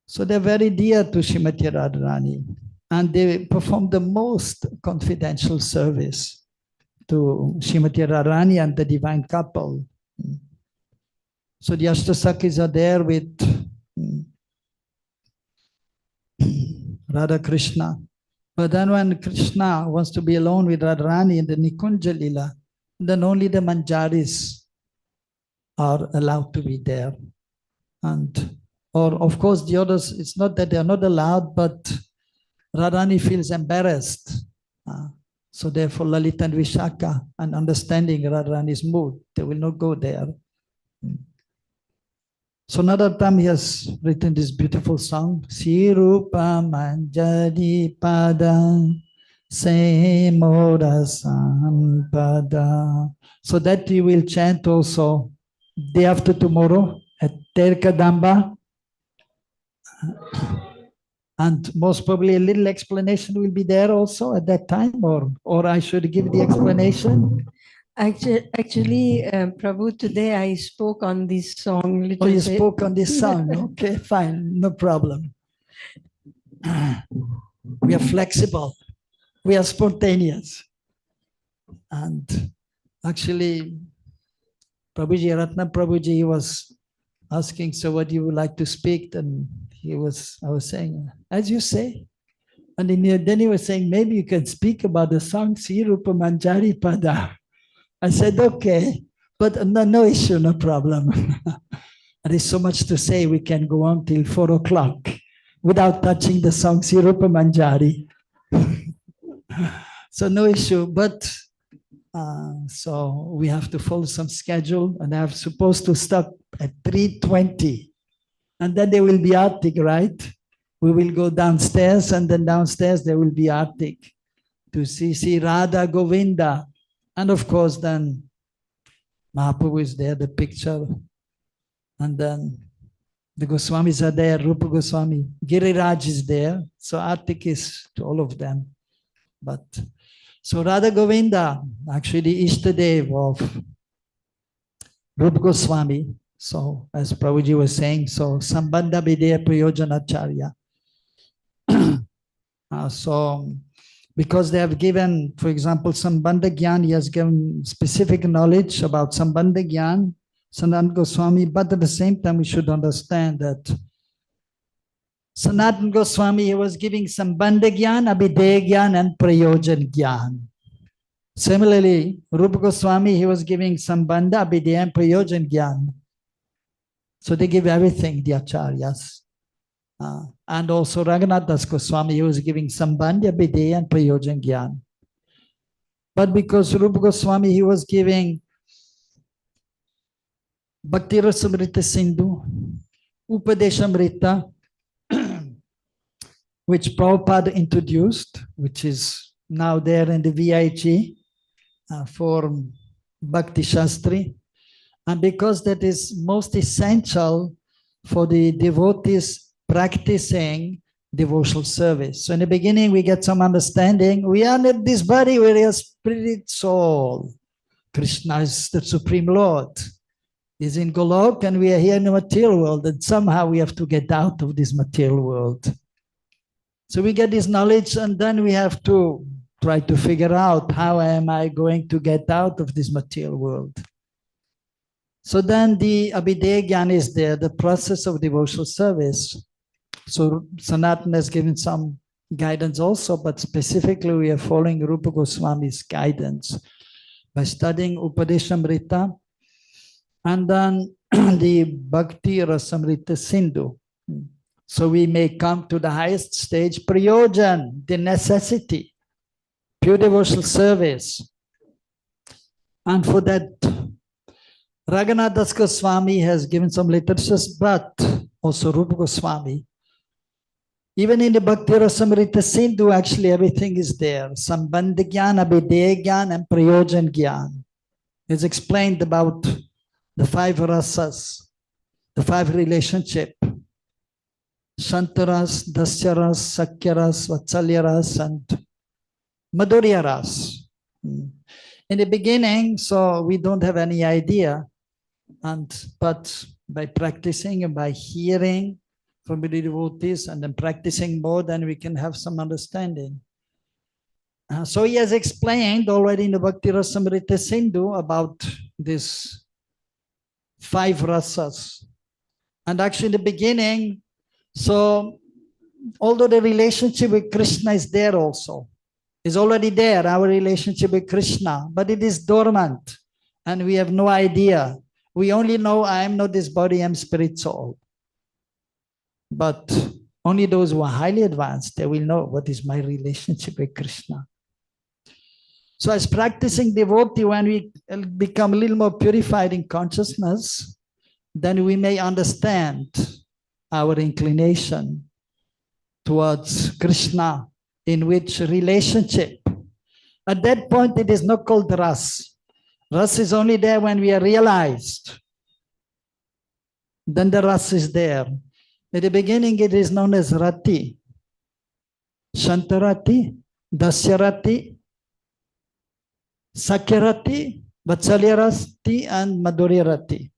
So they're very dear to Srimati Radharani. And they perform the most confidential service to Srimati Radharani and the divine couple. So the Ashtasakis are there with Radha Krishna. But then when Krishna wants to be alone with Radharani in the Nikunja Lila, then only the Manjaris are allowed to be there. And, or of course, the others, it's not that they're not allowed, but Radhani feels embarrassed. So therefore, Lalita and Vishaka, and understanding Radharani's mood, they will not go there. So Narottam, he has written this beautiful song, Sirupa Manjari Pada Se Moda Sampada. So that we will chant also day after tomorrow at Terkadamba. And most probably a little explanation will be there also at that time, or I should give the explanation. Actually, Prabhu, today I spoke on this song. Oh, you spoke on this song. Okay, fine, no problem. We are flexible. We are spontaneous. And actually, Prabhuji, Ratna Prabhuji, he was asking, so what you would like to speak? And I was saying, as you say. And then he was saying, maybe you can speak about the song Sirupa Manjari Pada. I said, okay, but no issue, no problem. There's so much to say, we can go on till 4 o'clock without touching the song Sirupa Manjari. So no issue, but so we have to follow some schedule, and I'm supposed to stop at 3:20. And then there will be Artik, right? We will go downstairs, and then downstairs there will be Artik to see Radha Govinda. And of course, then Mahaprabhu is there, the picture. And then the Goswamis are there, Rupa Goswami. Giriraj is there. So Artik is to all of them. But so Radha Govinda, actually the Ishtadev of Rupa Goswami. So as Prabhuji was saying, so Sambandha Videya Prayojana-Acharya. So because they have given, for example, Sambandha Gyan, he has given specific knowledge about Sambandha Gyan, Sanatana Goswami, but at the same time we should understand that Sanatana Goswami, he was giving Sambandha Gyan, Abhideya Gyan, and Prayojan Gyan. Similarly, Rupa Goswami, he was giving Sambandha, Abhideya, and Prayojan Gyan. So they give everything, the Acharyas. And also Raghunath Das Goswami, he was giving Sambandha, Abhideya, and Prayojan Gyan. But because Rupa Goswami, he was giving Bhakti Rasamrita Sindhu, Upadeshamrita, which Prabhupada introduced, which is now there in the VIHE for Bhakti Shastri. And because that is most essential for the devotees practicing devotional service. So in the beginning, we get some understanding. We are not this body, we are a spirit soul. Krishna is the Supreme Lord. He's in Golok, and we are here in the material world, and somehow we have to get out of this material world. So we get this knowledge, and then we have to try to figure out, how am I going to get out of this material world? So then the Abhideya Gyan is there, the process of devotional service. So Sanatana has given some guidance also, but specifically we are following Rupa Goswami's guidance by studying Upadeshamrita and then the Bhakti Rasamrita Sindhu. So we may come to the highest stage, Prayojan, the necessity, pure devotional service. And for that, Raghunath Das Goswami has given some literatures, but also Rupa Goswami. Even in the Bhakti Rasamrita Sindhu, actually everything is there. Sambandha Gyan, Abhideya Gyan, and Prayojan Gyan. It's explained about the 5 rasas, the 5 relationships. Shantaras, Dasyaras, Sakyaras, Vatsalyaras, and Madhuryaras. In the beginning, so we don't have any idea, but by practicing and by hearing from the devotees and then practicing more, then we can have some understanding. So he has explained already in the Bhakti Rasamrita Sindhu about this 5 rasas. And actually in the beginning, so although the relationship with Krishna is there also, is already there, our relationship with Krishna, but it is dormant and we have no idea. We only know I am not this body, I am spirit soul. But only those who are highly advanced, they will know what is my relationship with Krishna. So as practicing devotee, when we become a little more purified in consciousness, then we may understand our inclination towards Krishna, in which relationship. At that point, it is not called ras. Ras is only there when we are realized. Then the ras is there. At the beginning, it is known as rati, shantarati, dasyarati, sakyarati, vatsalyarati, and madhuryarati.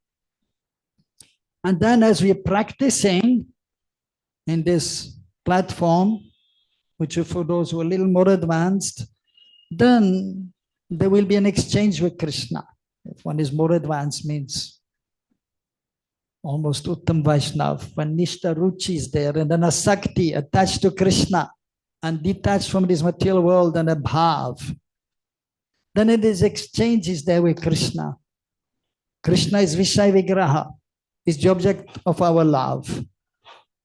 And then as we are practicing in this platform, which is for those who are a little more advanced, then there will be an exchange with Krishna. If one is more advanced, means almost Uttam Vaishnav, when Nishta Ruchi is there, and then Asakti, attached to Krishna, and detached from this material world, and a bhav. Then it is exchange is there with Krishna. Krishna is Vishaya Vigraha, is the object of our love.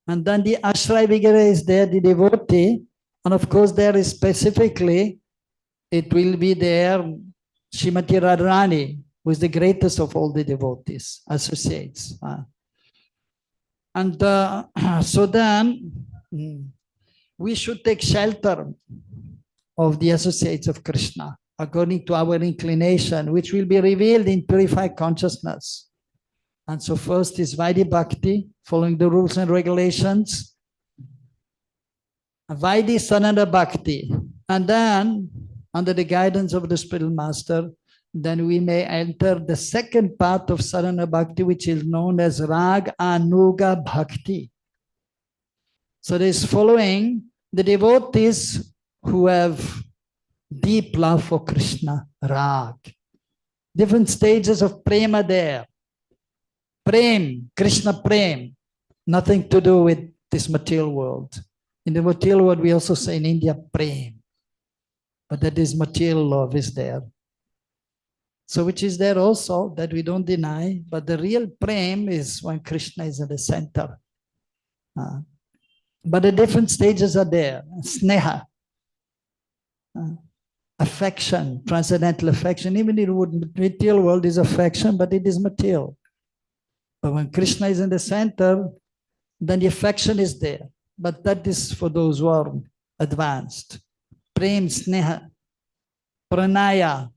And then the Ashraya Vigraha is there, the devotee, and of course there is specifically, it will be there Srimati Radharani, who is the greatest of all the devotees, associates. And so then we should take shelter of the associates of Krishna, according to our inclination, which will be revealed in purified consciousness. And so first is Vaidhi Bhakti, following the rules and regulations. Vaidhi Sananda Bhakti. And then, under the guidance of the spiritual master, then we may enter the second part of sadhana bhakti, which is known as Rag Anuga Bhakti. So this following the devotees who have deep love for Krishna, Rag. Different stages of prema there. Prem, Krishna Prem, nothing to do with this material world. In the material world, we also say in India, Prem. But that is material love is there. So which is there also, that we don't deny, but the real Prem is when Krishna is at the center. But the different stages are there. Sneha, affection, transcendental affection. Even in the material world is affection, but it is material. But when Krishna is in the center, then the affection is there. But that is for those who are advanced. Prem, Sneha, Pranaya,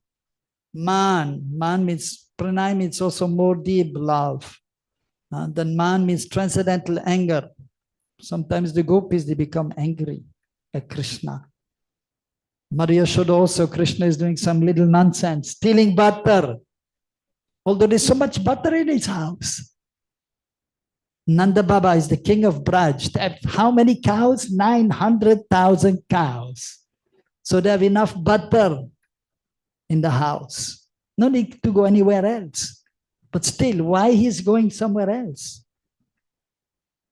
Man. Man means, Pranaya means also more deep love. Then Man means transcendental anger. Sometimes the gopis, they become angry at Krishna. Maria showed also, Krishna is doing some little nonsense, stealing butter. Although there's so much butter in his house. Nanda Baba is the king of Braj. They have how many cows? 900,000 cows. So they have enough butter in the house. No need to go anywhere else. But still, why he's going somewhere else?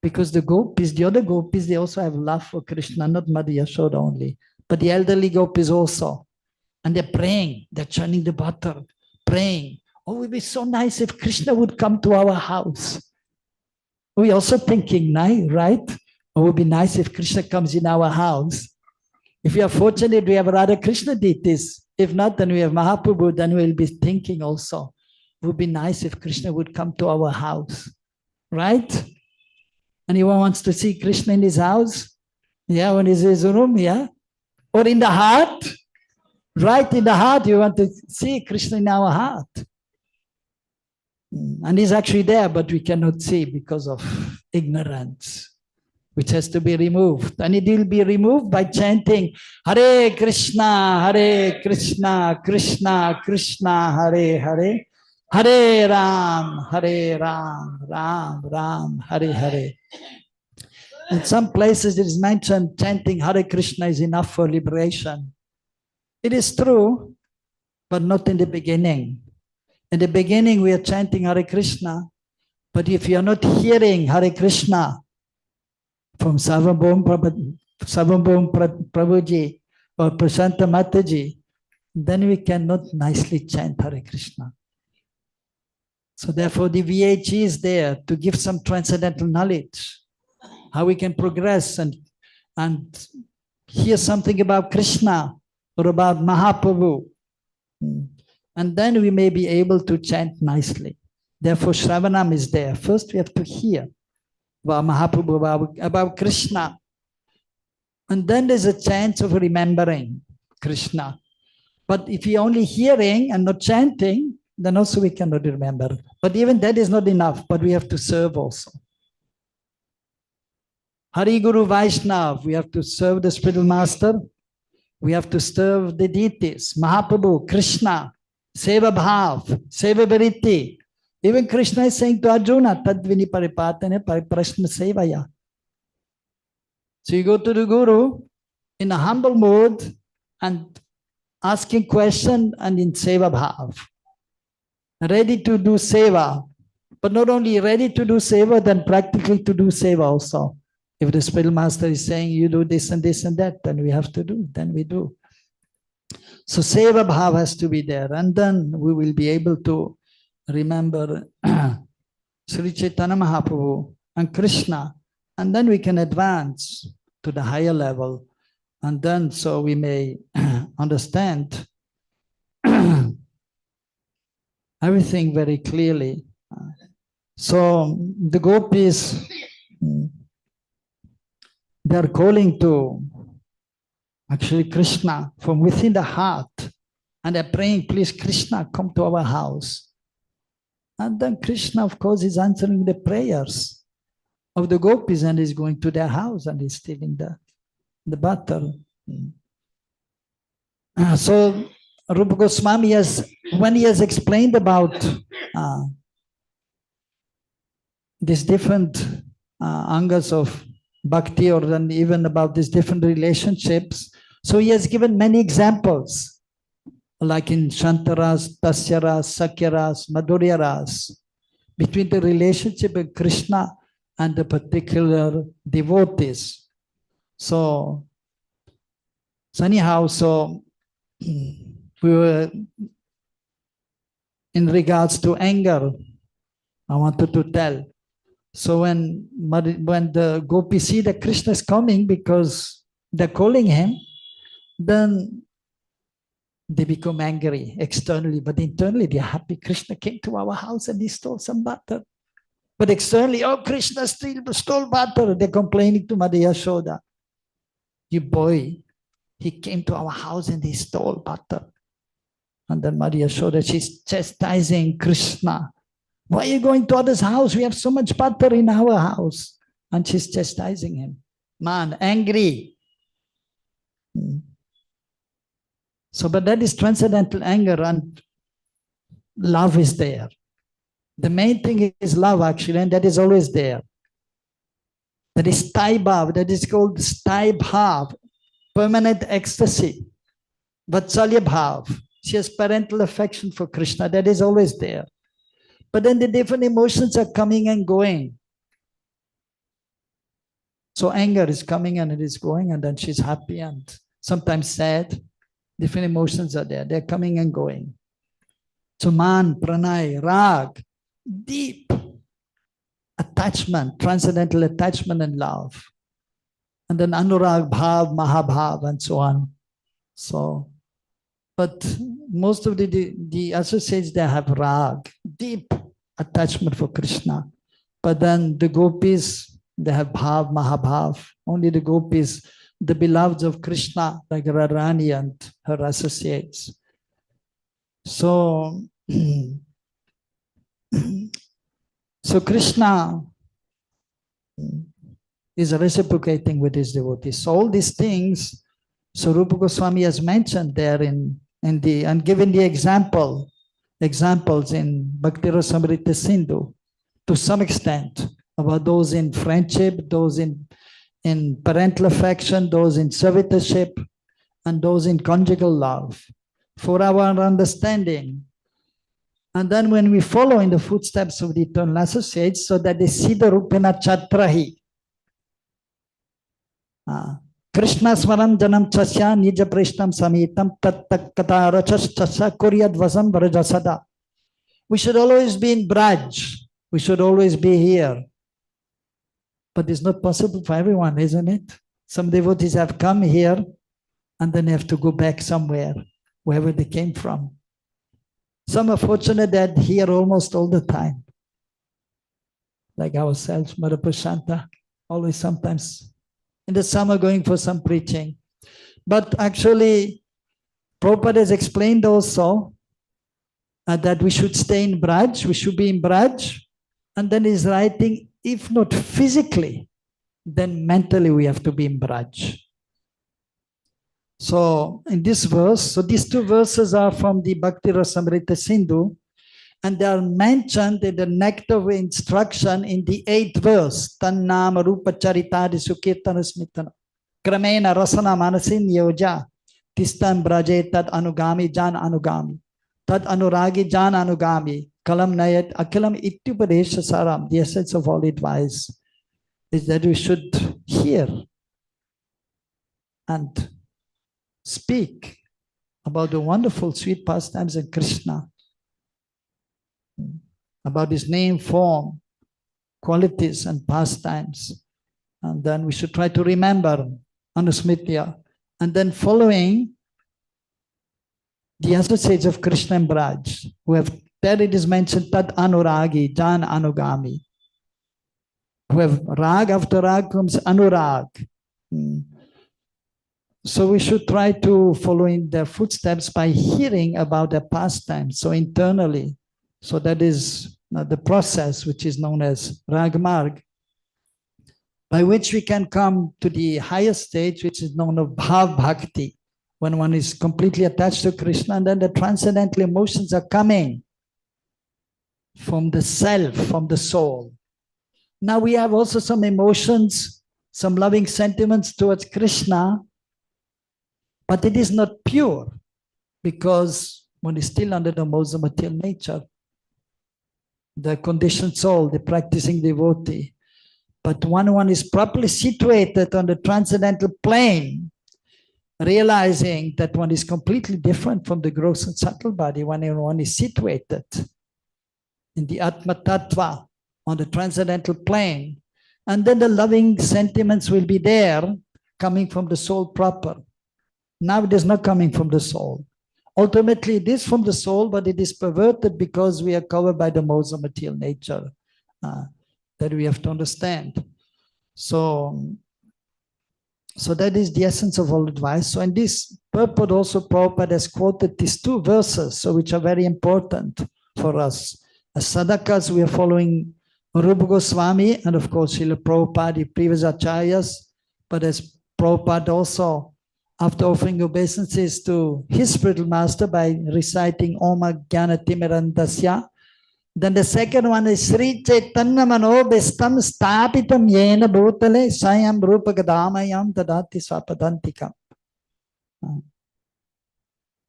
Because the gopis, the other gopis, they also have love for Krishna, not Mother Yashoda only, but the elderly gopis also. And they're praying, they're churning the butter, praying. Oh, it would be so nice if Krishna would come to our house. We're also thinking, right? Oh, it would be nice if Krishna comes in our house. If we are fortunate, we have Radha Krishna deities. If not, then we have Mahaprabhu, then we'll be thinking also. It would be nice if Krishna would come to our house. Right? Anyone wants to see Krishna in his house? Yeah, when he's in his room, yeah? Or in the heart? Right in the heart, you want to see Krishna in our heart. And he's actually there, but we cannot see because of ignorance, which has to be removed. And it will be removed by chanting Hare Krishna, Krishna Krishna, Hare Hare, Hare Ram, Ram Ram, Hare Hare. In some places it is mentioned chanting Hare Krishna is enough for liberation. It is true, but not in the beginning. In the beginning we are chanting Hare Krishna, but if you are not hearing Hare Krishna from Sarvabhaum Prabhuji or Prashanta Mataji, then we cannot nicely chant Hare Krishna. So therefore the VIHE is there to give some transcendental knowledge, how we can progress and hear something about Krishna or about Mahaprabhu. And then we may be able to chant nicely. Therefore Shravanam is there. First we have to hear about Mahaprabhu, about Krishna. And then there's a chance of remembering Krishna. But if you're only hearing and not chanting, then also we cannot remember. But even that is not enough, but we have to serve also. Hari Guru Vaishnav, we have to serve the spiritual master. We have to serve the deities, Mahaprabhu, Krishna, Seva Bhav, Seva Bhariti. Even Krishna is saying to Arjuna, Tadvini Paripatane Pariprashna Sevaya. So you go to the Guru in a humble mode and asking question and in Seva Bhav. Ready to do Seva, but not only ready to do Seva, then practically to do Seva also. If the spiritual master is saying you do this and this and that, then we have to do, then we do. So Seva Bhav has to be there, and then we will be able to remember Sri Chaitanya Mahaprabhu and Krishna, and then we can advance to the higher level, and then so we may understand everything very clearly. So the gopis, they are calling to actually Krishna from within the heart, and they're praying, please Krishna, come to our house. And then Krishna, of course, is answering the prayers of the gopis and is going to their house and is stealing the butter. So Rupa Goswami has, when he has explained about these different angas of bhakti, or then even about these different relationships, so he has given many examples, like in Shantaras, Tasyaras, Sakyaras, Madhuryaras, between the relationship of Krishna and the particular devotees. So anyhow, so we were, in regards to anger, I wanted to tell. So when the gopis see that Krishna is coming because they're calling him, then they become angry externally, but internally they're happy. Krishna came to our house and he stole some butter. But externally, oh, Krishna stole butter. They're complaining to Mother Yashoda. You boy, he came to our house and he stole butter. And then Mother Yashoda, she's chastising Krishna. Why are you going to others' house? We have so much butter in our house. And she's chastising him. Man, angry. So, but that is transcendental anger, and love is there. The main thing is love, actually, and that is always there. That is sthai bhav, that is called sthai bhav, permanent ecstasy. Vatsalya bhav, she has parental affection for Krishna, that is always there. But then the different emotions are coming and going. So anger is coming and it is going, and then she's happy and sometimes sad. Different emotions are there. They're coming and going. So man, pranay, rag, deep attachment, transcendental attachment and love. And then anurag, bhav, mahabhav, and so on. So, but most of the associates, they have rag, deep attachment for Krishna. But then the gopis, they have bhav, mahabhav. Only the gopis, the beloveds of Krishna, like Radharani and her associates. So, so Krishna is reciprocating with his devotees. So all these things, so Rupa Goswami has mentioned there and given the examples in Bhakti Rasamrita Sindhu to some extent about those in friendship, those in parental affection, those in servitorship, and those in conjugal love, for our understanding. And then when we follow in the footsteps of the eternal associates, so that they see the Rupena Chatrahi. Krishna Smaram Janam Chasya Nija Prishnam Samitam Tat Kata Rachas Chasa Kuryad Vasam Varajasada. We should always be in Braj. We should always be here. But it's not possible for everyone, isn't it? Some devotees have come here and then have to go back somewhere, wherever they came from. Some are fortunate that here almost all the time. Like ourselves, Mother Prashanta, always sometimes in the summer going for some preaching. But actually, Prabhupada has explained also that we should stay in Braj, we should be in Braj, and then he's writing, if not physically, then mentally we have to be in Braj. So in this verse, so these two verses are from the Bhakti Rasamrita Sindhu, and they are mentioned in the nectar of instruction in the 8th verse. Tannama Rupotsava Sukirtana Smitana. Kramena Rasana Manasin Yoja. Tistan Braje Tad Anugami Jan Anugami. Tad Anuragi Jan Anugami. Kalam Nayat Akilam Ityupadesha Saram. The essence of all advice is that we should hear and speak about the wonderful sweet pastimes of Krishna, about his name, form, qualities and pastimes. And then we should try to remember Anusmitya. And then following the associates of Krishna and Braj, who have, there it is mentioned, Tat Anuragi, Jan Anugami. Who have Rag, after Rag comes Anurag. So we should try to follow in their footsteps by hearing about their pastimes, so internally. So that is the process which is known as Ragmarg, by which we can come to the higher stage, which is known as Bhav Bhakti, when one is completely attached to Krishna, and then the transcendental emotions are coming from the self, from the soul. Now we have also some emotions, some loving sentiments towards Krishna, but it is not pure because one is still under the modes of material nature, the conditioned soul, the practicing devotee. But when one is properly situated on the transcendental plane, realizing that one is completely different from the gross and subtle body, when one is situated in the Atma Tattva, on the transcendental plane, and then the loving sentiments will be there, coming from the soul proper. Now it is not coming from the soul. Ultimately, it is from the soul, but it is perverted because we are covered by the modes of material nature that we have to understand. So that is the essence of all advice. So in this purport also Prabhupada has quoted these two verses, so which are very important for us. As sadhakas, we are following Rupa Goswami and of course Srila Prabhupada, the previous acharyas, but as Prabhupada also, after offering obeisances to his spiritual master by reciting Om Jnana Timirandasya, then the second one is Sri Chaitanya Manobestam Stapitam Yena Bhutale Sayam Rupa Gadamayam Tadati Swapadantikam.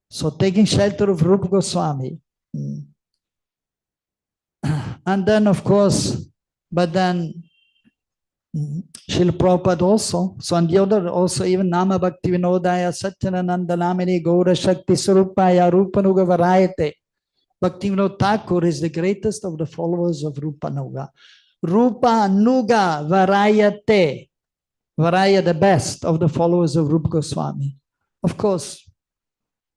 So taking shelter of Rupa Goswami. And then of course, but then Srila Prabhupada also, so on the other also even Nama Bhakti Vinodaya Satyanananda Namini Gaura Shakti Surupaya Rupanuga Varayate. Bhaktivinoda Thakur is the greatest of the followers of Rupanuga. Rupanuga Varayate. Varaya, the best of the followers of Rupa Goswami. Of course,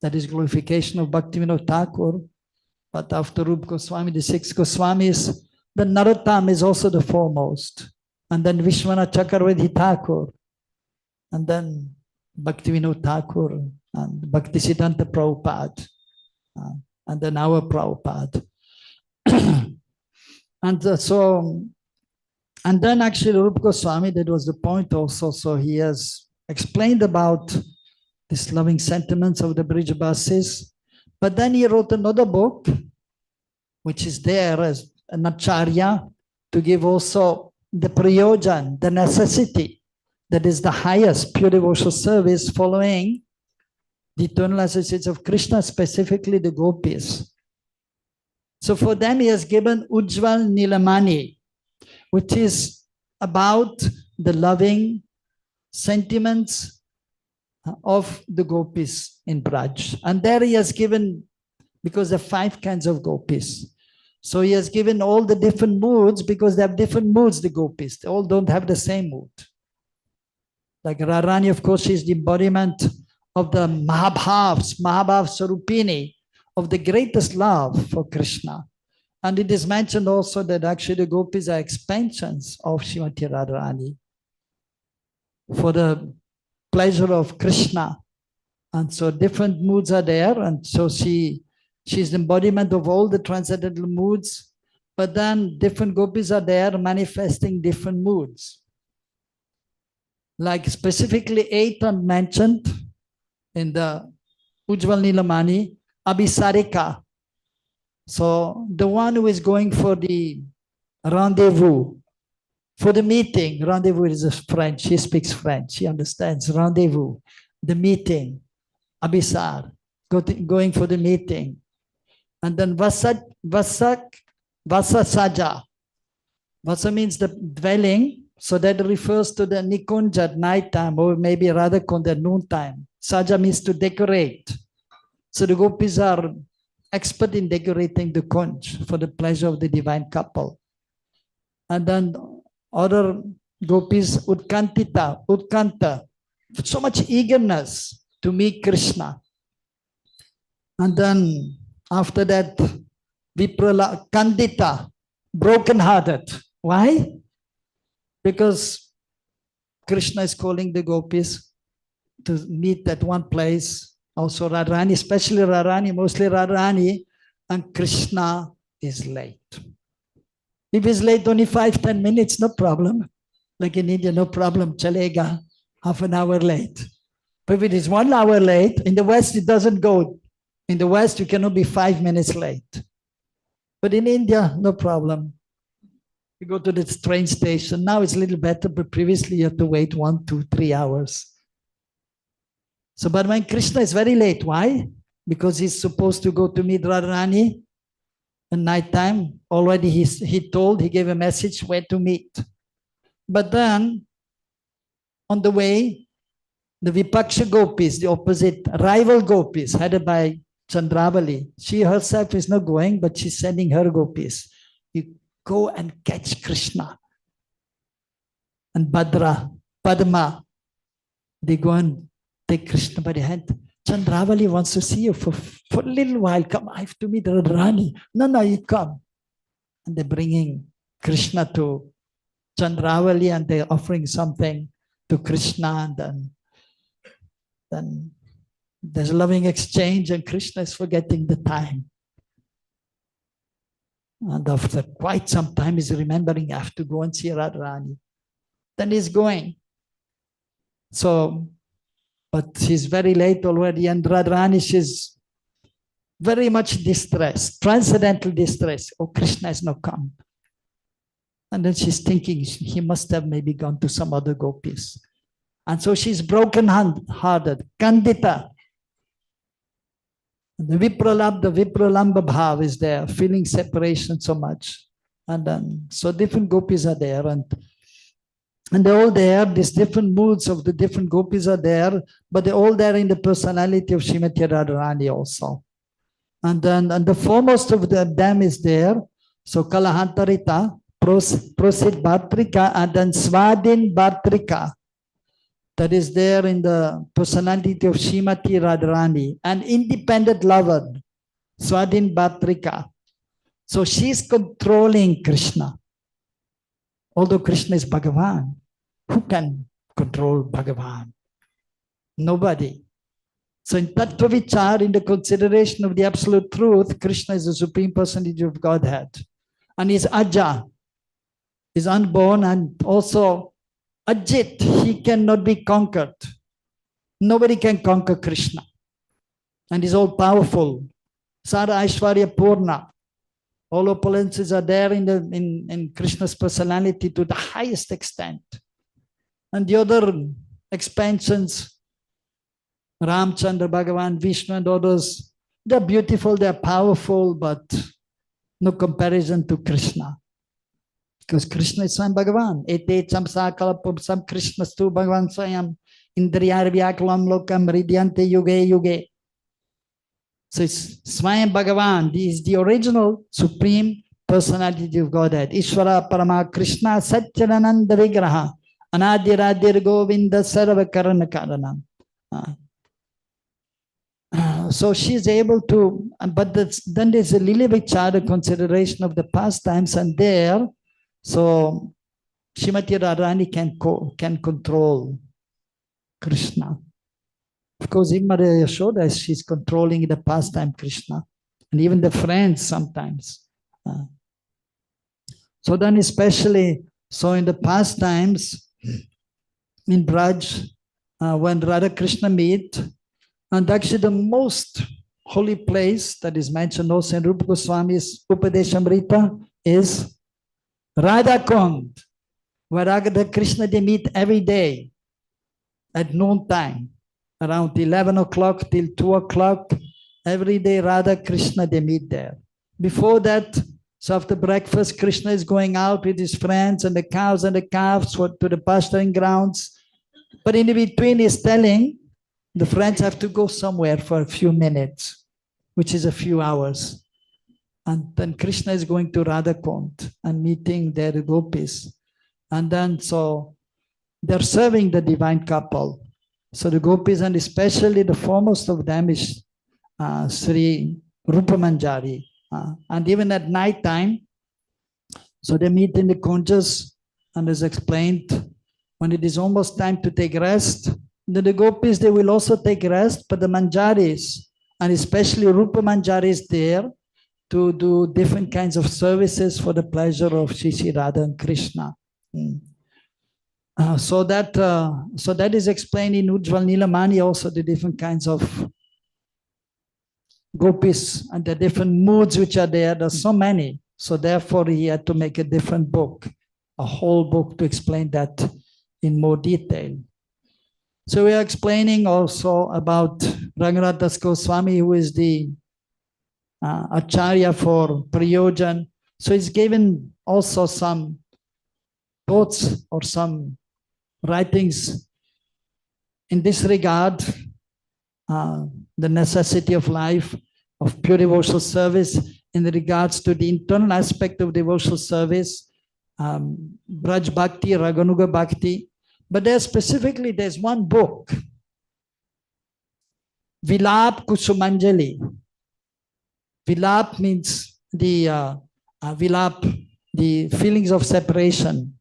that is glorification of Bhaktivinoda Thakur. But after Rupa Goswami, the 6 Goswamis, the Narottam is also the foremost. And then Vishwanath Chakravarti Thakur. And then Bhaktivinoda Thakur and Bhaktisiddhanta Prabhupada. And then our Prabhupada. And then actually Rupa Goswami, that was the point also. So he has explained about these loving sentiments of the Brijabasis. But then he wrote another book, which is there as an acharya, to give also the prayojan, the necessity, that is the highest pure devotional service following the eternal associates of Krishna, specifically the gopis. So for them he has given Ujjval Nilamani, which is about the loving sentiments of the gopis in Braj. And there he has given, because there are 5 kinds of gopis. So he has given all the different moods because they have different moods, the gopis. They all don't have the same mood. Like Radharani, of course, is the embodiment of the Mahabhavs, Mahabhav Sarupini, of the greatest love for Krishna. And it is mentioned also that actually the gopis are expansions of Srimati Radharani for the pleasure of Krishna. And so different moods are there. And so she's the embodiment of all the transcendental moods. But then different gopis are there manifesting different moods. Like specifically 8 are mentioned in the Ujjwal Nilamani, Abhisarika. So the one who is going for the rendezvous, for the meeting. Rendezvous is a French, she speaks French, she understands. Rendezvous, the meeting, Abhisar, going for the meeting. And then Vasasaja. Vasa means the dwelling. So that refers to the Nikunja at night time, or maybe rather the noon time. Saja means to decorate. So the gopis are expert in decorating the kunj for the pleasure of the divine couple. And then other gopis, Utkanta, so much eagerness to meet Krishna. And then after that, Viprala, Kandita, broken-hearted. Why? Because Krishna is calling the gopis to meet at one place. Also Radharani, especially Radharani, mostly Radharani, and Krishna is late. If he's late only 5-10 minutes, no problem. Like in India, no problem, chalega, half an hour late. But if it is 1 hour late, in the West it doesn't go. In the West you cannot be 5 minutes late. But in India, no problem. You go to the train station. Now it's a little better, but previously you have to wait 1, 2, 3 hours. So, but when Krishna is very late, why? Because he's supposed to go to meet Radharani at night time. Already he gave a message where to meet. But then, on the way, the Vipaksha gopis, the opposite rival gopis, headed by Chandravali, she herself is not going, but she's sending her gopis. You go and catch Krishna. And Bhadra, Padma, they go and take Krishna by the hand. Chandravali wants to see you for a little while. Come, I have to meet Radharani. No, you come. And they're bringing Krishna to Chandravali and they're offering something to Krishna. And then there's a loving exchange and Krishna is forgetting the time. And after quite some time, he's remembering, I have to go and see Radharani. Then he's going. So, but he's very late already, and Radharani, she's very much distressed, transcendental distress. Oh, Krishna has not come. And then she's thinking he must have maybe gone to some other gopis. And so she's broken-hearted, Kandita. The Vipralamba bhav is there, feeling separation so much. And then, so different gopis are there. And they're all there, these different moods of the different gopis are there, but they're all there in the personality of Srimati Radharani also. And then, and the foremost of them is there. So Kalahantarita, Prosit Bhatrika, and then Swadhin Bhatrika. That is there in the personality of Srimati Radharani, an independent lover, Swadhin Bhatrika. So she's controlling Krishna. Although Krishna is Bhagavan, who can control Bhagavan? Nobody. So in Tattva Vichar, in the consideration of the absolute truth, Krishna is the Supreme Personality of Godhead. And he's Aja, is unborn, and also Ajit, he cannot be conquered. Nobody can conquer Krishna. And he's all powerful. Sara Aishwarya Purna. All opulences are there in Krishna's personality to the highest extent. And the other expansions, Ramchandra, Bhagavan, Vishnu and others, they're beautiful, they're powerful, but no comparison to Krishna. Because Krishna is Swam Bhagavan. Ete chamsa kalapubsam Krishnastu Bhagavan Swayam Indriyar Vyakalam Lokam Ridyante Yuge So it's Swayam Bhagavan. He is the original supreme personality of Godhead. Ishvara Parama Krishna Satchidananda Vigraha Anadiradir Govinda Sarva Karana Karana. So she's able to, but then there's a little bit Vichara consideration of the pastimes, and there, so Srimati Radharani can control Krishna. Of course, even Mother Yashoda, she's controlling the pastime Krishna, and even the friends sometimes. So then especially, so in the pastimes, in Braj, when Radha Krishna meet, and actually the most holy place that is mentioned also in Rupa Goswami's Upadeshamrita is Radha Kund, where Radha Krishna they meet every day at noon time, around 11 o'clock till 2 o'clock. Every day Radha Krishna they meet there. Before that, so after breakfast, Krishna is going out with his friends and the cows and the calves to the pasturing grounds. But in between he's telling the friends have to go somewhere for a few minutes, which is a few hours. And then Krishna is going to Radha Kund and meeting there the gopis. And then so they're serving the divine couple. So the gopis, and especially the foremost of them is Sri Rupa Manjari. And even at night time, so they meet in the kunjas, and as explained, when it is almost time to take rest, the gopis, they will also take rest, but the manjaris, and especially Rupa Manjari is there to do different kinds of services for the pleasure of Shri Radha and Krishna. So that is explained in Ujjwal Nilamani also, the different kinds of gopis and the different moods which are there. There's so many. So therefore he had to make a different book, a whole book to explain that in more detail. So we are explaining also about Ranganath Das Goswami, who is the Acharya for Prayojan. So he's given also some thoughts or some writings in this regard, the necessity of life, of pure devotional service in regards to the internal aspect of devotional service, Braj Bhakti, Raganuga Bhakti. But there specifically, there's one book, Vilap Kusumanjali. Vilap means the Vilap, the feelings of separation.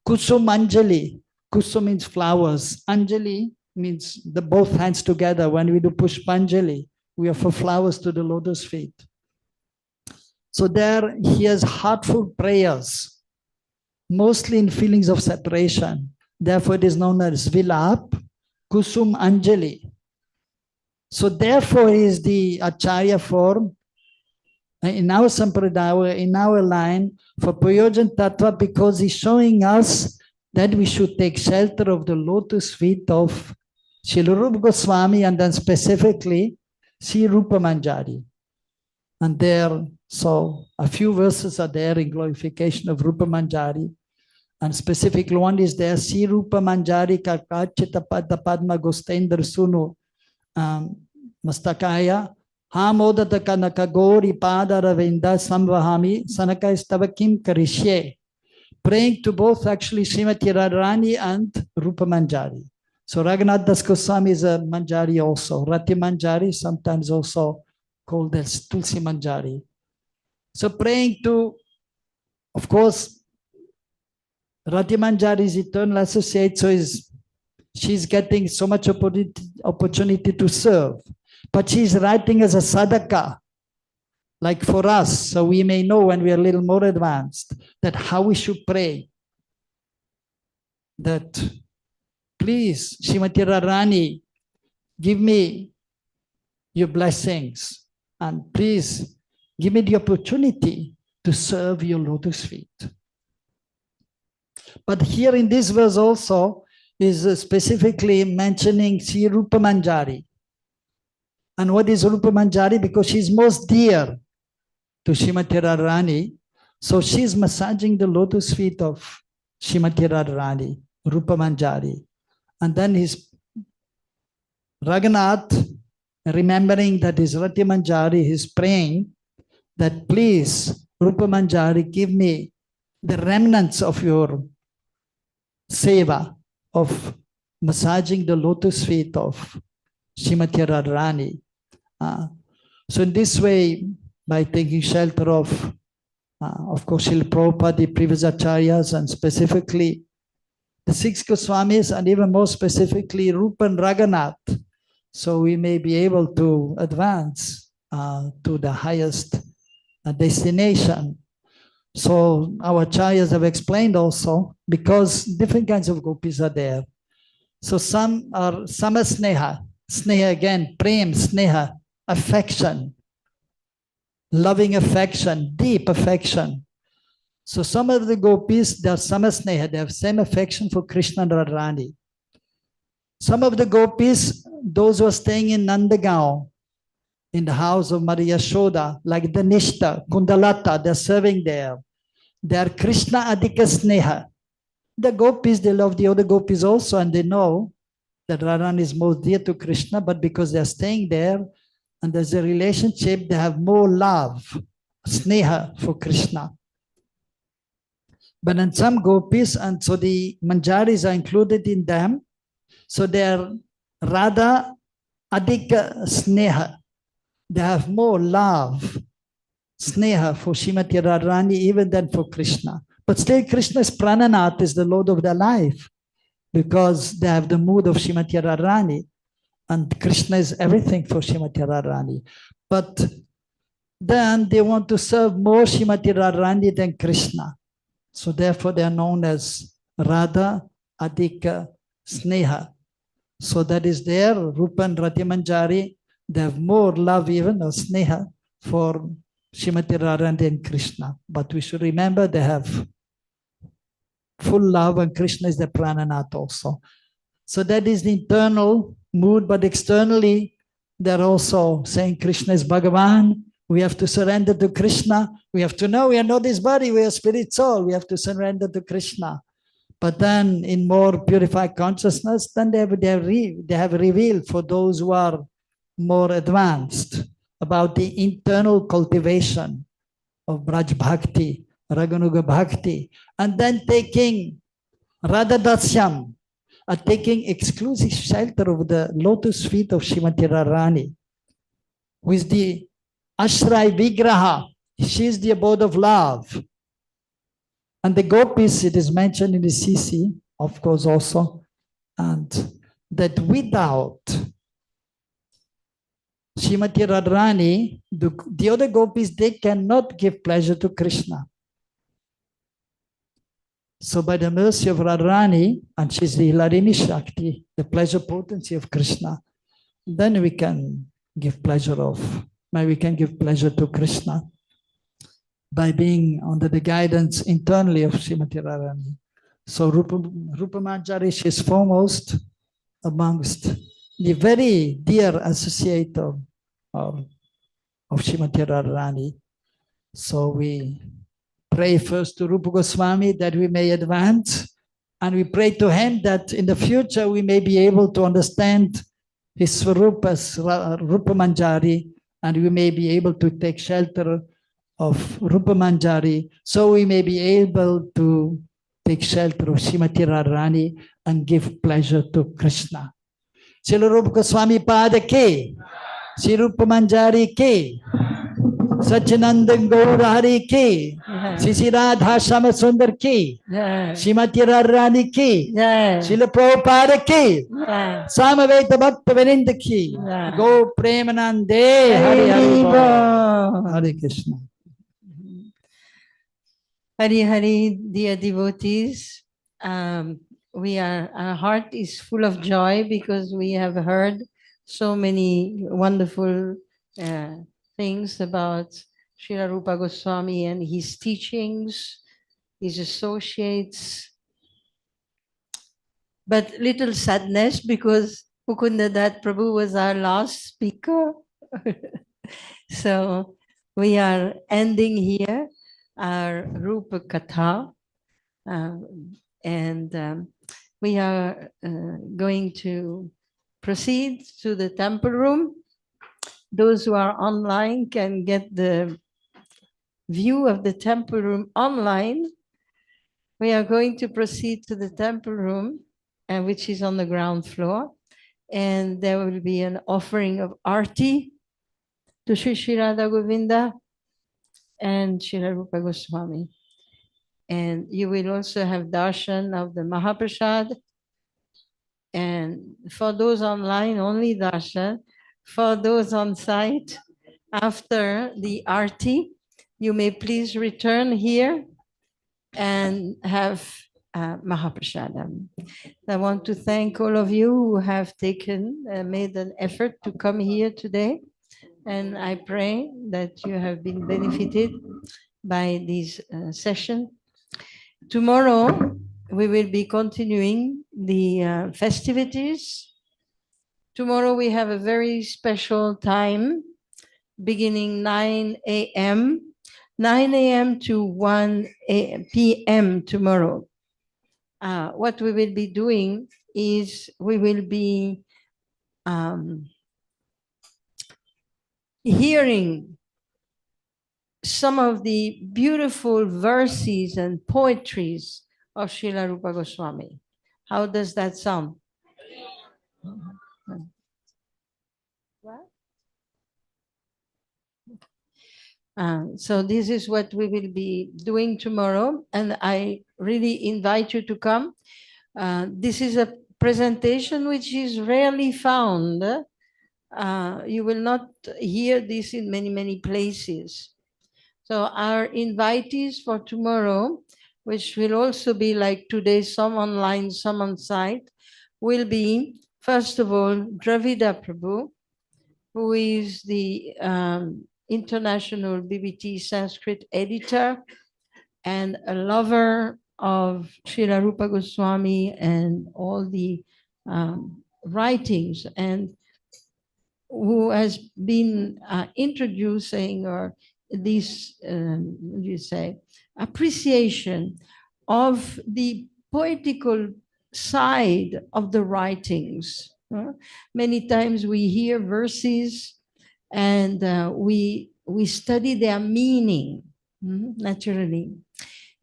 Kusumanjali, Kusum means flowers. Anjali means the both hands together. When we do Pushpanjali, we offer flowers to the lotus feet. So there he has heartfelt prayers, mostly in feelings of separation. Therefore, it is known as Vilap, Kusum Anjali. So therefore, he is the Acharya for, in our Sampradaya, in our line, for Prayojan Tattva, because he's showing us that we should take shelter of the lotus feet of Srila Rupa Goswami, and then specifically Sri Rupa Manjari. And there, so a few verses are there in glorification of Rupa Manjari. And specifically one is there, Sri Rupa Manjari Kakachita Pada Padma Gostendra Sunu Mastakaya Hamodata Kanaka Gori Pada Ravinda Samvahami Sanaka Istavakim Karishye. Praying to both actually Srimati Radharani and Rupa Manjari. So Raghunath Das Goswami is a Manjari also. Rati Manjari, sometimes also called as Tulsi Manjari. So praying to, of course, Rati Manjari is eternal associate, so she's getting so much opportunity to serve. But she's writing as a sadhaka, like for us, so we may know when we are a little more advanced, that how we should pray. That please, Srimati Radharani, give me your blessings, and please give me the opportunity to serve your lotus feet. But here in this verse also is specifically mentioning Sri Rupa Manjari. And what is Rupa Manjari? Because she's most dear to Srimati Radharani. So she's massaging the lotus feet of Srimati Radharani, Rupa Manjari. And then his Raghunath, remembering that his Rati Manjari, he's praying that please Rupa Manjari, give me the remnants of your seva, of massaging the lotus feet of Srimati Radharani. So in this way, by taking shelter of course, Srila Prabhupada, the previous acharyas, and specifically the six Goswamis, and even more specifically Rupa and Raghunath, so we may be able to advance to the highest destination. So our acharyas have explained also, because different kinds of gopis are there. So some are samasneha, sneha again, prem, sneha, affection, loving affection, deep affection. So some of the gopis, they are samasneha, they have same affection for Krishna and Radharani. Some of the gopis, those who are staying in Nandagaon, in the house of Maria Yashoda, like Dhanishta, Kundalata, they're serving there. They are Krishna Adhika Sneha. The gopis, they love the other gopis also, and they know that Radharani is most dear to Krishna, but because they're staying there and there's a relationship, they have more love, sneha for Krishna. But in some gopis, and so the manjaris are included in them, so they are Radha Adhika Sneha. They have more love, sneha for Srimati Radharani even than for Krishna. But still Krishna is Prananath, is the Lord of their life, because they have the mood of Srimati Radharani, and Krishna is everything for Srimati Radharani. But then they want to serve more Srimati Radharani than Krishna. So therefore they are known as Radha Adhika Sneha. So that is there, Rupa and Rati Manjari, they have more love even, or sneha, for Srimati Radharani and Krishna. But we should remember they have full love, and Krishna is the Prananath also. So that is the internal mood, but externally they're also saying Krishna is Bhagavan. We have to surrender to Krishna. We have to know we are not this body, we are spirit soul. We have to surrender to Krishna. But then in more purified consciousness, then they have revealed for those who are more advanced about the internal cultivation of Braj Bhakti, Raganuga Bhakti, and then taking Radha Dasyam, taking exclusive shelter of the lotus feet of Srimati Radharani, who is the Ashray Vigraha. She is the abode of love. And the gopis, it is mentioned in the CC, of course, also, and that without Srimati Radharani, the other gopis, they cannot give pleasure to Krishna. So by the mercy of Radharani, and she's the Hilarini Shakti, the pleasure potency of Krishna, then we can give pleasure to Krishna by being under the guidance internally of Srimati Radharani. So Rupa Manjari, she is foremost amongst the very dear associate of Srimati Radharani. So we pray first to Rupa Goswami that we may advance, and we pray to him that in the future we may be able to understand his Swarupas, Rupa Manjari, and we may be able to take shelter of Rupa Manjari, so we may be able to take shelter of Srimati Radharani and give pleasure to Krishna. Srila Rupa Goswami Pada ke, Sri Rupa Manjari ke, Satyananda Gaur Hari ke, Sri Radha Shama Sundar ke, Srimati Radharani ke, Srila Prabhupada ke, Samaveta Bhakta Virinda ke, Go Premanande, Hare Hare, Hare Krishna. Hari Hari, dear devotees, our heart is full of joy because we have heard so many wonderful things about Srila Rupa Goswami and his teachings, his associates. But little sadness because Mukundadat Prabhu was our last speaker. So we are ending here our Rupa Katha, and we are going to proceed to the temple room. Those who are online can get the view of the temple room online, we are going to proceed to the temple room, which is on the ground floor. And there will be an offering of arti to Sri Radha Govinda and Srila Rupa Goswami. And you will also have darshan of the Mahaprasad. And for those online, only darshan. For those on site, after the arti, you may please return here and have Mahaprasadam. I want to thank all of you who have made an effort to come here today. And I pray that you have been benefited by this session. Tomorrow, we will be continuing the festivities. Tomorrow, we have a very special time, beginning 9 a.m., 9 a.m. to 1 p.m. tomorrow. What we will be doing is we will be hearing some of the beautiful verses and poetries of Srila Rupa Goswami. How does that sound? So this is what we will be doing tomorrow, and I really invite you to come. This is a presentation which is rarely found. You will not hear this in many, many places. So our invitees for tomorrow, which will also be like today, some online, some on site, will be, first of all, Dravida Prabhu, who is the international BBT Sanskrit editor and a lover of Srila Rupa Goswami and all the writings, and who has been introducing this, appreciation of the poetical side of the writings. Many times we hear verses and we study their meaning, naturally.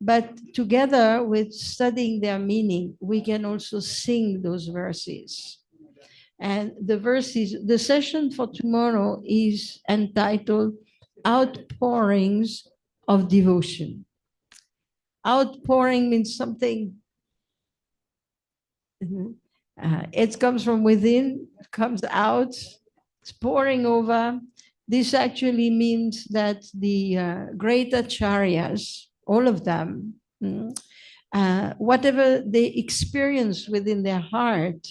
But together with studying their meaning, we can also sing those verses. And the verses, the session for tomorrow is entitled Outpourings of Devotion. Outpouring means something, it comes from within, comes out, it's pouring over. This actually means that the great acharyas, all of them, whatever they experience within their heart,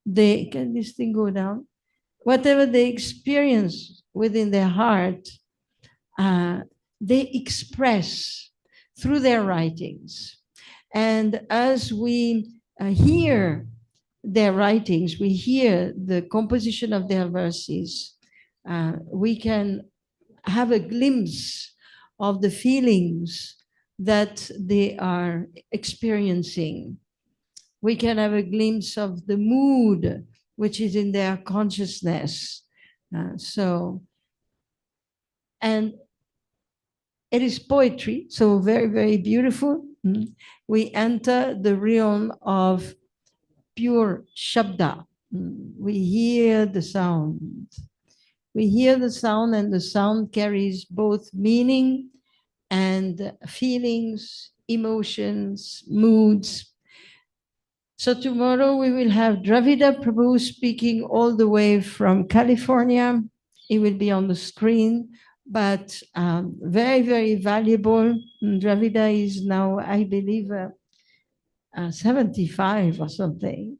can this thing go down? Whatever they experience within their heart, they express through their writings. And as we hear their writings, we hear the composition of their verses, we can have a glimpse of the feelings that they are experiencing. We can have a glimpse of the mood which is in their consciousness. And it is poetry, so very, very beautiful. We enter the realm of pure Shabda. We hear the sound. We hear the sound, and the sound carries both meaning and feelings, emotions, moods. So tomorrow we will have Dravida Prabhu speaking all the way from California. He will be on the screen, but very, very valuable. Dravida is now, I believe, 75 or something.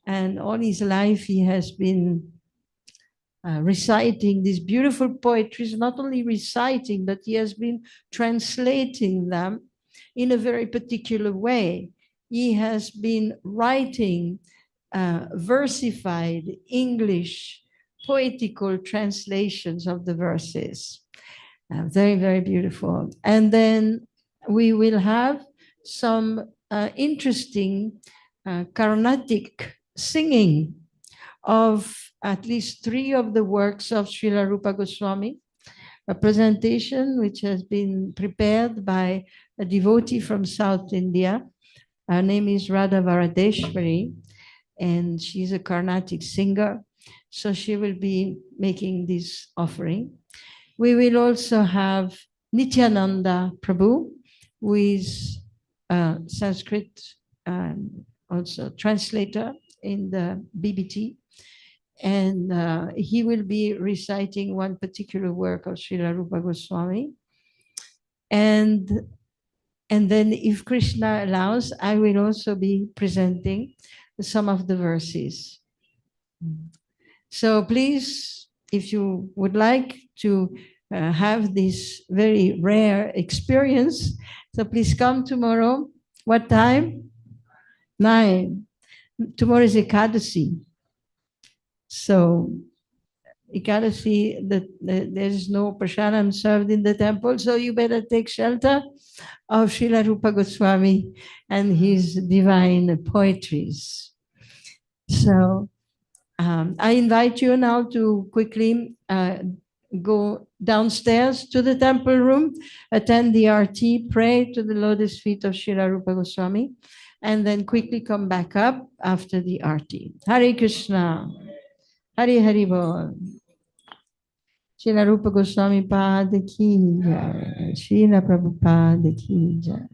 And all his life he has been reciting these beautiful poetries, not only reciting, but he has been translating them in a very particular way. He has been writing versified English poetical translations of the verses. Very, very beautiful. And then we will have some interesting Carnatic singing of at least 3 of the works of Srila Rupa Goswami. a presentation which has been prepared by a devotee from South India. Her name is Radha Varadeshwari, and she's a Carnatic singer. So she will be making this offering. We will also have Nityananda Prabhu, who is a Sanskrit also translator in the BBT. And he will be reciting one particular work of Srila Rupa Goswami. And then if Krishna allows, I will also be presenting some of the verses. So please, if you would like to have this very rare experience, so please come tomorrow. What time? 9. Tomorrow is Ekadasi. So Ekadasi, there is no prasadam served in the temple, so you better take shelter of Srila Rupa Goswami and his divine poetries. So I invite you now to quickly go downstairs to the temple room, attend the arti, pray to the lotus feet of Srila Rupa Goswami, and then quickly come back up after the arti. Hare Krishna. Hare Hare Bol. Srila Rupa Goswami Pad Ki Jai. Srila Prabhupada Ki Jai.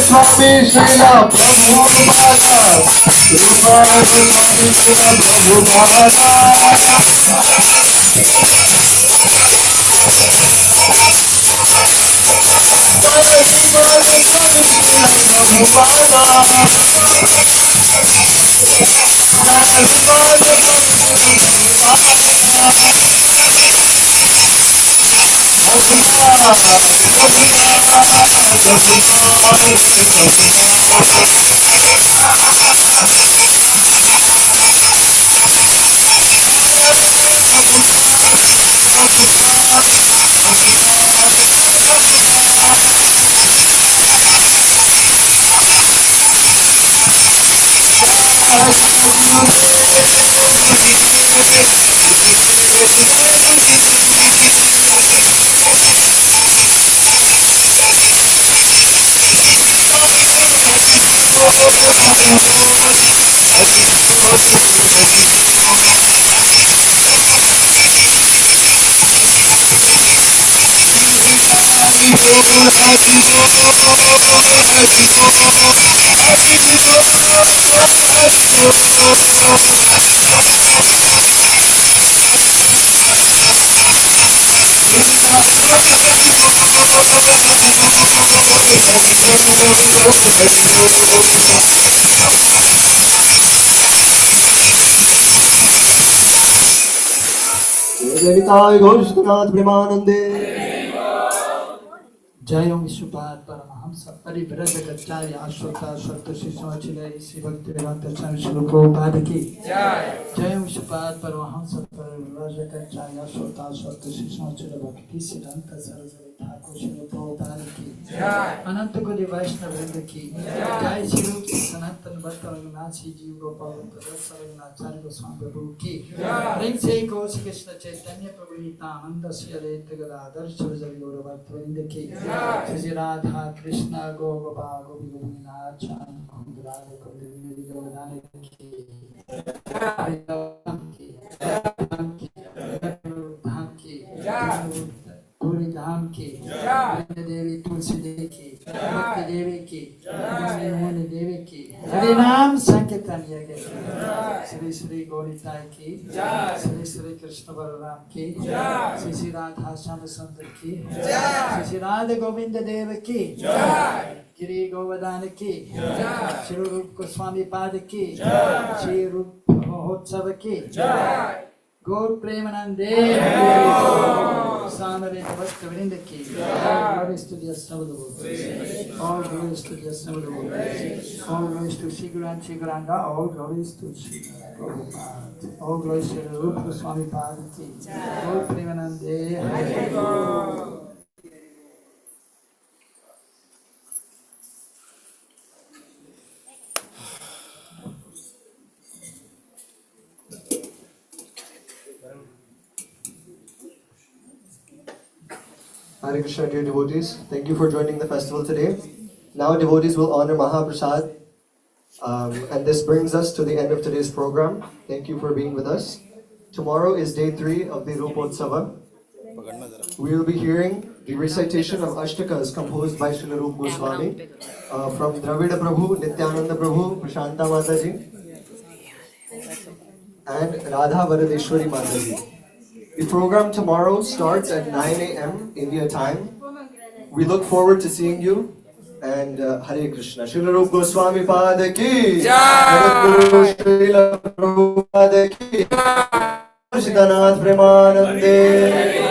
Swami Srila Prabhupada, Rupotsava Swami Srila जय ओम विश्वपाद परमहंस परिव्रजकाचार्य आश्रिता सत्य शिष्य श्री भक्ति वेदांत स्वामी श्री प्रभुपाद की जय ओम विश्वपाद परमहंस परिव्रजकाचार्य आश्रिता सत्य शिष्य श्री भक्ति सिद्धांत सरस्वती ठाकुर श्री प्रभुपाद की अनंत कोटि वैष्णव वृंद की जय श्री सनातन भक्त रघुनाथ जी गोपाल रघुनाचार्य गोस्वामी प्रभु की प्रेम से श्री कृष्ण चैतन्य प्रभु नित्यानंद श्री अद्वैत गदाधर शिवजल गौर भक्त वृंद की श्री राधा कृष्ण गो गोपाल गोपी गोपीनाथ चांद राधे गोविंद गोवर्धन की धाम की पूरी धाम की Shri Shri Gauritai ki, Shri Shri Krishna Balaram ki, Shri Shri Radha Shama Sundar ki, Shri Shri Radha Govinda Deva ki, Giri Govardhana ki, Shri Rup Goswami Pada ki, Shri Rupotsava ki, Gaur Premanande, Samare Bhakta Vrinda ki, all glories to the Asnavadavu, all glories to the Asnavadavu, all glories to Shri Guru and Shri Guranga, all glories to Shri Prabhupada, all glories to the Rupa Goswami Pada ki, Gaur Premanande, Hare Gaur. Hare Krishna, dear devotees. Thank you for joining the festival today. Now devotees will honor Mahaprasad. And this brings us to the end of today's program. Thank you for being with us. Tomorrow is day 3 of the Rupotsava. We will be hearing the recitation of Ashtakas composed by Srila Rupa Goswami from Dravida Prabhu, Nityananda Prabhu, Prashanta Mataji, and Radha Varadeshwari Mataji. The program tomorrow starts at 9 a.m. India time. We look forward to seeing you. And Hare Krishna. Srila Rupa Goswami Pada ki Jai. Srila Prabhupada ki Jai. Siddhanath Premanande.